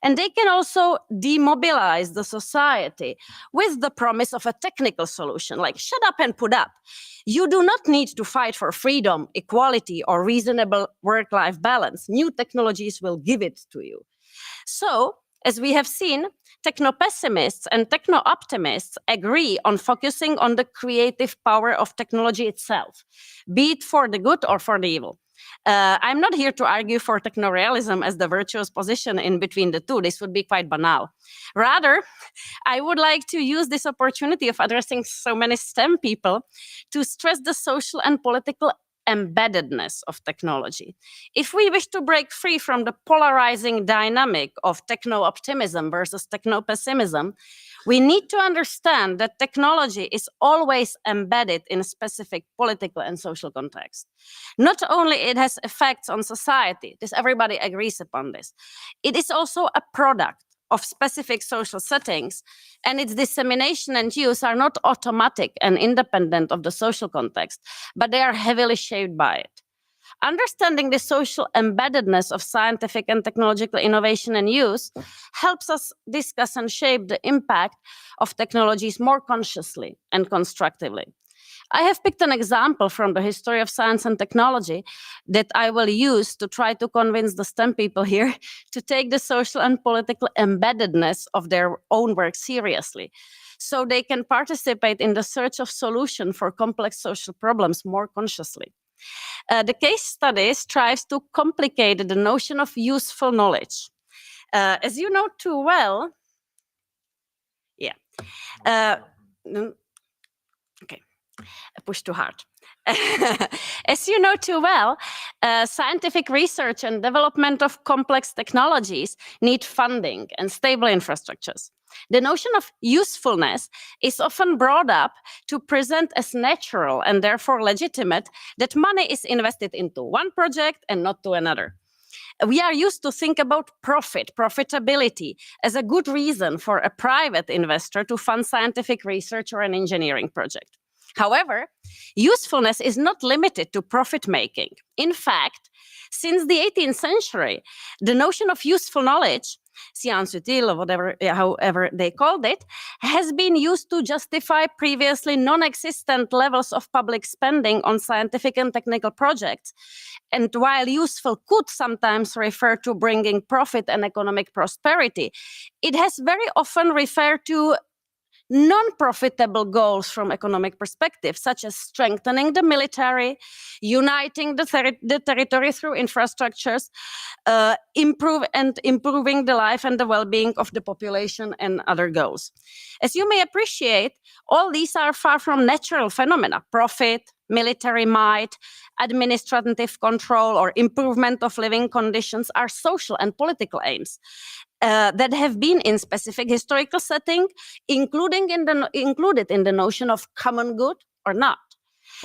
And they can also demobilize the society with the promise of a technical solution, like shut up and put up. You do not need to fight for freedom, equality, or reasonable work-life balance. New technologies will give it to you. So, as we have seen, techno-pessimists and techno-optimists agree on focusing on the creative power of technology itself, be it for the good or for the evil. I'm not here to argue for techno-realism as the virtuous position in between the two. This would be quite banal. Rather, I would like to use this opportunity of addressing so many STEM people to stress the social and political embeddedness of technology. If we wish to break free from the polarizing dynamic of techno-optimism versus techno-pessimism, we need to understand that technology is always embedded in a specific political and social context. Not only it has effects on society, this everybody agrees upon this, it is also a product of specific social settings, and its dissemination and use are not automatic and independent of the social context, but they are heavily shaped by it. Understanding the social embeddedness of scientific and technological innovation and use helps us discuss and shape the impact of technologies more consciously and constructively. I have picked an example from the history of science and technology that I will use to try to convince the STEM people here to take the social and political embeddedness of their own work seriously, so they can participate in the search of solutions for complex social problems more consciously. The case study strives to complicate the notion of useful knowledge. As you know too well, okay. I pushed too hard. As you know too well, scientific research and development of complex technologies need funding and stable infrastructures. The notion of usefulness is often brought up to present as natural and therefore legitimate that money is invested into one project and not to another. We are used to think about profitability as a good reason for a private investor to fund scientific research or an engineering project. However, usefulness is not limited to profit-making. In fact, since the 18th century, the notion of useful knowledge, science utile, or whatever, however they called it, has been used to justify previously non-existent levels of public spending on scientific and technical projects. And while useful could sometimes refer to bringing profit and economic prosperity, it has very often referred to non-profitable goals from economic perspective, such as strengthening the military, uniting the territory through infrastructures, improving the life and the well-being of the population, and other goals. As you may appreciate, all these are far from natural phenomena. Profit, military might, administrative control, or improvement of living conditions are social and political aims that have been in specific historical setting, included in the notion of common good or not.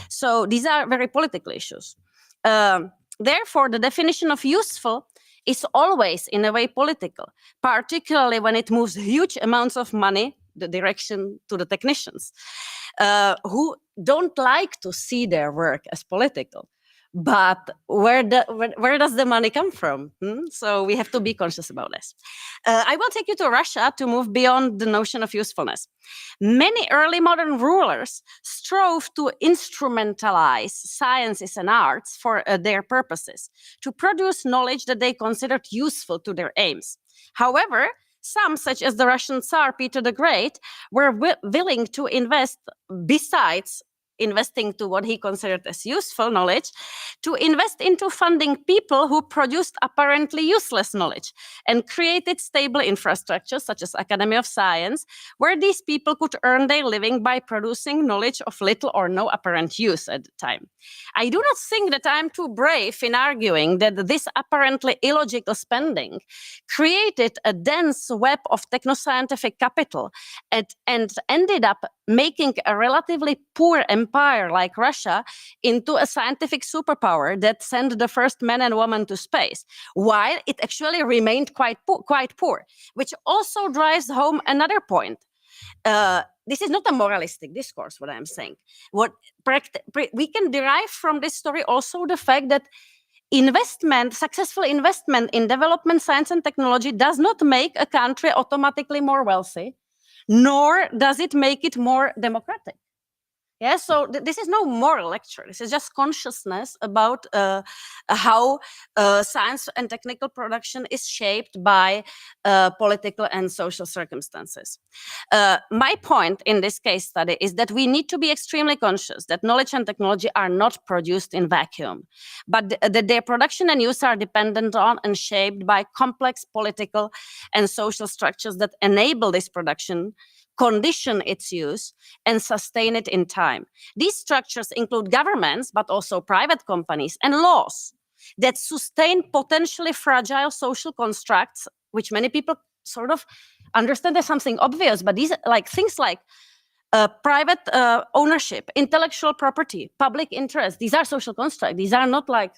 So these are very political issues. Therefore, the definition of useful is always in a way political, particularly when it moves huge amounts of money the direction to the technicians who don't like to see their work as political. But where does the money come from? So we have to be conscious about this. I will take you to Russia to move beyond the notion of usefulness. Many early modern rulers strove to instrumentalize sciences and arts for their purposes, to produce knowledge that they considered useful to their aims. However, some, such as the Russian Tsar Peter the Great, were willing to invest, besides investing to what he considered as useful knowledge, to invest into funding people who produced apparently useless knowledge and created stable infrastructures such as Academy of Science, where these people could earn their living by producing knowledge of little or no apparent use at the time. I do not think that I'm too brave in arguing that this apparently illogical spending created a dense web of technoscientific capital and ended up making a relatively poor empire like Russia into a scientific superpower that sent the first man and woman to space, while it actually remained quite poor, which also drives home another point. This is not a moralistic discourse, what I'm saying. What we can derive from this story also the fact that successful investment in development, science, and technology does not make a country automatically more wealthy, nor does it make it more democratic. Yeah, so this is no moral lecture. This is just consciousness about how science and technical production is shaped by political and social circumstances. My point in this case study is that we need to be extremely conscious that knowledge and technology are not produced in vacuum, but that their production and use are dependent on and shaped by complex political and social structures that enable this production, condition its use, and sustain it in time. These structures include governments, but also private companies and laws that sustain potentially fragile social constructs, which many people sort of understand as something obvious, but these things like private ownership, intellectual property, public interest, these are social constructs. These are not like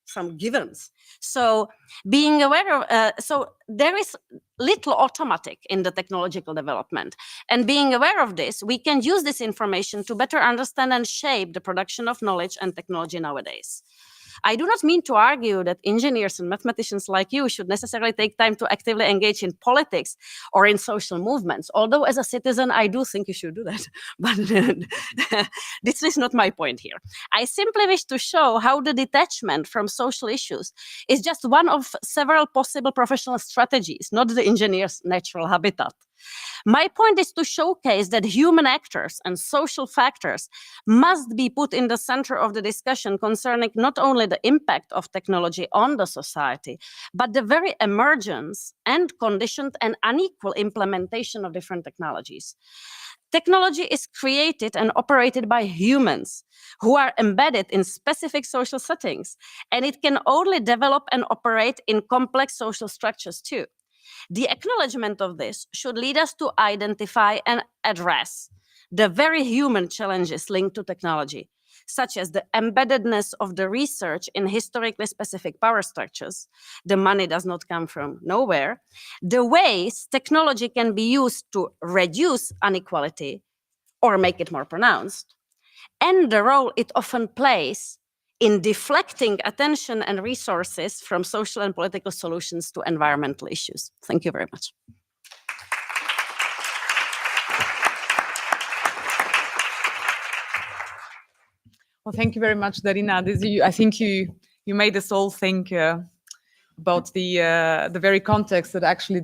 some givens. So being aware of, so there is little automatic in the technological development. And being aware of this, we can use this information to better understand and shape the production of knowledge and technology nowadays. I do not mean to argue that engineers and mathematicians like you should necessarily take time to actively engage in politics or in social movements, although as a citizen, I do think you should do that. But this is not my point here. I simply wish to show how the detachment from social issues is just one of several possible professional strategies, not the engineer's natural habitat. My point is to showcase that human actors and social factors must be put in the center of the discussion concerning not only the impact of technology on the society, but the very emergence and conditioned and unequal implementation of different technologies. Technology is created and operated by humans who are embedded in specific social settings, and it can only develop and operate in complex social structures too. The acknowledgement of this should lead us to identify and address the very human challenges linked to technology, such as the embeddedness of the research in historically specific power structures. The money does not come from nowhere. The ways technology can be used to reduce inequality or make it more pronounced, and the role it often plays in deflecting attention and resources from social and political solutions to environmental issues. Thank you very much. Well, thank you very much, Darina. I think you made us all think about the very context that actually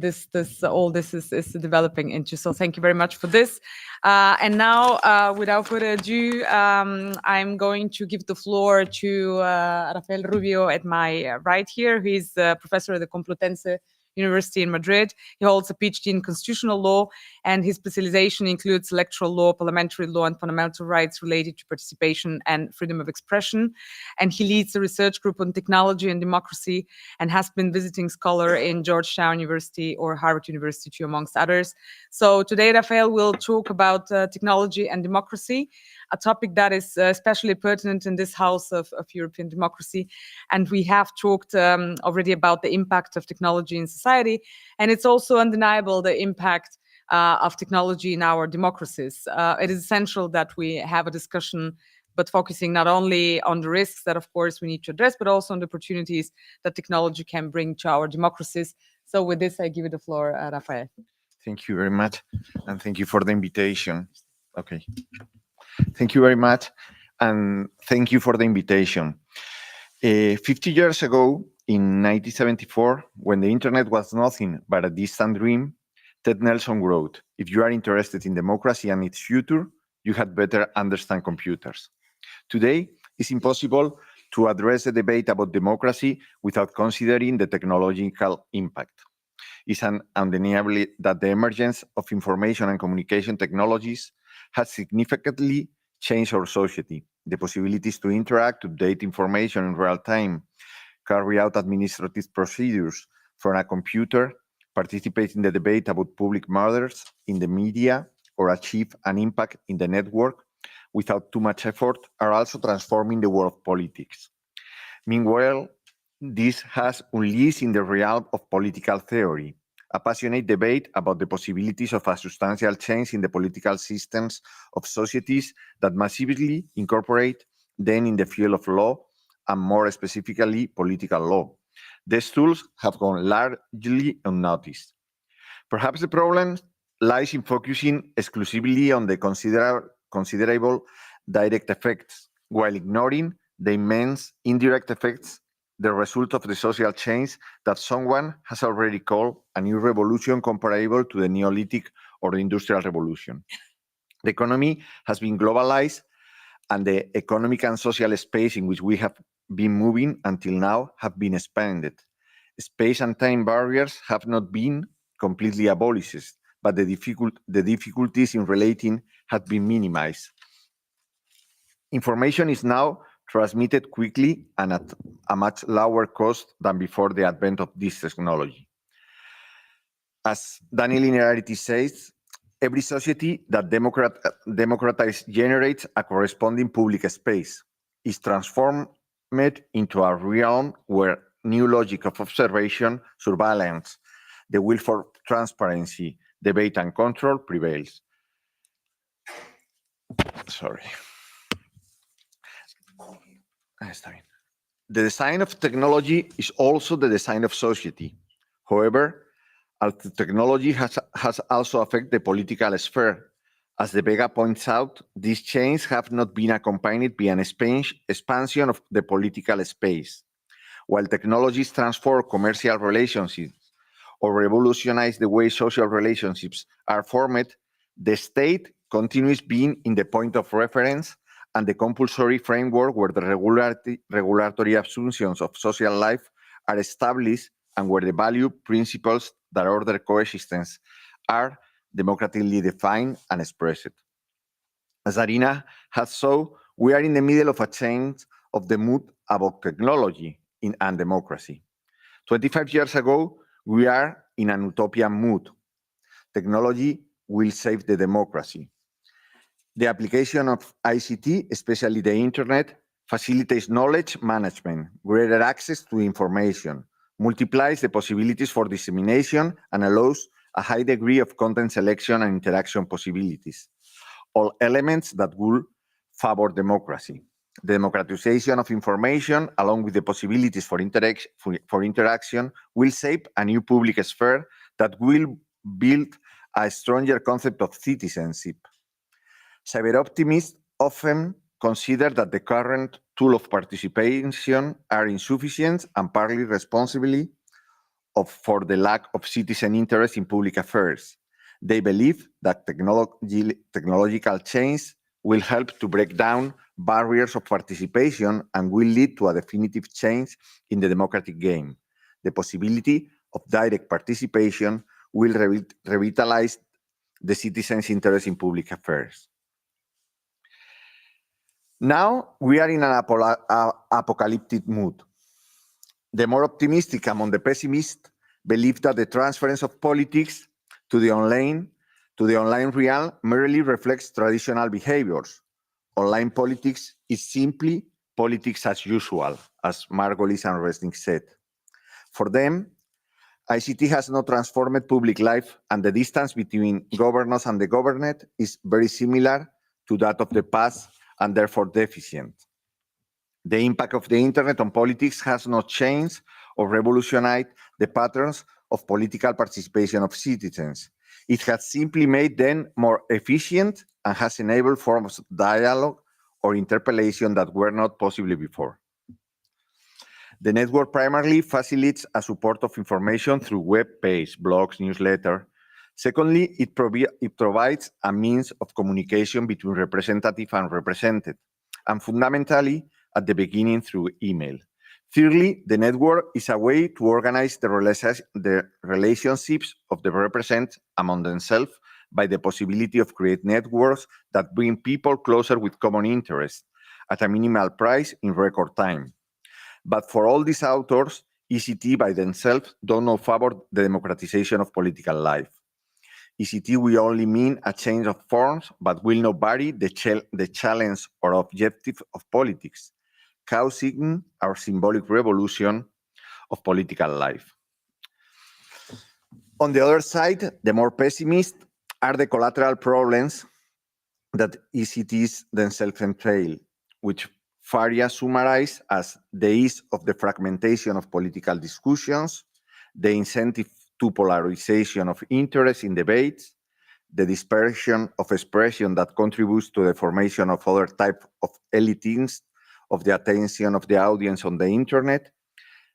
all this is developing into. So thank you very much for this. And now, without further ado, I'm going to give the floor to Rafael Rubio at my right here. He's a professor at the Complutense University in Madrid. He holds a PhD in constitutional law, and his specialization includes electoral law, parliamentary law, and fundamental rights related to participation and freedom of expression. And he leads a research group on technology and democracy, and has been visiting scholar in Georgetown University or Harvard University, too, amongst others. So today, Rafael will talk about technology and democracy, a topic that is especially pertinent in this house of European democracy. And we have talked already about the impact of technology in society, and it's also undeniable the impact of technology in our democracies. It is essential that we have a discussion, but focusing not only on the risks that, of course, we need to address, but also on the opportunities that technology can bring to our democracies. So with this, I give you the floor, Rafael. Thank you very much, and thank you for the invitation. Okay. Thank you very much, and thank you for the invitation. 50 years ago, in 1974, when the internet was nothing but a distant dream, Ted Nelson wrote, "If you are interested in democracy and its future, you had better understand computers. Today, it's impossible to address the debate about democracy without considering the technological impact. It's undeniable that the emergence of information and communication technologies has significantly changed our society. The possibilities to interact, update information in real time, carry out administrative procedures from a computer, participate in the debate about public matters in the media, or achieve an impact in the network without too much effort are also transforming the world of politics. Meanwhile, this has unleashed in the realm of political theory a passionate debate about the possibilities of a substantial change in the political systems of societies that massively incorporate them in the field of law, and more specifically, political law. These tools have gone largely unnoticed. Perhaps the problem lies in focusing exclusively on the considerable direct effects, while ignoring the immense indirect effects, the result of the social change that someone has already called a new revolution comparable to the Neolithic or the Industrial Revolution. The economy has been globalized, and the economic and social space in which we have been moving until now have been expanded. Space and time barriers have not been completely abolished, but the difficulties in relating have been minimized. Information is now transmitted quickly and at a much lower cost than before the advent of this technology. As Daniel Linearity says, every society that democratizes generates a corresponding public space, is transformed into a realm where new logic of observation, surveillance, the will for transparency, debate, and control prevails. Sorry. The design of technology is also the design of society. However, as the technology has also affected the political sphere. As the Vega points out, these changes have not been accompanied by an expansion of the political space. While technologies transform commercial relationships or revolutionize the way social relationships are formed, the state continues being in the point of reference and the compulsory framework where the regulatory assumptions of social life are established and where the value principles that order coexistence are democratically defined and expressed. As Arina has shown, we are in the middle of a change of the mood about technology and democracy. 25 years ago, we are in an utopian mood. Technology will save the democracy. The application of ICT, especially the internet, facilitates knowledge management, greater access to information, multiplies the possibilities for dissemination, and allows a high degree of content selection and interaction possibilities, all elements that will favor democracy. The democratization of information, along with the possibilities for interaction, will shape a new public sphere that will build a stronger concept of citizenship. Cyber optimists often consider that the current tools of participation are insufficient and partly responsible for the lack of citizen interest in public affairs. They believe that technological change will help to break down barriers of participation and will lead to a definitive change in the democratic game. The possibility of direct participation will revitalize the citizens' interest in public affairs. Now we are in an apocalyptic mood. The more optimistic among the pessimists believe that the transference of politics to the online realm merely reflects traditional behaviors. Online politics is simply politics as usual, as Margolis and Resnick said. For them, ICT has not transformed public life, and the distance between governors and the governed is very similar to that of the past and therefore deficient. The impact of the internet on politics has not changed or revolutionized the patterns of political participation of citizens. It has simply made them more efficient and has enabled forms of dialogue or interpellation that were not possible before. The network primarily facilitates a support of information through web pages, blogs, newsletters, Secondly, it provides a means of communication between representative and represented, and fundamentally, at the beginning, through email. Thirdly, the network is a way to organize the relationships of the represent among themselves by the possibility of create networks that bring people closer with common interests at a minimal price in record time. But for all these authors, ECT by themselves don't know favor the democratization of political life. ECT will only mean a change of forms, but will not vary the challenge or objective of politics, causing our symbolic revolution of political life. On the other side, the more pessimist are the collateral problems that ECTs themselves entail, which Faria summarized as the ease of the fragmentation of political discussions, the incentive to polarization of interest in debates, the dispersion of expression that contributes to the formation of other type of elitism of the attention of the audience on the internet,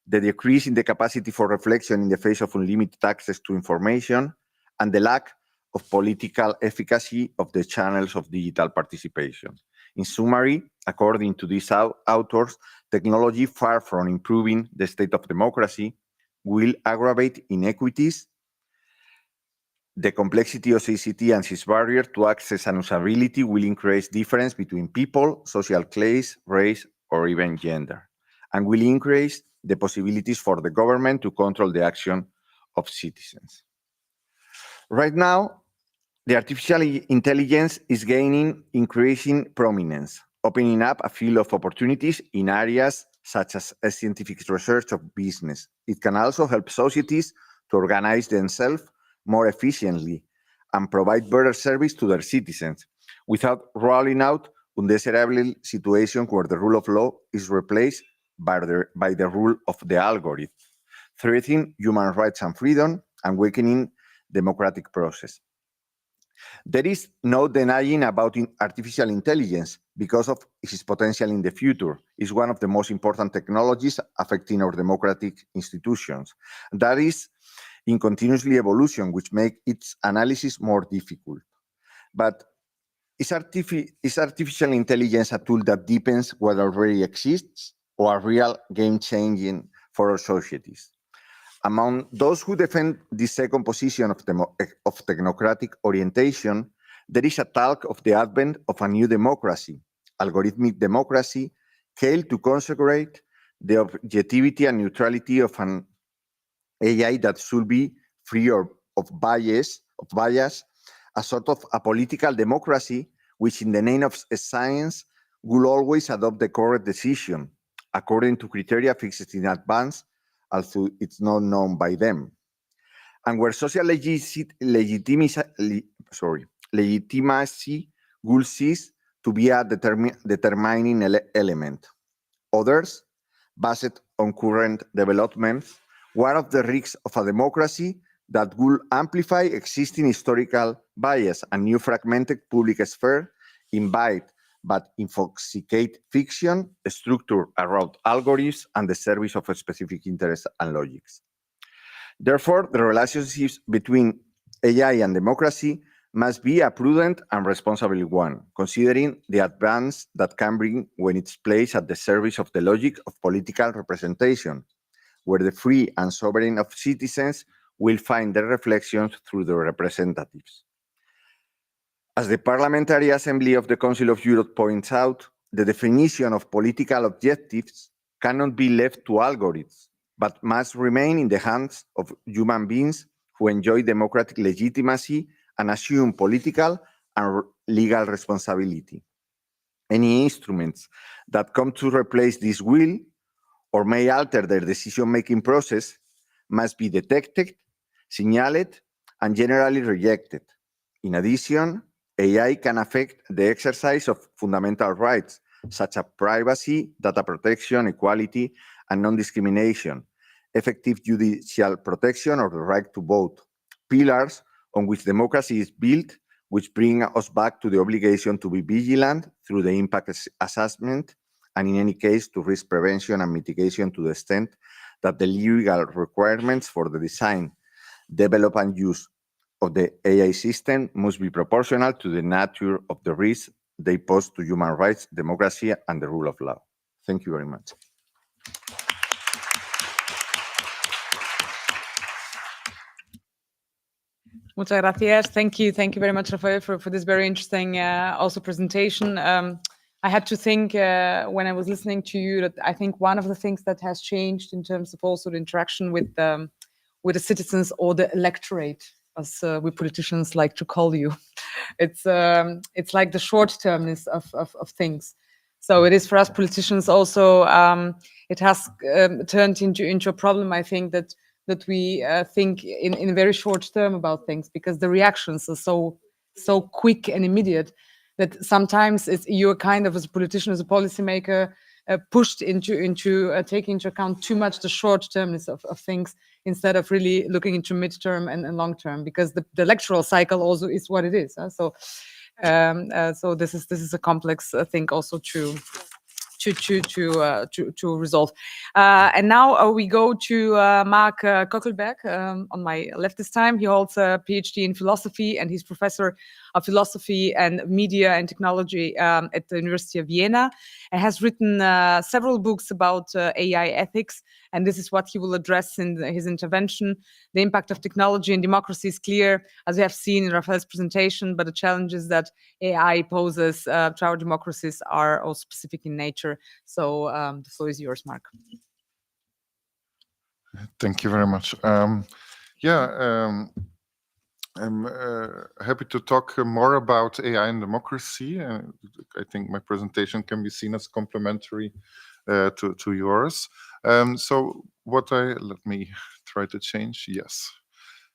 the decrease in the capacity for reflection in the face of unlimited access to information, and the lack of political efficacy of the channels of digital participation. In summary, according to these authors, technology, far from improving the state of democracy, will aggravate inequities, the complexity of ICT and its barrier to access and usability will increase difference between people, social class, race, or even gender, and will increase the possibilities for the government to control the action of citizens. Right now, the artificial intelligence is gaining increasing prominence, opening up a field of opportunities in areas such as scientific research or business. It can also help societies to organize themselves more efficiently and provide better service to their citizens without rolling out undesirable situations where the rule of law is replaced by the rule of the algorithm, threatening human rights and freedom and weakening democratic process. There is no denying about artificial intelligence because of its potential in the future. It's one of the most important technologies affecting our democratic institutions. That is in continuously evolution, which makes its analysis more difficult. But is artificial intelligence a tool that deepens what already exists or a real game-changing for our societies? Among those who defend this second position of technocratic orientation, there is a talk of the advent of a new democracy, algorithmic democracy, called to consecrate the objectivity and neutrality of an AI that should be free of bias, a sort of a political democracy which in the name of science will always adopt the correct decision according to criteria fixed in advance, although it's not known by them. And where social legitimacy will cease to be a determining element. Others, based on current developments, one of the risks of a democracy that will amplify existing historical bias and new fragmented public sphere, invite but intoxicate fiction, structure around algorithms and the service of a specific interests and logics. Therefore, the relationships between AI and democracy must be a prudent and responsible one, considering the advance that can bring when it's placed at the service of the logic of political representation, where the free and sovereign of citizens will find their reflections through their representatives. As the Parliamentary Assembly of the Council of Europe points out, the definition of political objectives cannot be left to algorithms, but must remain in the hands of human beings who enjoy democratic legitimacy and assume political and legal responsibility. Any instruments that come to replace this will or may alter their decision-making process must be detected, signaled, and generally rejected. In addition, AI can affect the exercise of fundamental rights, such as privacy, data protection, equality, and non-discrimination, effective judicial protection, or the right to vote, pillars on which democracy is built, which bring us back to the obligation to be vigilant through the impact assessment, and in any case, to risk prevention and mitigation to the extent that the legal requirements for the design, develop, and use of the AI system must be proportional to the nature of the risk they pose to human rights, democracy, and the rule of law. Thank you very much. Muchas gracias. Thank you very much, Rafael, for this very interesting also presentation. I had to think when I was listening to you that I think one of the things that has changed in terms of also the interaction with the citizens or the electorate, as we politicians like to call you, it's like the short-termness of things. So it is for us politicians also. It has turned into a problem, I think, that we think in a very short term about things, because the reactions are so quick and immediate that sometimes you're kind of, as a politician, as a policymaker, pushed into taking into account too much the short termness of things instead of really looking into midterm and long term, because the electoral cycle also is what it is. So this is a complex thing also to resolve. And now we go to Mark Kokelberg on my left this time. He holds a PhD in philosophy, and he's professor of philosophy and media and technology at the University of Vienna, and has written several books about AI ethics. And this is what he will address in his intervention. The impact of technology and democracy is clear, as we have seen in Rafael's presentation, but the challenges that AI poses to our democracies are all specific in nature. So the floor is yours, Mark. Thank you very much. I'm happy to talk more about AI and democracy. I think my presentation can be seen as complementary to yours. Let me try to change. Yes.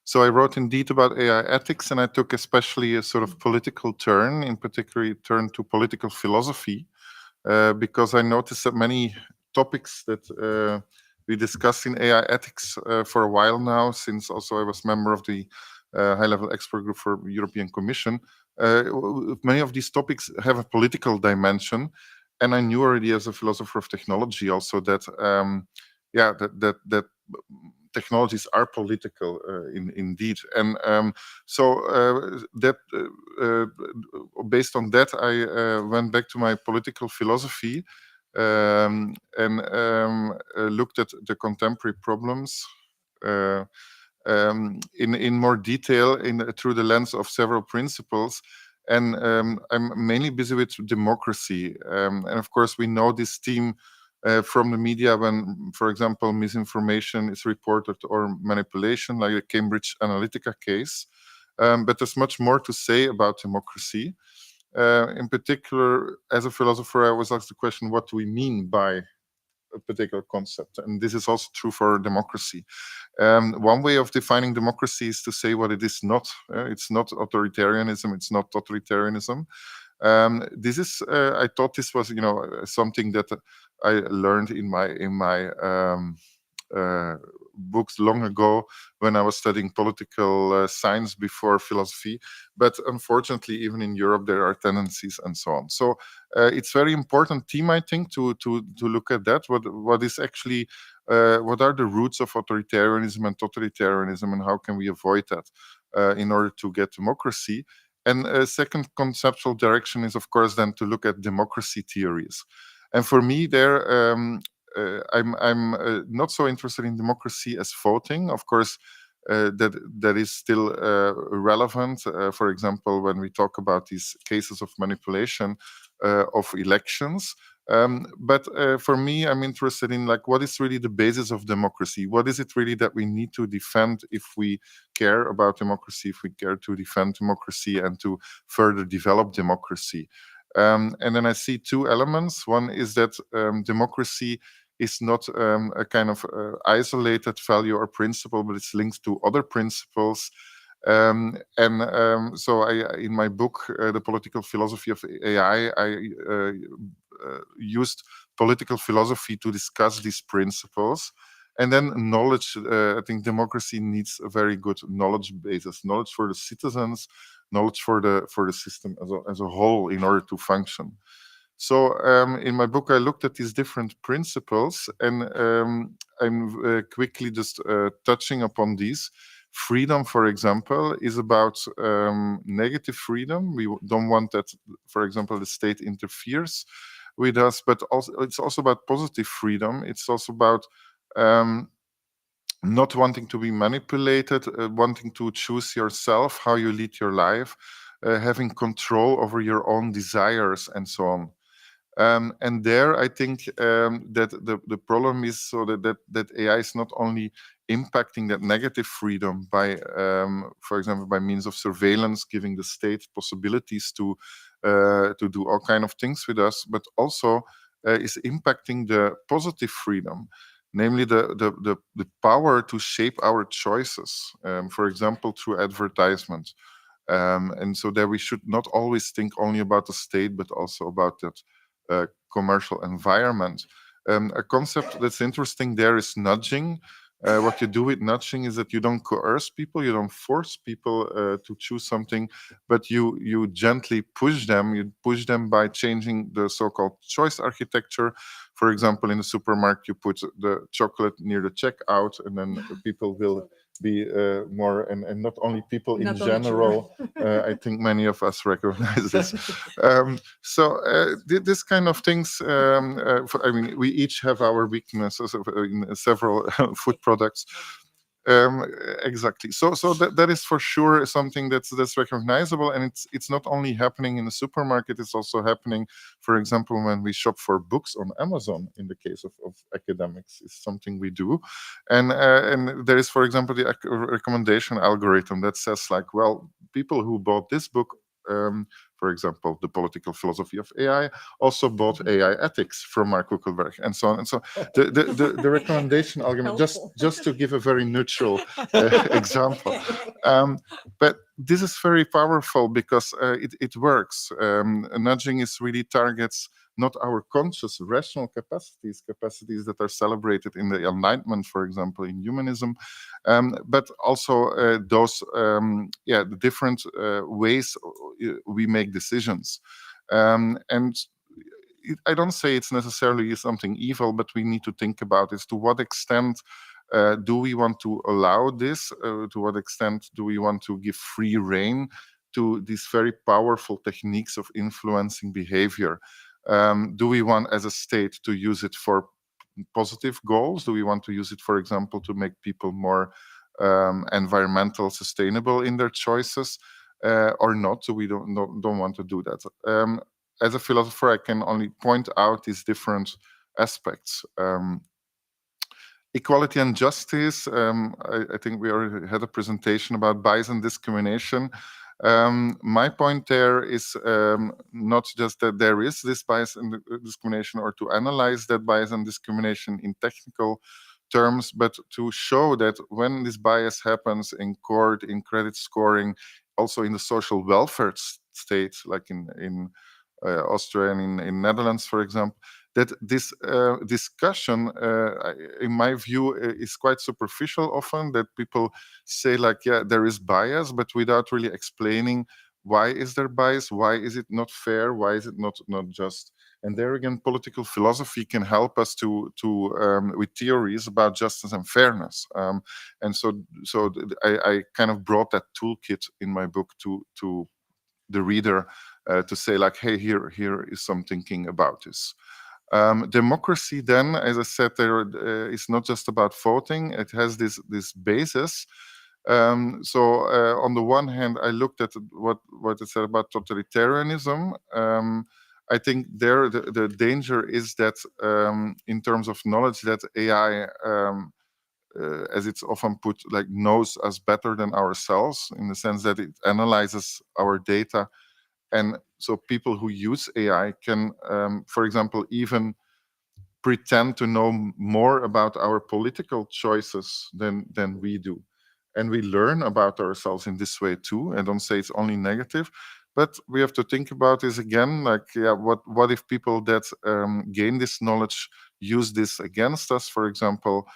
So I wrote indeed about AI ethics, and I took especially a sort of political turn, in particular turn to political philosophy, because I noticed that many topics that we discuss in AI ethics for a while now, since also I was member of the high-level expert group for European Commission, many of these topics have a political dimension. And I knew already as a philosopher of technology also that, that technologies are political indeed. And based on that, I went back to my political philosophy and looked at the contemporary problems in more detail through the lens of several principles. And I'm mainly busy with democracy. And of course, we know this theme from the media when, for example, misinformation is reported or manipulation, like the Cambridge Analytica case. But there's much more to say about democracy. In particular, as a philosopher, I was asked the question, what do we mean by a particular concept? And this is also true for democracy. One way of defining democracy is to say what it is not. It's not authoritarianism. It's not totalitarianism. This is. I thought this was, something that I learned in my books long ago when I was studying political science before philosophy. But unfortunately, even in Europe, there are tendencies and so on. So it's very important theme, I think, to look at that. What is actually what are the roots of authoritarianism and totalitarianism, and how can we avoid that in order to get democracy? And a second conceptual direction is, of course, then to look at democracy theories. And for me, there, I'm not so interested in democracy as voting. Of course, that is still relevant. For example, when we talk about these cases of manipulation of elections. But for me, I'm interested in what is really the basis of democracy? What is it really that we need to defend if we care about democracy, if we care to defend democracy and to further develop democracy? And then I see two elements. One is that democracy is not a kind of isolated value or principle, but it's linked to other principles. So in my book, The Political Philosophy of AI, I used political philosophy to discuss these principles. And then knowledge. I think democracy needs a very good knowledge basis, knowledge for the citizens, knowledge for the system as a whole in order to function. So in my book, I looked at these different principles, and I'm quickly just touching upon these. freedom, for example, is about negative freedom. We don't want that, for example, the state interferes with us, but also it's also about positive freedom. It's also about not wanting to be manipulated, wanting to choose yourself, how you lead your life, having control over your own desires, and so on. And there, I think that the problem is so that AI is not only impacting that negative freedom by, for example, by means of surveillance, giving the state possibilities to do all kind of things with us, but also is impacting the positive freedom, namely the power to shape our choices, for example, through advertisement. And so there we should not always think only about the state, but also about that commercial environment. A concept that's interesting there is nudging. What you do with nudging is that you don't coerce people, you don't force people to choose something, but you gently push them. You push them by changing the so-called choice architecture. For example, in the supermarket, you put the chocolate near the checkout, and then people will be more, and not only people in general. I think many of us recognize this. This kind of things, I mean, we each have our weaknesses in several food products. Exactly. So that is for sure something that's recognizable, and it's not only happening in the supermarket. It's also happening, for example, when we shop for books on Amazon. In the case of academics, is something we do, and there is, for example, the recommendation algorithm that says like, well, people who bought this book. For example, the political philosophy of AI also bought AI ethics from Mark Zuckerberg, and so on. And so the recommendation argument, just to give a very neutral example, but this is very powerful because it works. Nudging is really targets not our conscious rational capacities that are celebrated in the Enlightenment, for example, in humanism, but also those the different ways we make decisions. And I don't say it's necessarily something evil, but we need to think about is to what extent do we want to allow this? To what extent do we want to give free rein to these very powerful techniques of influencing behavior? Do we want, as a state, to use it for positive goals? Do we want to use it, for example, to make people more environmental sustainable in their choices, or not? So we don't want to do that. As a philosopher, I can only point out these different aspects. Equality and justice. I think we already had a presentation about bias and discrimination. My point there is not just that there is this bias and discrimination, or to analyze that bias and discrimination in technical terms, but to show that when this bias happens in court, in credit scoring, also in the social welfare state, like in Austria and in Netherlands, for example, that this discussion, in my view, is quite superficial often, that people say like, yeah, there is bias, but without really explaining why is there bias, why is it not fair, why is it not just. And there again, political philosophy can help us to with theories about justice and fairness. And so I kind of brought that toolkit in my book to the reader to say like, hey, here is some thinking about this. Democracy, then, as I said, there is not just about voting. It has this basis. So on the one hand, I looked at what it said about totalitarianism. I think there the danger is that in terms of knowledge, that AI, as it's often put, like knows us better than ourselves, in the sense that it analyzes our data. And so people who use AI can, for example, even pretend to know more about our political choices than we do. And we learn about ourselves in this way too. I don't say it's only negative, but we have to think about this again, like, yeah, what if people that gain this knowledge use this against us, for example,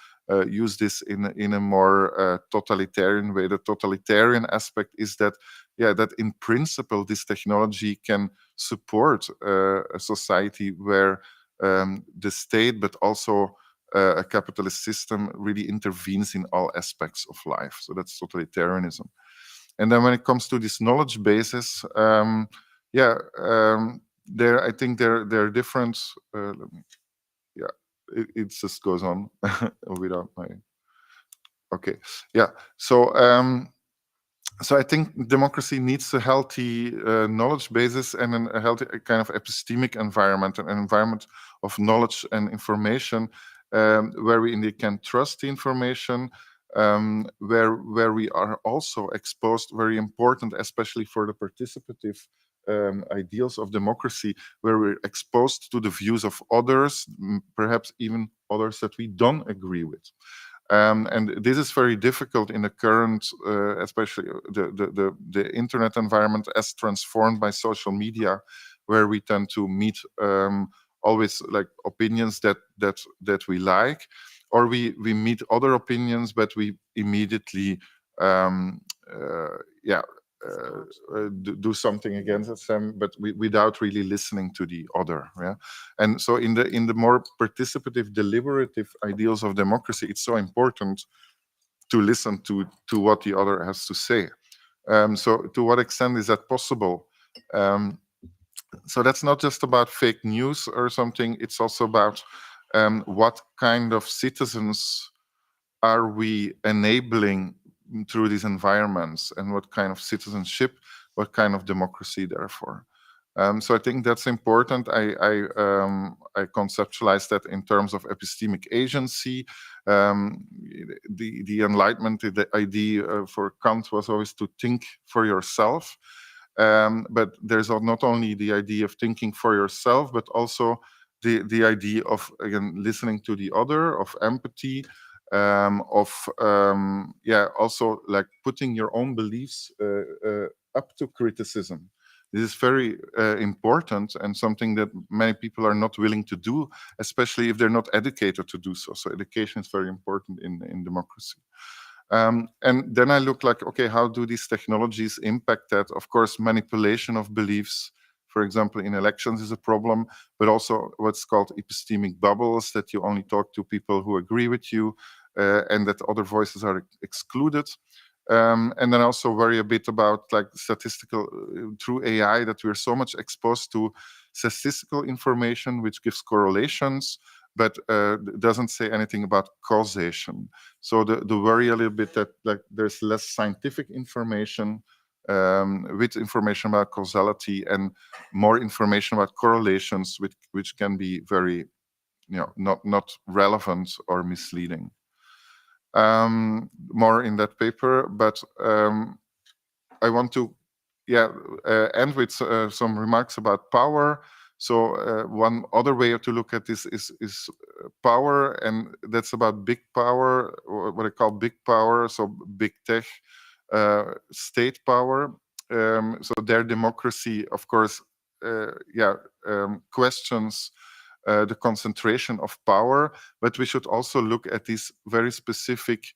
use this in a more totalitarian way. The totalitarian aspect is that, yeah, that in principle, this technology can support a society where the state, but also a capitalist system really intervenes in all aspects of life. So that's totalitarianism. And then when it comes to these knowledge bases, there I think there are different. It just goes on without my. Okay, yeah. So I think democracy needs a healthy knowledge basis and a healthy kind of epistemic environment, an environment of knowledge and information where we indeed can trust the information, where we are also exposed, very important, especially for the participative ideals of democracy, where we're exposed to the views of others, perhaps even others that we don't agree with. And this is very difficult in the current, especially the internet environment as transformed by social media, where we tend to meet always like opinions that we like, or we meet other opinions, but we immediately do something against them, but without really listening to the other. Yeah, and so in the more participative, deliberative ideals of democracy, it's so important to listen to what the other has to say. So to what extent is that possible? So that's not just about fake news or something. It's also about what kind of citizens are we enabling through these environments, and what kind of citizenship, what kind of democracy, therefore. So I think that's important. I conceptualize that in terms of epistemic agency. The Enlightenment, the idea for Kant was always to think for yourself. But there's not only the idea of thinking for yourself, but also the idea of, again, listening to the other, of empathy, also like putting your own beliefs up to criticism. This is very important, and something that many people are not willing to do, especially if they're not educated to do so. So education is very important in democracy. And then I look like, okay, how do these technologies impact that? Of course, manipulation of beliefs, for example, in elections is a problem, but also what's called epistemic bubbles, that you only talk to people who agree with you, and that other voices are excluded. And then also worry a bit about like statistical, through AI, that we're so much exposed to statistical information, which gives correlations, but doesn't say anything about causation. So the worry a little bit that like there's less scientific information with information about causality, and more information about correlations, which can be very, not relevant or misleading. More in that paper, but I want to end with some remarks about power. So one other way to look at this is power, and that's about big power, or what I call big power, so big tech, state power. So their democracy, of course, questions the concentration of power, but we should also look at these very specific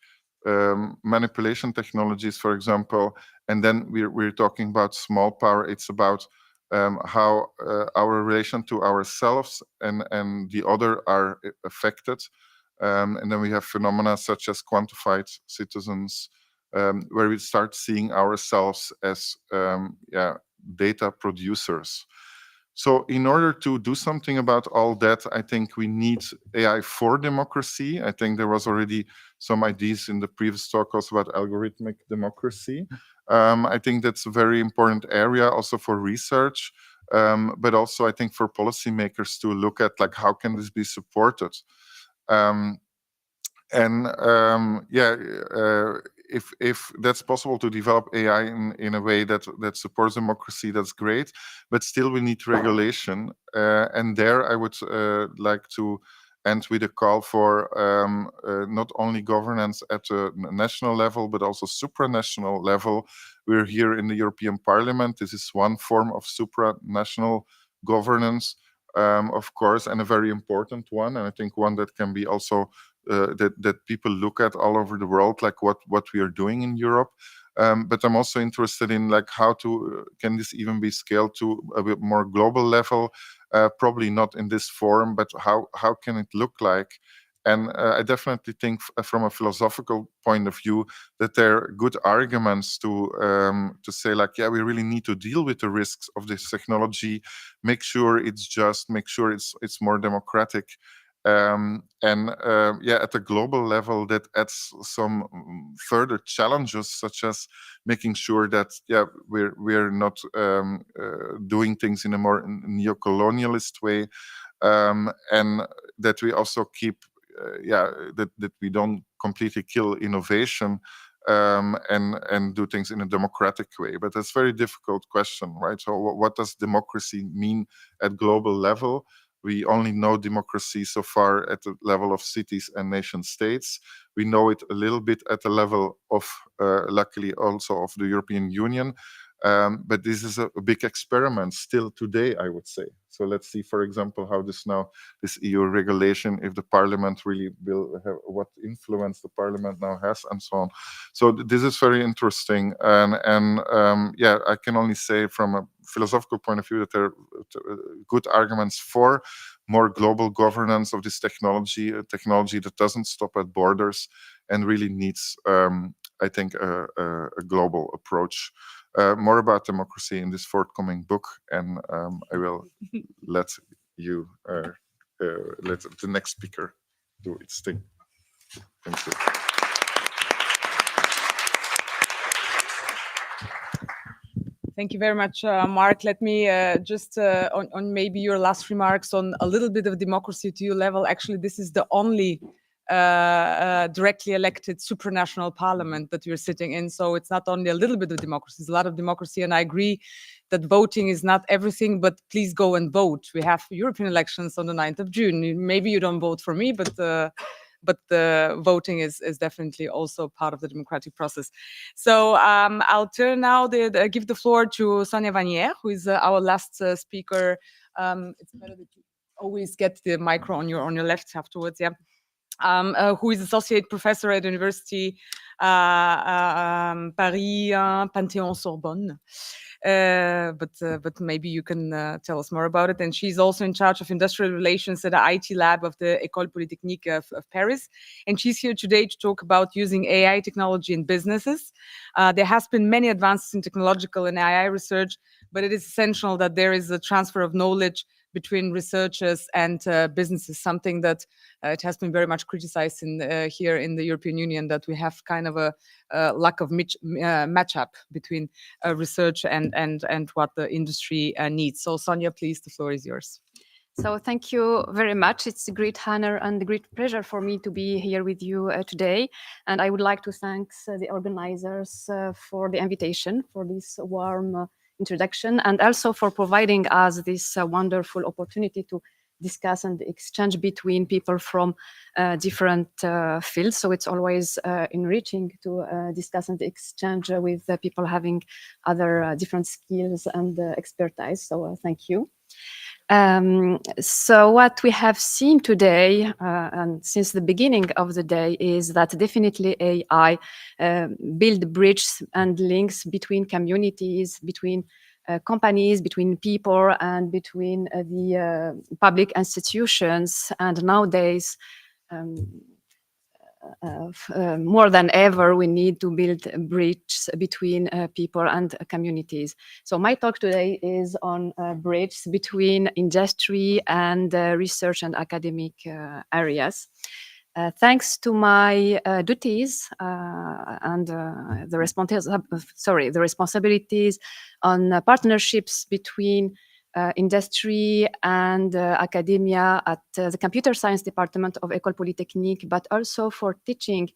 manipulation technologies, for example, and then we're talking about small power. It's about how our relation to ourselves and the other are affected. And then we have phenomena such as quantified citizens, where we start seeing ourselves as data producers. So in order to do something about all that, I think we need AI for democracy. I think there was already some ideas in the previous talk also about algorithmic democracy. I think that's a very important area also for research, but also I think for policymakers to look at like how can this be supported. If that's possible to develop AI in a way that supports democracy, that's great. But still, we need regulation. And there, I would like to end with a call for not only governance at a national level, but also supranational level. We're here in the European Parliament. This is one form of supranational governance, of course, and a very important one. And I think one that can be also that people look at all over the world, like what we are doing in Europe. But I'm also interested in like how to can this even be scaled to a bit more global level? Probably not in this form, but how can it look like? And I definitely think from a philosophical point of view that there are good arguments to say like, yeah, we really need to deal with the risks of this technology, make sure it's just, make sure it's more democratic. Yeah, at the global level, that adds some further challenges, such as making sure that we're not doing things in a more neo-colonialist way, and that we also keep that we don't completely kill innovation, and do things in a democratic way. But that's a very difficult question, right? So what does democracy mean at global level? We only know democracy so far at the level of cities and nation states. We know it a little bit at the level of, luckily, also of the European Union. But this is a big experiment still today, I would say. So let's see, for example, how this EU regulation, if the parliament really will have, what influence the parliament now has, and so on. So this is very interesting. And yeah, I can only say from a philosophical point of view that there are good arguments for more global governance of this technology, a technology that doesn't stop at borders and really needs, I think, a global approach. More about democracy in this forthcoming book, and I will let you let the next speaker do its thing. Thank you. Thank you very much, Mark. Let me just on maybe your last remarks on a little bit of democracy to your level. Actually, this is the only directly elected supranational parliament that we're sitting in. So it's not only a little bit of democracy, it's a lot of democracy. And I agree that voting is not everything, but please go and vote. We have European elections on the 9th of June. Maybe you don't vote for me, but the voting is definitely also part of the democratic process. So I'll turn now, give the floor to Sonia Vanier, who is our last speaker. It's better that you always get the micro on your left afterwards, yeah. Who is associate professor at University Paris Panthéon-Sorbonne. But maybe you can tell us more about it. And she's also in charge of industrial relations at the IT lab of the École Polytechnique of Paris. And she's here today to talk about using AI technology in businesses. There has been many advances in technological and AI research, but it is essential that there is a transfer of knowledge between researchers and businesses, something that it has been very much criticized here in the European Union, that we have kind of a lack of matchup between research and what the industry needs. So Sonia, please, the floor is yours. So thank you very much. It's a great honor and a great pleasure for me to be here with you today. And I would like to thank the organizers for the invitation, for this warm introduction, and also for providing us this wonderful opportunity to discuss and exchange between people from different fields. So it's always enriching to discuss and exchange with people having other different skills and expertise. So thank you. So what we have seen today and since the beginning of the day is that definitely AI build bridges and links between communities, between companies, between people, and between the public institutions. And nowadays, more than ever, we need to build bridges between people and communities. So my talk today is on bridges between industry and research and academic areas. Thanks to my duties and the responsibilities on partnerships between industry and academia at the computer science department of École Polytechnique, but also for teaching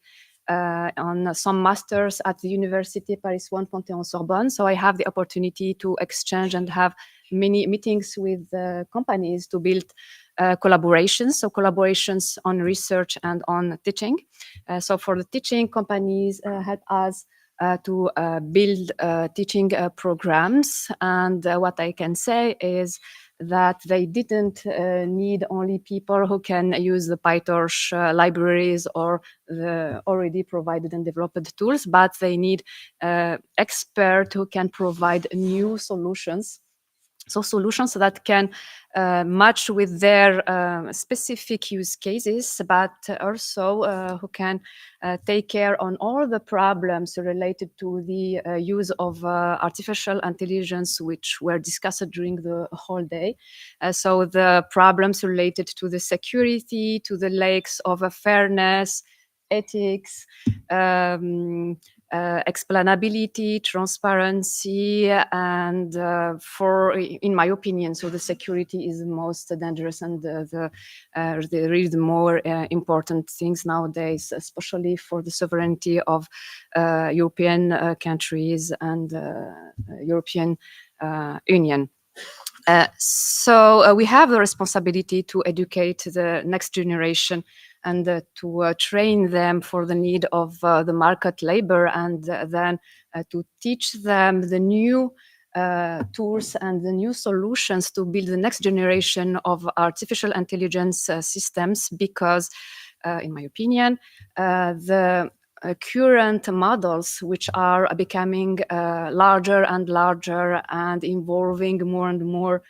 on some masters at the University Paris 1 Panthéon-Sorbonne. So I have the opportunity to exchange and have many meetings with companies to build collaborations. So collaborations on research and on teaching. So for the teaching, companies help us to build teaching programs. And what I can say is that they didn't need only people who can use the PyTorch libraries or the already provided and developed tools, but they need experts who can provide new solutions So solutions that can match with their specific use cases, but also who can take care on all the problems related to the use of artificial intelligence, which were discussed during the whole day. So the problems related to the security, to the lakes of fairness, ethics, explainability, transparency, and in my opinion, so the security is the most dangerous and the really the more important things nowadays, especially for the sovereignty of European countries and European Union. So we have the responsibility to educate the next generation and to train them for the need of the market labor, and then to teach them the new tools and the new solutions to build the next generation of artificial intelligence systems, because in my opinion, the current models, which are becoming larger and larger and involving more and more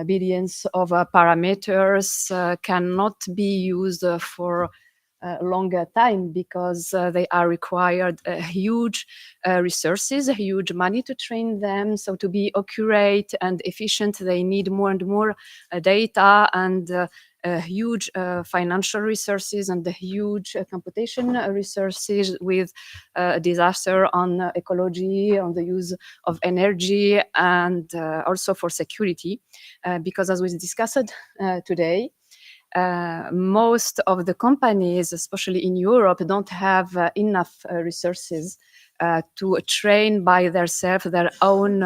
billions of parameters, cannot be used for a longer time, because they are required huge resources, huge money to train them. So to be accurate and efficient, they need more and more data and huge financial resources and the huge computation resources, with disaster on ecology, on the use of energy, and also for security. Because as we discussed today, most of the companies, especially in Europe, don't have enough resources to train by themselves their own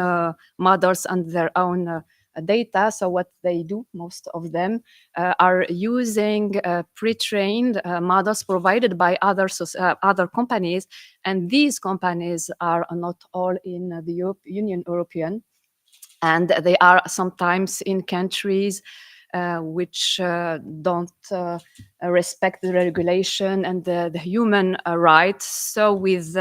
models and their own data. So what they do, most of them, are using pre-trained models provided by other companies, and these companies are not all in the European, and they are sometimes in countries which don't respect the regulation and the human rights. So with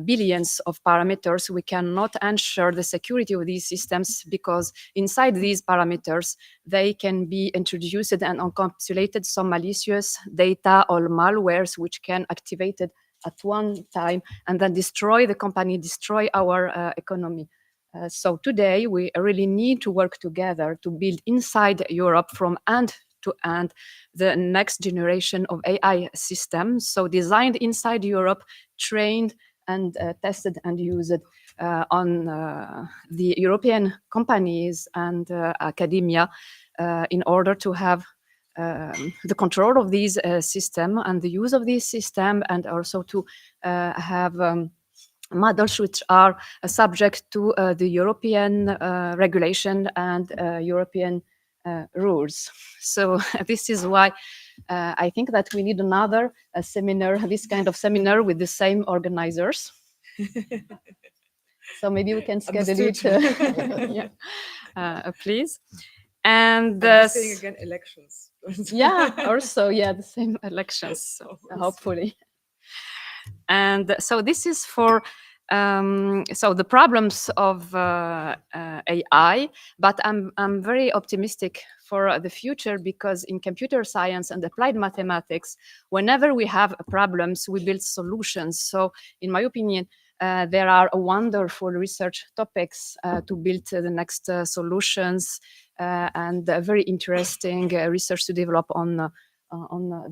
billions of parameters, we cannot ensure the security of these systems, because inside these parameters, they can be introduced and encapsulated some malicious data or malwares, which can activate it at one time and then destroy the company, destroy our economy. So today, we really need to work together to build inside Europe, from end to end, the next generation of AI systems. So designed inside Europe, trained and tested and used on the European companies and academia, in order to have the control of these system and the use of this system, and also to have models which are subject to the European regulation and European rules. So this is why I think that we need another seminar, this kind of seminar with the same organizers. So maybe we can schedule it, yeah, please. And saying again, elections. Yeah, also, yeah, the same elections, so hopefully. And so this is for so the problems of AI, but I'm very optimistic for the future, because in computer science and applied mathematics, whenever we have problems, we build solutions. So in my opinion, there are wonderful research topics to build the next solutions, and very interesting research to develop on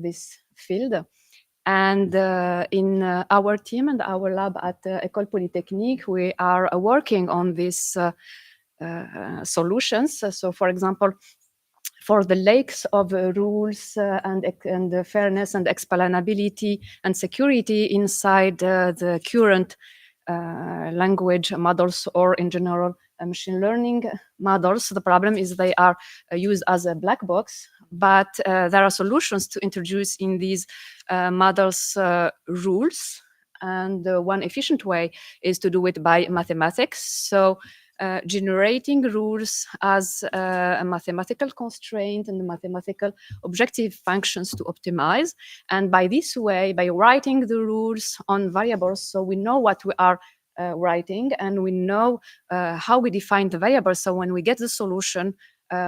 this field. And in our team and our lab at École Polytechnique, we are working on these solutions. So for example, for the lakes of rules and fairness and explainability and security inside the current language models, or in general machine learning models, the problem is they are used as a black box, but there are solutions to introduce in these models rules. And one efficient way is to do it by mathematics. So generating rules as a mathematical constraint and mathematical objective functions to optimize. And by this way, by writing the rules on variables, so we know what we are writing, and we know how we define the variables. So when we get the solution,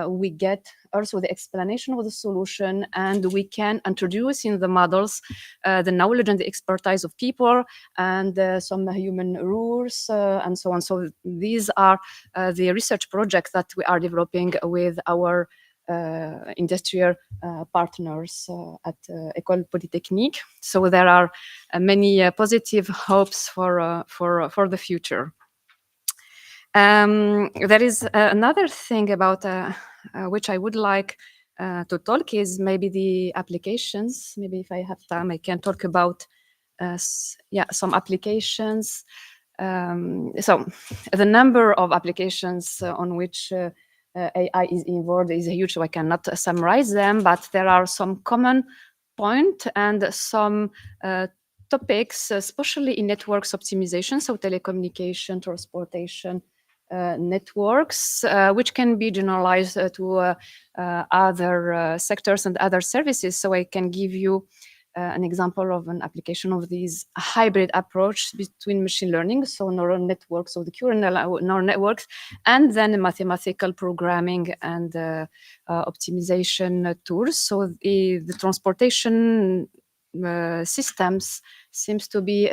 we get also the explanation of the solution, and we can introduce in the models the knowledge and the expertise of people and some human rules and so on. So these are the research projects that we are developing with our industrial partners at École Polytechnique. So there are many positive hopes for the future. There is another thing about which I would like to talk is maybe the applications. Maybe if I have time, I can talk about some applications. So the number of applications on which AI is involved is huge, so I cannot summarize them, but there are some common points and some topics, especially in networks optimization, so telecommunication, transportation, networks, which can be generalized to other sectors and other services. So I can give you an example of an application of this hybrid approach between machine learning, so neural networks, so the current neural networks, and then mathematical programming and optimization tools. So the transportation systems seems to me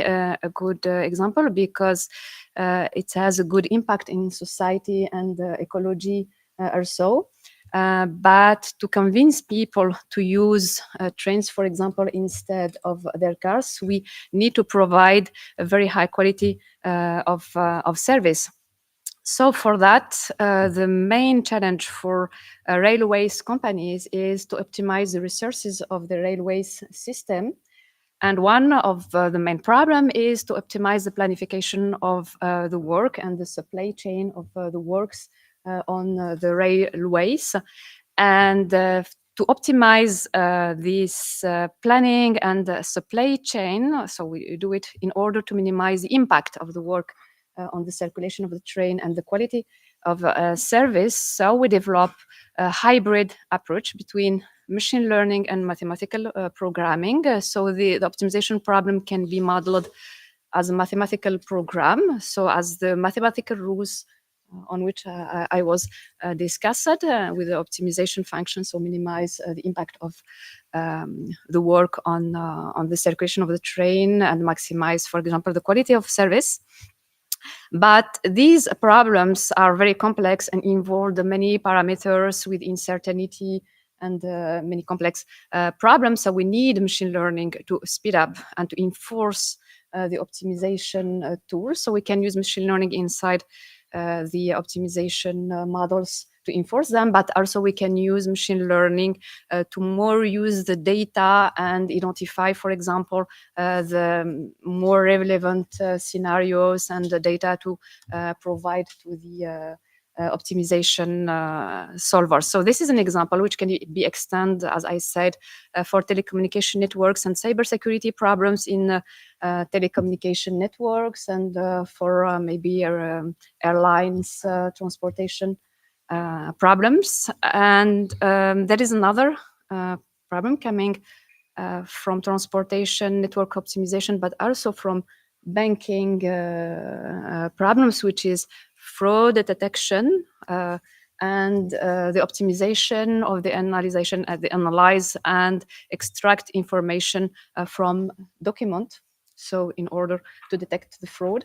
a good example, because it has a good impact in society and ecology also. But to convince people to use trains, for example, instead of their cars, we need to provide a very high quality of service. So for that, the main challenge for railways companies is to optimize the resources of the railways system. And one of the main problem is to optimize the planification of the work and the supply chain of the works on the railways. And to optimize this planning and supply chain, so we do it in order to minimize the impact of the work on the circulation of the train and the quality of service. So we develop a hybrid approach between machine learning and mathematical programming. So the optimization problem can be modeled as a mathematical program. So as the mathematical rules on which I was discussed with the optimization function, so minimize the impact of the work on the circulation of the train and maximize, for example, the quality of service. But these problems are very complex and involve many parameters with uncertainty and many complex problems. So we need machine learning to speed up and to enforce the optimization tools. So we can use machine learning inside the optimization models to enforce them, but also we can use machine learning to more use the data and identify, for example, the more relevant scenarios and the data to provide to the optimization solver. So this is an example which can be extended, as I said, for telecommunication networks and cybersecurity problems in telecommunication networks, and for maybe airlines, transportation problems. And there is another problem coming from transportation network optimization, but also from banking problems, which is fraud detection and the optimization of the analyze and extract information from document. So in order to detect the fraud,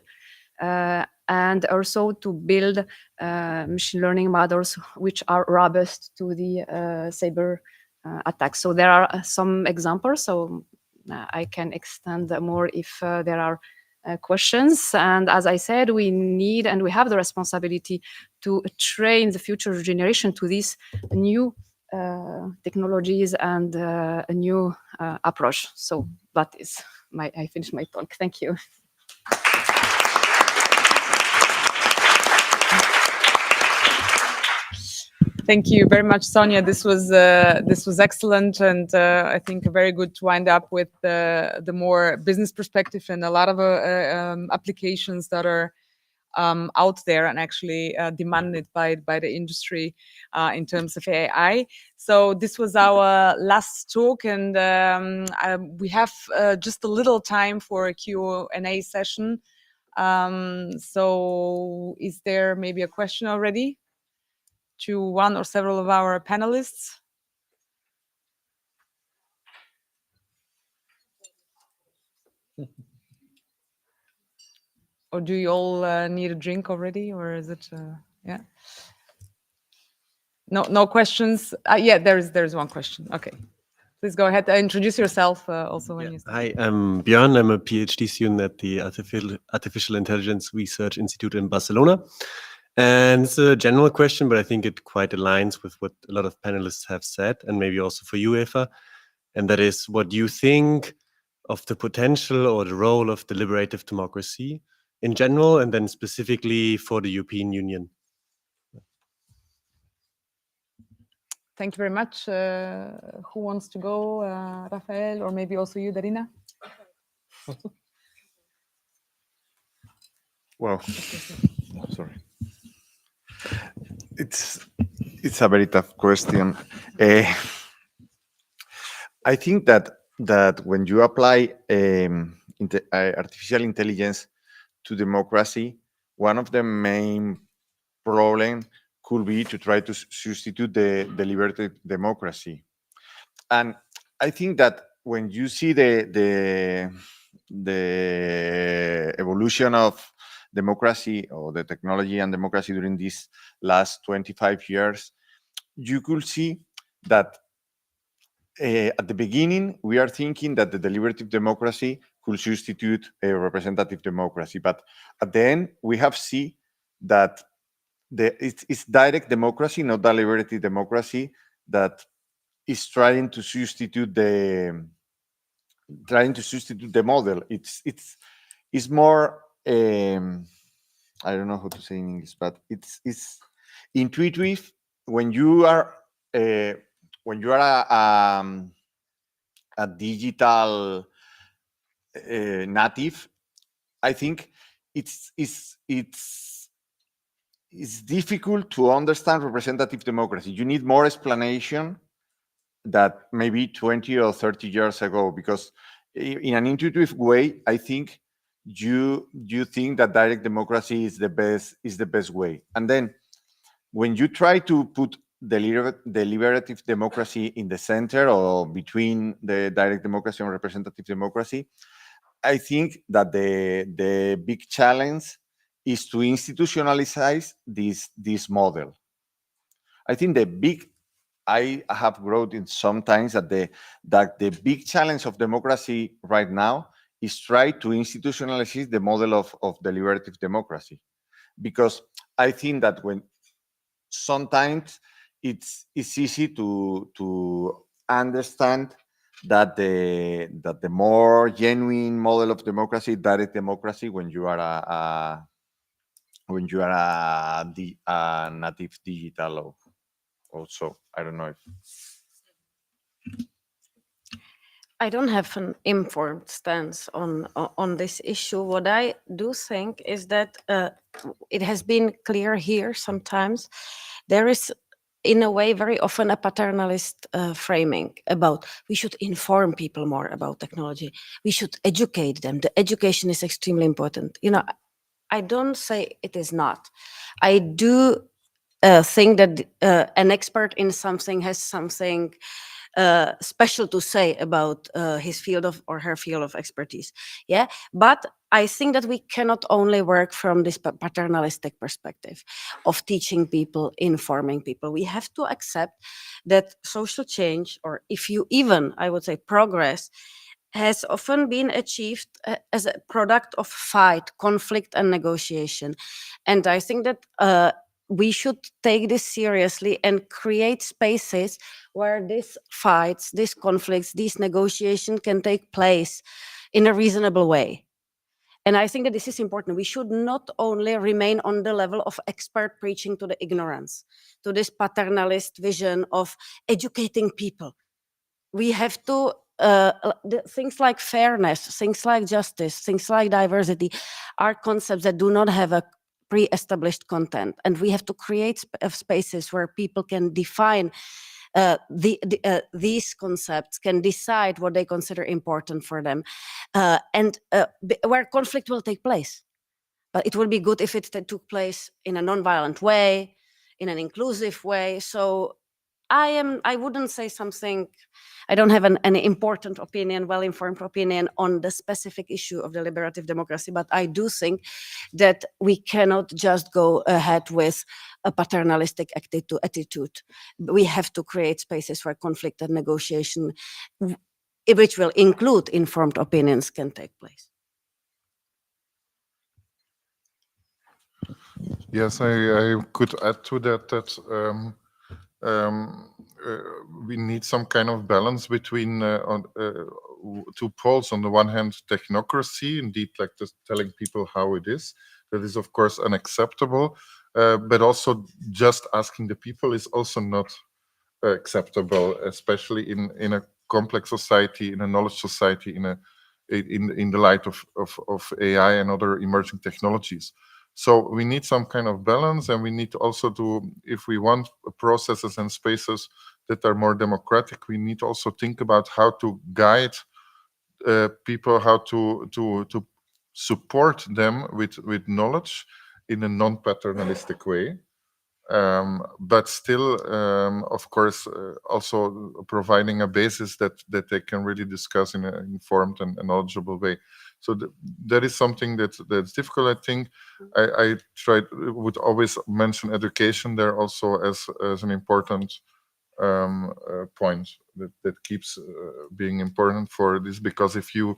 and also to build machine learning models which are robust to the cyber attacks. So there are some examples, so I can extend more if there are questions. And as I said, we need and we have the responsibility to train the future generation to these new technologies and a new approach. So that is I finished my talk. Thank you. Thank you very much, Sonia. This was excellent, and I think very good to wind up with the more business perspective and a lot of applications that are out there and actually demanded by the industry in terms of AI. So this was our last talk, and we have just a little time for a Q&A session. So is there maybe a question already to one or several of our panelists? Or do you all need a drink already, or is it, yeah? No questions? Yeah, there's one question. Okay. Please go ahead. Introduce yourself also when you start. Hi, I'm Björn. I'm a PhD student at the Artificial Intelligence Research Institute in Barcelona. And it's a general question, but I think it quite aligns with what a lot of panelists have said, and maybe also for you, Eva. And that is, what do you think of the potential or the role of deliberative democracy in general, and then specifically for the European Union? Thank you very much. Who wants to go? Rafael, or maybe also you, Darina? Well, sorry. It's a very tough question. I think that when you apply artificial intelligence to democracy, one of the main problems could be to try to substitute the deliberative democracy. And I think that when you see the evolution of democracy, or the technology and democracy during these last 25 years, you could see that at the beginning, we are thinking that the deliberative democracy could substitute a representative democracy. But at the end, we have seen that it's direct democracy, not deliberative democracy, that is trying to substitute the model. It's more I don't know how to say in English, but it's intuitive when you are a digital native. I think it's difficult to understand representative democracy. You need more explanation that maybe 20 or 30 years ago, because in an intuitive way, I think you think that direct democracy is the best way. And then when you try to put deliberative democracy in the center, or between the direct democracy and representative democracy, I think that the big challenge is to institutionalize this model. I think I have wrote in sometimes that the big challenge of democracy right now is try to institutionalize the model of deliberative democracy, because I think that when sometimes it's easy to understand that the more genuine model of democracy, direct democracy, when you are a native digital. Also, I don't know if I don't have an informed stance on this issue. What I do think is that it has been clear here sometimes there is, in a way, very often a paternalist framing about we should inform people more about technology. We should educate them. The education is extremely important. I don't say it is not. I do think that an expert in something has something special to say about his field of or her field of expertise. Yeah, but I think that we cannot only work from this paternalistic perspective of teaching people, informing people. We have to accept that social change, or if you even, I would say, progress, has often been achieved as a product of fight, conflict, and negotiation. And I think that we should take this seriously and create spaces where these fights, these conflicts, these negotiations can take place in a reasonable way. And I think that this is important. We should not only remain on the level of expert preaching to the ignorance, to this paternalist vision of educating people. We have to, things like fairness, things like justice, things like diversity are concepts that do not have a pre-established content. And we have to create spaces where people can define these concepts, can decide what they consider important for them, and where conflict will take place. but it would be good if it took place in a non-violent way, in an inclusive way. So I wouldn't say something, I don't have an important opinion, well-informed opinion on the specific issue of deliberative democracy, but I do think that we cannot just go ahead with a paternalistic attitude. We have to create spaces where conflict and negotiation, which will include informed opinions, can take place. Yes, I could add to that we need some kind of balance between two poles. On the one hand, technocracy, indeed, like just telling people how it is. That is, of course, unacceptable. But also just asking the people is also not acceptable, especially in a complex society, in a knowledge society, in the light of AI and other emerging technologies. So we need some kind of balance, and we need to also do, if we want processes and spaces that are more democratic, we need to also think about how to guide people, how to support them with knowledge in a non-paternalistic way. But still, of course, also providing a basis that they can really discuss in an informed and knowledgeable way. So that is something that's difficult. I think I would always mention education there also as an important point that keeps being important for this, because if you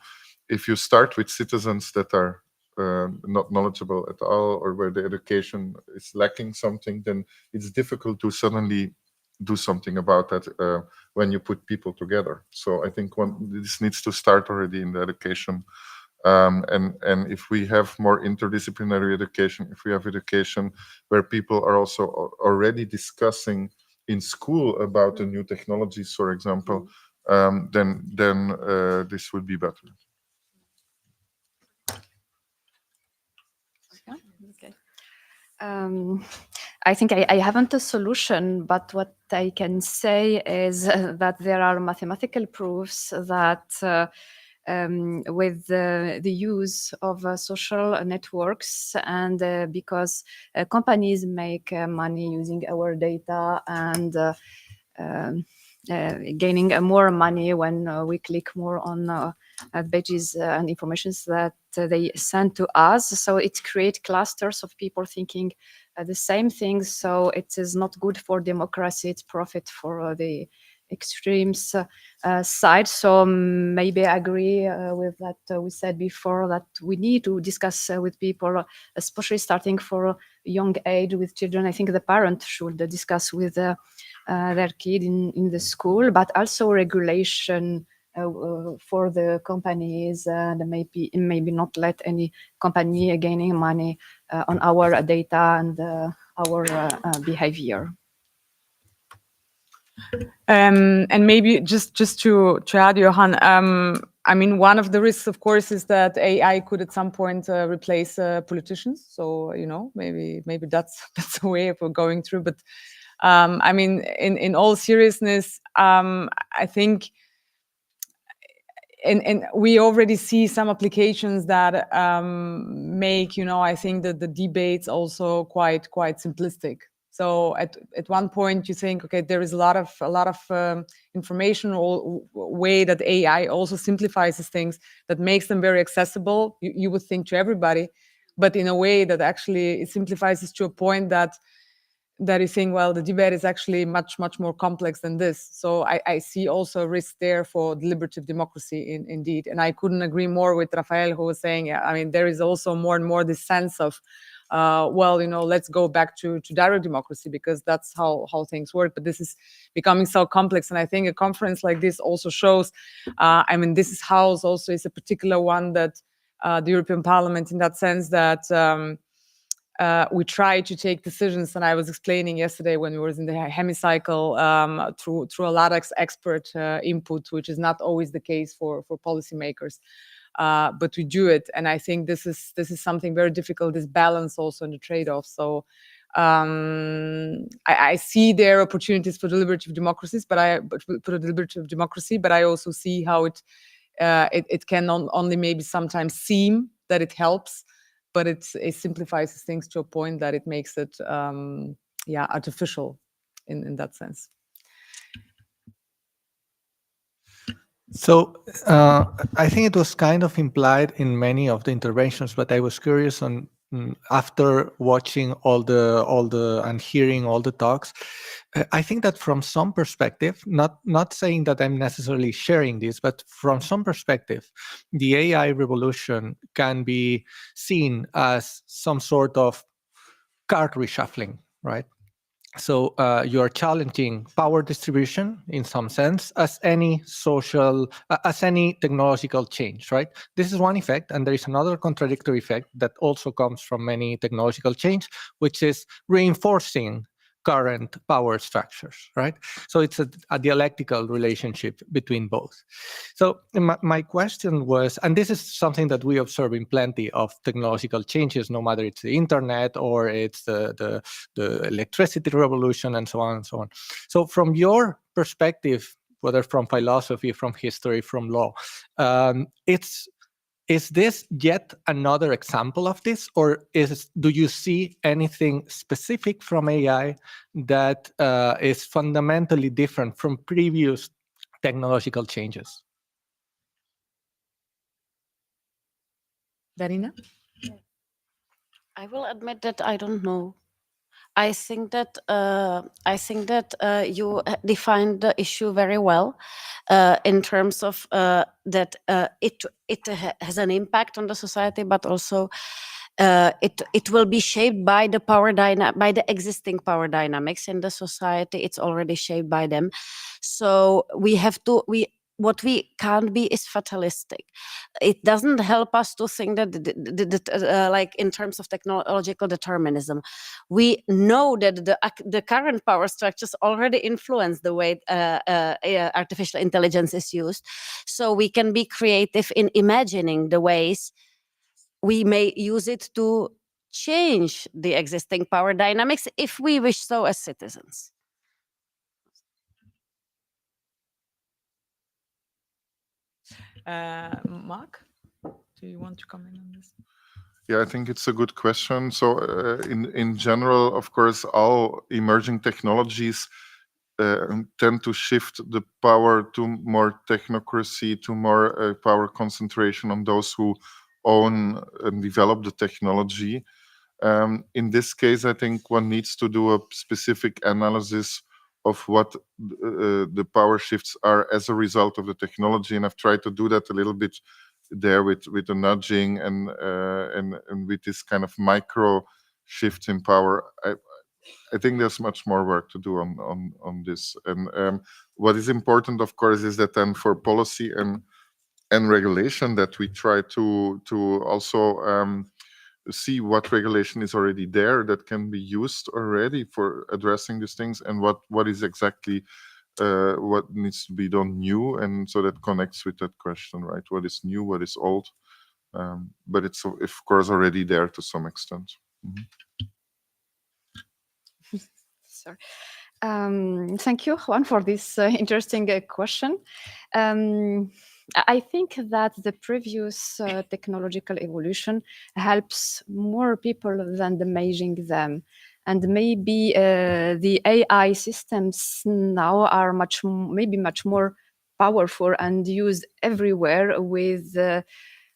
start with citizens that are not knowledgeable at all, or where the education is lacking something, then it's difficult to suddenly do something about that when you put people together. So I think this needs to start already in the education. And if we have more interdisciplinary education, if we have education where people are also already discussing in school about the new technologies, for example, then this would be better. Okay. I think I haven't a solution, but what I can say is that there are mathematical proofs that with the use of social networks, and because companies make money using our data and gaining more money when we click more on pages and informations that they send to us. So it creates clusters of people thinking the same thing. So it is not good for democracy. It's profit for the extremes side. So maybe I agree with that we said before, that we need to discuss with people, especially starting for young age with children. I think the parent should discuss with their kid in the school, but also regulation for the companies, and maybe not let any company gaining money on our data and our behavior. And maybe just to add, Johan, I mean, one of the risks, of course, is that AI could at some point replace politicians. So, you know, maybe that's a way of going through. But I mean, in all seriousness, I think, and we already see some applications that make, you know, I think that the debates also quite simplistic. So at one point you think, okay, there is a lot of information or way that AI also simplifies these things, that makes them very accessible. You would think to everybody, but in a way that actually it simplifies it to a point that you think, well, the debate is actually much more complex than this. So I see also a risk there for deliberative democracy indeed. And I couldn't agree more with Rafael, who was saying, I mean, there is also more and more this sense of, well, you know, let's go back to direct democracy, because that's how things work. But this is becoming so complex. And I think a conference like this also shows, I mean, this house also is a particular one that the European Parliament, in that sense that we try to take decisions. And I was explaining yesterday when we were in the hemicycle through a lot of expert input, which is not always the case for policymakers. But we do it, and I think this is something very difficult. This balance also in the trade-off. So I see there opportunities for deliberative democracies, but I also see how it can only maybe sometimes seem that it helps, but it simplifies things to a point that it makes it artificial in that sense. So I think it was kind of implied in many of the interventions, but I was curious on after watching all the and hearing all the talks. I think that from some perspective, not saying that I'm necessarily sharing this, but from some perspective, the AI revolution can be seen as some sort of card reshuffling, right? So you are challenging power distribution in some sense as any technological change, right? This is one effect, and there is another contradictory effect that also comes from many technological change, which is reinforcing current power structures, right? So it's a dialectical relationship between both. So my question was, and this is something that we observe in plenty of technological changes, no matter it's the internet or it's the electricity revolution and so on and so on. So from your perspective, whether from philosophy, from history, from law, is this yet another example of this, or do you see anything specific from AI that is fundamentally different from previous technological changes? Darina? I will admit that I don't know. I think that you defined the issue very well in terms of that it has an impact on the society, but also it will be shaped by the by the existing power dynamics in the society. It's already shaped by them, so what we can't be is fatalistic. It doesn't help us to think that like in terms of technological determinism, we know that the current power structures already influence the way artificial intelligence is used. So we can be creative in imagining the ways we may use it to change the existing power dynamics if we wish so as citizens. Mark, do you want to comment on this? Yeah, I think it's a good question. So in general, of course, all emerging technologies tend to shift the power to more technocracy, to more power concentration on those who own and develop the technology. In this case, I think one needs to do a specific analysis of what the power shifts are as a result of the technology, and I've tried to do that a little bit there with the nudging and with this kind of micro shift in power. I think there's much more work to do on this. And what is important, of course, is that then for policy and regulation, that we try to also see what regulation is already there that can be used already for addressing these things, and what is exactly what needs to be done new, and so that connects with that question, right? What is new, what is old? But it's of course already there to some extent. Sorry. Thank you, Juan, for this interesting question. I think that the previous technological evolution helps more people than damaging them. And maybe the AI systems now are maybe much more powerful and used everywhere with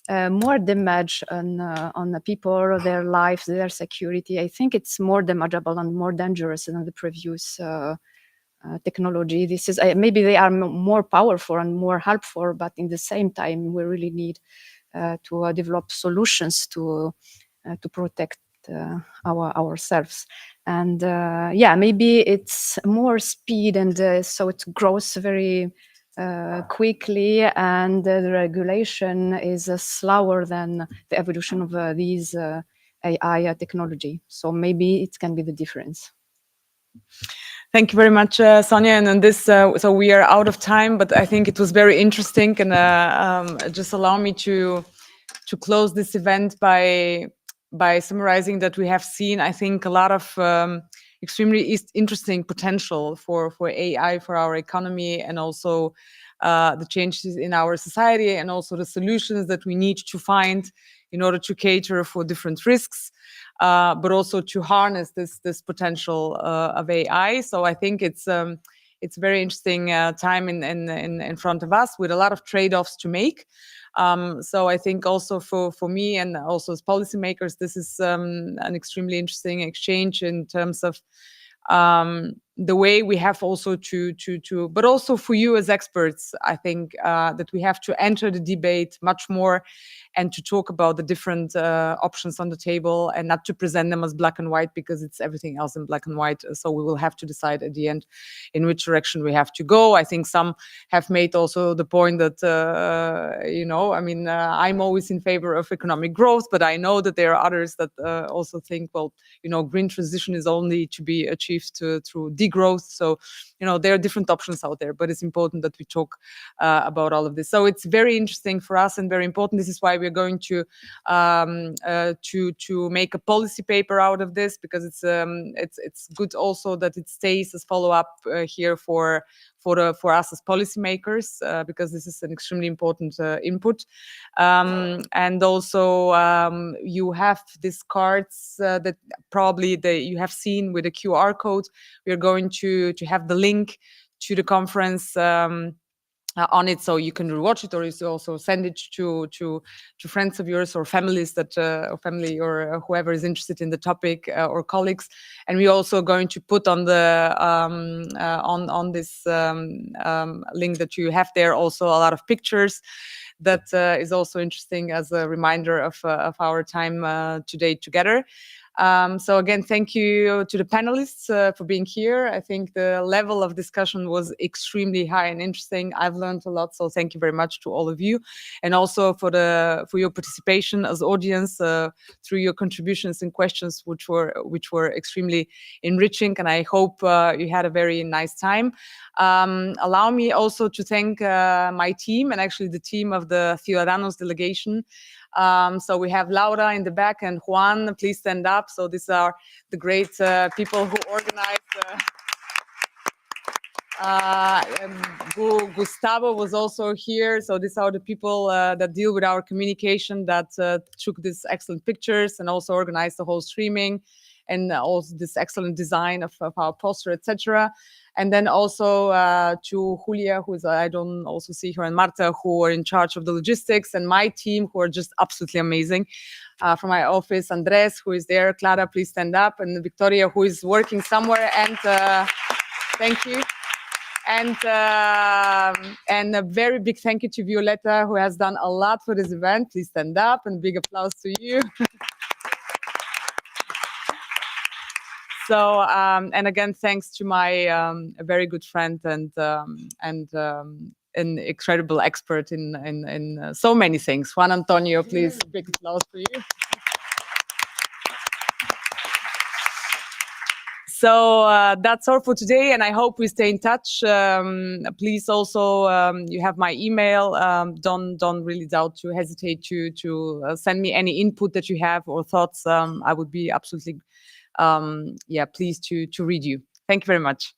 more damage on the people, their lives, their security. I think it's more damageable and more dangerous than the previous technology. This is maybe they are more powerful and more helpful, but in the same time, we really need to develop solutions to protect ourselves. And maybe it's more speed, and so it grows very quickly, and the regulation is slower than the evolution of these AI technology. So maybe it can be the difference. Thank you very much, Sonia. And on this, so we are out of time, but I think it was very interesting, and just allow me to close this event by summarizing that we have seen, I think, a lot of extremely interesting potential for AI, for our economy, and also the changes in our society, and also the solutions that we need to find in order to cater for different risks, but also to harness this potential of AI. So I think it's a very interesting time in front of us with a lot of trade-offs to make. So I think also for me and also as policymakers, this is an extremely interesting exchange in terms of the way we have also to but also for you as experts, I think that we have to enter the debate much more and to talk about the different options on the table and not to present them as black and white, because it's everything else in black and white. So we will have to decide at the end in which direction we have to go. I think some have made also the point that, I'm always in favor of economic growth, but I know that there are others that also think, well, green transition is only to be achieved through degrowth. So, there are different options out there, but it's important that we talk about all of this. So it's very interesting for us and very important. This is why we're going to make a policy paper out of this, because it's good also that it stays as follow-up here for us as policymakers, because this is an extremely important input. And also you have these cards that probably you have seen with a QR code. We are going to have the link to the conference on it, so you can watch it, or you also send it to friends of yours or families that or family or whoever is interested in the topic, or colleagues. And we're also going to put on the on this link that you have there also a lot of pictures that is also interesting as a reminder of our time today together. So again, thank you to the panelists for being here. I think the level of discussion was extremely high and interesting. I've learned a lot, so thank you very much to all of you, and also for your participation as audience through your contributions and questions, which were extremely enriching. And I hope you had a very nice time. Allow me also to thank my team, and actually the team of the Ciudadanos delegation. So we have Laura in the back and Juan, please stand up. So these are the great people who organized. Gustavo was also here. So these are the people that deal with our communication, that took these excellent pictures and also organized the whole streaming, and also this excellent design of our poster, etc. And then also to Julia, who is, I don't also see her, and Marta, who are in charge of the logistics, and my team, who are just absolutely amazing. From my office, Andres, who is there, Clara, please stand up, and Victoria, who is working somewhere, and thank you. And a very big thank you to Violetta, who has done a lot for this event. Please stand up, and big applause to you. So, and again, thanks to my a very good friend and an incredible expert in so many things, Juan Antonio. Please, big applause for you. So that's all for today, and I hope we stay in touch. Please also, you have my email. Don't really hesitate to send me any input that you have or thoughts. I would be absolutely pleased to read you. Thank you very much.